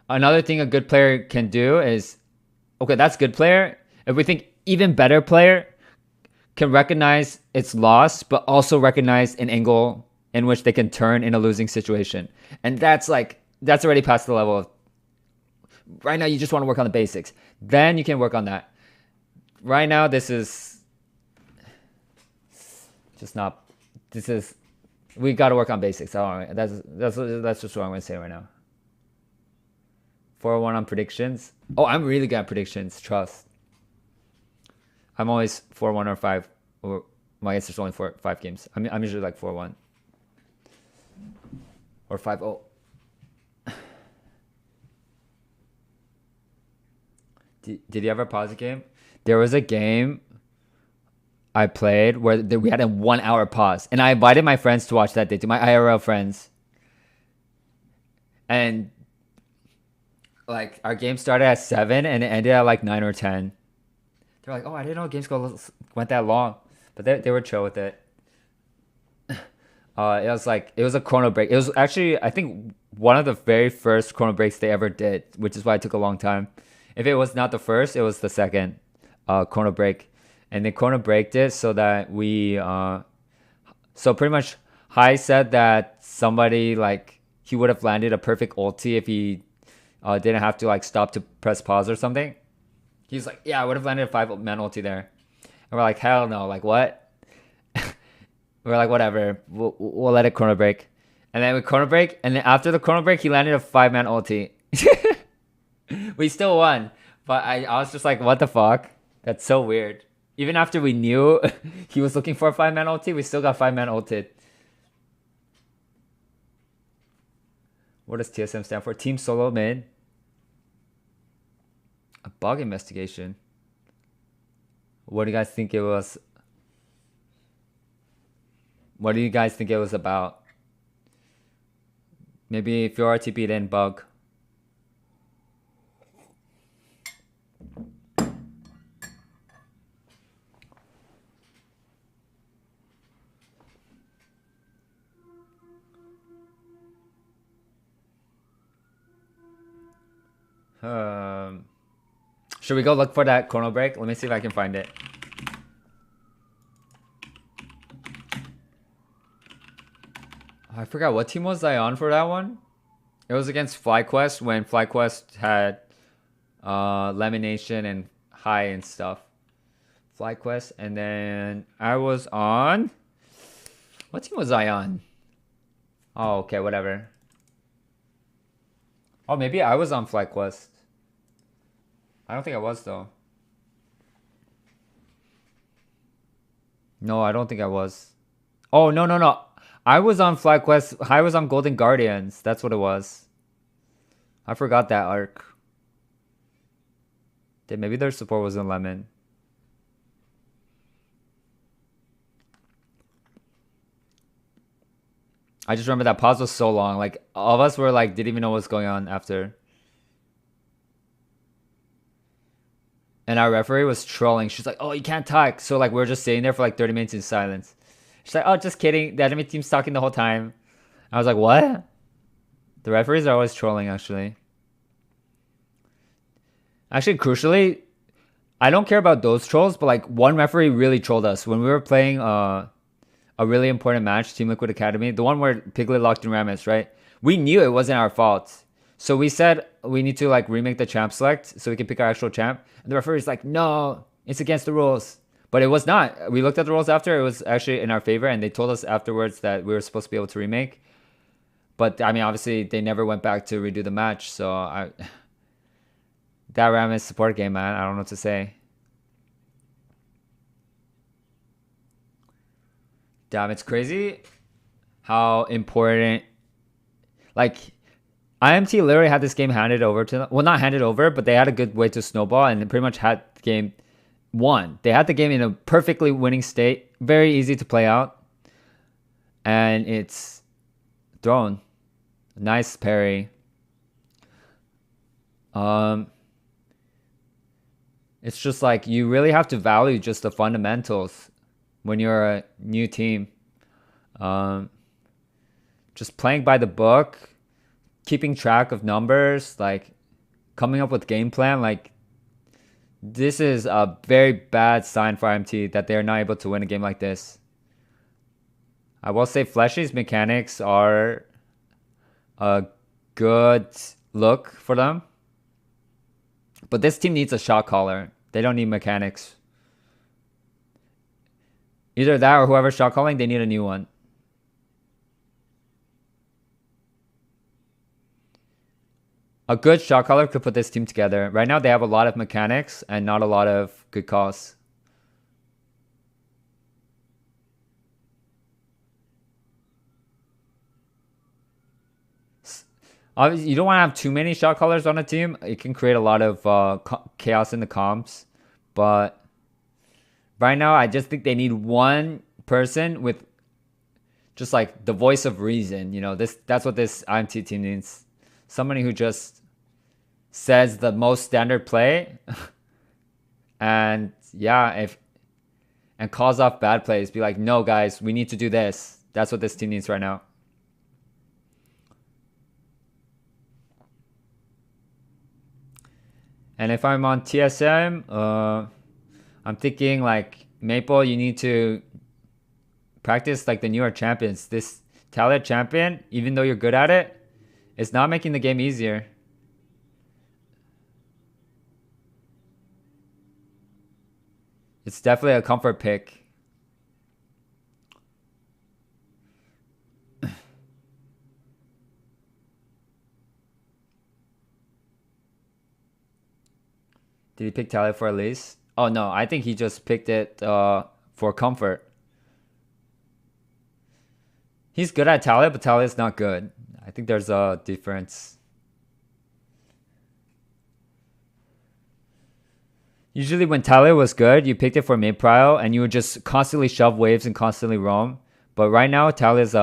Another thing a good player can do is, okay, that's good player. If we think even better player can recognize its loss, but also recognize an angle in which they can turn in a losing situation. And that's already past the level of, right now you just want to work on the basics. Then you can work on that. Right now this is just not, we got to work on basics. That's just what I'm going to say right now. 4-1 on predictions. Oh, I'm really good at predictions, trust. I'm always 4-1 or 5, or I guess there's only 5 games. I'm usually like 4-1 or 5-0. Did you ever pause a game? There was a game I played where we had a 1 hour pause, and I invited my friends to watch that day, to my IRL friends. And like our game started at 7 and it ended at like 9 or 10. They're like, oh, I didn't know games went that long, but they were chill with it. It was a chrono break. It was actually, I think, one of the very first chrono breaks they ever did, which is why it took a long time. If it was not the first, it was the second chrono break. And they chrono braked it so that so pretty much Hai said that somebody, like, he would have landed a perfect ulti if he didn't have to like stop to press pause or something. He's like, yeah, I would have landed a 5-man ulti there. And we're like, hell no, like what? We're like, whatever, we'll let it corner break. And then we corner break, and then after the corner break, he landed a 5-man ulti. We still won, but I was just like, what the fuck? That's so weird. Even after we knew he was looking for a 5-man ulti, we still got 5-man ulted. What does TSM stand for? Team Solo Mid. A bug investigation. What do you guys think it was? What do you guys think it was about? Maybe if your RTP didn't bug. Should we go look for that chrono break? Let me see if I can find it. I forgot what team was I on for that one. It was against FlyQuest when FlyQuest had Lemonation and High and stuff. FlyQuest, and then I was on. What team was I on? Oh, okay, whatever. Oh, maybe I was on FlyQuest. I don't think I was though. No, I don't think I was. Oh, no, no, no. I was on FlyQuest. I was on Golden Guardians. That's what it was. I forgot that arc. Maybe their support was in Lemon. I just remember that pause was so long. Like, all of us were like, didn't even know what's going on after. And our referee was trolling. She's like, oh, you can't talk. So, like, we were just sitting there for like 30 minutes in silence. She's like, oh, just kidding. The enemy team's talking the whole time. I was like, what? The referees are always trolling, actually. Actually, crucially, I don't care about those trolls, but like one referee really trolled us when we were playing a really important match, Team Liquid Academy, the one where Piglet locked in Rammus, right? We knew it wasn't our fault. So we said we need to like remake the champ select so we can pick our actual champ. And the referee's like, no, it's against the rules. But it was not. We looked at the rules after. It was actually in our favor. And they told us afterwards that we were supposed to be able to remake. But I mean, obviously, they never went back to redo the match. So that Rammus support game, man. I don't know what to say. Damn, it's crazy how important. Like, IMT literally had this game handed over to them. Well, not handed over, but they had a good way to snowball and pretty much had the game won. They had the game in a perfectly winning state. Very easy to play out. And it's thrown. Nice parry. It's just like you really have to value just the fundamentals when you're a new team. Just playing by the book, keeping track of numbers, like coming up with game plan. Like, this is a very bad sign for IMT that they're not able to win a game like this. I will say Fleshy's mechanics are a good look for them. But this team needs a shot caller. They don't need mechanics. Either that or whoever's shot calling, they need a new one. A good shot caller could put this team together. Right now, they have a lot of mechanics and not a lot of good calls. Obviously, you don't want to have too many shot callers on a team. It can create a lot of chaos in the comps. But right now, I just think they need one person with just like the voice of reason. You know, that's what this IMT team needs. Somebody who just says the most standard play and yeah, and calls off bad plays. Be like, no, guys, we need to do this. That's what this team needs right now. And if I'm on TSM, I'm thinking like, Maple, you need to practice like the newer champions. This Talia champion, even though you're good at it, it's not making the game easier. It's definitely a comfort pick. Did he pick Talia for Elise? Oh no, I think he just picked it for comfort. He's good at Talia, but Talia's not good. I think there's a difference. Usually when Talia was good, you picked it for mid prio and you would just constantly shove waves and constantly roam. But right now, Talia's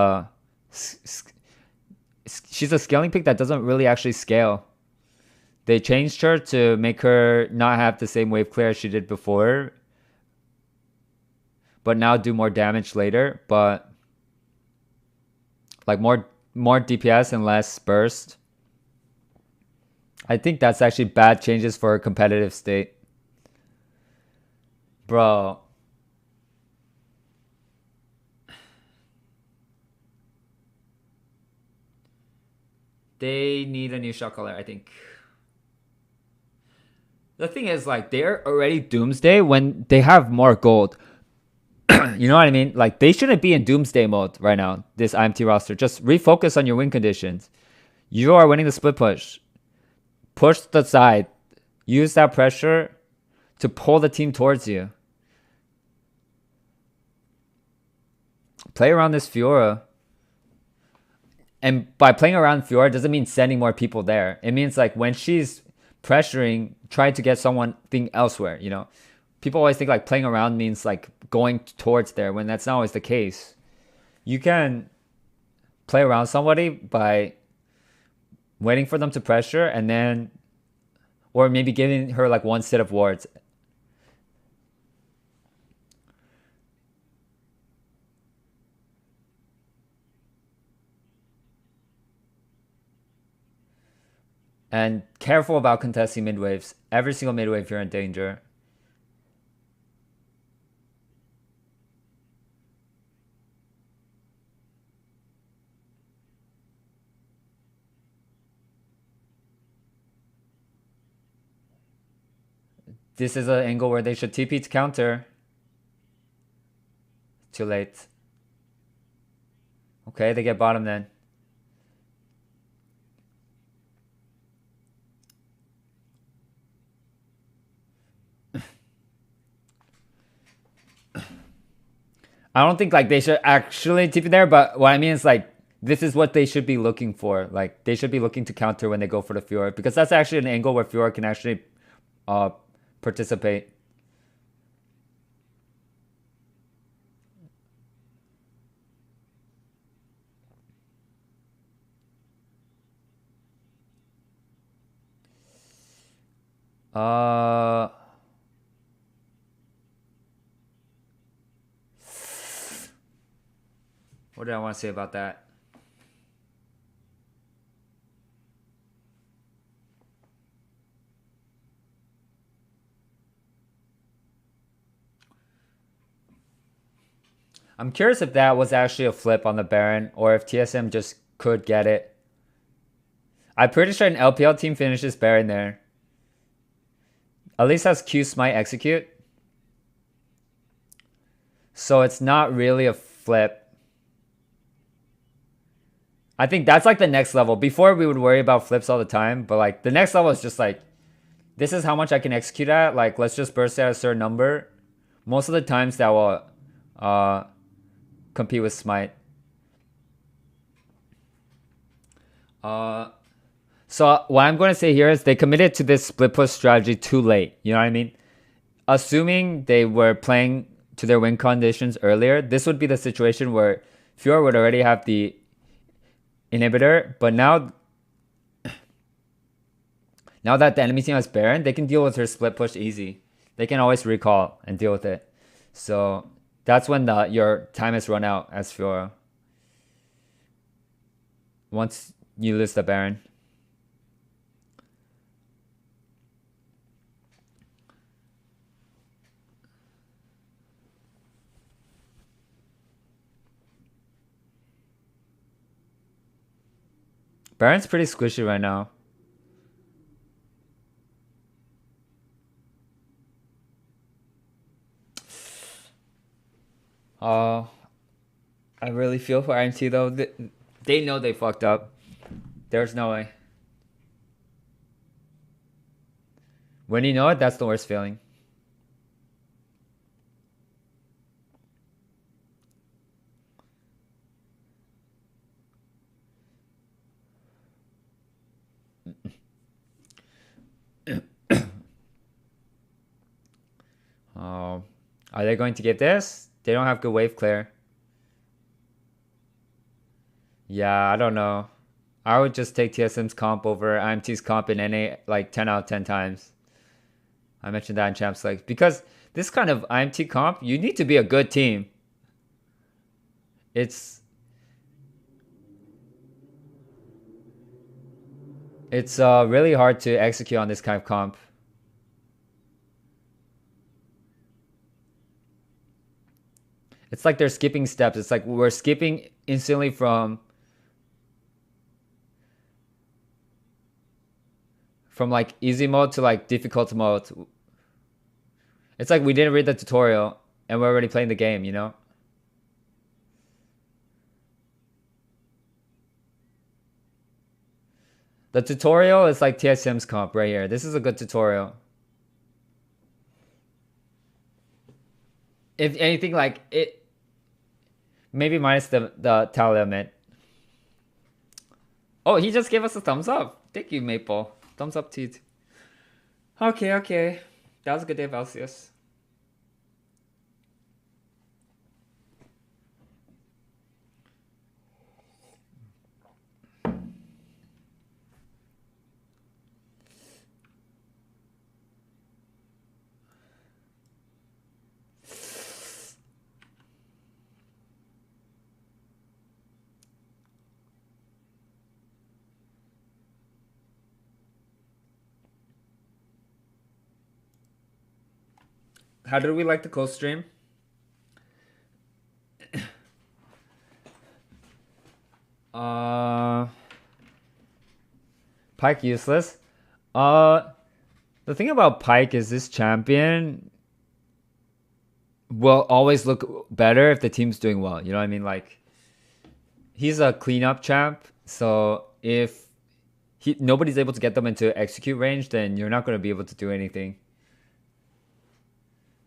she's a scaling pick that doesn't really actually scale. They changed her to make her not have the same wave clear as she did before, but now do more damage later. But like more DPS and less burst. I think that's actually bad changes for a competitive state. Bro. They need a new shot caller, I think. The thing is, like, they're already Doomsday when they have more gold. You know what I mean? Like, they shouldn't be in Doomsday mode right now, this IMT roster. Just refocus on your win conditions. You are winning the split push. Push the side. Use that pressure to pull the team towards you. Play around this Fiora. And by playing around Fiora doesn't mean sending more people there. It means like when she's pressuring, trying to get someone elsewhere, you know? People always think like playing around means like going towards there when that's not always the case. You can play around somebody by waiting for them to pressure and then, or maybe giving her like one set of wards. And careful about contesting mid waves. Every single mid wave you're in danger. This is an angle where they should TP to counter. Too late. Okay, they get bottom then. I don't think like they should actually TP there, but what I mean is like this is what they should be looking for. Like they should be looking to counter when they go for the Fiora because that's actually an angle where Fiora can actually participate. What did I want to say about that? I'm curious if that was actually a flip on the Baron or if TSM just could get it. I'm pretty sure an LPL team finishes Baron there. At least has Q Smite execute. So it's not really a flip. I think that's like the next level. Before we would worry about flips all the time, but like the next level is just like, this is how much I can execute at. Like let's just burst at a certain number. Most of the times that will compete with Smite. So what I'm going to say here is they committed to this split push strategy too late. You know what I mean? Assuming they were playing to their win conditions earlier, this would be the situation where Fiora would already have the inhibitor, but now that the enemy team has Baron, they can deal with her split push easy. They can always recall and deal with it. So that's when your time has run out as Fiora. Once you lose the Baron. Baron's pretty squishy right now. I really feel for IMT though. They know they fucked up. There's no way. When you know it, that's the worst feeling. Oh, are they going to get this? They don't have good wave clear. Yeah, I don't know. I would just take TSM's comp over IMT's comp in NA like 10 out of 10 times. I mentioned that in Champs League. Because this kind of IMT comp, you need to be a good team. It's really hard to execute on this kind of comp. It's like they're skipping steps. It's like we're skipping instantly from like easy mode to like difficult mode. It's like we didn't read the tutorial and we're already playing the game, you know? The tutorial is like TSM's comp right here. This is a good tutorial. If anything, like it, maybe minus the tile limit. Oh, he just gave us a thumbs up. Thank you, Maple. Thumbs up to you. Okay, okay. That was a good day of LCS. How did we like the cold stream? Pyke useless. The thing about Pyke is this champion will always look better if the team's doing well. You know what I mean? Like, he's a cleanup champ, so if nobody's able to get them into execute range, then you're not going to be able to do anything.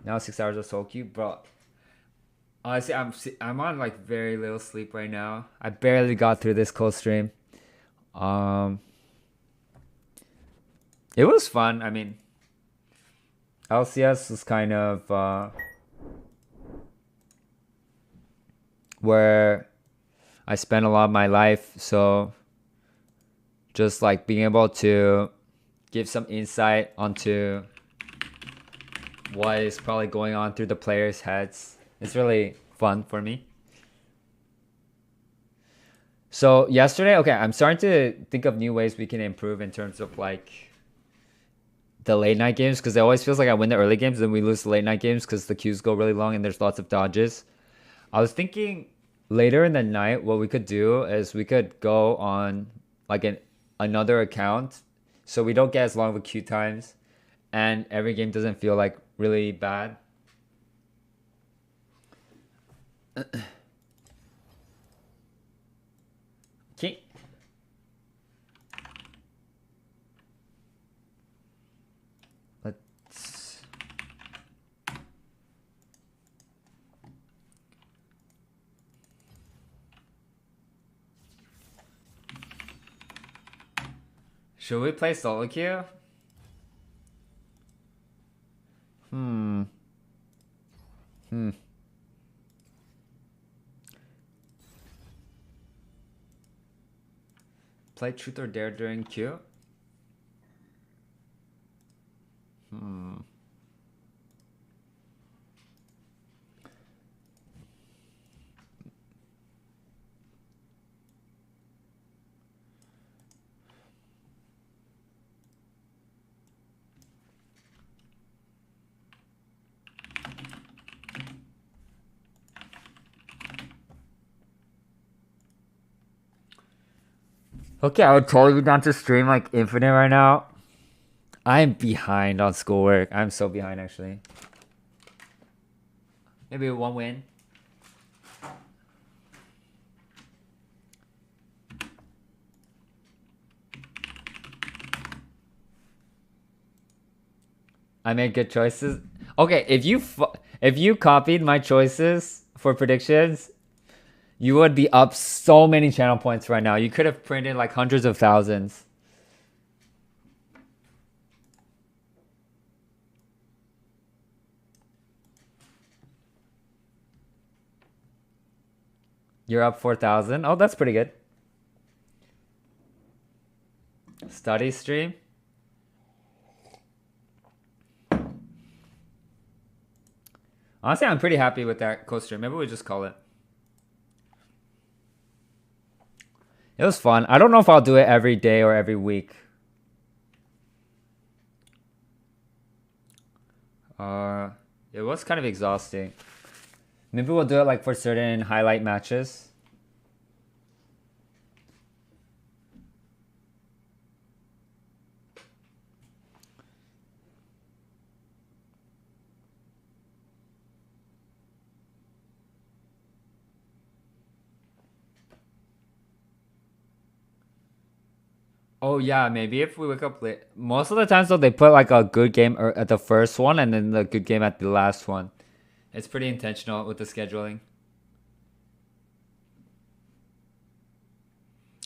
Now 6 hours of soul cube, bro. Honestly, I'm on like very little sleep right now. I barely got through this cold stream. It was fun. I mean, LCS was kind of where I spent a lot of my life, so just like being able to give some insight onto what is probably going on through the players' heads. It's really fun for me. So yesterday, okay, I'm starting to think of new ways we can improve in terms of like the late night games, because it always feels like I win the early games and we lose the late night games because the queues go really long and there's lots of dodges. I was thinking later in the night what we could do is we could go on like another account so we don't get as long of a queue times and every game doesn't feel like really bad. Okay. Let's... Should we play solo queue? Play truth or dare during queue? Okay, I would totally be down to stream like Infinite right now. I'm behind on schoolwork. I'm so behind actually. Maybe one win. I made good choices. Okay, if you copied my choices for predictions, you would be up so many channel points right now. You could have printed like hundreds of thousands. You're up 4,000. Oh, that's pretty good. Study stream. Honestly, I'm pretty happy with that co-stream. Maybe we just call it. It was fun. I don't know if I'll do it every day or every week. It was kind of exhausting. Maybe we'll do it like for certain highlight matches. Oh yeah, maybe if we wake up late. Most of the times though, they put like a good game at the first one and then the good game at the last one. It's pretty intentional with the scheduling.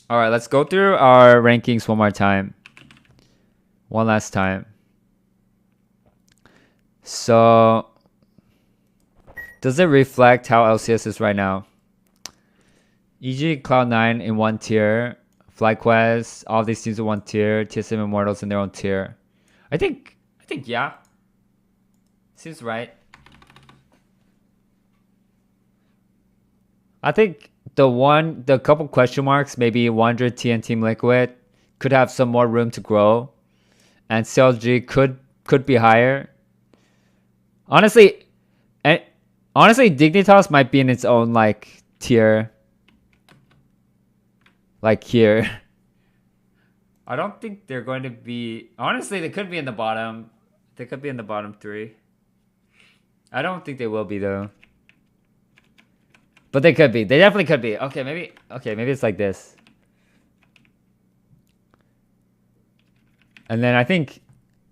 All right, let's go through our rankings one more time. One last time. So, does it reflect how LCS is right now? EG, Cloud9 in one tier. FlyQuest, all these teams in one tier. TSM Immortals in their own tier. I think yeah. Seems right. I think the couple question marks, maybe 100T and Team Liquid could have some more room to grow. And CLG could be higher. Honestly, Dignitas might be in its own like tier. Like here. I don't think they're going to be... Honestly, they could be in the bottom. They could be in the bottom 3. I don't think they will be though. But they could be. They definitely could be. Okay, maybe it's like this. And then I think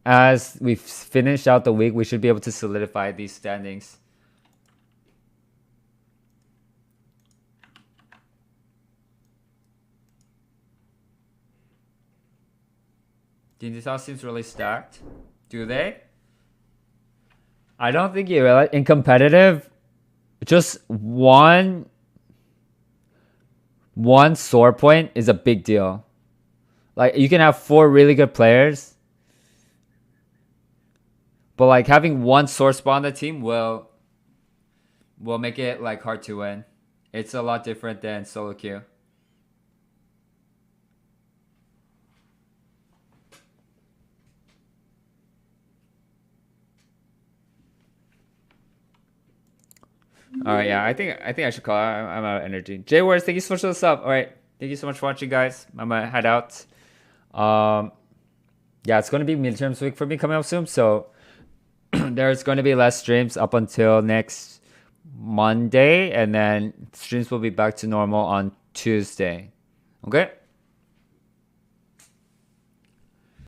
as we finish out the week, we should be able to solidify these standings. Dignitas seems really stacked. Do they? I don't think you realize in competitive, just one sore point is a big deal. Like you can have 4 really good players, but like having one sore spot on the team will make it like hard to win. It's a lot different than solo queue. All right, yeah, I think I should call. I'm out of energy. Jay Wars, thank you so much for the sub. All right, thank you so much for watching, guys. I'm gonna head out. Yeah, it's gonna be midterms week for me coming up soon, so there's going to be less streams up until next Monday, and then streams will be back to normal on Tuesday. Okay.